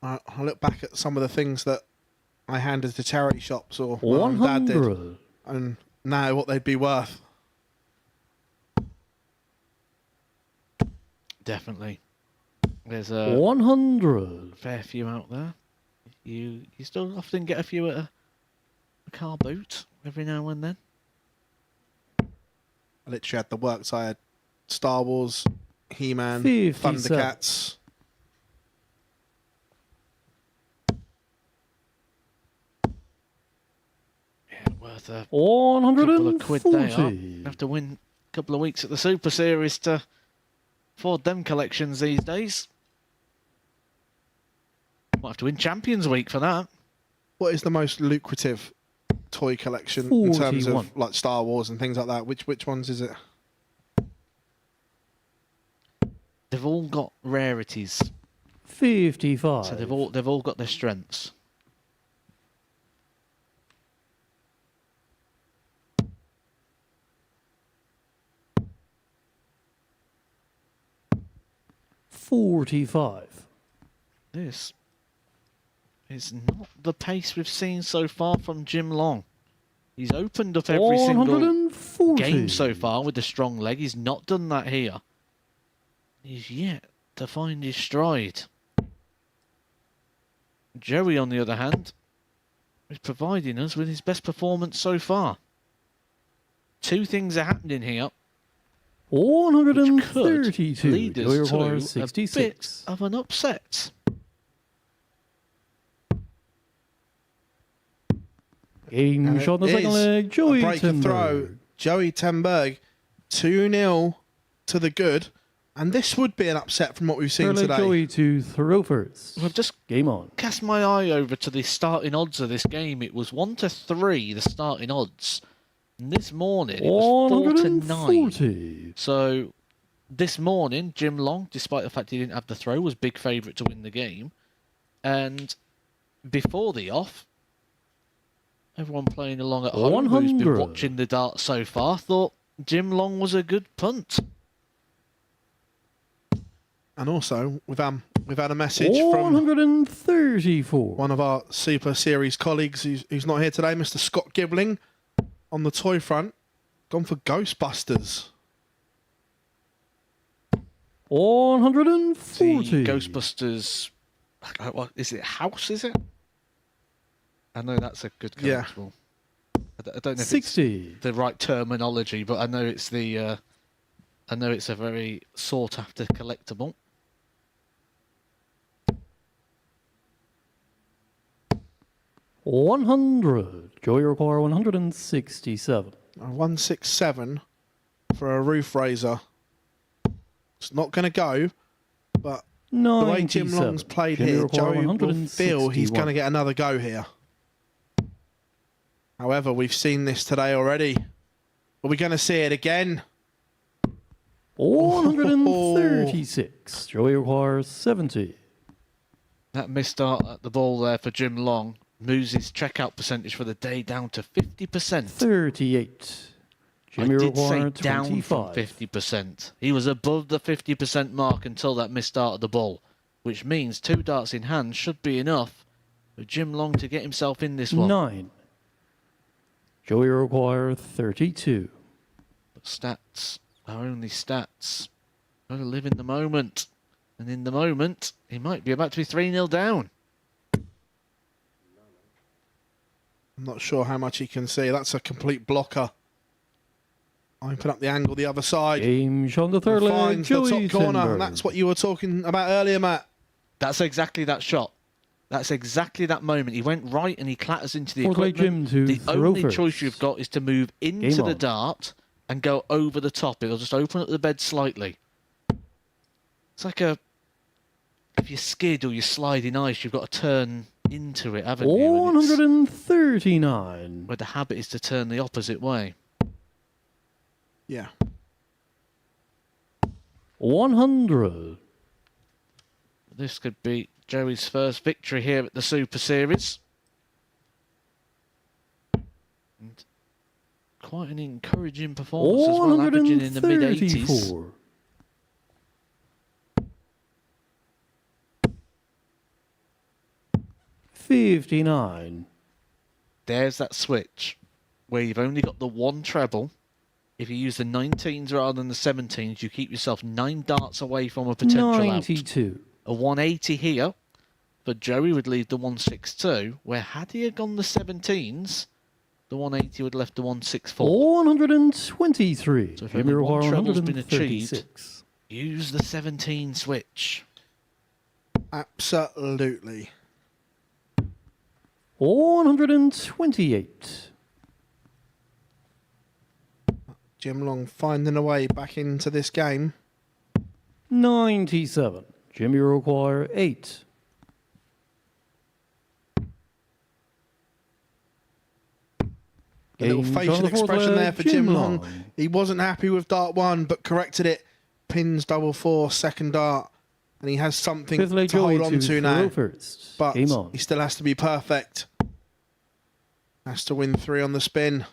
Speaker 4: I look back at some of the things that I handed to charity shops or my mum and dad did,
Speaker 5: 100
Speaker 4: and now what they'd be worth.
Speaker 3: Definitely. There's a
Speaker 5: 100
Speaker 3: fair few out there. You still often get a few at a car boot every now and then.
Speaker 4: I literally had the works. I had Star Wars, He-Man,
Speaker 5: 57.
Speaker 4: Thundercats.
Speaker 3: Yeah, worth a
Speaker 5: 140
Speaker 3: couple of quid there. You have to win a couple of weeks at the Super Series to afford them collections these days. Might have to win Champions Week for that.
Speaker 4: What is the most lucrative toy collection in terms
Speaker 5: 41.
Speaker 4: of like Star Wars and things like that? Which ones is it?
Speaker 3: They've all got rarities,
Speaker 5: 55
Speaker 3: so they've all got their strengths.
Speaker 5: 145.
Speaker 3: This is not the pace we've seen so far from Jim Long. He's opened up every single
Speaker 5: 140.
Speaker 3: game so far with a strong leg. He's not done that here. He's yet to find his stride. Joey, on the other hand, is providing us with his best performance so far. Two things are happening here.
Speaker 5: 132.
Speaker 3: Lead us to a
Speaker 5: 66.
Speaker 3: bit of an upset.
Speaker 5: Game shot on the second leg. Joey
Speaker 4: break of throw.
Speaker 5: Tenberg.
Speaker 4: Joey Tenberg, 2-0 to the good. And this would be an upset from what we've seen
Speaker 5: Third leg,
Speaker 4: today.
Speaker 5: Joey to throw first.
Speaker 3: I've just
Speaker 5: Game on.
Speaker 3: cast my eye over to the starting odds of this game. It was 1-3, the starting odds. And this morning, it was 4-9.
Speaker 5: 140.
Speaker 3: So this morning, Jim Long, despite the fact he didn't have the throw, was big favourite to win the game. And before the off, everyone playing along at home who's been
Speaker 5: 100.
Speaker 3: watching the darts so far thought Jim Long was a good punt.
Speaker 4: And also, we've had a message from
Speaker 5: 134.
Speaker 4: one of our Super Series colleagues who's not here today, Mr. Scott Gibling, on the toy front, gone for Ghostbusters.
Speaker 5: 140.
Speaker 3: The Ghostbusters, what is it, house, is it? I know that's a good collectible. I don't know if
Speaker 5: 60.
Speaker 3: it's the right terminology, but I know it's the I know it's a very sought after collectible.
Speaker 5: $100. Joey require 167.
Speaker 4: 167 for a roof raiser. It's not going to go, but the way Jim Long's played here, Joey will feel he's going to get another go here. However, we've seen this today already. Are we going to see it again?
Speaker 5: 136. Joey requires 70.
Speaker 3: That missed start at the ball there for Jim Long moves his checkout percentage for the day down to 50%.
Speaker 5: 38. Jimmy
Speaker 3: I did say
Speaker 5: require
Speaker 3: down
Speaker 5: 25.
Speaker 3: from 50%. He was above the 50% mark until that missed start of the ball, which means 2 darts in hand should be enough for Jim Long to get himself in this one.
Speaker 5: 9. Joey require 32.
Speaker 3: But stats are only stats. Got to live in the moment. And in the moment, he might be about to be 3-0 down.
Speaker 4: I'm not sure how much he can see. That's a complete blocker. Open up the angle the other side.
Speaker 5: Game shot on the third leg.
Speaker 4: Finds the
Speaker 5: Joey
Speaker 4: top corner.
Speaker 5: Tenberg.
Speaker 4: And that's what you were talking about earlier, Matt.
Speaker 3: That's exactly that shot. That's exactly that moment. He went right and he clatters into the
Speaker 5: Fourth leg
Speaker 3: equipment.
Speaker 5: Jim to
Speaker 3: The
Speaker 5: throw
Speaker 3: only
Speaker 5: first.
Speaker 3: choice you've got is to move into
Speaker 5: Game
Speaker 3: the
Speaker 5: on.
Speaker 3: dart and go over the top. It'll just open up the bed slightly. It's like if you skid or you slide in ice, you've got to turn into it, haven't you? And it's
Speaker 5: 139.
Speaker 3: where the habit is to turn the opposite way.
Speaker 4: Yeah.
Speaker 5: 100.
Speaker 3: This could be Joey's first victory here at the Super Series. And quite an encouraging performance as well, averaging in the mid-80s.
Speaker 5: 134. $59.
Speaker 3: There's that switch where you've only got the one treble. If you use the 19s rather than the 17s, you keep yourself 9 darts away from a potential out.
Speaker 5: 92.
Speaker 3: A 180 here, but Joey would leave the 162, where had he had gone the 17s, the 180 would have left the 164.
Speaker 5: 123.
Speaker 3: So if
Speaker 5: Jimmy
Speaker 3: only one
Speaker 5: require
Speaker 3: treble's been achieved,
Speaker 5: 136.
Speaker 3: use the 17 switch.
Speaker 4: Absolutely.
Speaker 5: 128.
Speaker 4: Jim Long finding a way back into this game.
Speaker 5: 97. Jimmy require 8.
Speaker 4: A little
Speaker 5: Game
Speaker 4: facial
Speaker 5: shot on the fourth
Speaker 4: expression
Speaker 5: leg,
Speaker 4: there for Jim Long. He wasn't happy with dart 1, but corrected it. Pins double 4, second dart. And he has something
Speaker 5: Fifth leg
Speaker 4: to hold
Speaker 5: Joey
Speaker 4: on
Speaker 5: to
Speaker 4: to
Speaker 5: throw
Speaker 4: now.
Speaker 5: first.
Speaker 4: But
Speaker 5: Game on.
Speaker 4: he still has to be perfect. Has to win 3 on the spin.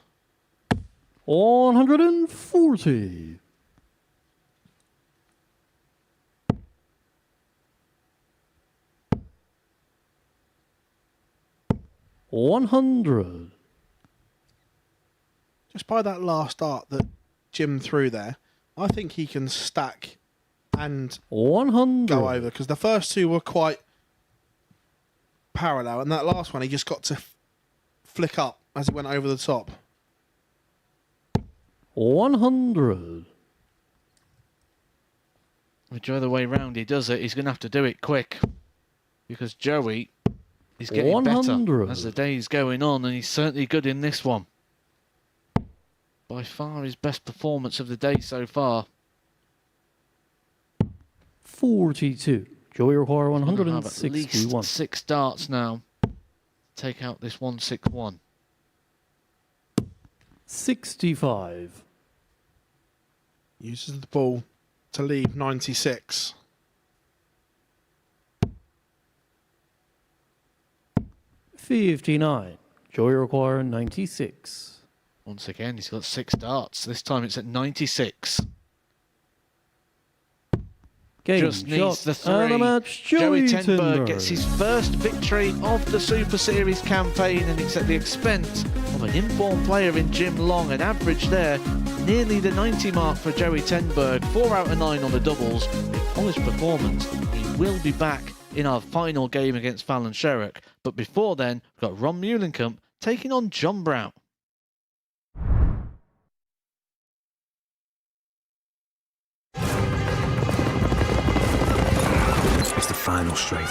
Speaker 5: 140. 100.
Speaker 4: Just by that last dart that Jim threw there, I think he can stack and
Speaker 5: 100.
Speaker 4: go over, because the first two were quite parallel, and that last one he just got to flick up as it went over the top.
Speaker 5: 100.
Speaker 3: Whichever way round he does it, he's going to have to do it quick, because Joey is getting
Speaker 5: 100.
Speaker 3: better as the day's going on, and he's certainly good in this one. By far his best performance of the day so far.
Speaker 5: 42. Joey require
Speaker 3: Have at
Speaker 5: 161.
Speaker 3: least 6 darts now. Take out this 161.
Speaker 5: 65.
Speaker 4: Uses the ball to leave 96.
Speaker 5: 59. Joey require 96.
Speaker 3: Once again, he's got 6 darts. This time it's at 96.
Speaker 5: Game
Speaker 3: Just needs the
Speaker 5: shot and a
Speaker 3: 3.
Speaker 5: match.
Speaker 3: Joey
Speaker 5: Joey
Speaker 3: Tenberg gets his first victory of the Super Series campaign, and it's at the expense of an informed player in Jim Long. An average there, nearly the 90 mark for Joey Tenberg. 4 out of 9 on the doubles. A polished performance. He will be back in our final game against Fallon Sherrock. But before then, we've got Ron Muhlenkamp taking on John Brown.
Speaker 6: It's the final straight.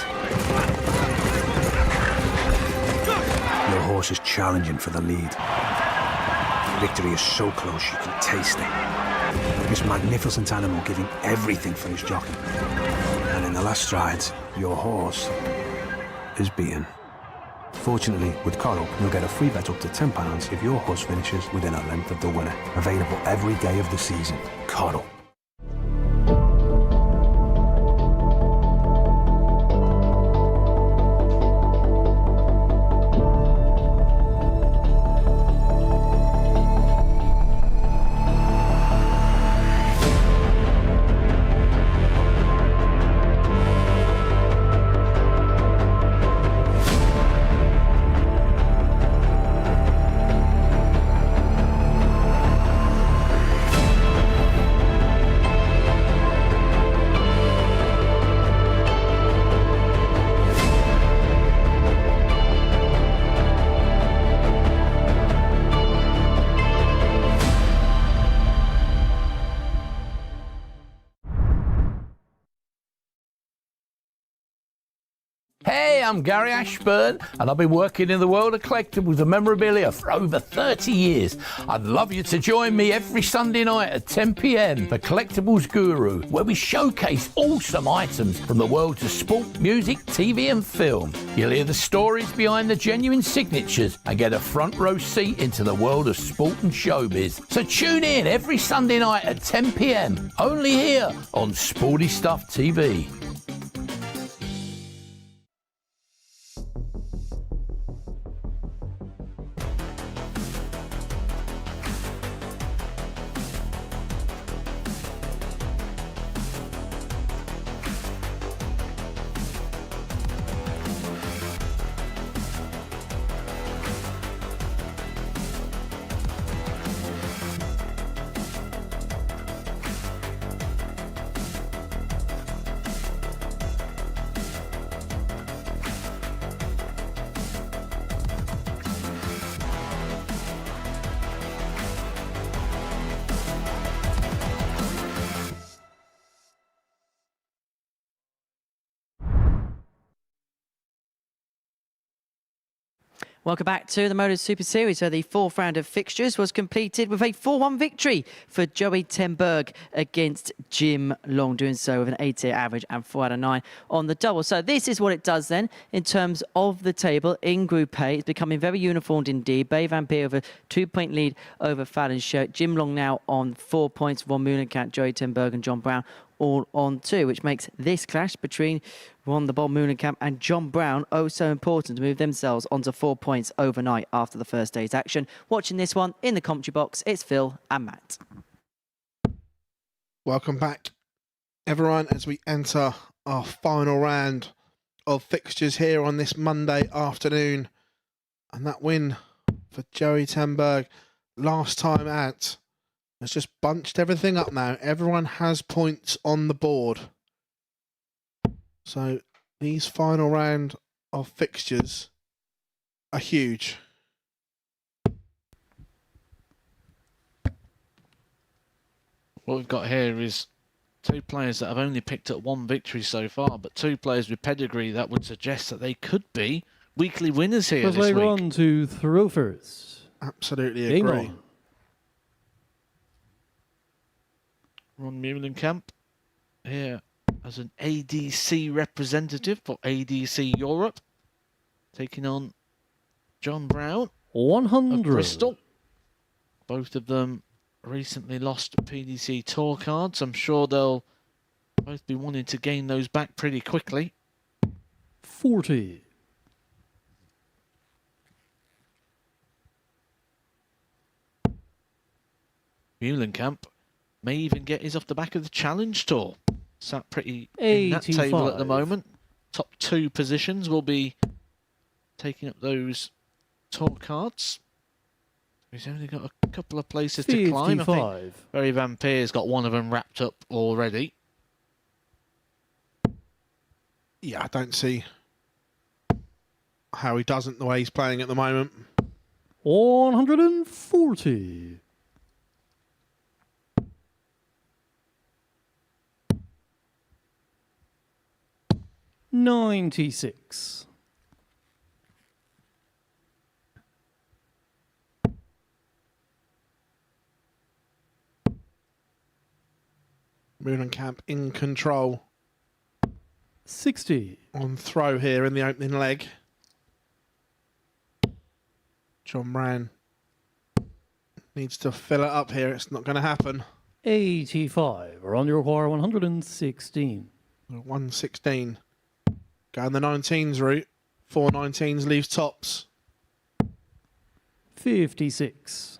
Speaker 6: Your horse is challenging for the lead. Victory is so close you can taste it. This magnificent animal giving everything for his jockey. And in the last strides, your horse is beaten. Fortunately, with Coral, you'll get a free bet up to £10 if your horse finishes within a length of the winner. Available every day of the season. Coral.
Speaker 8: Hey, I'm Gary Ashburn, and I've been working in the world of collectibles and memorabilia for over 30 years. I'd love you to join me every Sunday night at 10 p.m. for Collectibles Guru, where we showcase awesome items from the worlds of sport, music, TV and film. You'll hear the stories behind the genuine signatures and get a front row seat into the world of sport and showbiz. So tune in every Sunday night at 10 p.m, only here on Sporty Stuff TV.
Speaker 1: Welcome back to the MODUS Super Series, where the fourth round of fixtures was completed with a 4-1 victory for Joey Tenberg against Jim Long, doing so with an 88 average and 4 out of 9 on the double. So this is what it does then in terms of the table in Group A. It's becoming very uniformed indeed. Bay Van Peer with a 2-point lead over Fallon Sherrock. Jim Long now on 4 points. Ron Muhlenkamp, Joey Tenberg and John Brown all on 2, which makes this clash between Ron the Bob Muhlenkamp and John Brown oh so important to move themselves onto 4 points overnight after the first day's action. Watching this one in the commentary box, it's Phil and Matt.
Speaker 4: Welcome back, everyone, as we enter our final round of fixtures here on this Monday afternoon. And that win for Joey Tenberg last time out has just bunched everything up now. Everyone has points on the board. So these final round of fixtures are huge.
Speaker 3: What we've got here is two players that have only picked up one victory so far, but two players with pedigree that would suggest that they could be weekly winners here this week.
Speaker 5: On to throw first.
Speaker 4: Absolutely
Speaker 5: Game
Speaker 4: agree.
Speaker 5: on.
Speaker 3: Ron Muhlenkamp here as an ADC representative for ADC Europe, taking on John Brown
Speaker 5: 100.
Speaker 3: of Bristol. Both of them recently lost PDC tour cards. I'm sure they'll both be wanting to gain those back pretty quickly.
Speaker 5: 40.
Speaker 3: Muhlenkamp may even get his off the back of the Challenge Tour. Sat pretty in that table at the
Speaker 5: 85.
Speaker 3: moment. Top two positions will be taking up those tour cards. He's only got a couple of places to climb. I think
Speaker 5: 55.
Speaker 3: Barry Van Peer's got one of them wrapped up already.
Speaker 4: Yeah, I don't see how he doesn't the way he's playing at the moment.
Speaker 5: 140. $96.
Speaker 4: Muhlenkamp in control
Speaker 5: 60.
Speaker 4: on throw here in the opening leg. John Brown needs to fill it up here. It's not going to happen.
Speaker 5: 85. Around your require 116.
Speaker 4: 116. Going the 19s route. 4 19s leaves tops.
Speaker 5: 56.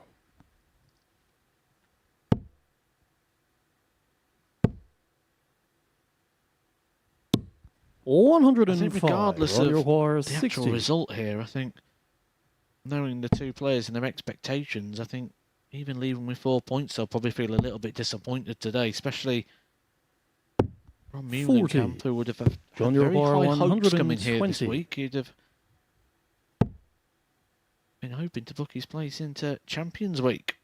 Speaker 3: I think regardless of
Speaker 5: require
Speaker 3: the actual
Speaker 5: 60.
Speaker 3: result here, I think knowing the two players and their expectations, I think even leaving with 4 points, they'll probably feel a little bit disappointed today, especially Ron Muhlenkamp, who would have had
Speaker 5: John
Speaker 3: very
Speaker 5: Yorbar,
Speaker 3: high hopes coming here this
Speaker 5: 120.
Speaker 3: week. He'd have been hoping to book his place into Champions Week.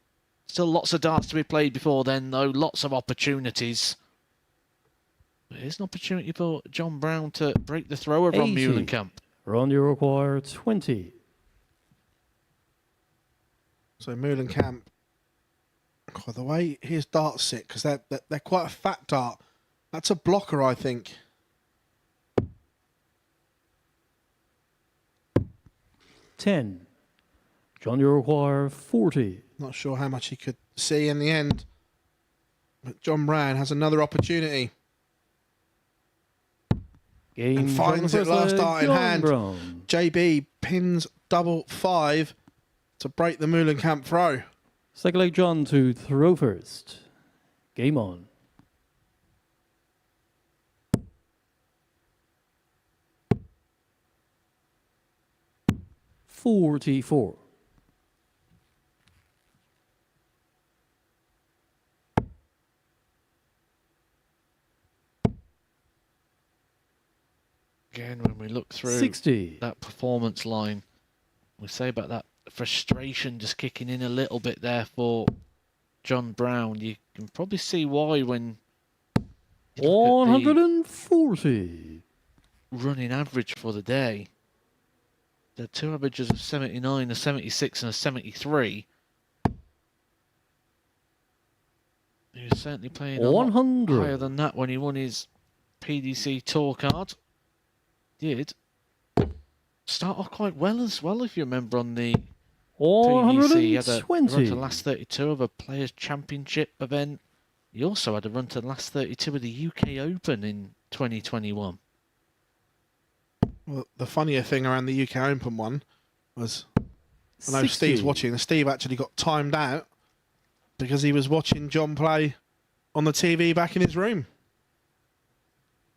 Speaker 3: Still lots of darts to be played before then, though. Lots of opportunities. But here's an opportunity for John Brown to break the throw of Ron
Speaker 5: 80.
Speaker 3: Muhlenkamp.
Speaker 5: Ron, you require 20.
Speaker 4: So Muhlenkamp, the way his darts sit, because they're quite a fat dart. That's a blocker, I think.
Speaker 5: 10. John, you require 40.
Speaker 4: Not sure how much he could see in the end. But John Brown has another opportunity.
Speaker 5: Game
Speaker 4: And finds it last dart in
Speaker 5: John
Speaker 4: hand.
Speaker 5: Brown.
Speaker 4: JB pins double 5 to break the Muhlenkamp throw.
Speaker 5: Second leg John to throw first. Game on. $44.
Speaker 3: Again, when we look through
Speaker 5: 60.
Speaker 3: that performance line, we say about that frustration just kicking in a little bit there for John Brown. You can probably see why when you look at the
Speaker 5: 140.
Speaker 3: running average for the day. The two averages of 79, a 76 and a 73. He was certainly playing a lot
Speaker 5: 100.
Speaker 3: higher than that when he won his PDC tour card. Did start off quite well as well, if you remember, on the PDC. He had a run to the last 32 of a Players' Championship event. He also had a run to the last 32 of the UK Open in 2021.
Speaker 4: Well, the funnier thing around the UK Open one was, I know
Speaker 5: 60.
Speaker 4: Steve's watching, and Steve actually got timed out because he was watching John play on the TV back in his room.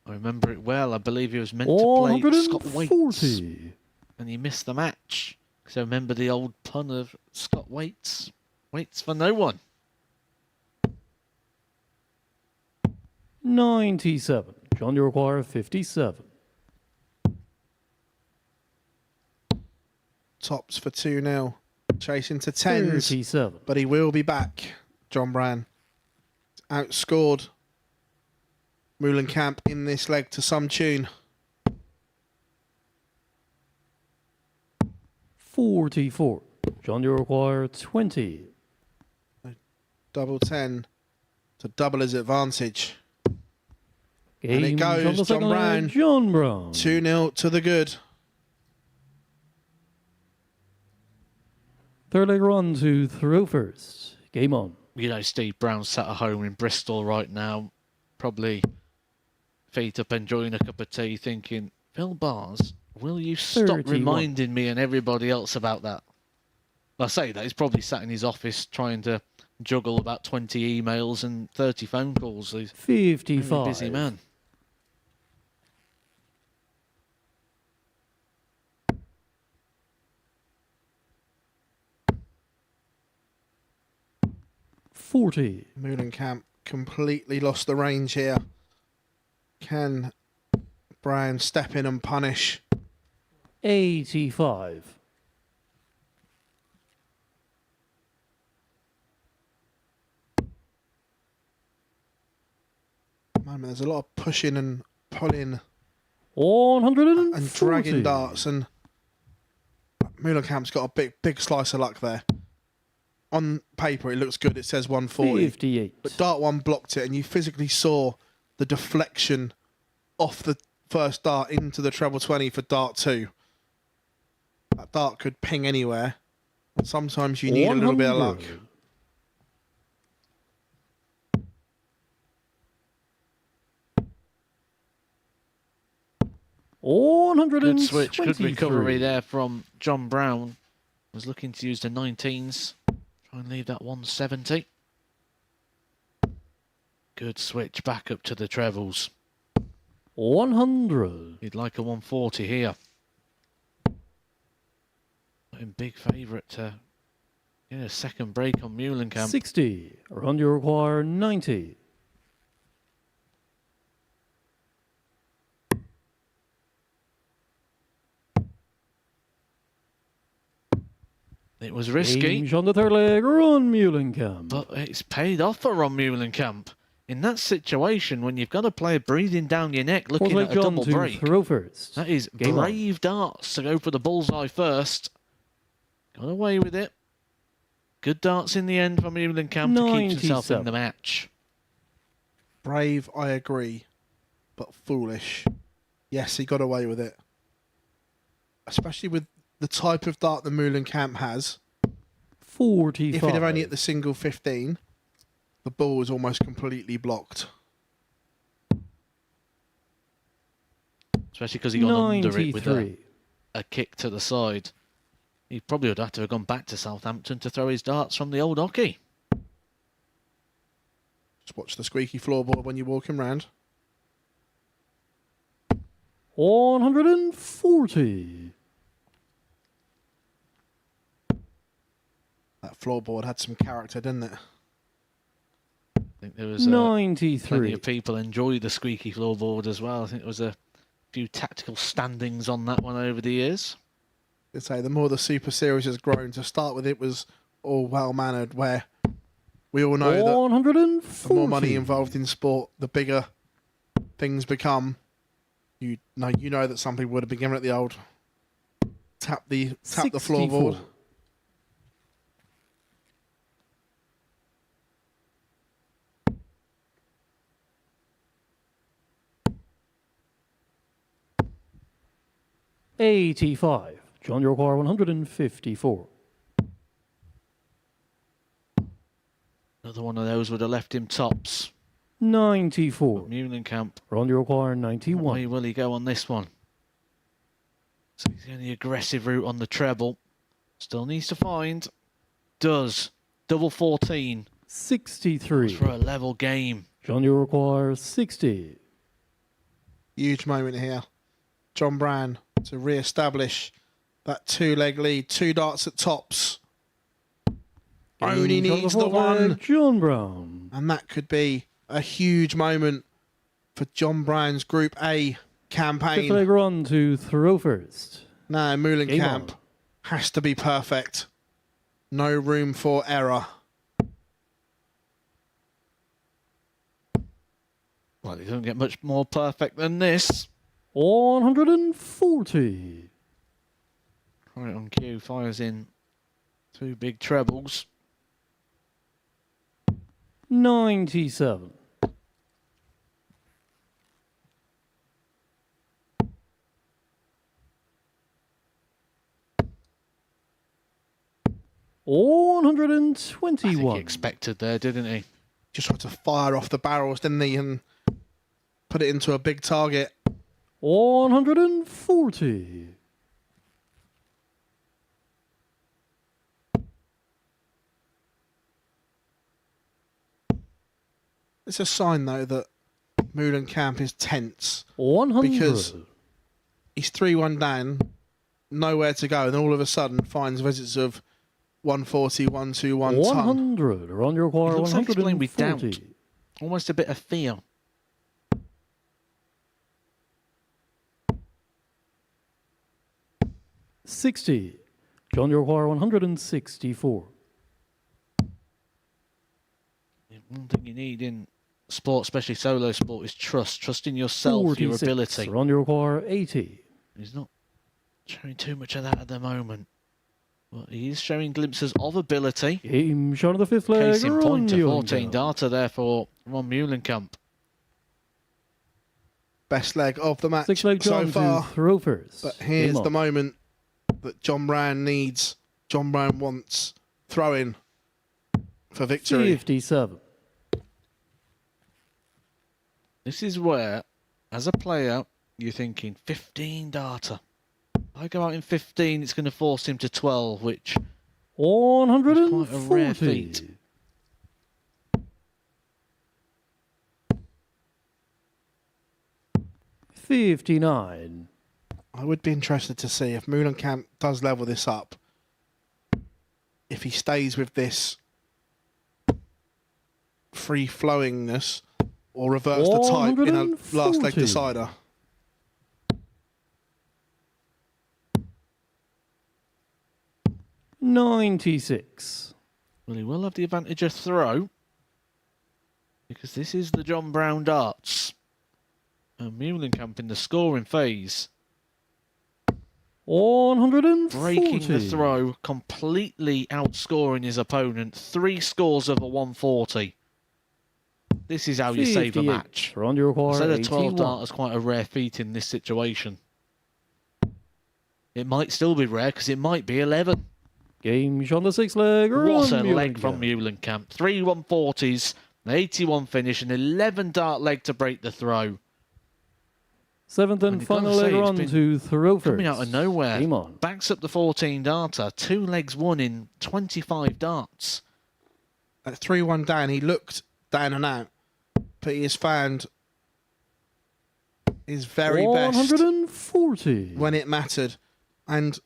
Speaker 3: I remember it well. I believe he was meant to play Scott Waits,
Speaker 5: 140.
Speaker 3: and he missed the match. So remember the old pun of Scott waits for no one.
Speaker 5: 97. John, you require 57.
Speaker 4: Tops for 2-0. Chasing to 10s.
Speaker 5: 37.
Speaker 4: But he will be back. John Brand outscored Meulenkamp in this leg to some tune.
Speaker 5: 44. John, you require 20.
Speaker 4: Double 10 to double his advantage.
Speaker 5: Game
Speaker 4: And it
Speaker 5: on the
Speaker 4: goes, John
Speaker 5: second leg,
Speaker 4: Brown.
Speaker 5: John Brown.
Speaker 4: 2-0 to the good.
Speaker 5: Third leg run to throw first. Game on.
Speaker 3: You know, Steve Brown sat at home in Bristol right now, probably feet up enjoying a cup of tea thinking, Phil Bars, will you stop
Speaker 5: 31.
Speaker 3: reminding me and everybody else about that? I say that, he's probably sat in his office trying to juggle about 20 emails and 30 phone calls. He's a
Speaker 5: 55.
Speaker 3: busy man.
Speaker 4: Meulenkamp completely lost the range here. Can Brown step in and punish?
Speaker 5: 85.
Speaker 4: Moment, there's a lot of pushing and pulling
Speaker 5: 140.
Speaker 4: and dragging darts, and Meulenkamp's got a big slice of luck there. On paper, it looks good. It says 140.
Speaker 5: 58.
Speaker 4: But dart 1 blocked it, and you physically saw the deflection off the first dart into the treble 20 for dart 2. That dart could ping anywhere. And sometimes you need a little bit of luck.
Speaker 5: 123.
Speaker 3: Good switch, good recovery there from John Brown. Was looking to use the 19s. Try and leave that 170. Good switch back up to the trebles.
Speaker 5: 100.
Speaker 3: He'd like a 140 here. In big favourite to get a second break on Meulenkamp.
Speaker 5: 60. Around you require 90.
Speaker 3: It was risky.
Speaker 5: Range on the third leg, Ron Meulenkamp.
Speaker 3: But it's paid off for Ron Meulenkamp. In that situation, when you've got a player breathing down your neck looking at a double break,
Speaker 5: throw first.
Speaker 3: that is
Speaker 5: Game
Speaker 3: brave darts to go for the bullseye first. Got away with it. Good darts in the end from Meulenkamp to keep himself in the match.
Speaker 4: Brave, I agree, but foolish. Yes, he got away with it. Especially with the type of dart that Meulenkamp has.
Speaker 5: 45.
Speaker 4: If he'd have only hit the single 15, the ball was almost completely blocked.
Speaker 3: Especially because he got under it with
Speaker 5: 93.
Speaker 3: a kick to the side. He probably would have to have gone back to Southampton to throw his darts from the old hockey.
Speaker 4: Just watch the squeaky floorboard when you're walking round.
Speaker 5: 140.
Speaker 4: That floorboard had some character, didn't it?
Speaker 3: I think there was
Speaker 5: 93.
Speaker 3: plenty of people enjoy the squeaky floorboard as well. I think there was a few tactical standings on that one over the years.
Speaker 4: I'd say the more the Super Series has grown, to start with it was all well-mannered, where we all know that
Speaker 5: 140.
Speaker 4: the more money involved in sport, the bigger things become. You know that some people would have been giving it the old tap the
Speaker 5: 64.
Speaker 4: floorboard.
Speaker 5: $85. John, you require 154.
Speaker 3: Another one of those would have left him tops.
Speaker 5: 94.
Speaker 3: Meulenkamp,
Speaker 5: Ron, you require
Speaker 3: what
Speaker 5: 91.
Speaker 3: way will he go on this one? So he's going the aggressive route on the treble. Still needs to find. Does. Double 14.
Speaker 5: 63.
Speaker 3: For a level game.
Speaker 5: John, you require 60.
Speaker 4: Huge moment here. John Brown to re-establish that 2-leg lead. 2 darts at tops. Only
Speaker 5: Game shot
Speaker 4: needs
Speaker 5: of
Speaker 4: the
Speaker 5: fourth leg,
Speaker 4: one.
Speaker 5: John Brown.
Speaker 4: And that could be a huge moment for John Brown's Group A
Speaker 5: Fifth
Speaker 4: campaign.
Speaker 5: leg run to throw first.
Speaker 4: Now
Speaker 5: Game
Speaker 4: Moulenkamp
Speaker 5: on.
Speaker 4: has to be perfect. No room for error.
Speaker 3: Well, he doesn't get much more perfect than this.
Speaker 5: 140.
Speaker 3: Right on cue, fires in 2 big trebles.
Speaker 5: 97.
Speaker 3: I think
Speaker 5: 121.
Speaker 3: he expected there, didn't he?
Speaker 4: Just had to fire off the barrels, didn't he? And put it into a big target.
Speaker 5: 140.
Speaker 4: It's a sign, though, that Moulenkamp is tense.
Speaker 5: 100.
Speaker 4: Because he's 3-1 down, nowhere to go, and then all of a sudden finds visits of 140, 121 ton.
Speaker 5: 100. Around your
Speaker 3: He
Speaker 5: corner,
Speaker 3: looks like he's playing with
Speaker 5: 140.
Speaker 3: doubt. Almost a bit of fear.
Speaker 5: $60. John your corner, 164.
Speaker 3: One thing you need in sport, especially solo sport, is trust. Trust in yourself, your
Speaker 5: 46.
Speaker 3: ability.
Speaker 5: Around your corner, 80.
Speaker 3: He's not showing too much of that at the moment. But he is showing glimpses of ability.
Speaker 5: Game shot of the fifth leg.
Speaker 3: Case in point, a
Speaker 5: Ron
Speaker 3: 14
Speaker 5: Meulenkamp.
Speaker 3: darter there for Ron Meulenkamp.
Speaker 4: Best leg of the match
Speaker 5: 6 leg
Speaker 4: so
Speaker 5: John to
Speaker 4: far.
Speaker 5: throw first.
Speaker 4: But here's
Speaker 5: Game
Speaker 4: the
Speaker 5: on.
Speaker 4: moment that John Brown needs. John Brown wants throw-in for victory.
Speaker 5: 57.
Speaker 3: This is where, as a player, you're thinking 15 darter. If I go out in 15, it's going to force him to 12, which is
Speaker 5: 140.
Speaker 3: quite a rare feat.
Speaker 5: $59.
Speaker 4: I would be interested to see if Moulenkamp does level this up. If he stays with this free-flowingness or reverts the type in a last leg
Speaker 5: 140.
Speaker 4: decider.
Speaker 5: $96.
Speaker 3: Well, he will have the advantage of throw, because this is the John Brown darts. And Meulenkamp in the scoring phase.
Speaker 5: 140.
Speaker 3: Breaking the throw, completely outscoring his opponent. 3 scores of a 140. This is how you save a
Speaker 5: 58.
Speaker 3: match.
Speaker 5: Around your
Speaker 3: I
Speaker 5: corner,
Speaker 3: said a 12
Speaker 5: 81.
Speaker 3: dart is quite a rare feat in this situation. It might still be rare because it might be 11.
Speaker 5: Game shot on the 6 leg.
Speaker 3: What a
Speaker 5: Ron
Speaker 3: leg from Meulenkamp. 3 140s, an 81 finish, an 11 dart leg to break the throw.
Speaker 5: 7th and
Speaker 3: you've gotta
Speaker 5: final
Speaker 3: say,
Speaker 5: leg
Speaker 3: it's
Speaker 5: run
Speaker 3: been
Speaker 5: to throw first.
Speaker 3: Coming out of nowhere.
Speaker 5: Game on.
Speaker 3: Backs up the 14 darter. 2 legs won in 25 darts.
Speaker 4: At 3-1 down, he looked down and out, but he has found his very best
Speaker 5: 140.
Speaker 4: when it mattered. And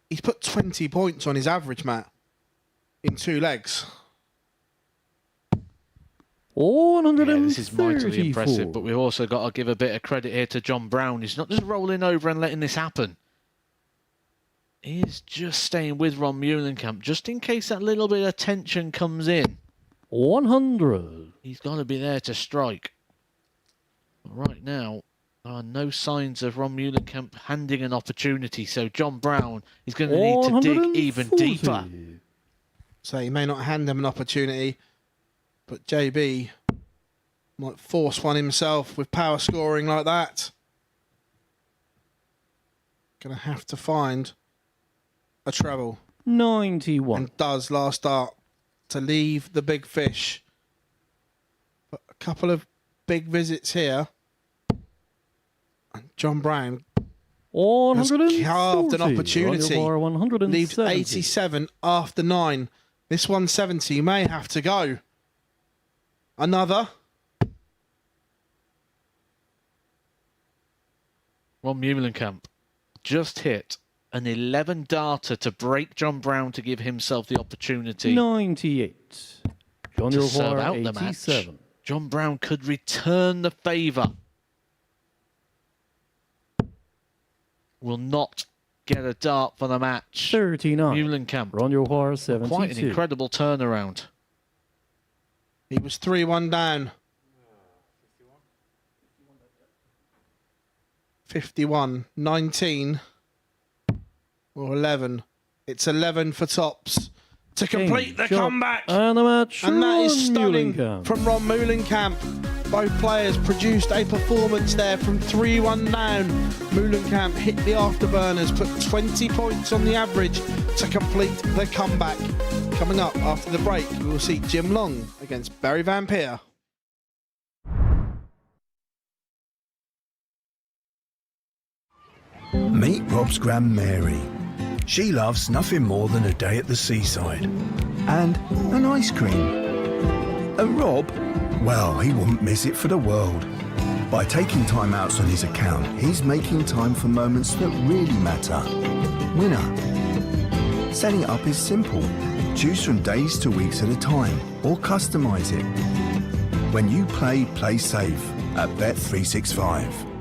Speaker 4: he's put 20 points on his average, Matt, in 2 legs.
Speaker 5: 134.
Speaker 3: Yeah, this is mightily impressive, but we've also got to give a bit of credit here to John Brown. He's not just rolling over and letting this happen. He is just staying with Ron Meulenkamp, just in case that little bit of tension comes in.
Speaker 5: 100.
Speaker 3: He's got to be there to strike. But right now, there are no signs of Ron Meulenkamp handing an opportunity, so John Brown is going to need to dig even
Speaker 5: 140.
Speaker 3: deeper.
Speaker 4: So he may not hand him an opportunity, but JB might force one himself with power scoring like that. Going to have to find a treble.
Speaker 5: 91.
Speaker 4: And does last start to leave the big fish. But a couple of big visits here. And John Brown has
Speaker 5: 140.
Speaker 4: carved an opportunity.
Speaker 5: On your bar, 170.
Speaker 4: Leaves 87 after 9. This 170 may have to go. Another.
Speaker 3: Ron Meulenkamp just hit an 11 darter to break John Brown to give himself the opportunity
Speaker 5: 98. John
Speaker 3: to serve out the
Speaker 5: 87.
Speaker 3: match. John Brown could return the favour. Will not get a dart for the match.
Speaker 5: 39.
Speaker 3: Muhlenkamp.
Speaker 5: Ron your horse 72.
Speaker 3: Quite an incredible turnaround.
Speaker 4: He was 3-1 down. 51, 19 or 11. It's 11 for tops to complete the comeback.
Speaker 5: And the match.
Speaker 4: And that is
Speaker 5: Ron
Speaker 4: stunning
Speaker 5: Muhlenkamp.
Speaker 4: from Ron Muhlenkamp. Both players produced a performance there from 3-1 down. Muhlenkamp hit the afterburners, put 20 points on the average to complete the comeback. Coming up after the break, we will see Jim Long against Barry Van Peer.
Speaker 6: Meet Rob's Grand Mary. She loves nothing more than a day at the seaside and an ice cream. And Rob, well, he wouldn't miss it for the world. By taking time outs on his account, he's making time for moments that really matter. Winner. Setting it up is simple. Choose from days to weeks at a time, or customize it. When you play safe at Bet365.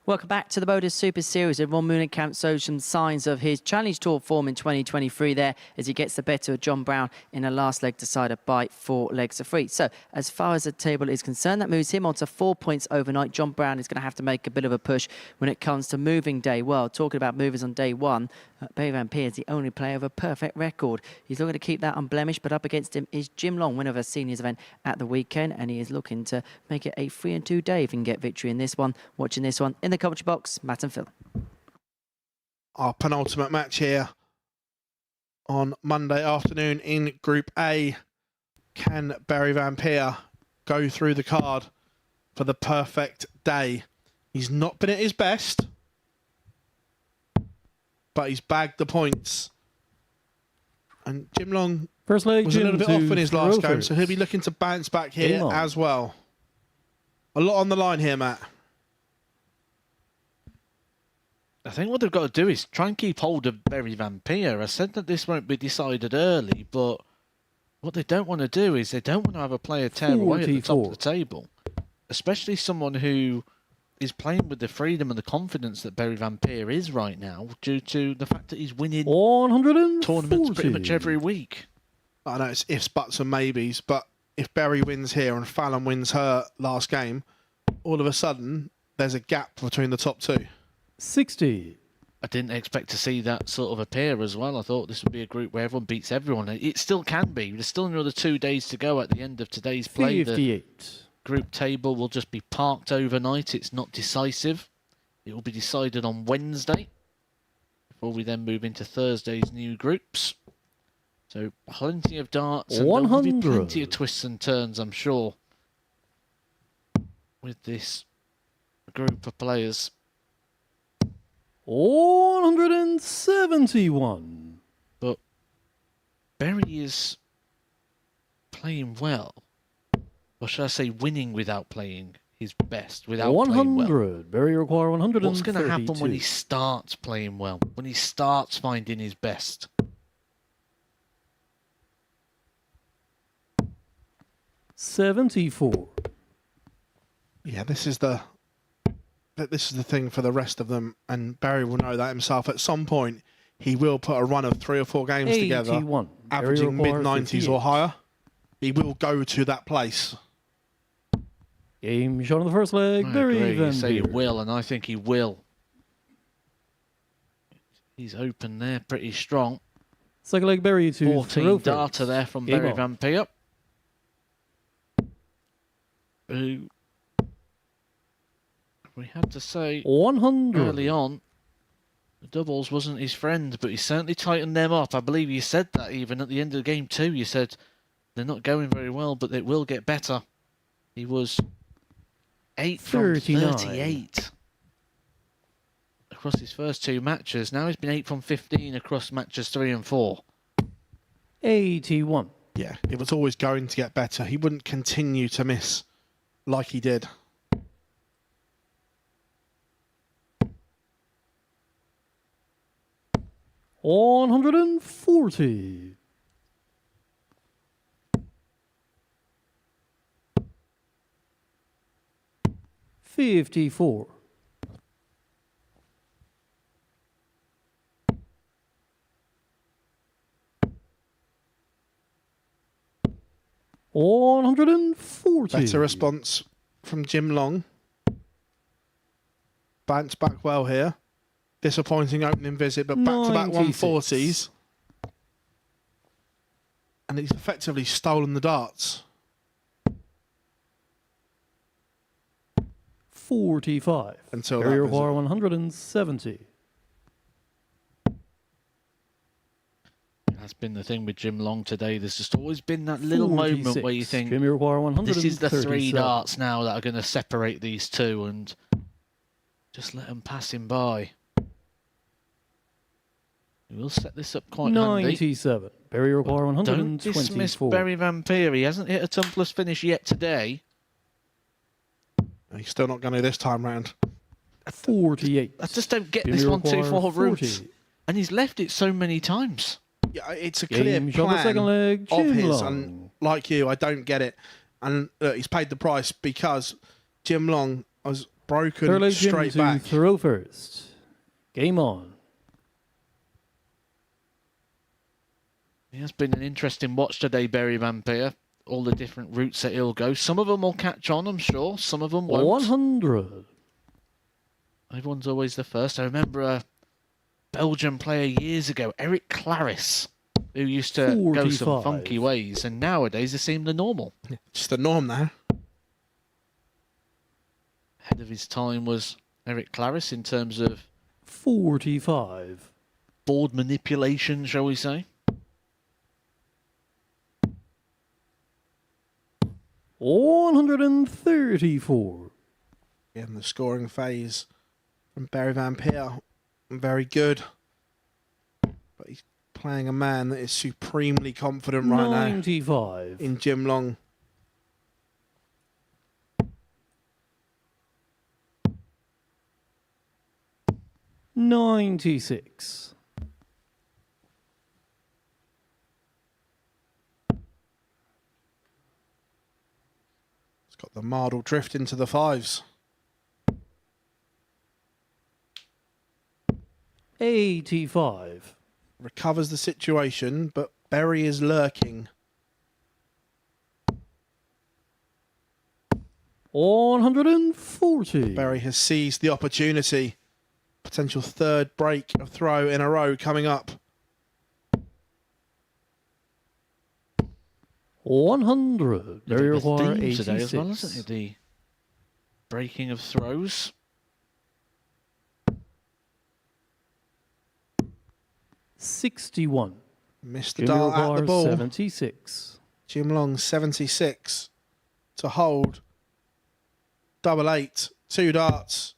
Speaker 1: Welcome back to the MODUS Super Series. Ron Muhlenkamp shows some signs of his Challenge Tour form in 2023 there as he gets the better of John Brown in a last leg decider by 4 legs to 3. So as far as the table is concerned, that moves him on to 4 points overnight. John Brown is going to have to make a bit of a push when it comes to moving day. Well, talking about movers on day one, Barry Van Peer is the only player with a perfect record. He's looking to keep that unblemished, but up against him is Jim Long, winner of a seniors event at the weekend, and he is looking to make it a 3-2 day if he can get victory in this one. Watching this one in the commentary box, Matt and Phil.
Speaker 4: Our penultimate match here on Monday afternoon in Group A. Can Barry Van Peer go through the card for the perfect day? He's not been at his best, but he's bagged the points. And Jim Long
Speaker 5: First leg,
Speaker 4: was a little bit off in his last game,
Speaker 5: Rovers.
Speaker 4: so he'll be looking to bounce back here as well. A lot on the line here, Matt.
Speaker 3: I think what they've got to do is try and keep hold of Barry Van Peer. I said that this won't be decided early, but what they don't want to do is they don't want to have a player tear away at the top of the table. Especially someone who is playing with the freedom and the confidence that Barry Van Peer is right now due to the fact that he's winning tournaments pretty much every week.
Speaker 4: I know it's ifs, buts and maybes, but if Barry wins here and Fallon wins her last game, all of a sudden there's a gap between the top two.
Speaker 5: 60.
Speaker 3: I didn't expect to see that sort of appear as well. I thought this would be a group where everyone beats everyone. It still can be. There's still another 2 days to go at the end of today's play.
Speaker 5: 58.
Speaker 3: The group table will just be parked overnight. It's not decisive. It will be decided on Wednesday before we then move into Thursday's new groups. So plenty of darts and there will be plenty of twists and turns, I'm sure, with this group of players.
Speaker 5: 171.
Speaker 3: But Barry is playing well. Or should I say winning without playing his best, without
Speaker 5: 100.
Speaker 3: playing well.
Speaker 5: Barry require 132.
Speaker 3: What's going to happen when he starts playing well? When he starts finding his best?
Speaker 5: 74.
Speaker 4: Yeah, this is the thing for the rest of them, and Barry will know that himself. At some point, he will put a run of 3 or 4 games together,
Speaker 5: 81.
Speaker 4: averaging
Speaker 5: Barry require
Speaker 4: mid-90s
Speaker 5: 58.
Speaker 4: or higher. He will go to that place.
Speaker 5: Game shot on the first leg.
Speaker 3: I
Speaker 5: Barry
Speaker 3: agree. You
Speaker 5: Van
Speaker 3: say he
Speaker 5: Beer.
Speaker 3: will, and I think he will. He's open there pretty strong.
Speaker 5: Second leg, Barry to
Speaker 3: 14
Speaker 5: throw
Speaker 3: data
Speaker 5: first.
Speaker 3: there from
Speaker 5: Game
Speaker 3: Barry
Speaker 5: on.
Speaker 3: Van Peer. Who we had to say
Speaker 5: 100.
Speaker 3: early on, the doubles wasn't his friend, but he certainly tightened them up. I believe you said that even at the end of the game too. You said they're not going very well, but it will get better. He was 8 from
Speaker 5: 39.
Speaker 3: 38 across his first 2 matches. Now he's been 8 from 15 across matches 3 and 4.
Speaker 5: 81.
Speaker 4: Yeah, it was always going to get better. He wouldn't continue to miss like he did.
Speaker 5: $140. $54. $140.
Speaker 4: Better response from Jim Long. Bounced back well here. Disappointing opening visit, but back-to-back 140s. And he's effectively stolen the darts.
Speaker 5: 45.
Speaker 4: Until
Speaker 5: Barry
Speaker 4: that
Speaker 5: require
Speaker 4: visit.
Speaker 5: 170.
Speaker 3: That's been the thing with Jim Long today. There's just always been that little moment where you
Speaker 5: 46.
Speaker 3: think,
Speaker 5: Jimmy require 137.
Speaker 3: this is the 3 darts now that are going to separate these two, and just let them pass him by. We'll set this up quite handy.
Speaker 5: 97. Barry require
Speaker 3: Don't
Speaker 5: 124.
Speaker 3: dismiss Barry Van Peer. He hasn't hit a tumbleless finish yet today.
Speaker 4: He's still not going to this time round.
Speaker 5: 48.
Speaker 3: I just don't get
Speaker 5: Jimmy
Speaker 3: this 1-2-4
Speaker 5: require
Speaker 3: routes.
Speaker 5: 40.
Speaker 3: And he's left it so many times.
Speaker 4: Yeah, it's a
Speaker 5: Game
Speaker 4: clear
Speaker 5: shot the second
Speaker 4: plan
Speaker 5: leg,
Speaker 4: of
Speaker 5: Jim
Speaker 4: his,
Speaker 5: Long.
Speaker 4: and like you, I don't get it. And look, he's paid the price because Jim Long was broken
Speaker 5: Third leg, Jim
Speaker 4: straight
Speaker 5: to
Speaker 4: back.
Speaker 5: throw first. Game on.
Speaker 3: It has been an interesting watch today, Barry Van Peer. All the different routes that he'll go. Some of them will catch on, I'm sure. Some of them won't.
Speaker 5: 100.
Speaker 3: Everyone's always the first. I remember a Belgian player years ago, Eric Claris, who used to go some
Speaker 5: 45.
Speaker 3: funky ways, and nowadays they seem the normal.
Speaker 4: Just the norm now.
Speaker 3: Ahead of his time was Eric Claris in terms of
Speaker 5: 45.
Speaker 3: board manipulation, shall we say.
Speaker 5: 134.
Speaker 4: In the scoring phase from Barry Van Peer, very good. But he's playing a man that is supremely confident right now
Speaker 5: 95.
Speaker 4: in Jim Long.
Speaker 5: $96.
Speaker 4: It's got the Mardle drift into the 5s.
Speaker 5: 85.
Speaker 4: Recovers the situation, but Berry is lurking.
Speaker 5: 140.
Speaker 4: Berry has seized the opportunity. Potential 3rd break of throw in a row coming up.
Speaker 5: 100. Barry require
Speaker 3: Theme
Speaker 5: 86.
Speaker 3: today as well, isn't it? The breaking of throws.
Speaker 5: 61.
Speaker 4: Missed the
Speaker 5: Jimmy
Speaker 4: dart at the
Speaker 5: require
Speaker 4: ball.
Speaker 5: 76.
Speaker 4: Jim Long 76 to hold. Double 8. 2 darts.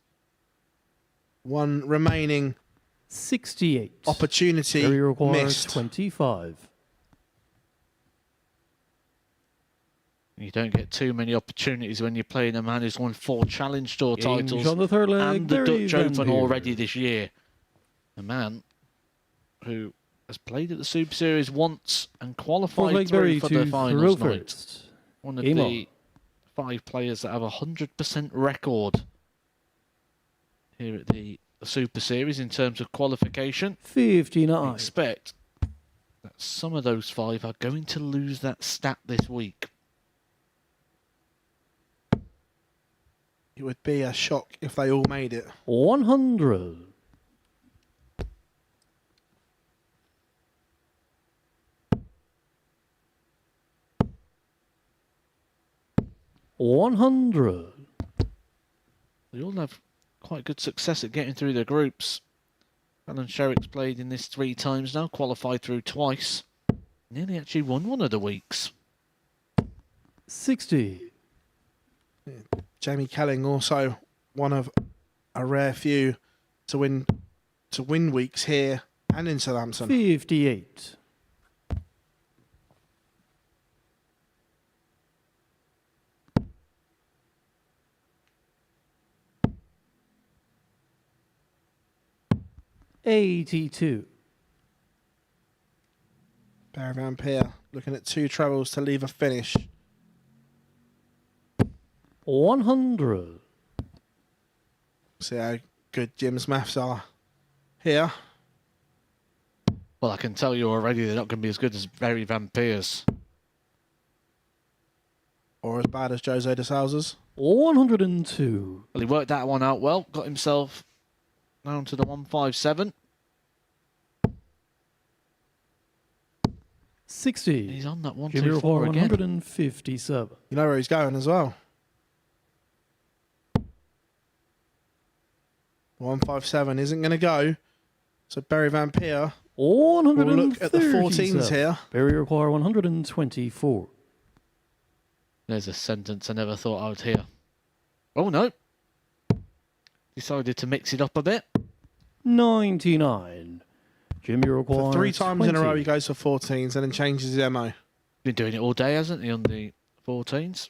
Speaker 4: 1 remaining
Speaker 5: 68.
Speaker 4: opportunity
Speaker 5: Barry require
Speaker 4: missed.
Speaker 5: 25.
Speaker 3: You don't get too many opportunities when you're playing a man who's won 4 Challenge Tour
Speaker 5: Game
Speaker 3: titles
Speaker 5: shot on the third leg,
Speaker 3: and the
Speaker 5: Barry
Speaker 3: Dutch
Speaker 5: Van
Speaker 3: Open
Speaker 5: Beer.
Speaker 3: already this year. A man who has played at the Super Series once and
Speaker 5: Fourth
Speaker 3: qualified
Speaker 5: leg,
Speaker 3: through
Speaker 5: Barry
Speaker 3: for
Speaker 5: to
Speaker 3: the finals
Speaker 5: throw
Speaker 3: night.
Speaker 5: first.
Speaker 3: One of
Speaker 5: Game
Speaker 3: the
Speaker 5: on.
Speaker 3: 5 players that have a 100% record here at the Super Series in terms of qualification.
Speaker 5: 59.
Speaker 3: I expect that some of those 5 are going to lose that stat this week.
Speaker 4: It would be a shock if they all made it.
Speaker 5: 100.
Speaker 3: They all have quite good success at getting through their groups. Alan Sherrick's played in this 3 times now, qualified through twice. Nearly actually won one of the weeks.
Speaker 5: 60.
Speaker 4: Jamie Kelling also one of a rare few to win weeks here and in Southampton.
Speaker 5: 58. $82.
Speaker 4: Barry Van Peer looking at 2 trebles to leave a finish.
Speaker 5: 100.
Speaker 4: See how good Jim's maths are here.
Speaker 3: Well, I can tell you already they're not going to be as good as Barry Van Peer's.
Speaker 4: Or as bad as Jose de Sousa's.
Speaker 5: 102.
Speaker 3: Well, he worked that one out well, got himself down to the 157.
Speaker 5: 60.
Speaker 3: He's on that
Speaker 5: Jimmy
Speaker 3: 124 again.
Speaker 5: 157.
Speaker 4: You know where he's going as well. 157 isn't going to go. So Barry Van Peer will look at the 14s here.
Speaker 5: Barry require 124.
Speaker 3: There's a sentence I never thought I would hear. Oh, no. Decided to mix it up a bit.
Speaker 5: 99. Jimmy requires
Speaker 4: For 3 times in a row
Speaker 5: 20.
Speaker 4: he goes for 14s and then changes his MO.
Speaker 3: Been doing it all day, hasn't he, on the 14s?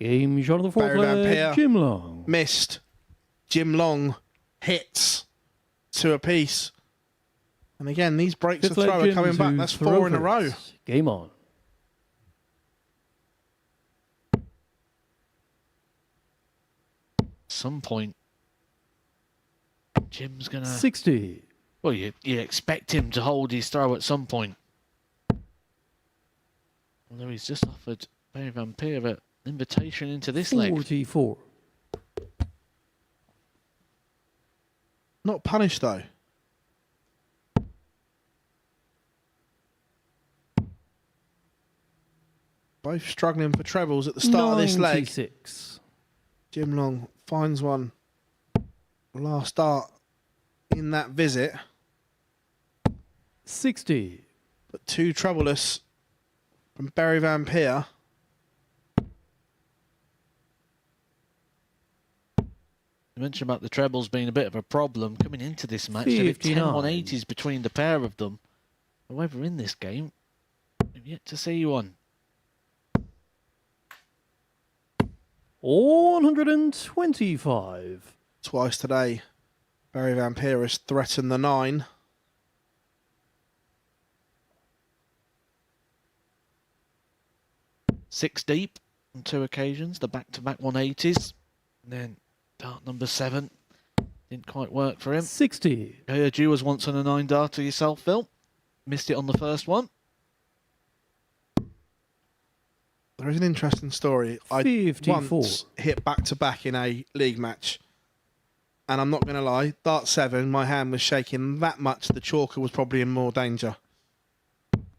Speaker 5: Game shot of the 4th
Speaker 4: Barry Van
Speaker 5: leg,
Speaker 4: Peer
Speaker 5: Jim Long.
Speaker 4: missed. Jim Long hits 2 apiece. And again, these breaks
Speaker 5: 5th
Speaker 4: of
Speaker 5: leg,
Speaker 4: throw are
Speaker 5: Jim
Speaker 4: coming back.
Speaker 5: to
Speaker 4: That's 4 in a row.
Speaker 5: Throwfirst. Game on.
Speaker 3: Some point, Jim's going to...
Speaker 5: 60.
Speaker 3: Well, you expect him to hold his throw at some point. Although he's just offered Barry Van Peer an invitation into this leg.
Speaker 5: 44.
Speaker 4: Not punished though. Both struggling for trebles at the start of this leg.
Speaker 5: 96.
Speaker 4: Jim Long finds one. Last start in that visit.
Speaker 5: 60.
Speaker 4: But 2 troubleless from Barry Van Peer.
Speaker 3: You mentioned about the trebles being a bit of a problem coming into this match. There were 10
Speaker 5: 59.
Speaker 3: 180s between the pair of them. However, in this game, we've yet to see one.
Speaker 5: 125.
Speaker 4: Twice today, Barry Van Peer has threatened the 9.
Speaker 3: Six deep on 2 occasions, the back-to-back 180s. And then dart number 7 didn't quite work for him.
Speaker 5: 60.
Speaker 3: I heard you was once on a 9 darter yourself, Phil. Missed it on the first one.
Speaker 4: There is an interesting story. I
Speaker 5: 54.
Speaker 4: once hit back-to-back in a league match. And I'm not going to lie, dart 7, my hand was shaking that much, the chalker was probably in more danger.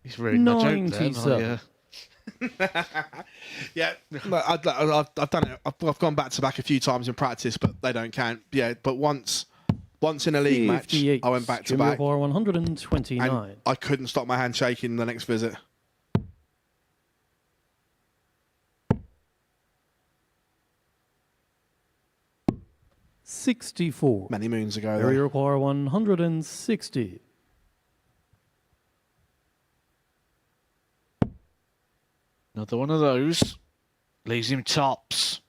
Speaker 3: He's really no joke
Speaker 5: 97.
Speaker 4: Yeah, no, I've done it. I've gone back-to-back a few times in practice, but they don't count. Yeah, but once in a league match,
Speaker 5: 58.
Speaker 4: I went back-to-back.
Speaker 5: 129.
Speaker 4: And I couldn't stop my hand shaking the next visit.
Speaker 5: $64.
Speaker 4: Many moons ago,
Speaker 5: Barry
Speaker 4: though.
Speaker 5: require 160.
Speaker 3: Another one of those. Leaves him tops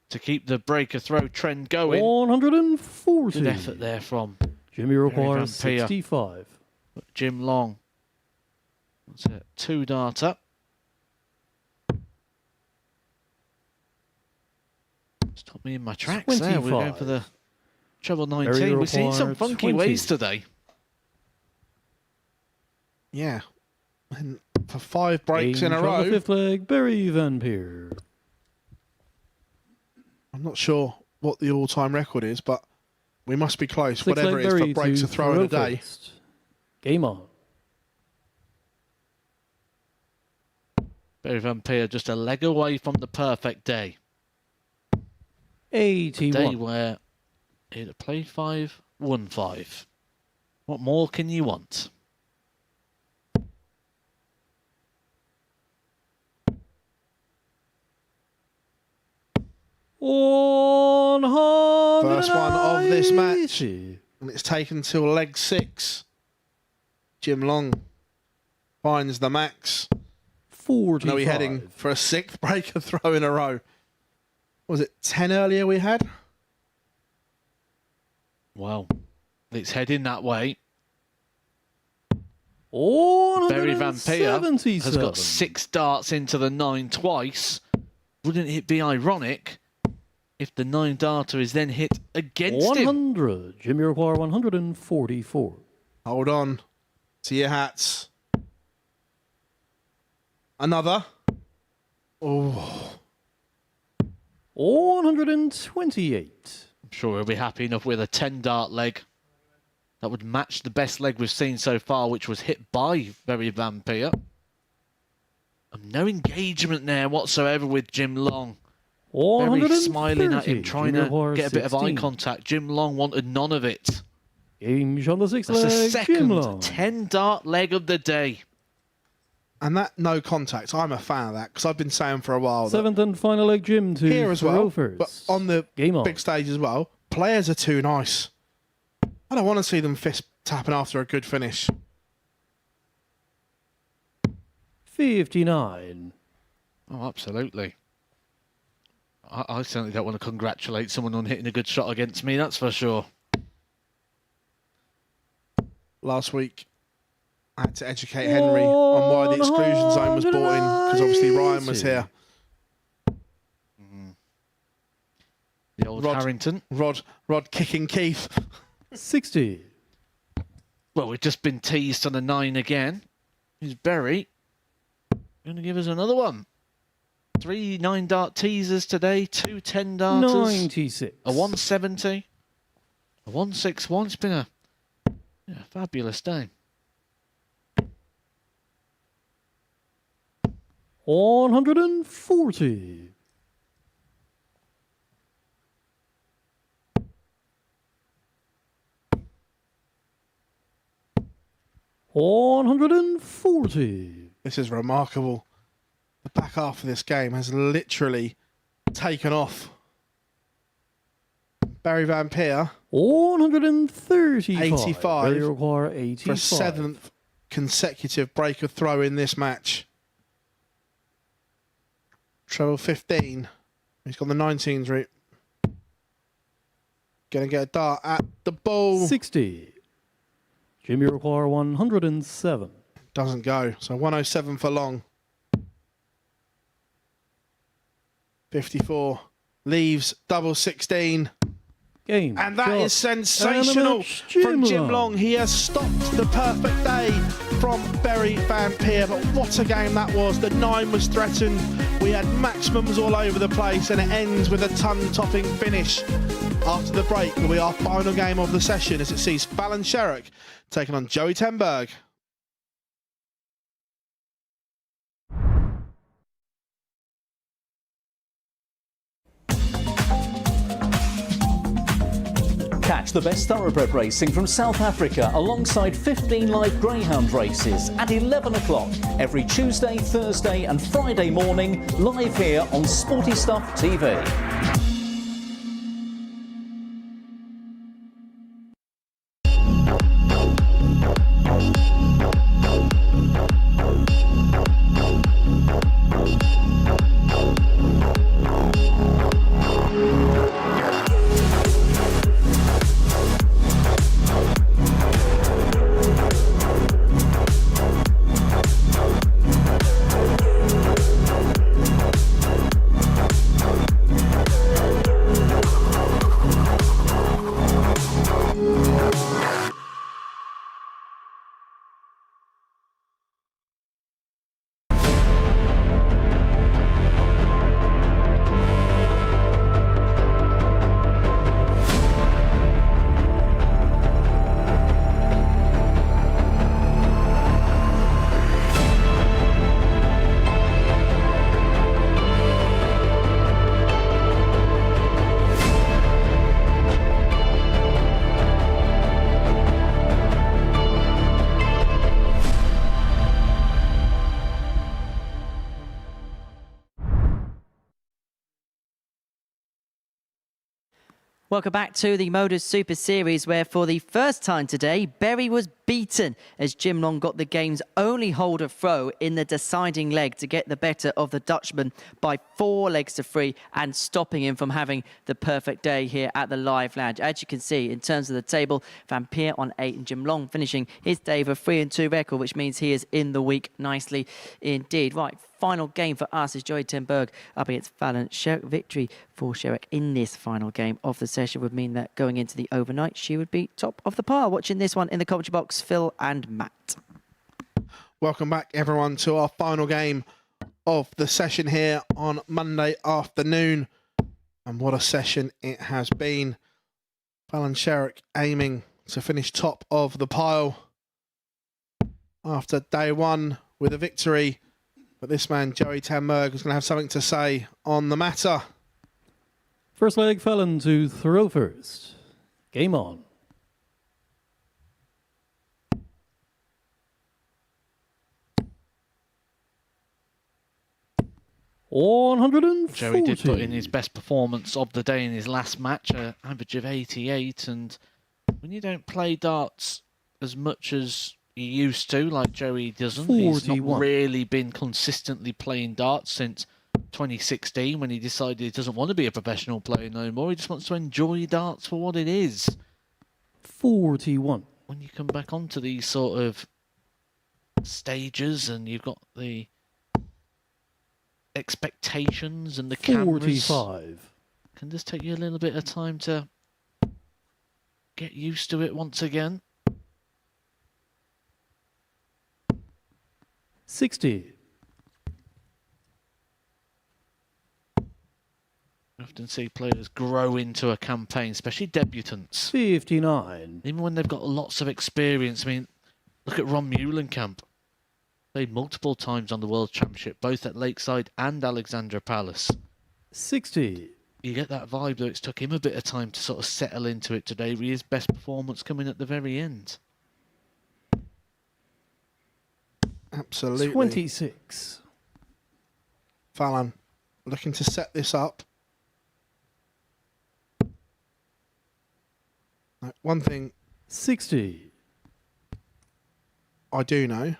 Speaker 3: to keep the breaker throw trend going.
Speaker 5: 140.
Speaker 3: Good effort there from
Speaker 5: Jimmy
Speaker 3: Barry
Speaker 5: requires
Speaker 3: Van Peer.
Speaker 5: 65.
Speaker 3: Jim Long. That's a 2 darter. Put me in my tracks there. We're going for the treble 19. We've seen some funky ways today.
Speaker 4: Yeah. And for 5 breaks in a
Speaker 5: On
Speaker 4: row.
Speaker 5: the fifth leg, Barry Van Peer.
Speaker 4: I'm not sure what the all-time record is, but we must be close.
Speaker 5: Six
Speaker 4: Whatever
Speaker 5: leg
Speaker 4: it is for
Speaker 5: Barry
Speaker 4: breaks
Speaker 5: to
Speaker 4: to throw in a day.
Speaker 5: first. Game on.
Speaker 3: Barry Van Peer just a leg away from the perfect day.
Speaker 5: 81.
Speaker 3: Day where he'd played 5, won 5. What more can you want?
Speaker 4: First one of this match. And it's taken till leg 6. Jim Long finds the max.
Speaker 5: 45.
Speaker 4: Now we're heading for a 6th breaker throw in a row. Was it 10 earlier we had?
Speaker 3: Well, it's heading that way.
Speaker 5: Barry
Speaker 3: Van Peer has got 6 darts into the 9 twice. Wouldn't it be ironic if the 9 darter is then hit against
Speaker 5: 100. Jimmy Require 144.
Speaker 4: Hold on to your hats. Another. Oh.
Speaker 5: 128.
Speaker 3: I'm sure he'll be happy enough with a 10 dart leg. That would match the best leg we've seen so far, which was hit by Barry Van Peer. And no engagement there whatsoever with Jim Long. Very smiling at him, trying to get a bit of eye contact. Jim Long wanted none of it.
Speaker 5: Game on the 6th
Speaker 3: That's the
Speaker 5: leg, Jim Long.
Speaker 3: second 10 dart leg of the day.
Speaker 4: And that no contact, I'm a fan of that because I've been saying for a while that
Speaker 5: 7th and final leg, Jim to
Speaker 4: here as well,
Speaker 5: first.
Speaker 4: but on the
Speaker 5: Game on.
Speaker 4: big stage as well, players are too nice. I don't want to see them fist tapping after a good finish.
Speaker 5: 59.
Speaker 3: Oh, absolutely. I certainly don't want to congratulate someone on hitting a good shot against me, that's for sure.
Speaker 4: Last week, I had to educate Henry on why the exclusion zone was brought in, because obviously Ryan was here.
Speaker 3: The old Harrington.
Speaker 4: Rod kicking Keith.
Speaker 5: 60.
Speaker 3: Well, we've just been teased on a 9 again. He's Berry. Going to give us another one. 3 9-dart teasers today, 2 10-darters.
Speaker 5: 96.
Speaker 3: A 170. A 161. It's been a fabulous day.
Speaker 5: 140. 140.
Speaker 4: This is remarkable. The back half of this game has literally taken off. Barry Van Peer.
Speaker 5: 135.
Speaker 4: 85.
Speaker 5: Barry Require 85.
Speaker 4: For a 7th consecutive breaker throw in this match. Treble 15. He's got the 19s route. Going to get a dart at the ball.
Speaker 5: 60. Jimmy Require 107.
Speaker 4: Doesn't go. So 107 for Long. 54. Leaves double 16.
Speaker 5: Game.
Speaker 4: And that is sensational from Jim Long. He has stopped the perfect day from Barry Van Peer. But what a game that was. The 9 was threatened. We had maximums all over the place. And it ends with a ton-topping finish. After the break, will be our final game of the session as it sees Fallon Sherrock taking on Joey Tenberg.
Speaker 7: Catch the best thoroughbred racing from South Africa alongside 15 live greyhound races at 11 o'clock every Tuesday, Thursday and Friday morning, live here on Sporty Stuff TV.
Speaker 1: Welcome back to the MODUS Super Series, where for the first time today, Berry was beaten as Jim Long got the game's only holder throw in the deciding leg to get the better of the Dutchman by 4 legs to 3 and stopping him from having the perfect day here at the Live Lounge. As you can see, in terms of the table, Van Peer on 8 and Jim Long finishing his day with a 3-2 record, which means he is in the week nicely indeed. Right, final game for us is Joey ten Berg up against Fallon Sherrick. Victory for Sherrick in this final game of the session would mean that going into the overnight, she would be top of the pile. Watching this one in the commentary box, Phil and Matt.
Speaker 4: Welcome back, everyone, to our final game of the session here on Monday afternoon. And what a session it has been. Fallon Sherrick aiming to finish top of the pile after day one with a victory. But this man, Joey ten Berg, is going to have something to say on the matter.
Speaker 5: First leg, Fallon to throw first. Game on.
Speaker 3: Joey did put in his best performance of the day in his last match, an average of 88. And when you don't play darts as much as he used to, like Joey doesn't, he's not really been consistently playing darts since 2016 when he decided he doesn't want to be a professional player no more. He just wants to enjoy darts for what it is.
Speaker 5: 41.
Speaker 3: When you come back onto these sort of stages and you've got the expectations and the cameras,
Speaker 5: 45.
Speaker 3: can just take you a little bit of time to get used to it once again.
Speaker 5: 60.
Speaker 3: I often see players grow into a campaign, especially debutants.
Speaker 5: 59.
Speaker 3: Even when they've got lots of experience. I mean, look at Ron Muhlenkamp. Played multiple times on the World Championship, both at Lakeside and Alexandra Palace.
Speaker 5: 60.
Speaker 3: You get that vibe, though. It's took him a bit of time to sort of settle into it today. With his best performance coming at the very end.
Speaker 4: Absolutely.
Speaker 5: 26.
Speaker 4: Fallon looking to set this up. Now, one thing
Speaker 5: 60.
Speaker 4: I do know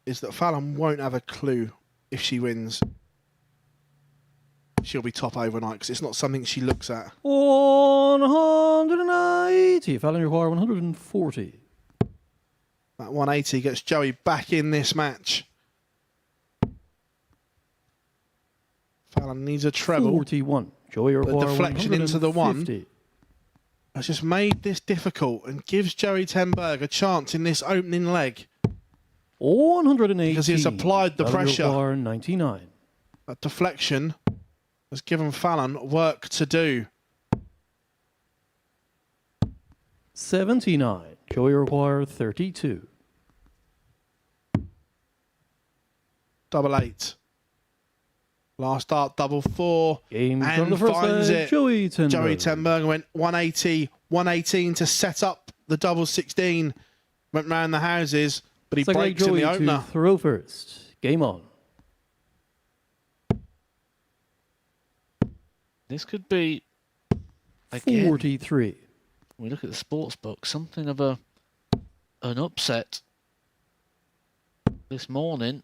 Speaker 4: is that Fallon won't have a clue if she wins. She'll be top overnight because it's not something she looks at.
Speaker 5: 180. Fallon require 140.
Speaker 4: That 180 gets Joey back in this match. Fallon needs a treble.
Speaker 5: 41. Joey require
Speaker 4: the deflection into the 1 has just made this difficult and gives Joey ten Berg a chance in this opening leg.
Speaker 5: 180.
Speaker 4: Because he's applied the pressure.
Speaker 5: 99.
Speaker 4: That deflection has given Fallon work to do.
Speaker 5: 79. Joey require 32.
Speaker 4: Double 8. Last start, double 4.
Speaker 5: Game
Speaker 4: and
Speaker 5: from the first
Speaker 4: finds
Speaker 5: leg,
Speaker 4: it.
Speaker 5: Joey ten Berg.
Speaker 4: Joey ten Berg went 180, 118 to set up the double 16. Went round the houses, but he
Speaker 5: Second leg,
Speaker 4: breaks in the
Speaker 5: Joey
Speaker 4: opener.
Speaker 5: to throw first. Game on.
Speaker 3: This could be, again,
Speaker 5: 43.
Speaker 3: we look at the sports book, something of an upset this morning.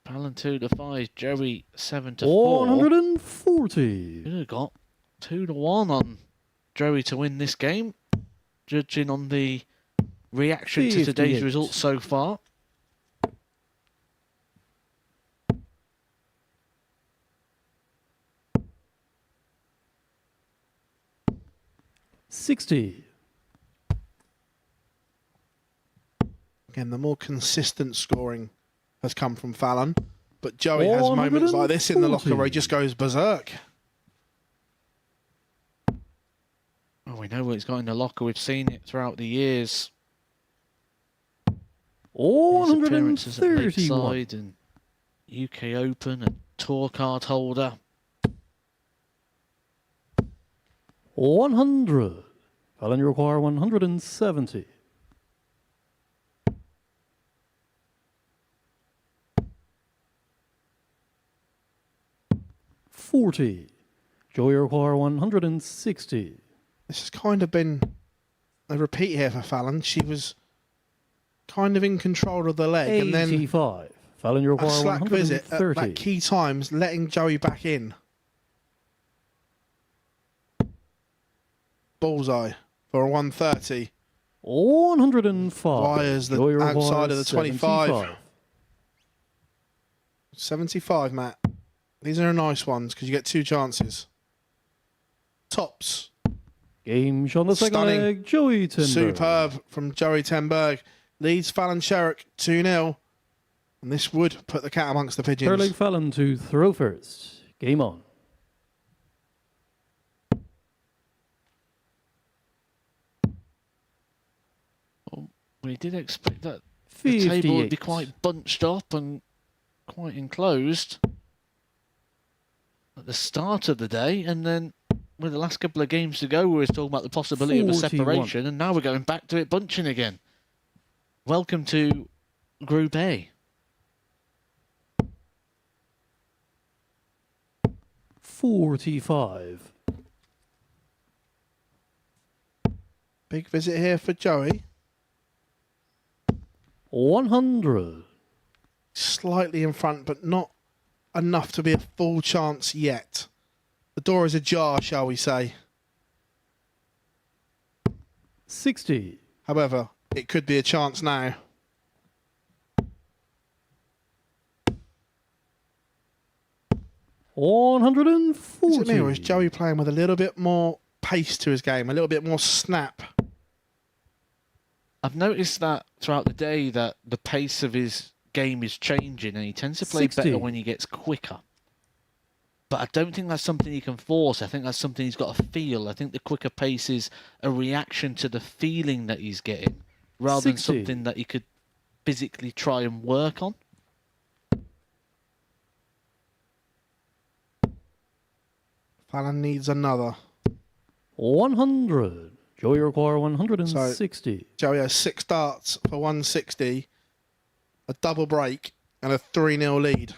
Speaker 3: Fallon 2-5, Joey 7-4.
Speaker 5: 140.
Speaker 3: Could have got 2-1 on Joey to win this game, judging on the reaction to today's
Speaker 5: 58.
Speaker 3: results so far.
Speaker 5: 60.
Speaker 4: Again, the more consistent scoring has come from Fallon, but Joey has moments like this in the locker where he just goes berserk.
Speaker 3: Oh, we know what he's got in the locker. We've seen it throughout the years. His appearances at
Speaker 5: 131.
Speaker 3: Lakeside and UK Open and tour card holder.
Speaker 5: 100. Fallon, you require 170. 40. Joey require 160.
Speaker 4: This has kind of been a repeat here for Fallon. She was kind of in control of the leg, and then
Speaker 5: 85. Fallon, you
Speaker 4: a
Speaker 5: require
Speaker 4: slack visit
Speaker 5: 130.
Speaker 4: at that key times, letting Joey back in. Bullseye for a 130.
Speaker 5: 105.
Speaker 4: Wires the
Speaker 5: Joey
Speaker 4: outside of the
Speaker 5: requires
Speaker 4: 25.
Speaker 5: 75.
Speaker 4: 75, Matt. These are nice ones because you get 2 chances. Tops.
Speaker 5: Game on the second
Speaker 4: Stunning.
Speaker 5: leg. Joey Tenberg.
Speaker 4: Superb from Joey Tenberg. Leads Fallon Sherrick 2-0. And this would put the cat amongst the pigeons.
Speaker 5: Third leg Fallon to throw first. Game on.
Speaker 3: We did expect that the table would be quite bunched up and quite enclosed at the start of the day, and then with the last couple of games to go, we were talking about the possibility of a
Speaker 5: 41.
Speaker 3: separation, and now we're going back to it bunching again. Welcome to Group A.
Speaker 5: $45.
Speaker 4: Big visit here for Joey.
Speaker 5: 100.
Speaker 4: Slightly in front, but not enough to be a full chance yet. The door is ajar, shall we say.
Speaker 5: 60.
Speaker 4: However, it could be a chance now.
Speaker 5: $140.
Speaker 4: Is it me, or is Joey playing with a little bit more pace to his game, a little bit more snap?
Speaker 3: I've noticed that throughout the day that the pace of his game is changing, and he tends to play
Speaker 5: 60.
Speaker 3: better when he gets quicker. But I don't think that's something he can force. I think that's something he's got to feel. I think the quicker pace is a reaction to the feeling that he's getting, rather
Speaker 5: 60.
Speaker 3: than something that he could physically try and work on.
Speaker 4: Fallon needs another.
Speaker 5: 100. Joey require 160.
Speaker 4: So, Joey has 6 darts for 160, a double break, and a 3-0 lead.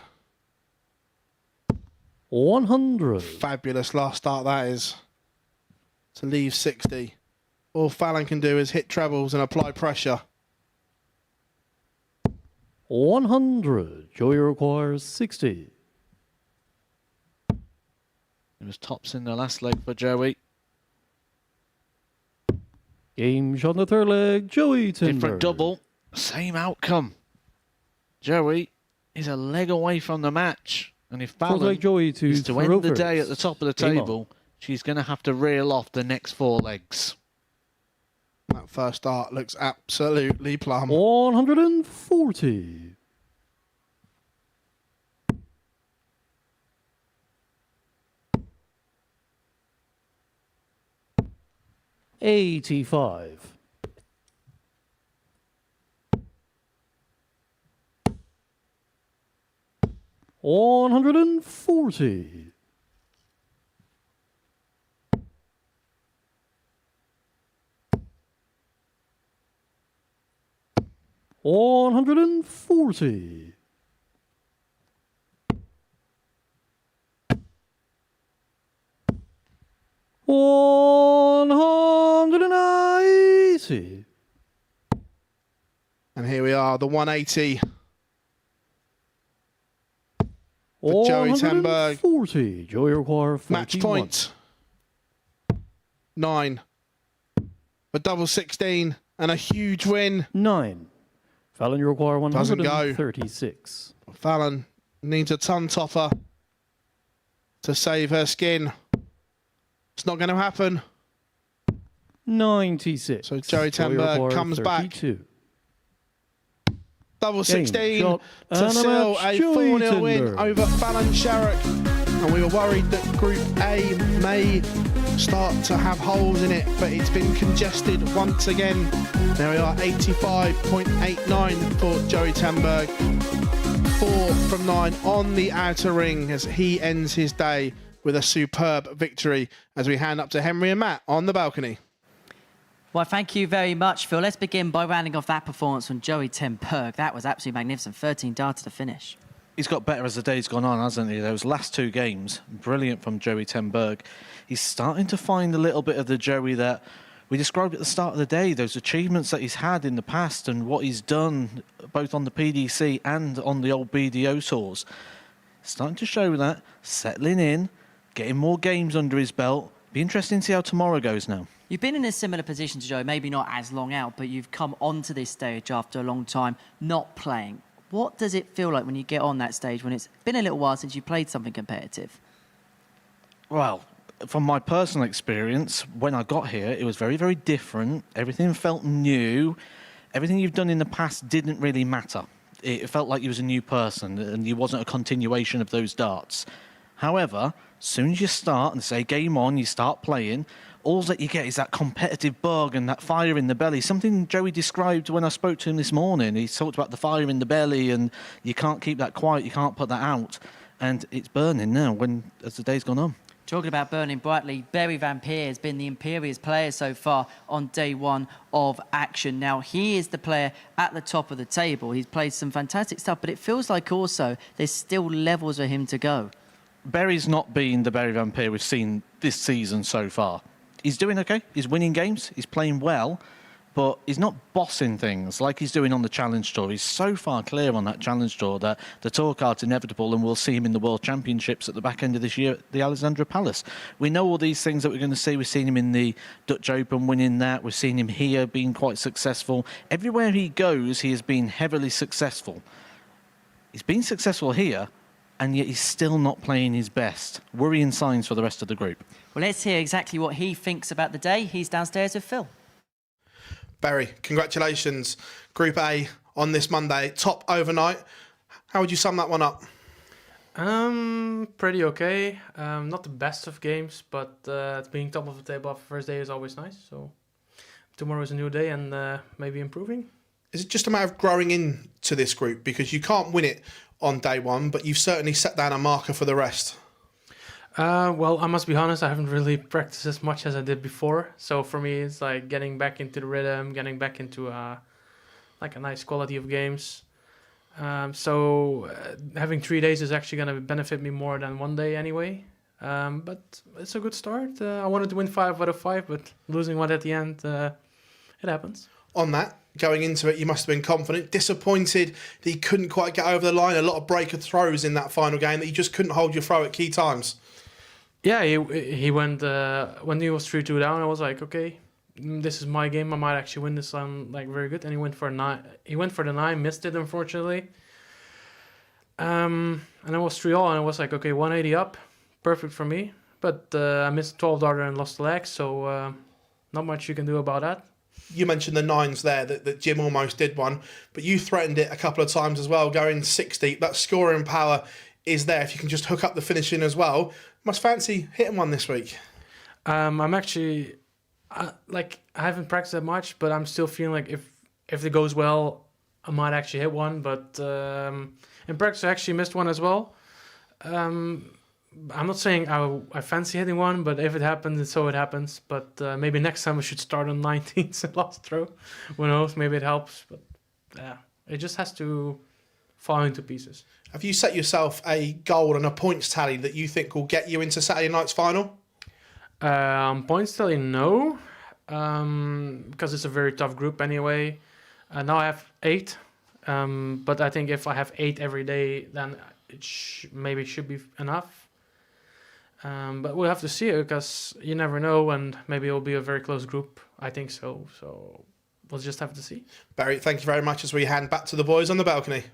Speaker 5: 100.
Speaker 4: Fabulous last start that is, to leave 60. All Fallon can do is hit trebles and apply pressure.
Speaker 5: 100. Joey requires 60.
Speaker 3: It was tops in the last leg for Joey.
Speaker 5: Game on the third leg. Joey Tenberg.
Speaker 3: Different double, same outcome. Joey is a leg away from the match. And if
Speaker 5: Fourth
Speaker 3: Fallon
Speaker 5: leg Joey to
Speaker 3: is to
Speaker 5: throw
Speaker 3: end the day
Speaker 5: first.
Speaker 3: at the top of the
Speaker 5: Game on.
Speaker 3: table, she's going to have to reel off the next 4 legs.
Speaker 4: That first dart looks absolutely plumb.
Speaker 5: 140. $85. $140. $140. $180.
Speaker 4: And here we are, the 180 for Joey Tenberg.
Speaker 5: 40. Joey require 41.
Speaker 4: Match point. 9. A double 16 and a huge win.
Speaker 5: 9. Fallon, you require
Speaker 4: Doesn't go.
Speaker 5: 136.
Speaker 4: Fallon needs a ton topper to save her skin. It's not going to happen.
Speaker 5: 96.
Speaker 4: So Joey Tenberg comes back. Double 16
Speaker 5: shot,
Speaker 4: to
Speaker 5: and
Speaker 4: seal
Speaker 5: match,
Speaker 4: a
Speaker 5: Joey
Speaker 4: 4-0 win
Speaker 5: Tenberg.
Speaker 4: over Fallon Sherrick. And we were worried that Group A may start to have holes in it, but it's been congested once again. There we are, 85.89 for Joey Tenberg. 4 from 9 on the outer ring as he ends his day with a superb victory, as we hand up to Henry and Matt on the balcony.
Speaker 1: Well, thank you very much, Phil. Let's begin by rounding off that performance from Joey Tenberg. That was absolutely magnificent. 13 darts to the finish.
Speaker 3: He's got better as the day's gone on, hasn't he? Those last 2 games, brilliant from Joey ten Berg. He's starting to find a little bit of the Joey that we described at the start of the day, those achievements that he's had in the past and what he's done both on the PDC and on the old BDO tours. Starting to show that, settling in, getting more games under his belt. Be interesting to see how tomorrow goes now.
Speaker 1: You've been in a similar position to Joe, maybe not as long out, but you've come onto this stage after a long time not playing. What does it feel like when you get on that stage when it's been a little while since you played something competitive?
Speaker 3: Well, from my personal experience, when I got here, it was very, very different. Everything felt new. Everything you've done in the past didn't really matter. It felt like you was a new person and you wasn't a continuation of those darts. However, as soon as you start and say game on, you start playing, all that you get is that competitive bug and that fire in the belly. Something Joey described when I spoke to him this morning. He talked about the fire in the belly and you can't keep that quiet, you can't put that out. And it's burning now as the day's gone on.
Speaker 1: Talking about burning brightly, Barry Van Peer has been the Imperious player so far on day 1 of action. Now, he is the player at the top of the table. He's played some fantastic stuff, but it feels like also there's still levels for him to go.
Speaker 3: Barry's not been the Barry Van Peer we've seen this season so far. He's doing okay, he's winning games, he's playing well, but he's not bossing things like he's doing on the Challenge Tour. He's so far clear on that Challenge Tour that the tour card's inevitable and we'll see him in the World Championships at the back end of this year at the Alexandra Palace. We know all these things that we're going to see. We've seen him in the Dutch Open winning that. We've seen him here being quite successful. Everywhere he goes, he has been heavily successful. He's been successful here, and yet he's still not playing his best. Worrying signs for the rest of the group.
Speaker 1: Well, let's hear exactly what he thinks about the day. He's downstairs with Phil.
Speaker 4: Barry, congratulations. Group A on this Monday, top overnight. How would you sum that one up?
Speaker 13: Pretty okay. Not the best of games, but being top of the table after the first day is always nice. So tomorrow is a new day and maybe improving.
Speaker 4: Is it just a matter of growing into this group? Because you can't win it on day 1, but you've certainly set down a marker for the rest.
Speaker 13: Well, I must be honest, I haven't really practiced as much as I did before. So for me, it's like getting back into the rhythm, getting back into like a nice quality of games. So having 3 days is actually going to benefit me more than 1 day anyway. But it's a good start. I wanted to win 5 out of 5, but losing 1 at the end, it happens.
Speaker 4: On that, going into it, you must have been confident, disappointed that you couldn't quite get over the line. A lot of breaker throws in that final game that you just couldn't hold your throw at key times.
Speaker 13: Yeah, he went when he was 3-2 down. I was like, okay, this is my game. I might actually win this. I'm like very good. And he went for a 9. He went for the 9, missed it unfortunately. And I was 3-all, and I was like, okay, 180 up, perfect for me. But I missed 12 darter and lost the leg, so not much you can do about that.
Speaker 4: You mentioned the 9s there, that Jim almost did one, but you threatened it a couple of times as well, going 6 deep. That scoring power is there. If you can just hook up the finishing as well, must fancy hitting one this week.
Speaker 13: I'm actually, I haven't practiced that much, but I'm still feeling like if it goes well, I might actually hit one. But in practice, I actually missed one as well. I'm not saying I fancy hitting one, but if it happens, so it happens. But maybe next time we should start on 19th last throw. Who knows? Maybe it helps. But yeah, it just has to fall into pieces.
Speaker 4: Have you set yourself a goal and a points tally that you think will get you into Saturday night's final?
Speaker 13: Points tally, no. Because it's a very tough group anyway. Now I have 8. But I think if I have 8 every day, then it maybe should be enough. But we'll have to see it because you never know, and maybe it'll be a very close group. I think so. So we'll just have to see.
Speaker 4: Barry, thank you very much as we hand back to the boys on the balcony.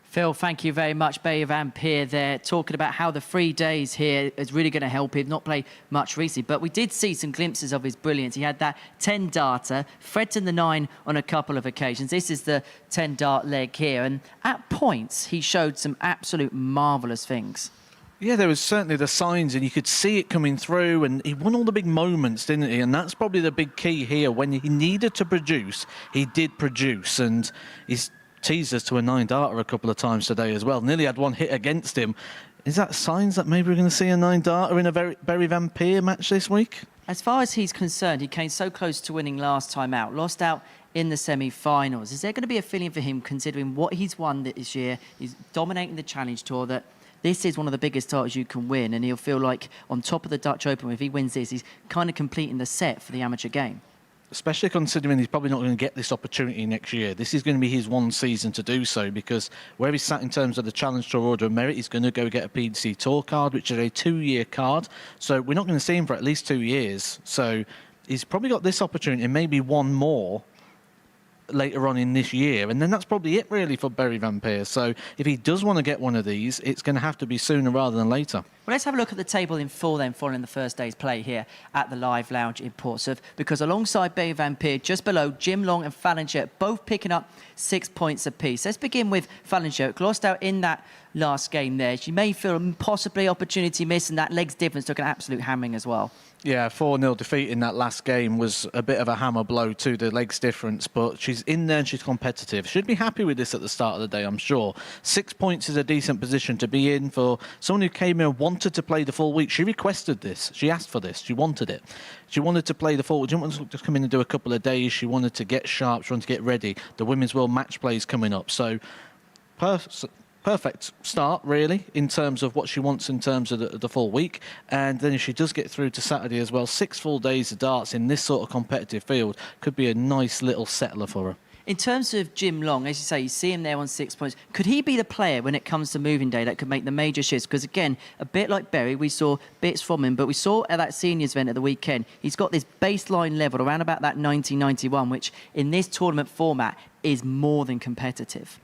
Speaker 1: Phil, thank you very much. Barry Van Peer there, talking about how the 3 days here is really going to help him. Not play much recently, but we did see some glimpses of his brilliance. He had that 10 darter, threatened the 9 on a couple of occasions. This is the 10 dart leg here, and at points he showed some absolute marvellous things.
Speaker 3: Yeah, there was certainly the signs, and you could see it coming through, and he won all the big moments, didn't he? And that's probably the big key here. When he needed to produce, he did produce, and he's teased us to a 9 darter a couple of times today as well. Nearly had one hit against him. Is that signs that maybe we're going to see a 9 darter in a Barry Van Peer match this week?
Speaker 1: As far as he's concerned, he came so close to winning last time out. Lost out in the semi-finals. Is there going to be a feeling for him, considering what he's won this year, he's dominating the Challenge Tour, that this is one of the biggest titles you can win, and he'll feel like on top of the Dutch Open, if he wins this, he's kind of completing the set for the amateur game?
Speaker 3: Especially considering he's probably not going to get this opportunity next year. This is going to be his one season to do so, because where he's sat in terms of the Challenge Tour Order of Merit, he's going to go get a PDC Tour card, which is a 2-year card. So we're not going to see him for at least 2 years. So he's probably got this opportunity and maybe one more later on in this year, and then that's probably it really for Barry Van Peer. So if he does want to get one of these, it's going to have to be sooner rather than later.
Speaker 1: Well, let's have a look at the table in full then, following the first day's play here at the Live Lounge in Portsmouth, because alongside Barry Van Peer, just below, Jim Long and Fallinger both picking up 6 points apiece. Let's begin with Fallinger. Lost out in that last game there. She may feel possibly opportunity miss, and that legs difference took an absolute hammering as well.
Speaker 3: Yeah, 4-0 defeat in that last game was a bit of a hammer blow to the legs difference, but she's in there and she's competitive. She'd be happy with this at the start of the day, I'm sure. 6 points is a decent position to be in for someone who came here and wanted to play the full week. She requested this. She asked for this. She wanted it. She wanted to play the full week. She didn't want to just come in and do a couple of days. She wanted to get sharp. She wanted to get ready. The Women's World Match Play is coming up. So perfect start, really, in terms of what she wants in terms of the full week. And then if she does get through to Saturday as well, 6 full days of darts in this sort of competitive field could be a nice little settler for her.
Speaker 1: In terms of Jim Long, as you say, you see him there on 6 points. Could he be the player when it comes to moving day that could make the major shifts? Because, again, a bit like Berry, we saw bits from him, but we saw at that seniors event at the weekend, he's got this baseline level around about that 90-91, which in this tournament format is more than competitive.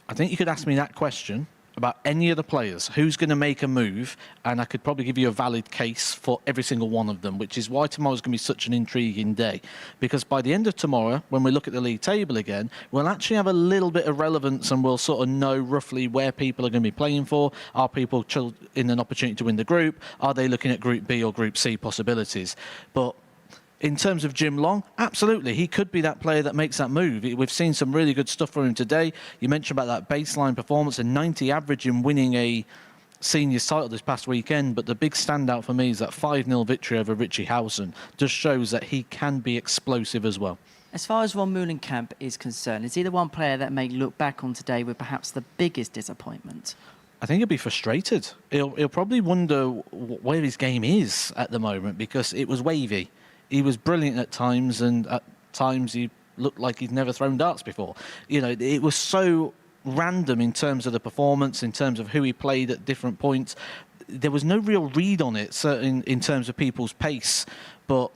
Speaker 3: I think you could ask me that question about any of the players, who's going to make a move, and I could probably give you a valid case for every single one of them, which is why tomorrow's going to be such an intriguing day. Because by the end of tomorrow, when we look at the league table again, we'll actually have a little bit of relevance and we'll sort of know roughly where people are going to be playing for. Are people in an opportunity to win the group? Are they looking at Group B or Group C possibilities? But in terms of Jim Long, absolutely, he could be that player that makes that move. We've seen some really good stuff from him today. You mentioned about that baseline performance, a 90 average in winning a seniors title this past weekend, but the big standout for me is that 5-0 victory over Richie Howson. Just shows that he can be explosive as well.
Speaker 1: As far as Ron Meulenkamp is concerned, is he the one player that may look back on today with perhaps the biggest disappointment?
Speaker 3: I think he'll be frustrated. He'll probably wonder where his game is at the moment, because it was wavy. He was brilliant at times, and at times he looked like he'd never thrown darts before. You know, it was so random in terms of the performance, in terms of who he played at different points. There was no real read on it, certainly in terms of people's pace. But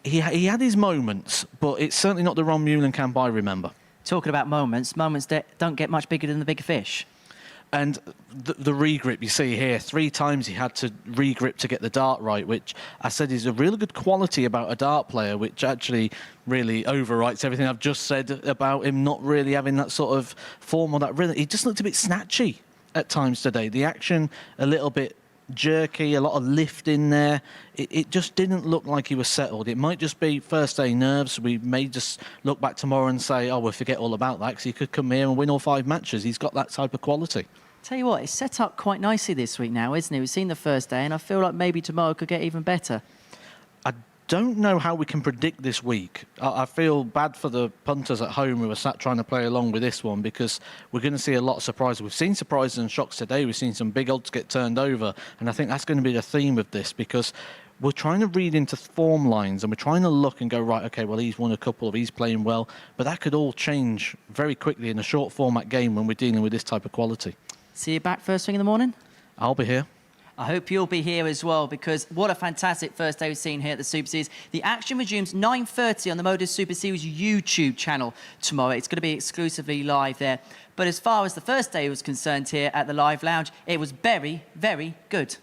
Speaker 3: he had his moments, but it's certainly not the Ron Meulenkamp I remember.
Speaker 1: Talking about moments that don't get much bigger than the bigger fish.
Speaker 3: And the regrip you see here, 3 times he had to regrip to get the dart right, which I said is a really good quality about a dart player, which actually really overwrites everything I've just said about him not really having that sort of form or that rhythm. He just looked a bit snatchy at times today. The action a little bit jerky, a lot of lift in there. It just didn't look like he was settled. It might just be first day nerves. We may just look back tomorrow and say, oh, we'll forget all about that, because he could come here and win all 5 matches. He's got that type of quality.
Speaker 1: Tell you what, it's set up quite nicely this week now, isn't it? We've seen the first day, and I feel like maybe tomorrow could get even better.
Speaker 3: I don't know how we can predict this week. I feel bad for the punters at home who are sat trying to play along with this one, because we're going to see a lot of surprises. We've seen surprises and shocks today. We've seen some big odds get turned over, and I think that's going to be the theme of this, because we're trying to read into form lines and we're trying to look and go, right, okay, well, he's won a couple, he's playing well, but that could all change very quickly in a short format game when we're dealing with this type of quality.
Speaker 1: See you back first thing in the morning?
Speaker 3: I'll be here.
Speaker 1: I hope you'll be here as well, because what a fantastic first day we've seen here at the Super Series. The action resumes 9:30 on the MODUS Super Series YouTube channel tomorrow. It's going to be exclusively live there. But as far as the first day was concerned here at the Live Lounge, it was very, very good.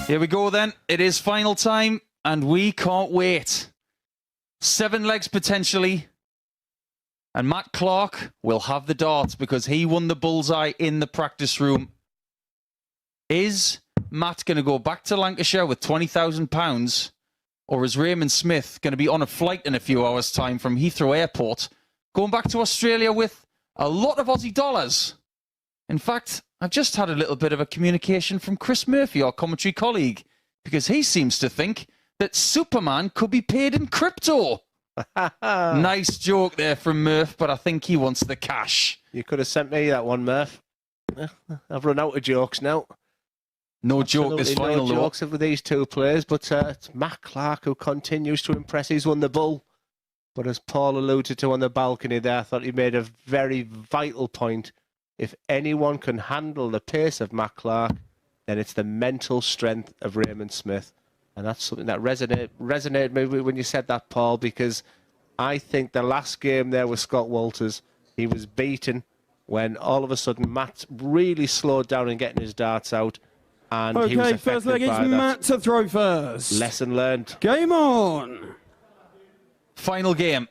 Speaker 11: Here we go then. It is final time, and we can't wait. 7 legs potentially. And Matt Clark will have the darts because he won the bullseye in the practice room. Is Matt going to go back to Lancashire with £20,000? Or is Raymond Smith going to be on a flight in a few hours' time from Heathrow Airport, going back to Australia with a lot of Aussie dollars? In fact, I've just had a little bit of a communication from Chris Murphy, our commentary colleague, because he seems to think that Superman could be paid in crypto. Nice joke there from Murph, but I think he wants the cash.
Speaker 2: You could have sent me that one, Murph. I've run out of jokes now.
Speaker 11: No joke this final,
Speaker 2: no jokes with these two players, but it's Matt Clark who continues to impress. He's won the bull. But as Paul alluded to on the balcony there, I thought he made a very vital point. If anyone can handle the pace of Matt Clark, then it's the mental strength of Raymond Smith. And that's something that resonated me when you said that, Paul, because I think the last game there with Scott Walters, he was beaten when all of a sudden Matt really slowed down in getting his darts out. And he was
Speaker 5: Okay, first leg is Matt to throw first.
Speaker 2: Lesson learned.
Speaker 5: Game on.
Speaker 11: Final game.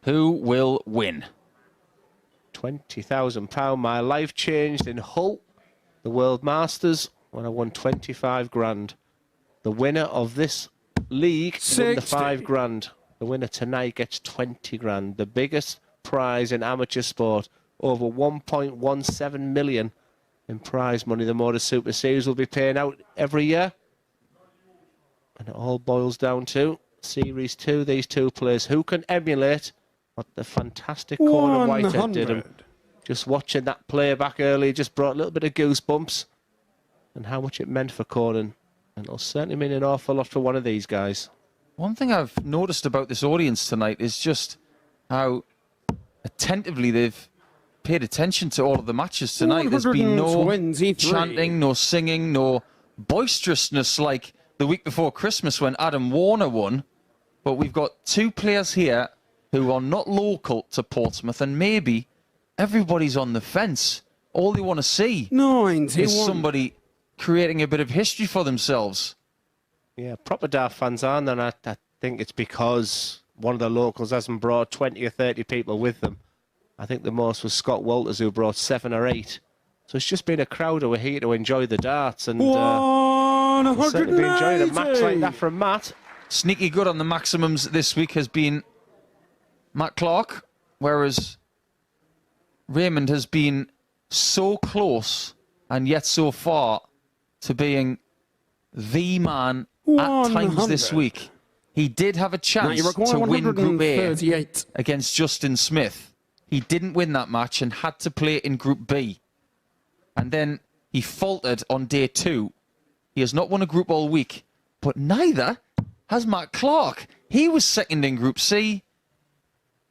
Speaker 11: Who will win?
Speaker 2: £20,000. My life changed in Hull, the World Masters, when I won 25 grand. The winner of this league won the 5 grand. The winner tonight gets 20 grand. The biggest prize in amateur sport, over 1.17 million in prize money. The MODUS Super Series will be paying out every year. And it all boils down to Series 2, these two players. Who can emulate what the fantastic Conan Whitehead did? And just watching that play back earlier just brought a little bit of goosebumps. And how much it meant for Conan. And it'll certainly mean an awful lot for one of these guys.
Speaker 11: One thing I've noticed about this audience tonight is just how attentively they've paid attention to all of the matches tonight. There's been no chanting, no singing, no boisterousness like the week before Christmas when Adam Warner won. But we've got 2 players here who are not local to Portsmouth, and maybe everybody's on the fence. All they want to see is somebody creating a bit of history for themselves.
Speaker 2: Yeah, proper Daft fans are, and I think it's because one of the locals hasn't brought 20 or 30 people with them. I think the most was Scott Walters, who brought 7 or 8. So it's just been a crowd who are here to enjoy the darts, and we'll certainly be enjoying a match like that from Matt.
Speaker 11: Sneaky good on the maximums this week has been Matt Clark, whereas Raymond has been so close and yet so far to being the man at times this week. He did have a chance to win Group A against Justin Smith. He didn't win that match and had to play in Group B. And then he faltered on day 2. He has not won a group all week, but neither has Matt Clark. He was second in Group C.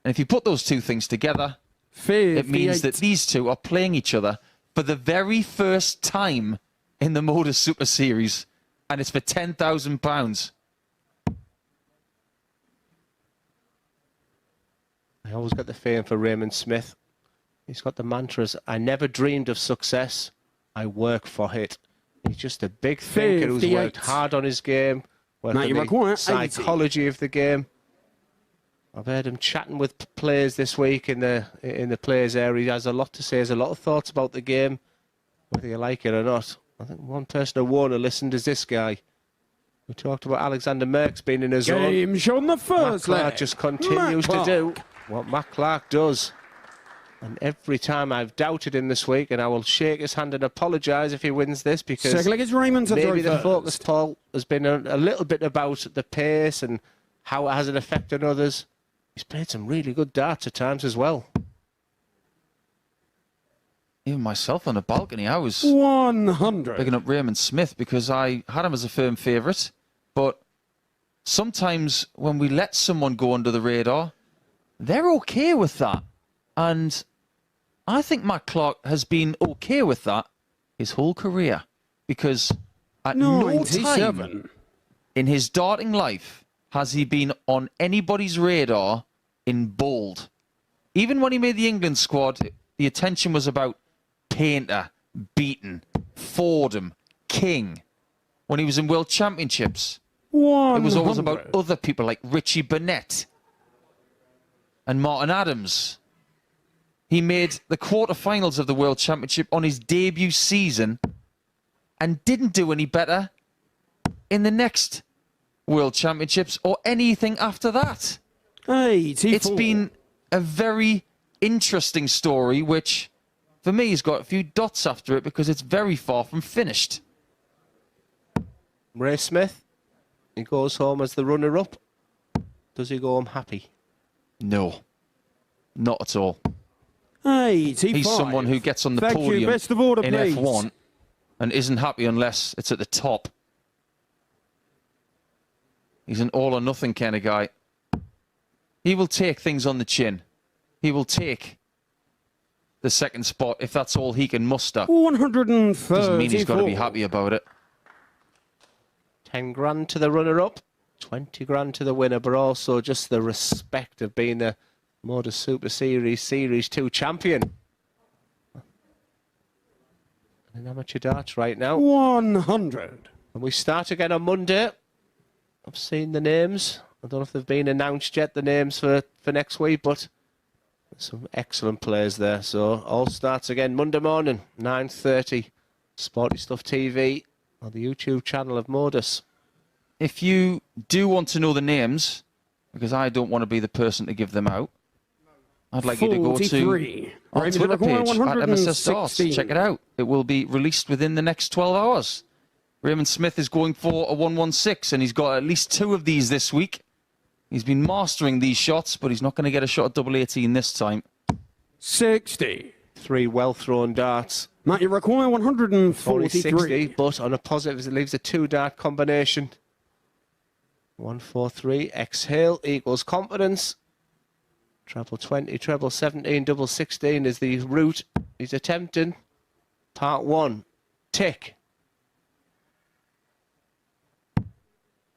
Speaker 11: And if you put those two things together, it means that these two are playing each other for the very first time in the MODUS Super Series. And it's for £10,000.
Speaker 2: I always got the feeling for Raymond Smith. He's got the mantras, I never dreamed of success, I work for it. He's just a big thinker who's worked hard on his game, worked on the psychology of the game. I've heard him chatting with players this week in the players area. He has a lot to say, has a lot of thoughts about the game, whether you like it or not. I think one person who Warner listened is this guy. We talked about Alexander Merckx being in his zone.
Speaker 5: Game's on the first leg.
Speaker 2: Matt Clark just continues to do what Matt Clark does. And every time I've doubted him this week, and I will shake his hand and apologise if he wins this, because
Speaker 5: second leg is Raymond to
Speaker 2: maybe
Speaker 5: throw
Speaker 2: the focus, Paul, has been a little bit about the pace and how it has an effect on others. He's played some really good darts at times as well.
Speaker 11: Even myself on the balcony, I was
Speaker 5: 100
Speaker 11: picking up Raymond Smith because I had him as a firm favourite. But sometimes when we let someone go under the radar, they're okay with that. And I think Matt Clark has been okay with that his whole career. Because at no time in his darting life has he been on anybody's radar in bold. Even when he made the England squad, the attention was about Painter, Beaton, Fordham, king when he was in World Championships. It was always about other people like Richie Burnett and Martin Adams. He made the quarterfinals of the World Championship on his debut season and didn't do any better in the next World Championships or anything after that. It's been a very interesting story, which for me has got a few dots after it because it's very far from finished.
Speaker 2: Ray Smith, he goes home as the runner-up. Does he go home happy?
Speaker 11: No, not at all. He's someone who gets on the podium in F1 and isn't happy unless it's at the top. He's an all-or-nothing kind of guy. He will take things on the chin. He will take the second spot if that's all he can muster.
Speaker 5: 134.
Speaker 11: Doesn't mean he's got to be happy about it.
Speaker 2: 10 grand to the runner-up, 20 grand to the winner, but also just the respect of being the MODUS Super Series Series 2 champion. In amateur darts right now.
Speaker 5: 100.
Speaker 2: And we start again on Monday. I've seen the names. I don't know if they've been announced yet, the names for next week, but some excellent players there. So all starts again Monday morning, 9:30. Sporty Stuff TV on the YouTube channel of MODUS.
Speaker 11: If you do want to know the names, because I don't want to be the person to give them out, I'd like you to go to our Twitter page at MSS Darts. Check it out. It will be released within the next 12 hours. Raymond Smith is going for a 116, and he's got at least 2 of these this week. He's been mastering these shots, but he's not going to get a shot at double 18 this time.
Speaker 5: 60.
Speaker 2: 3 well-thrown darts.
Speaker 5: Matt, you require 143.
Speaker 2: Only 60, but on a positive, it leaves a 2-dart combination. 143, exhale, equals confidence. Treble 20, treble 17, double 16 is the route he's attempting. Part 1, tick.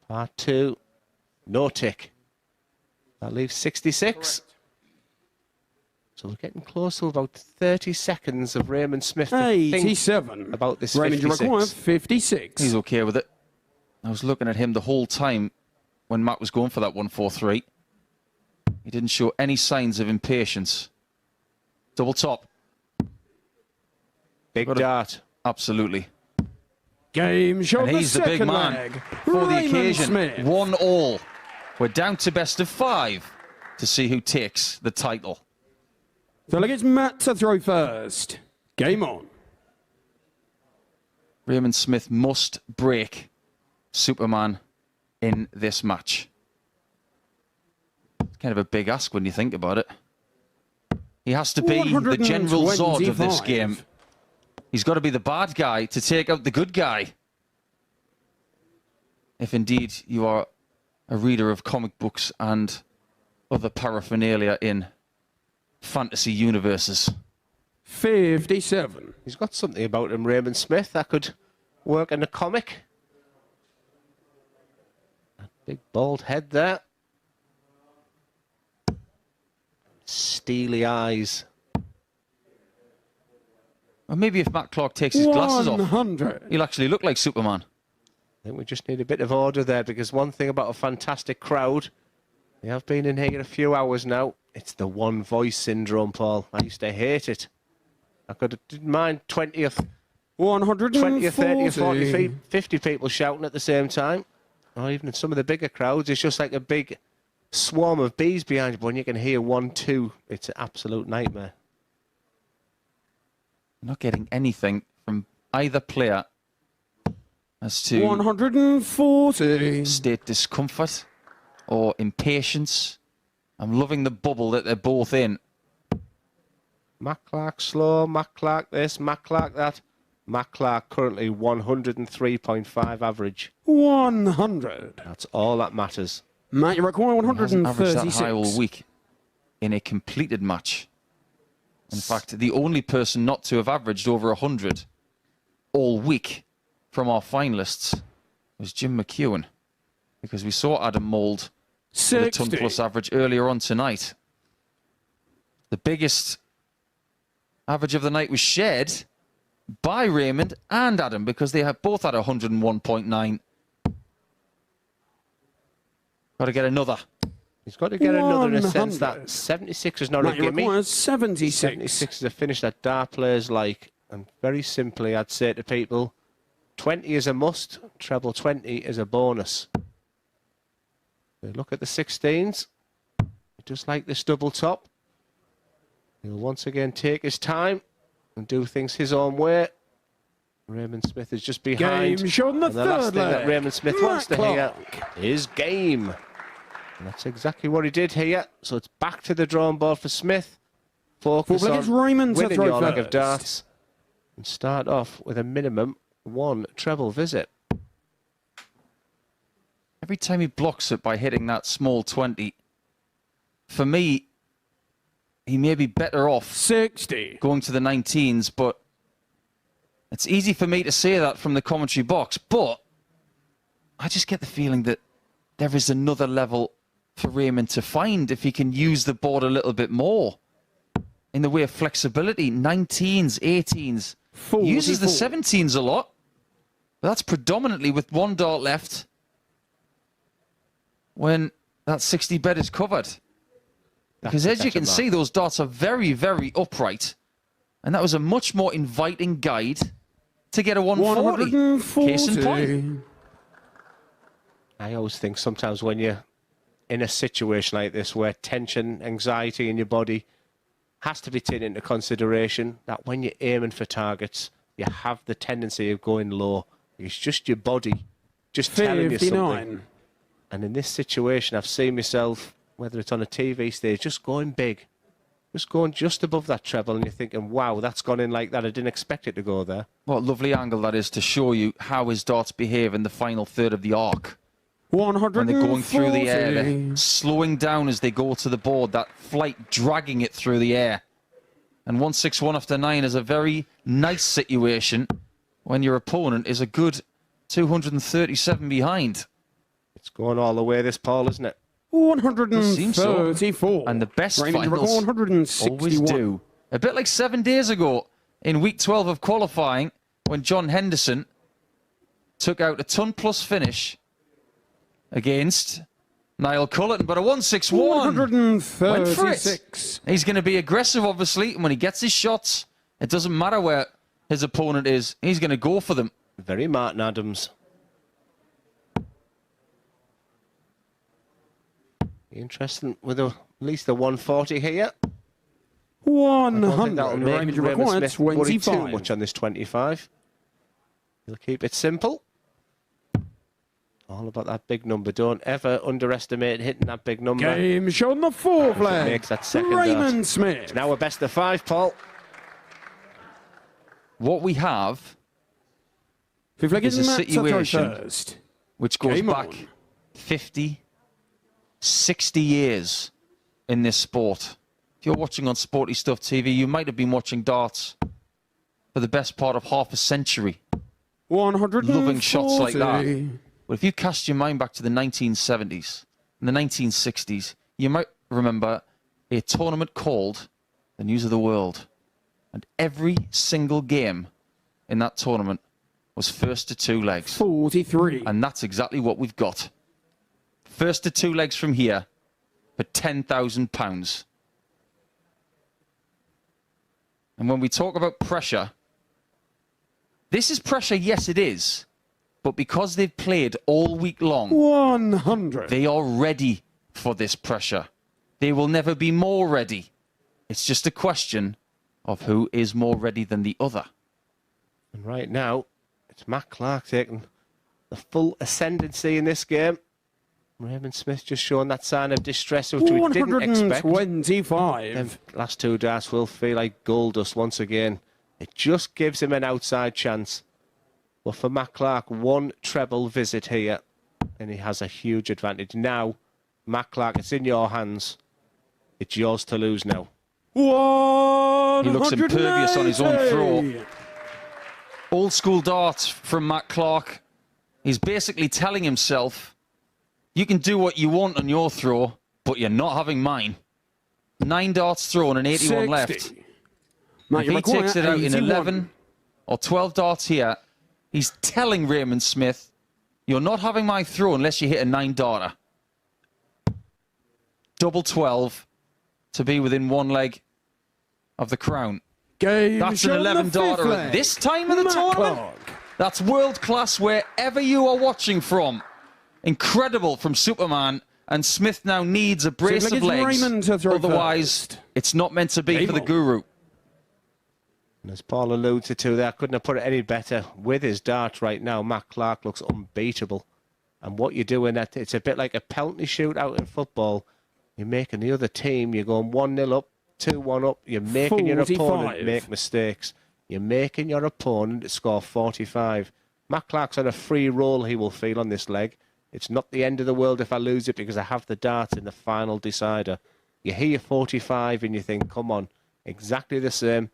Speaker 2: Part 2, no tick. That leaves 66. Correct. So we're getting close to about 30 seconds of Raymond Smith to
Speaker 5: 87.
Speaker 2: think about this
Speaker 5: Raymond,
Speaker 2: 56.
Speaker 5: you require 56.
Speaker 11: He's okay with it. I was looking at him the whole time when Matt was going for that 143. He didn't show any signs of impatience. Double top.
Speaker 2: Big dart.
Speaker 11: Absolutely.
Speaker 5: Game show.
Speaker 11: And he's the big man for the occasion.
Speaker 5: Smith.
Speaker 11: 1-1. We're down to best of 5 to see who takes the title.
Speaker 5: So it's Matt to throw first. Game on.
Speaker 11: Raymond Smith must break Superman in this match. It's kind of a big ask when you think about it. He has to be the general Zod of this game. He's got to be the bad guy to take out the good guy. If indeed you are a reader of comic books and other paraphernalia in fantasy universes.
Speaker 5: 57.
Speaker 2: He's got something about him, Raymond Smith, that could work in a comic. That big bald head there. Steely eyes.
Speaker 11: Or maybe if Matt Clark takes his glasses off,
Speaker 5: 100.
Speaker 11: he'll actually look like Superman.
Speaker 2: I think we just need a bit of order there, because one thing about a fantastic crowd, they have been in here a few hours now, it's the one voice syndrome, Paul. I used to hate it. I didn't mind 20 or 30 or 40, 50 people shouting at the same time. Or even in some of the bigger crowds, it's just like a big swarm of bees behind you. But when you can hear 1, 2, it's an absolute nightmare.
Speaker 11: Not getting anything from either player as to
Speaker 5: 140.
Speaker 11: state discomfort or impatience. I'm loving the bubble that they're both in.
Speaker 2: Matt Clark slow, Matt Clark this, Matt Clark that. Matt Clark currently 103.5 average.
Speaker 5: 100.
Speaker 2: That's all that matters.
Speaker 5: Matt, you require
Speaker 11: He hasn't averaged
Speaker 5: 136.
Speaker 11: that high all week in a completed match. In fact, the only person not to have averaged over 100 all week from our finalists was Jim McEwen, because we saw Adam Mould with a ton plus average earlier on tonight. The biggest average of the night was Shed by Raymond and Adam because they have both had 101.9. Got to get another.
Speaker 2: He's got to get another in a sense that 76 is not a gimme.
Speaker 14: 76.
Speaker 2: 76 is a finish that dart players like. And very simply, I'd say to people, 20 is a must, treble 20 is a bonus. They look at the 16s. Just like this double top. He'll once again take his time and do things his own way. Raymond Smith is just behind.
Speaker 14: Game shown the
Speaker 2: and the last thing that
Speaker 14: leg.
Speaker 2: Raymond Smith wants to hear is game. And that's exactly what he did here. So it's back to the drawing board for Smith. Focus
Speaker 14: Full leg
Speaker 2: on
Speaker 14: is Raymond to
Speaker 2: winning
Speaker 14: throw
Speaker 2: your leg of
Speaker 14: first.
Speaker 2: darts. And start off with a minimum 1 treble visit.
Speaker 11: Every time he blocks it by hitting that small 20, for me, he may be better off
Speaker 14: 60
Speaker 11: going to the 19s, but it's easy for me to say that from the commentary box, but I just get the feeling that there is another level for Raymond to find if he can use the board a little bit more in the way of flexibility. 19s, 18s, uses the 17s a lot, but that's predominantly with 1 dart left when that 60 bet is covered. Because as you can see, those darts are very, very upright. And that was a much more inviting guide to get a 140. Case in point.
Speaker 2: I always think sometimes when you're in a situation like this where tension, anxiety in your body has to be taken into consideration, that when you're aiming for targets, you have the tendency of going low. It's just your body just telling you something. And in this situation, I've seen myself, whether it's on a TV stage, just going big. Just going just above that treble, and you're thinking, wow, that's gone in like that. I didn't expect it to go there.
Speaker 11: What a lovely angle that is to show you how his darts behave in the final third of the arc.
Speaker 14: 140.
Speaker 11: When they're going through the air, they're slowing down as they go to the board, that flight dragging it through the air. And 161 after 9 is a very nice situation when your opponent is a good 237 behind.
Speaker 2: It's going all the way, this, Paul, isn't it?
Speaker 14: 134.
Speaker 11: And the best
Speaker 14: Raymond
Speaker 11: finals
Speaker 14: 161.
Speaker 11: always do. A bit like 7 days ago in week 12 of qualifying when John Henderson took out a ton-plus finish against Niall Cullerton, but a 161.
Speaker 14: 136.
Speaker 11: He's going to be aggressive, obviously, and when he gets his shots, it doesn't matter where his opponent is. He's going to go for them.
Speaker 2: Very Martin Adams. Interesting with at least a 140 here.
Speaker 14: 100.
Speaker 2: That'll make
Speaker 14: Raymond
Speaker 2: Raymond
Speaker 14: required
Speaker 2: Smith worry
Speaker 14: 25.
Speaker 2: too much on this 25. He'll keep it simple. All about that big number. Don't ever underestimate hitting that big number.
Speaker 14: Game shown the 4th leg.
Speaker 2: Makes that second
Speaker 14: Raymond
Speaker 2: dart.
Speaker 14: Smith.
Speaker 2: It's now a best of 5, Paul.
Speaker 11: What we have
Speaker 14: 5th leg
Speaker 11: is a
Speaker 14: Matt
Speaker 11: situation
Speaker 14: first.
Speaker 11: which goes
Speaker 14: Game
Speaker 11: back
Speaker 14: on.
Speaker 11: 50, 60 years in this sport. If you're watching on Sporty Stuff TV, you might have been watching darts for the best part of half a century.
Speaker 14: 140.
Speaker 11: Loving shots like that. But if you cast your mind back to the 1970s and the 1960s, you might remember a tournament called the News of the World. And every single game in that tournament was first to 2 legs.
Speaker 14: 43.
Speaker 11: And that's exactly what we've got. First to 2 legs from here for £10,000. And when we talk about pressure, this is pressure, yes it is. But because they've played all week long,
Speaker 14: 100.
Speaker 11: they are ready for this pressure. They will never be more ready. It's just a question of who is more ready than the other.
Speaker 2: And right now, it's Matt Clark taking the full ascendancy in this game. Raymond Smith just showing that sign of distress, which we didn't expect.
Speaker 14: 125.
Speaker 2: Them last 2 darts will feel like gold dust once again. It just gives him an outside chance. But for Matt Clark, 1 treble visit here, and he has a huge advantage. Now, Matt Clark, it's in your hands. It's yours to lose now.
Speaker 11: He looks impervious on his own throw. Old school darts from Matt Clark. He's basically telling himself, you can do what you want on your throw, but you're not having mine. 9 darts thrown and 81 left.
Speaker 14: Matt,
Speaker 11: If he takes it out in 11, or 12 darts here, he's telling Raymond Smith, you're not having my throw unless you hit a 9-darter. Double 12 to be within one leg of the crown. That's an 11-darter at this time of the tournament. That's world class wherever you are watching from. Incredible from Superman. And Smith now needs a brace of legs. Otherwise, it's not meant to be for the Guru.
Speaker 2: And as Paul alluded to there, couldn't have put it any better. With his darts right now, Matt Clark looks unbeatable. And what you're doing, it's a bit like a penalty shootout in football. You're making the other team, you're going 1-0 up, 2-1 up. You're making your opponent make mistakes. You're making your opponent score 45. Matt Clark's on a free roll, he will feel, on this leg. It's not the end of the world if I lose it because I have the darts in the final decider. You hear 45 and you think, come on, exactly the same.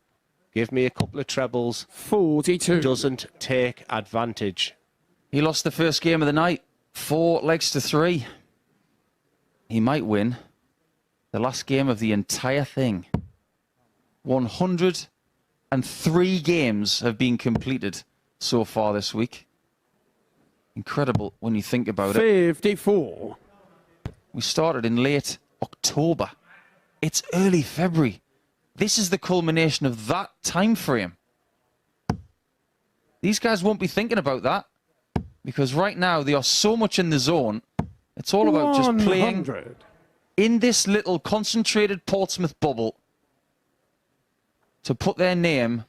Speaker 2: Give me a couple of trebles.
Speaker 14: 42.
Speaker 2: Doesn't take advantage.
Speaker 11: He lost the first game of the night, 4 legs to 3. He might win the last game of the entire thing. 103 games have been completed so far this week. Incredible when you think about it.
Speaker 14: 54.
Speaker 11: We started in late October. It's early February. This is the culmination of that time frame. These guys won't be thinking about that because right now they are so much in the zone. It's all about just playing in this little concentrated Portsmouth bubble to put their name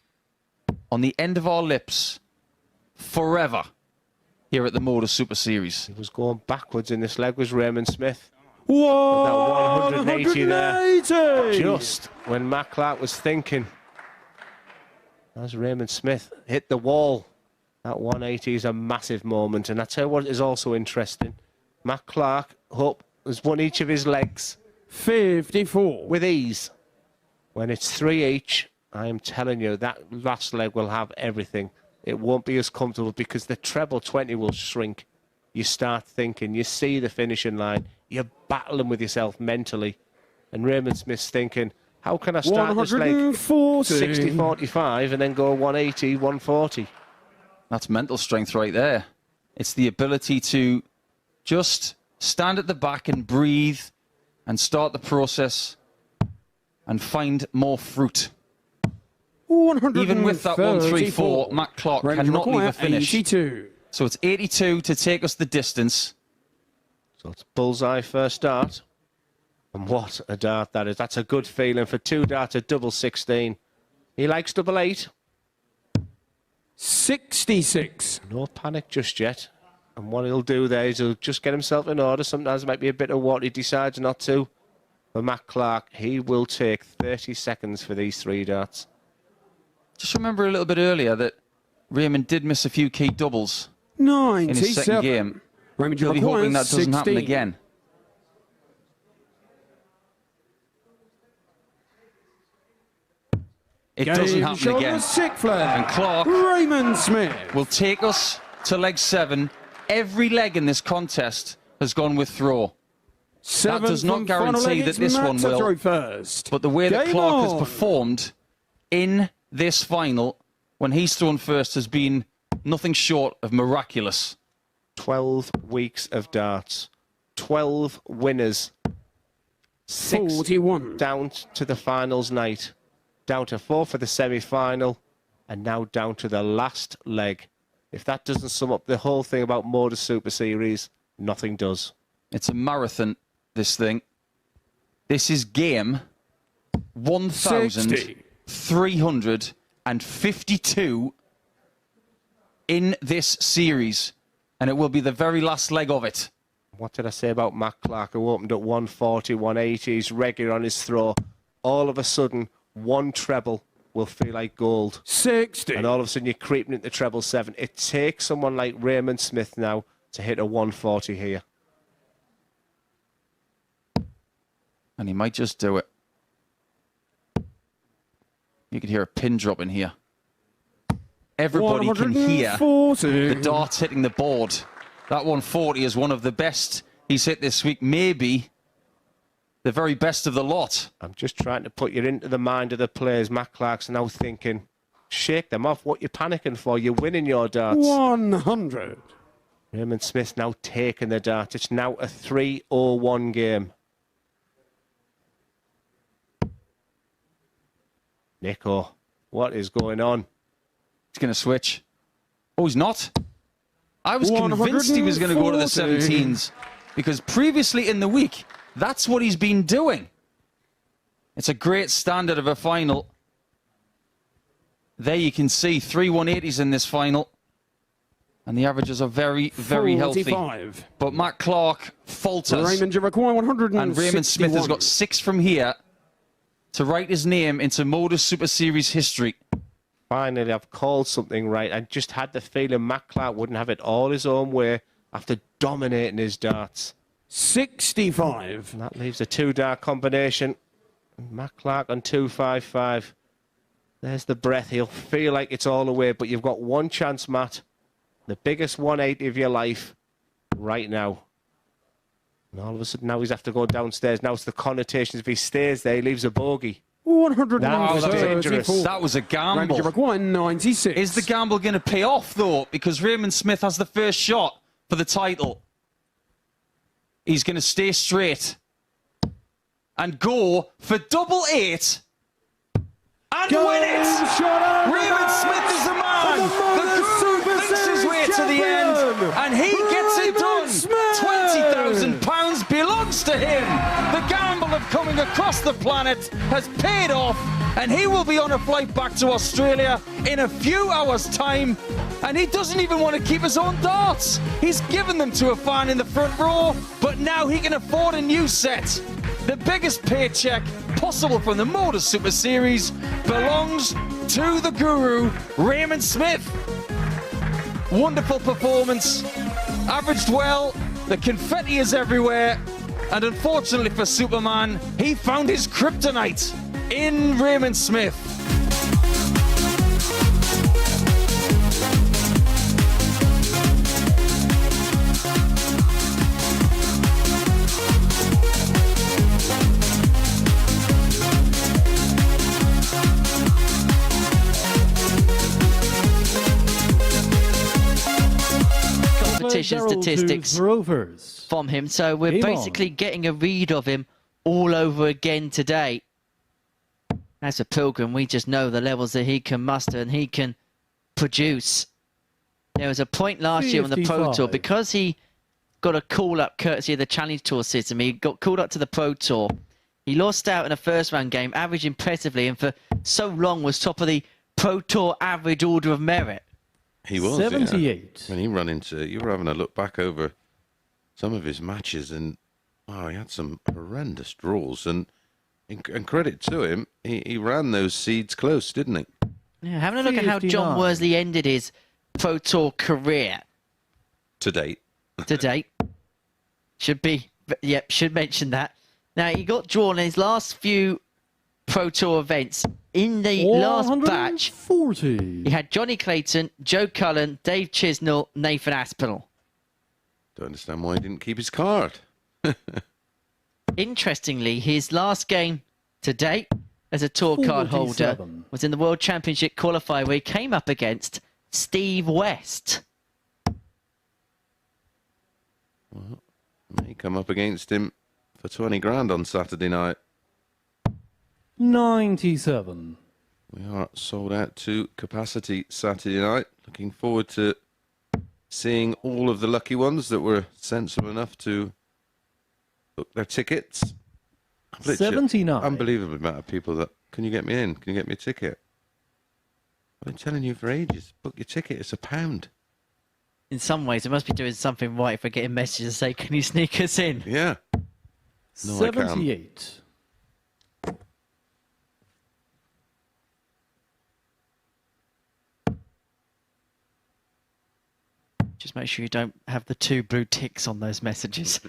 Speaker 11: on the end of our lips forever here at the MODUS Super Series.
Speaker 2: He was going backwards in this leg, was Raymond Smith. Whoa! That 180 there. Just when Matt Clark was thinking. As Raymond Smith hit the wall. That 180 is a massive moment. And I tell you what is also interesting. Matt Clark, hope, has won each of his legs.
Speaker 14: 54.
Speaker 2: With ease. When it's 3 each, I am telling you, that last leg will have everything. It won't be as comfortable because the treble 20 will shrink. You start thinking, you see the finishing line, you're battling with yourself mentally. And Raymond Smith's thinking, how can I start this leg 60-45 and then go 180, 140?
Speaker 11: That's mental strength right there. It's the ability to just stand at the back and breathe and start the process and find more fruit. Even with that 134, Matt Clark cannot leave a finish.
Speaker 14: 82.
Speaker 11: So it's 82 to take us the distance.
Speaker 2: So it's bullseye first dart. And what a dart that is. That's a good feeling for 2 darts at double 16. He likes double 8.
Speaker 14: 66.
Speaker 2: No panic just yet. And what he'll do there is he'll just get himself in order. Sometimes it might be a bit of what he decides not to. But Matt Clark, he will take 30 seconds for these 3 darts.
Speaker 11: Just remember a little bit earlier that Raymond did miss a few key doubles
Speaker 14: 97.
Speaker 11: in his second game.
Speaker 14: Raymond,
Speaker 11: He'll be hoping that doesn't happen again. It doesn't happen again. And Clark
Speaker 14: Raymond Smith
Speaker 11: will take us to leg 7. Every leg in this contest has gone with throw. That does not guarantee that this one will. But the way that Clark has performed in this final, when he's thrown first, has been nothing short of miraculous.
Speaker 2: 12 weeks of darts. 12 winners. 6
Speaker 14: 41.
Speaker 2: Down to the finals night. Down to 4 for the semi-final. And now down to the last leg. If that doesn't sum up the whole thing about MODUS Super Series, nothing does.
Speaker 11: It's a marathon, this thing. This is game 1,352 in this series. And it will be the very last leg of it.
Speaker 2: What did I say about Matt Clark, who opened at 140, 180? He's regular on his throw. All of a sudden, one treble will feel like gold.
Speaker 14: 60.
Speaker 2: And all of a sudden, you're creeping into treble 7. It takes someone like Raymond Smith now to hit a 140 here.
Speaker 11: And he might just do it. You could hear a pin drop in here. Everybody can hear the darts hitting the board. That 140 is one of the best he's hit this week. Maybe the very best of the lot.
Speaker 2: I'm just trying to put you into the mind of the players. Matt Clark's now thinking, Shake them off. What you panicking for? You're winning your darts.
Speaker 14: 100.
Speaker 2: Raymond Smith now taking the dart. It's now a 3-0-1 game. Nico, what is going on?
Speaker 11: He's going to switch. Oh, he's not. I was convinced he was going to go to the 17s because previously in the week, that's what he's been doing. It's a great standard of a final. There you can see 3 180s in this final. And the averages are very, very
Speaker 14: 45.
Speaker 11: healthy. But Matt Clark falters.
Speaker 14: Raymond, you require 161.
Speaker 11: And Raymond Smith has got 6 from here to write his name into MODUS Super Series history.
Speaker 2: Finally, I've called something right. I just had the feeling Matt Clark wouldn't have it all his own way after dominating his darts.
Speaker 14: 65.
Speaker 2: And that leaves a 2-dart combination. Matt Clark on 255. There's the breath. He'll feel like it's all away, but you've got one chance, Matt. The biggest 180 of your life right now. And all of a sudden now he's have to go downstairs. Now it's the connotations. If he stays there, he leaves a bogey.
Speaker 14: 100.
Speaker 2: That was dangerous.
Speaker 11: That was a gamble.
Speaker 14: You require 96.
Speaker 11: Is the gamble going to pay off, though? Because Raymond Smith has the first shot for the title. He's going to stay straight and go for double 8 and win it! Raymond Smith is the man! The guru thinks his way to the end, and he gets it done! £20,000 belongs to him! The gamble of coming across the planet has paid off, and he will be on a flight back to Australia in a few hours' time, and he doesn't even want to keep his own darts. He's given them to a fan in the front row, but now he can afford a new set. The biggest paycheck possible from the MODUS Super Series belongs to the guru, Raymond Smith. Wonderful performance, averaged well, the confetti is everywhere, and unfortunately for Superman, he found his kryptonite in Raymond Smith.
Speaker 1: Competition statistics from him, so we're basically getting a read of him all over again today. As a Pilgrim, we just know the levels that he can muster and he can produce. There was a point last year on the Pro Tour, because he got a call-up courtesy of the Challenge Tour system. He got called up to the Pro Tour. He lost out in a first-round game, averaged impressively, and for so long was top of the Pro Tour average order of merit.
Speaker 10: He was
Speaker 5: 78.
Speaker 10: When he ran into, you were having a look back over some of his matches, and oh, he had some horrendous draws. And credit to him, he ran those seeds close, didn't he?
Speaker 1: Yeah, having a look at how John Worsley ended his Pro Tour career.
Speaker 10: To date.
Speaker 1: To date. Should mention that. Now, he got drawn in his last few Pro Tour events. In the last batch,
Speaker 5: 40.
Speaker 1: He had Johnny Clayton, Joe Cullen, Dave Chisnell, Nathan Aspinall.
Speaker 10: Don't understand why he didn't keep his card.
Speaker 1: Interestingly, his last game to date as a tour card holder was in the World Championship qualifier where he came up against Steve West.
Speaker 10: Well, may come up against him for 20 grand on Saturday night.
Speaker 5: 97.
Speaker 10: We are sold out to capacity Saturday night. Looking forward to seeing all of the lucky ones that were sensible enough to book their tickets.
Speaker 5: 79.
Speaker 10: Unbelievable amount of people that, can you get me in? Can you get me a ticket? I've been telling you for ages, book your ticket, it's £1.
Speaker 1: In some ways, it must be doing something right for getting messages to say, can you sneak us in?
Speaker 10: Yeah. No,
Speaker 5: 78.
Speaker 1: Just make sure you don't have the 2 blue ticks on those messages.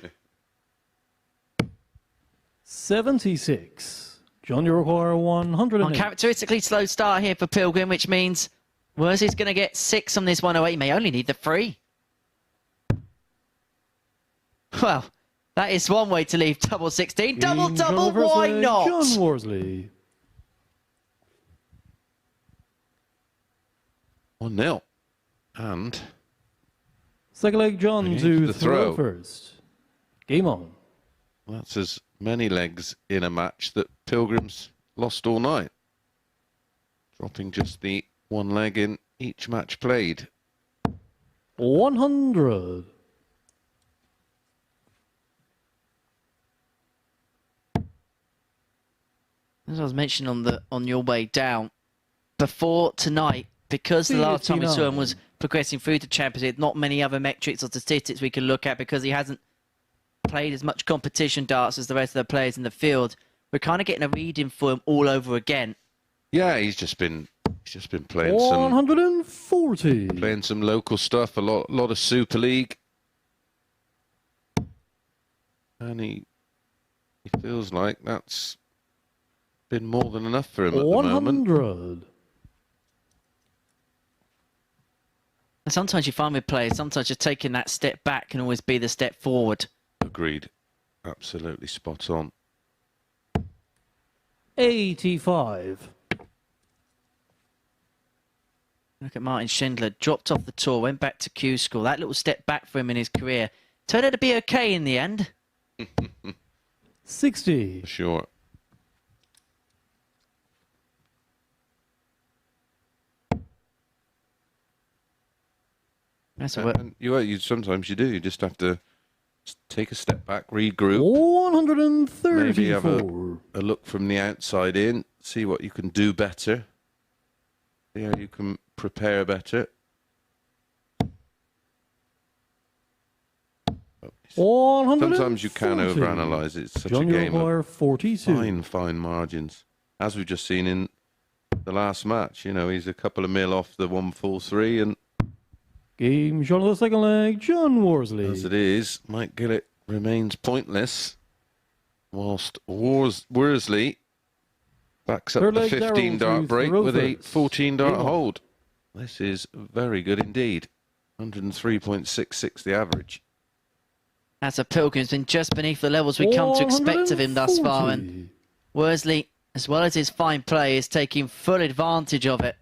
Speaker 5: 76. John, you require 100.
Speaker 1: Uncharacteristically slow start here for Pilgrim, which means Worsley's going to get 6 on this 108. He may only need the 3. Well, that is one way to leave double 16. Double, why not?
Speaker 5: John Worsley.
Speaker 10: 1-0. And
Speaker 5: Second leg, John
Speaker 10: against
Speaker 5: to
Speaker 10: the
Speaker 5: throw
Speaker 10: throw.
Speaker 5: first. Game on.
Speaker 10: That's as many legs in a match that Pilgrims lost all night. Dropping just the one leg in each match played.
Speaker 5: 100.
Speaker 1: As I was mentioning on your way down, before tonight, because the last time we saw him was progressing through the Champions League, not many other metrics or statistics we can look at because he hasn't played as much competition darts as the rest of the players in the field. We're kind of getting a reading for him all over again.
Speaker 10: Yeah, he's just been playing
Speaker 5: 140.
Speaker 10: playing some local stuff, a lot of Super League, and he feels like that's been more than enough for him at the moment.
Speaker 5: 100.
Speaker 1: And sometimes you find with players, sometimes just taking that step back can always be the step forward.
Speaker 10: Agreed, absolutely spot on.
Speaker 5: 85.
Speaker 1: Look at Martin Schindler, dropped off the tour, went back to Q School. That little step back for him in his career turned out to be okay in the end.
Speaker 5: 60.
Speaker 10: For sure.
Speaker 1: That's
Speaker 10: and you sometimes you do. You just have to take a step back, regroup.
Speaker 5: 134.
Speaker 10: Maybe have a look from the outside in, see what you can do better. See how you can prepare better. Sometimes you can overanalyze it. It's such a game of
Speaker 5: 42.
Speaker 10: fine margins. As we've just seen in the last match, you know, he's a couple of mil off the 1-4-3, and
Speaker 5: Game shot of the second leg, John Worsley.
Speaker 10: as it is, Mike Gillett remains pointless, whilst Worsley backs up
Speaker 5: Third
Speaker 10: the
Speaker 5: leg,
Speaker 10: 15
Speaker 5: Darryl
Speaker 10: dart
Speaker 5: to
Speaker 10: break
Speaker 5: throw
Speaker 10: with a
Speaker 5: first.
Speaker 10: 14 dart
Speaker 5: Game on.
Speaker 10: hold. This is very good indeed. 103.66 the average.
Speaker 1: As a Pilgrim's been just beneath the levels we come to expect of him thus far,
Speaker 5: 140.
Speaker 1: and Worsley, as well as his fine play, is taking full advantage of it.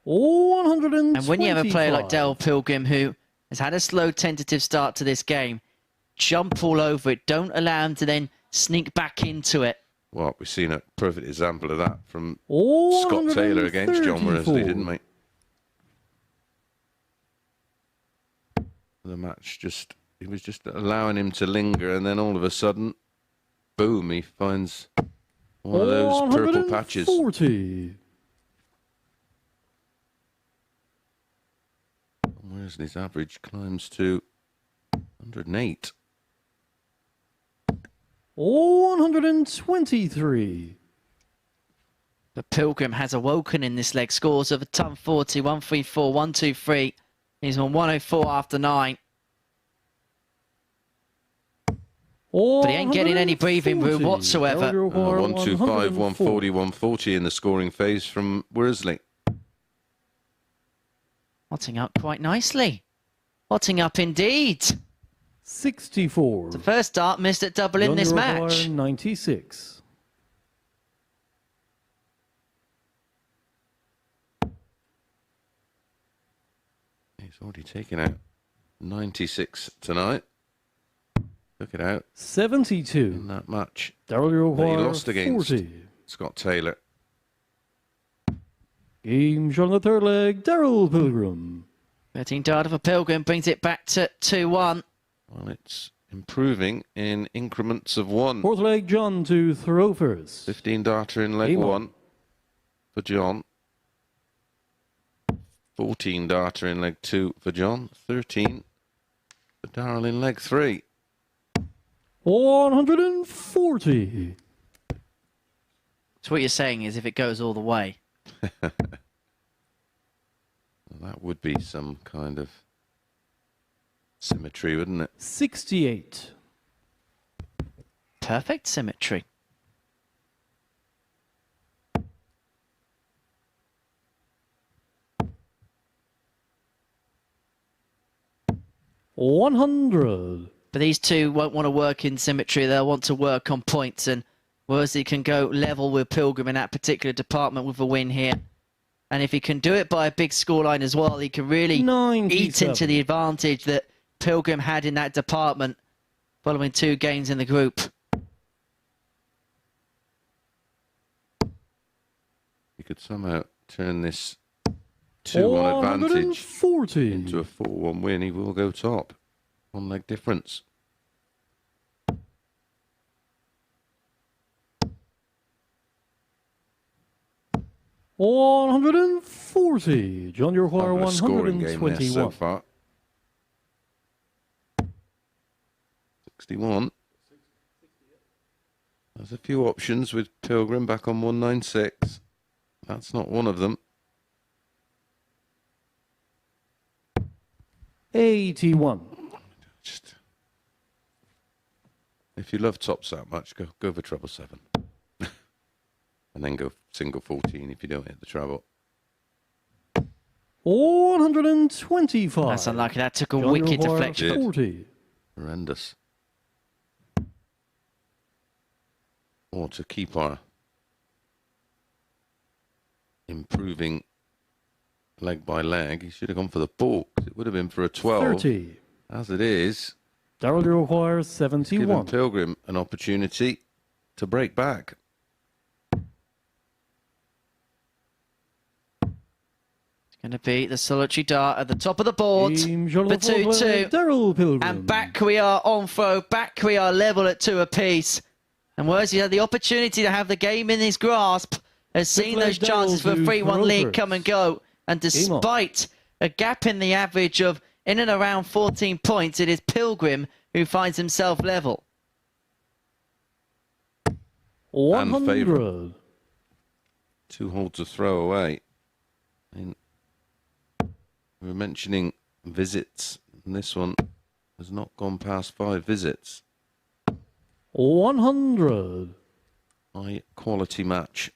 Speaker 1: And when you have a player like Dale Pilgrim who has had a slow tentative start to this game, jump all over it, don't allow him to then sneak back into it.
Speaker 10: Well, we've seen a perfect example of that from Scott Taylor against John Worsley, didn't we? The match he was just allowing him to linger, and then all of a sudden, boom, he finds one of those purple patches.
Speaker 5: 140.
Speaker 10: Worsley's average climbs to 108.
Speaker 5: 123.
Speaker 1: The Pilgrim has awoken in this leg. Scores of a ton 40, 134, 123. He's on 104 after 9. But he ain't getting any breathing room whatsoever.
Speaker 10: 125, 140, 140 in the scoring phase from Worsley.
Speaker 1: Hotting up quite nicely. Hotting up indeed.
Speaker 5: 64.
Speaker 1: The first dart missed at double in this match.
Speaker 5: 96.
Speaker 10: He's already taken out 96 tonight. Took it out
Speaker 5: 72.
Speaker 10: in that match that
Speaker 5: Daryl
Speaker 10: he lost against
Speaker 5: 40.
Speaker 10: Scott Taylor.
Speaker 5: Game shot on the third leg, Daryl Pilgrim.
Speaker 1: 13 dart for Pilgrim brings it back to 2-1.
Speaker 10: Well, it's improving in increments of 1.
Speaker 5: Fourth leg, John to throw first.
Speaker 10: 15 darter in leg
Speaker 5: Game
Speaker 10: 1 for John. 14 darter in leg 2 for John. 13 for Darryl in leg 3.
Speaker 5: 140.
Speaker 1: So what you're saying is if it goes all the way.
Speaker 10: Well, that would be some kind of symmetry, wouldn't it?
Speaker 5: 68.
Speaker 1: Perfect symmetry.
Speaker 5: $100.
Speaker 1: But these two won't want to work in symmetry. They'll want to work on points. And Worsley can go level with Pilgrim in that particular department with a win here. And if he can do it by a big scoreline as well, he can really eat into the advantage that Pilgrim had in that department following 2 games in the group.
Speaker 10: He could somehow turn this 2-1 advantage
Speaker 5: 140
Speaker 10: into a 4-1 win. He will go top. 1 leg difference.
Speaker 5: $140. John, you require
Speaker 10: Not a scoring game there so
Speaker 5: 121.
Speaker 10: far. 61. There's a few options with Pilgrim back on 196. That's not one of them.
Speaker 5: 81.
Speaker 10: Just, if you love tops that much, go for treble 7. And then go single 14 if you don't hit the treble.
Speaker 5: 125.
Speaker 1: That's unlucky. That took a
Speaker 5: John,
Speaker 1: wicked
Speaker 5: you require
Speaker 1: deflection.
Speaker 5: 40.
Speaker 10: Horrendous. Or to keep our improving leg by leg, he should have gone for the ball. It would have been for a 12.
Speaker 5: 30.
Speaker 10: As it is,
Speaker 5: Darrell, you require
Speaker 10: given
Speaker 5: 71.
Speaker 10: Pilgrim an opportunity to break back.
Speaker 1: Going to be the solitary dart at the top of the board for
Speaker 5: Team
Speaker 1: 2-2.
Speaker 5: Darrell Pilgrim.
Speaker 1: And back we are on throw. Back we are level at 2 apiece. And Worsley had the opportunity to have the game in his grasp. Has seen those chances for a 3-1 lead come and go. And despite a gap in the average of in and around 14 points, it is Pilgrim who finds himself level.
Speaker 5: 100.
Speaker 10: 2 holes to throw away. We were mentioning visits, and this one has not gone past 5 visits.
Speaker 5: 100.
Speaker 10: High quality match.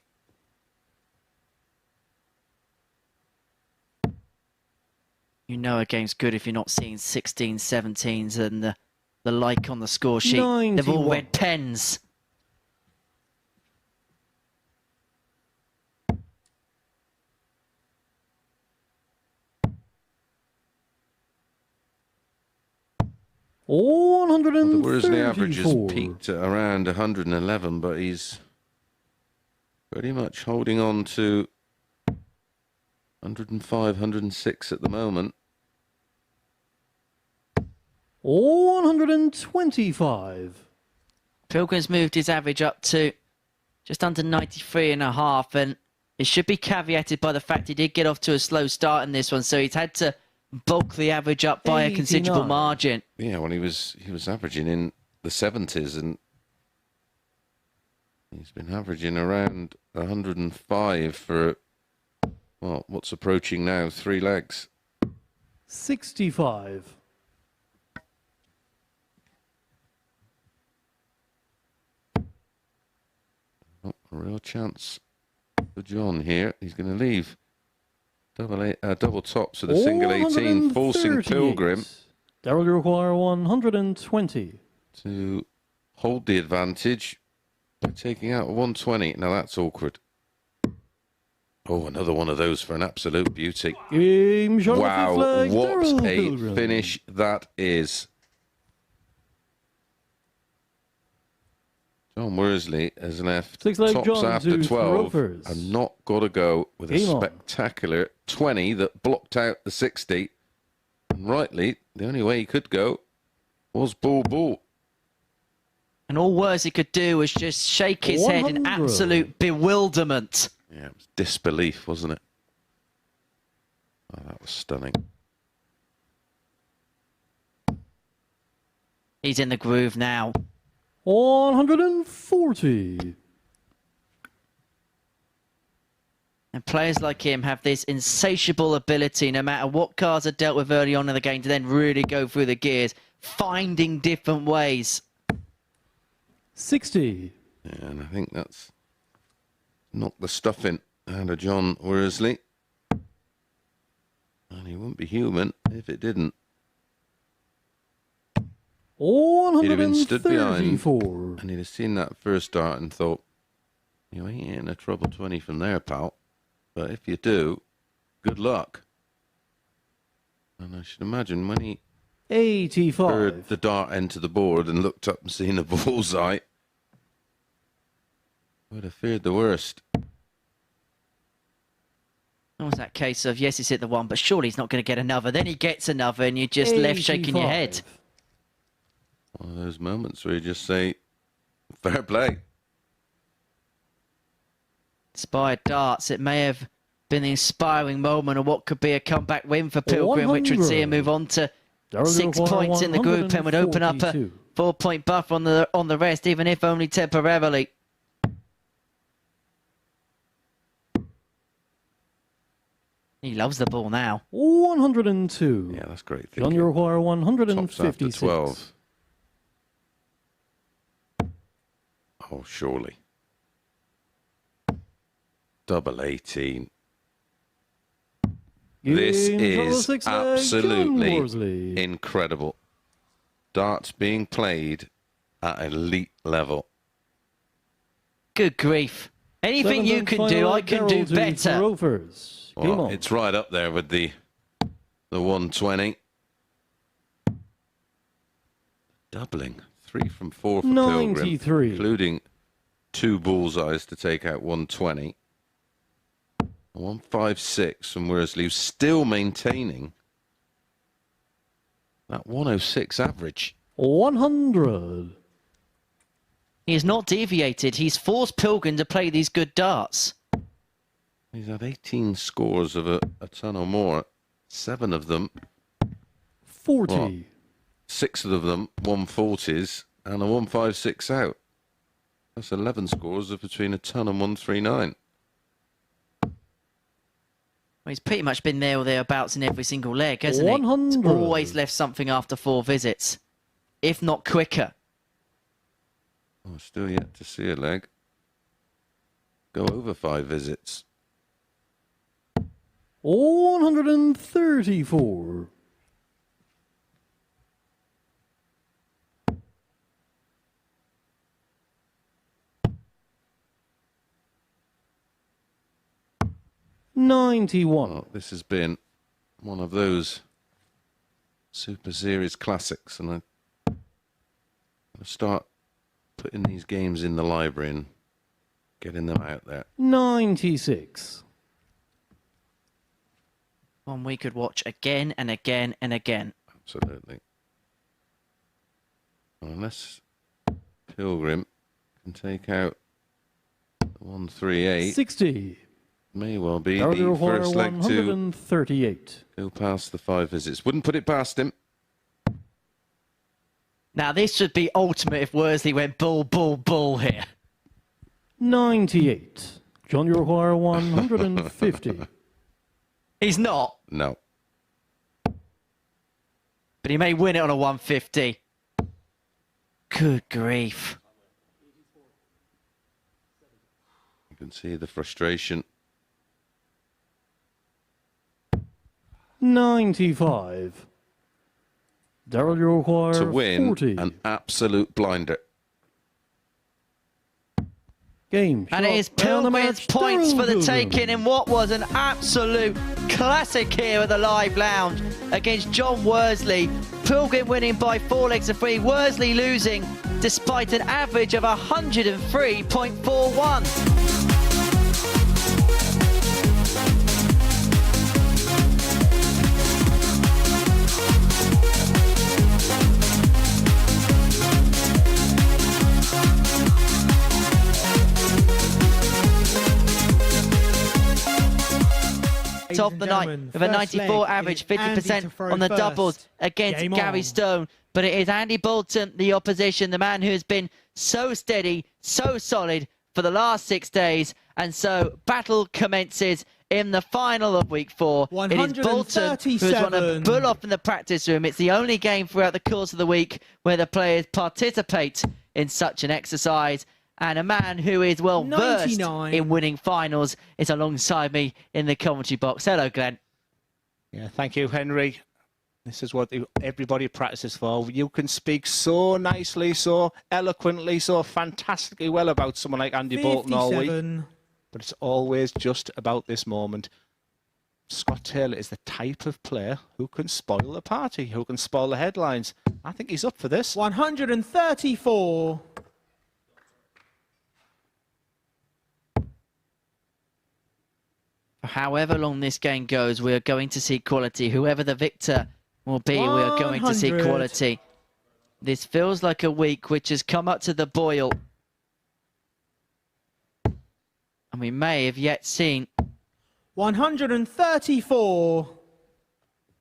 Speaker 1: You know a game's good if you're not seeing 16s, 17s and the like on the score sheet. They've all
Speaker 5: 91.
Speaker 1: red pens.
Speaker 10: The Worsley average has
Speaker 5: 134.
Speaker 10: peaked at around 111, but he's pretty much holding on to 105, 106 at the moment.
Speaker 5: 125.
Speaker 1: Pilgrim's moved his average up to just under 93.5, and it should be caveated by the fact he did get off to a slow start in this one, so he's had to bulk the average up by a considerable
Speaker 5: 89.
Speaker 1: margin.
Speaker 10: Yeah, well, he was averaging in the 70s, and he's been averaging around 105 for, well, what's approaching now 3 legs.
Speaker 5: 65.
Speaker 10: Oh, a real chance for John here. He's going to leave double tops with a single 18, forcing
Speaker 5: 138.
Speaker 10: Pilgrim
Speaker 5: Darrell, you require 120.
Speaker 10: to hold the advantage by taking out a 120. Now that's awkward. Oh, another one of those for an absolute beauty.
Speaker 5: Game shot
Speaker 10: Wow,
Speaker 5: flag,
Speaker 10: what
Speaker 5: Darrell
Speaker 10: a
Speaker 5: Pilgrim.
Speaker 10: finish that is. John Worsley has left
Speaker 5: Six-leg
Speaker 10: tops
Speaker 5: John
Speaker 10: after
Speaker 5: to
Speaker 10: 12
Speaker 5: Rovers.
Speaker 10: and not got to go with a
Speaker 5: Game on.
Speaker 10: spectacular 20 that blocked out the 60. And rightly, the only way he could go was ball.
Speaker 1: And all Worsley could do was just shake his head in
Speaker 5: 100.
Speaker 1: absolute bewilderment.
Speaker 10: Yeah, it was disbelief, wasn't it? Oh, that was stunning.
Speaker 1: He's in the groove now.
Speaker 5: 140.
Speaker 1: And players like him have this insatiable ability, no matter what cards are dealt with early on in the game, to then really go through the gears, finding different ways.
Speaker 5: 60.
Speaker 10: Yeah, and I think that's knocked the stuffing out of John Worsley. And he wouldn't be human if it didn't. He'd have been stood behind
Speaker 5: 134.
Speaker 10: and he'd have seen that first dart and thought, you ain't in a treble 20 from there, pal. But if you do, good luck. And I should imagine when he
Speaker 5: 85.
Speaker 10: heard the dart enter the board and looked up and seen a bullseye, would have feared the worst.
Speaker 1: What was that case of, yes, he's hit the one, but surely he's not going to get another. Then he gets another and you're just left shaking your head.
Speaker 10: One of those moments where you just say, fair play.
Speaker 1: Inspired darts. It may have been the inspiring moment of what could be a comeback win for Pilgrim, which would see him move on to 6 points in the group and would open up a 4-point buffer on the rest, even if only temporarily. He loves the ball now.
Speaker 5: 102.
Speaker 10: Yeah, that's great
Speaker 5: John, you require 156.
Speaker 10: 12. Oh, surely. Double 18. This is absolutely incredible. Darts being played at elite level.
Speaker 1: Good grief. Anything you can do, I can do better.
Speaker 10: Well, it's right up there with the 120. Doubling. 3 from 4 for
Speaker 5: 93.
Speaker 10: Pilgrim, including 2 bullseyes to take out 120. 156 from Worsley, who's still maintaining that 106 average.
Speaker 5: 100.
Speaker 1: He has not deviated. He's forced Pilgrim to play these good darts.
Speaker 10: He's had 18 scores of a ton or more. 7 of them
Speaker 5: 40.
Speaker 10: Well, 6 of them 140s and a 156 out. That's 11 scores of between a ton and 139.
Speaker 1: Well, he's pretty much been there or thereabouts in every single leg, hasn't
Speaker 5: 100.
Speaker 1: he? He's always left something after 4 visits, if not quicker.
Speaker 10: Oh, still yet to see a leg go over 5 visits.
Speaker 5: 134.
Speaker 10: Well, this has been one of those Super Series classics, and I'll start putting these games in the library and getting them out there.
Speaker 5: 96.
Speaker 1: One we could watch again and again and again.
Speaker 10: Absolutely. Unless Pilgrim can take out the 138.
Speaker 5: 60.
Speaker 10: May well be the first leg to
Speaker 5: 138.
Speaker 10: go past the 5 visits. Wouldn't put it past him.
Speaker 1: Now, this should be ultimate if Worsley went bull, bull, bull here.
Speaker 5: 98. John, you require 150.
Speaker 1: He's not.
Speaker 10: No.
Speaker 1: But he may win it on a 150. Good grief.
Speaker 10: You can see the frustration.
Speaker 5: 95. Daryl, you require
Speaker 10: To win
Speaker 5: 40.
Speaker 10: an absolute blinder.
Speaker 5: Game.
Speaker 1: And it is Pilgrim's points for the taking in what was an absolute classic here at the Live Lounge against John Worsley. Pilgrim winning by 4 legs to 3. Worsley losing despite an average of 103.41. Off the night with a 94 average, 50% on the doubles against Gary Stone. But it is Andy Bolton, the opposition, the man who has been so steady, so solid for the last 6 days. And so battle commences in the final of week 4. It is Bolton who's won a bull off in the practice room. It's the only game throughout the course of the week where the players participate in such an exercise. And a man who is well versed in winning finals is alongside me in the commentary box. Hello, Glenn.
Speaker 2: Yeah, thank you, Henry. This is what everybody practices for. You can speak so nicely, so eloquently, so fantastically well about someone like Andy Bolton all week. But it's always just about this moment. Scott Taylor is the type of player who can spoil the party, who can spoil the headlines. I think he's up for this.
Speaker 15: 134.
Speaker 1: For however long this game goes, we are going to see quality. Whoever the victor will be, we are going to see
Speaker 15: 100.
Speaker 1: quality. This feels like a week which has come up to the boil. And we may have yet seen
Speaker 15: 134.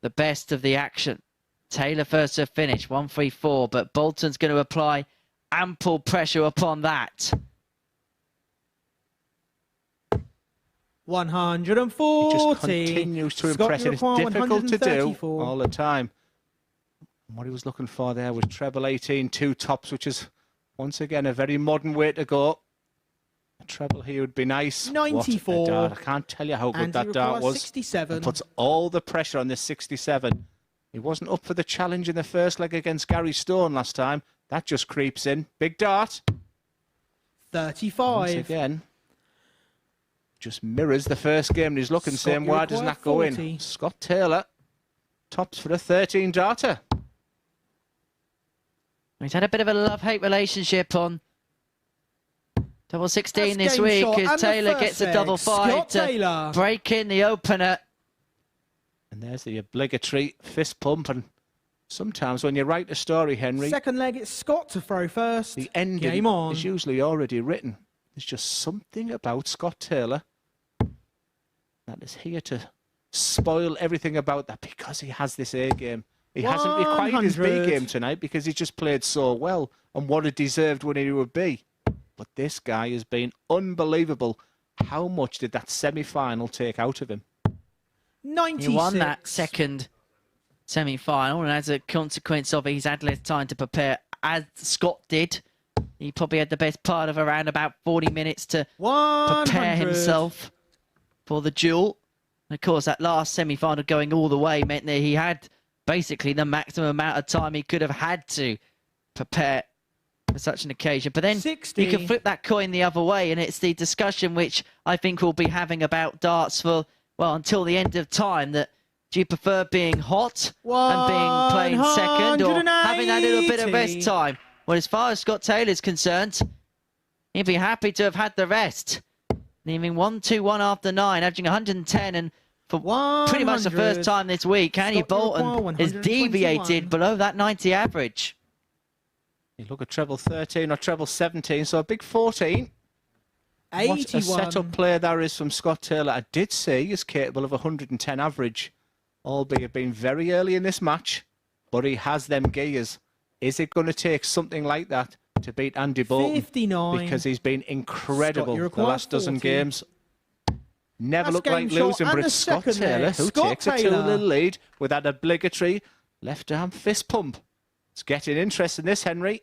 Speaker 1: the best of the action. Taylor first to finish, 134, but Bolton's going to apply ample pressure upon that.
Speaker 15: 140.
Speaker 2: He just continues to impress, and it's difficult to do all the time. And what he was looking for there was treble 18, 2 tops, which is, once again, a very modern way to go. A treble here would be nice.
Speaker 15: 94.
Speaker 2: What a dart. I can't tell you how good
Speaker 15: And
Speaker 2: that
Speaker 15: he
Speaker 2: dart
Speaker 15: requires
Speaker 2: was.
Speaker 15: 67.
Speaker 2: And puts all the pressure on this 67. He wasn't up for the challenge in the first leg against Gary Stone last time. That just creeps in. Big dart.
Speaker 15: 35.
Speaker 2: Once again, just mirrors the first game. And he's looking,
Speaker 15: Scott,
Speaker 2: saying,
Speaker 15: you
Speaker 2: why doesn't
Speaker 15: require
Speaker 2: that go
Speaker 15: 40.
Speaker 2: in? Scott Taylor tops for a 13 darter.
Speaker 1: He's had a bit of a love-hate relationship on double 16
Speaker 15: That's
Speaker 1: this
Speaker 15: game
Speaker 1: week
Speaker 15: shot
Speaker 1: as
Speaker 15: and the
Speaker 1: Taylor
Speaker 15: first
Speaker 1: gets a
Speaker 15: leg.
Speaker 1: double 5
Speaker 15: Scott
Speaker 1: to
Speaker 15: Taylor.
Speaker 1: break in the opener.
Speaker 2: And there's the obligatory fist pump. And sometimes when you write a story, Henry,
Speaker 15: Second leg, it's Scott to throw first.
Speaker 2: the ending
Speaker 15: Game on.
Speaker 2: is usually already written. There's just something about Scott Taylor that is here to spoil everything about that, because he has this A game. He hasn't required his B
Speaker 15: 100.
Speaker 2: game tonight because he just played so well, and what a deserved winner he would be. But this guy has been unbelievable. How much did that semi-final take out of him?
Speaker 15: 96.
Speaker 1: He won that second semi-final, and as a consequence of it, he's had less time to prepare, as Scott did. He probably had the best part of around about 40 minutes to
Speaker 15: 100.
Speaker 1: prepare himself for the duel. And of course, that last semi-final going all the way meant that he had basically the maximum amount of time he could have had to prepare for such an occasion. But then
Speaker 15: 60.
Speaker 1: you can flip that coin the other way, and it's the discussion which I think we'll be having about darts for, well, until the end of time, that do you prefer being hot and being playing second, or having that little bit of rest time? Well, as far as Scott Taylor's concerned, he'd be happy to have had the rest. Leaving 1-2-1 after 9, averaging 110, and for pretty much the first time this week, Andy Bolton has deviated below that 90 average.
Speaker 2: You look at treble 13 or treble 17, so a big 14.
Speaker 15: 81.
Speaker 2: What a setup player there is from Scott Taylor. I did say he's capable of 110 average, albeit being very early in this match, but he has them gears. Is it going to take something like that to beat Andy Bolton?
Speaker 15: 59.
Speaker 2: Because he's been incredible
Speaker 15: Scott,
Speaker 2: the last dozen
Speaker 15: 40.
Speaker 2: games. Never
Speaker 15: That's
Speaker 2: looked like
Speaker 15: game shot
Speaker 2: losing, but
Speaker 15: and
Speaker 2: it's
Speaker 15: the
Speaker 2: Scott
Speaker 15: second
Speaker 2: Taylor
Speaker 15: leg.
Speaker 2: who
Speaker 15: Scott
Speaker 2: takes a
Speaker 15: Taylor.
Speaker 2: 2-0 lead with that obligatory left-arm fist pump. It's getting interesting, this, Henry.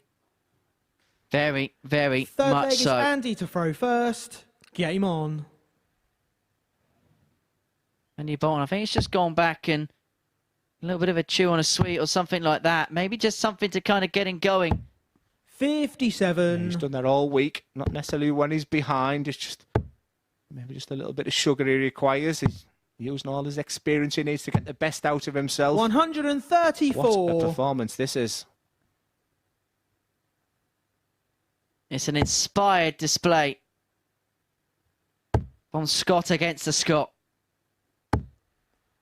Speaker 1: Very, very
Speaker 15: Third
Speaker 1: much
Speaker 15: leg is
Speaker 1: so.
Speaker 15: Andy to throw first. Game on.
Speaker 1: Andy Bolton, I think he's just gone back and a little bit of a chew on a sweet or something like that. Maybe just something to kind of get him going.
Speaker 15: 57.
Speaker 2: He's done that all week, not necessarily when he's behind. It's just maybe just a little bit of sugar he requires. He's using all his experience he needs to get the best out of himself.
Speaker 15: 134.
Speaker 2: What a performance this is.
Speaker 1: It's an inspired display from Scott against the Scot.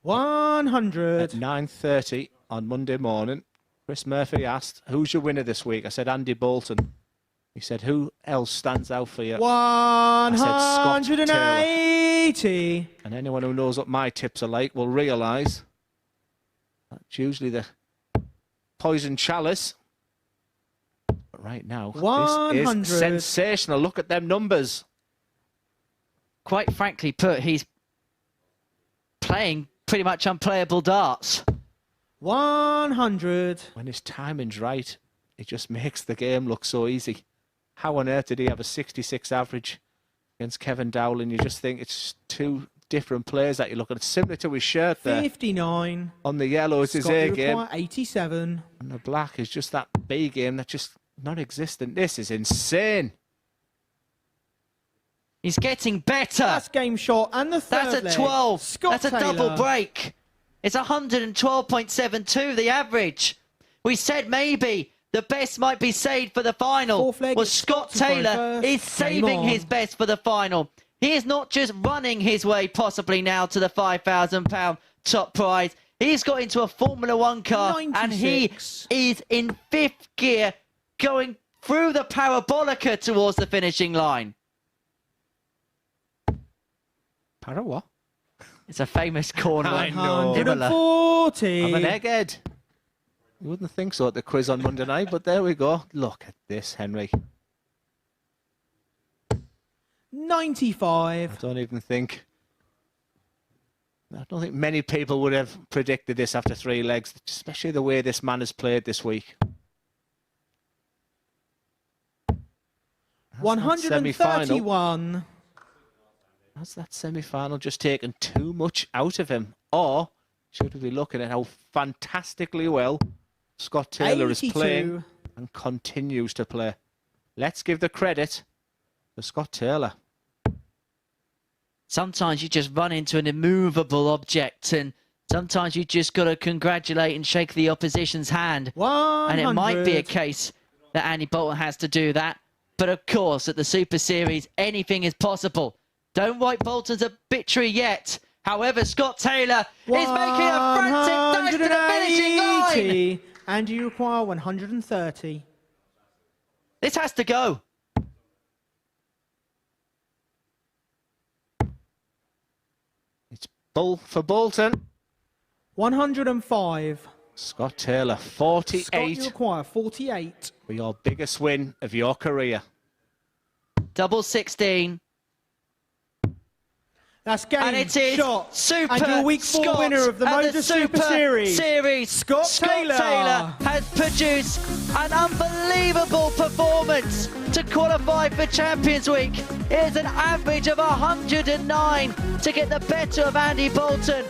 Speaker 15: 100.
Speaker 2: At 9:30 on Monday morning, Chris Murphy asked, who's your winner this week? I said, Andy Bolton. He said, who else stands out for you? I said, Scott Taylor.
Speaker 15: 180.
Speaker 2: And anyone who knows what my tips are like will realise that's usually the poison chalice. But right now,
Speaker 15: 100.
Speaker 2: this is sensational. Look at them numbers.
Speaker 1: Quite frankly put, he's playing pretty much unplayable darts.
Speaker 15: 100.
Speaker 2: When his timing's right, it just makes the game look so easy. How on earth did he have a 66 average against Kevin Dowling? You just think it's too different players that you're looking at. Similar to his shirt there.
Speaker 15: 59.
Speaker 2: On the yellow is his
Speaker 15: Scott,
Speaker 2: A
Speaker 15: you
Speaker 2: game.
Speaker 15: require 87.
Speaker 2: And the black is just that B game that's just non-existent. This is insane.
Speaker 1: He's getting better.
Speaker 15: That's game shot. And the third
Speaker 1: That's a
Speaker 15: leg.
Speaker 1: 12.
Speaker 15: Scott
Speaker 1: That's a double
Speaker 15: Taylor.
Speaker 1: break. It's 112.72, the average. We said maybe the best might be saved for the final.
Speaker 15: Fourth leg,
Speaker 1: Well,
Speaker 15: it's
Speaker 1: Scott
Speaker 15: Scott to go
Speaker 1: Taylor
Speaker 15: first.
Speaker 1: is
Speaker 15: Game
Speaker 1: saving
Speaker 15: on.
Speaker 1: his best for the final. He is not just running his way possibly now to the £5,000 top prize. He's got into a Formula One car
Speaker 15: 96.
Speaker 1: and he is in 5th gear going through the parabolica towards the finishing line.
Speaker 2: Para what?
Speaker 1: It's a famous corner.
Speaker 2: I know.
Speaker 1: Imola.
Speaker 15: 140.
Speaker 2: I'm an egghead. You wouldn't think so at the quiz on Monday night, but there we go. Look at this, Henry.
Speaker 15: 95.
Speaker 2: I don't think many people would have predicted this after 3 legs, especially the way this man has played this week. That's that semi-final.
Speaker 15: 131.
Speaker 2: Has that semi-final just taken too much out of him? Or should we be looking at how fantastically well Scott Taylor is
Speaker 15: 82.
Speaker 2: playing and continues to play? Let's give the credit to Scott Taylor.
Speaker 1: Sometimes you just run into an immovable object, and sometimes you just got to congratulate and shake the opposition's hand.
Speaker 15: 100.
Speaker 1: And it might be a case that Andy Bolton has to do that. But of course, at the Super Series, anything is possible. Don't write Bolton's obituary yet. However, Scott Taylor is making a frantic dash to the finishing line.
Speaker 15: 180. And you require 130.
Speaker 1: This has to go.
Speaker 2: It's bull for Bolton.
Speaker 15: 105.
Speaker 2: Scott Taylor,
Speaker 15: Scott,
Speaker 2: 48
Speaker 15: you require 48.
Speaker 2: for your biggest win of your career.
Speaker 1: Double 16.
Speaker 15: That's game
Speaker 1: And it is
Speaker 15: shot.
Speaker 1: Super
Speaker 15: and your week 4
Speaker 1: Scott
Speaker 15: winner of the
Speaker 1: and
Speaker 15: MODUS Super Series.
Speaker 1: Scott Taylor has produced an unbelievable performance to qualify for Champions Week. It is an average of 109 to get the better of Andy Bolton.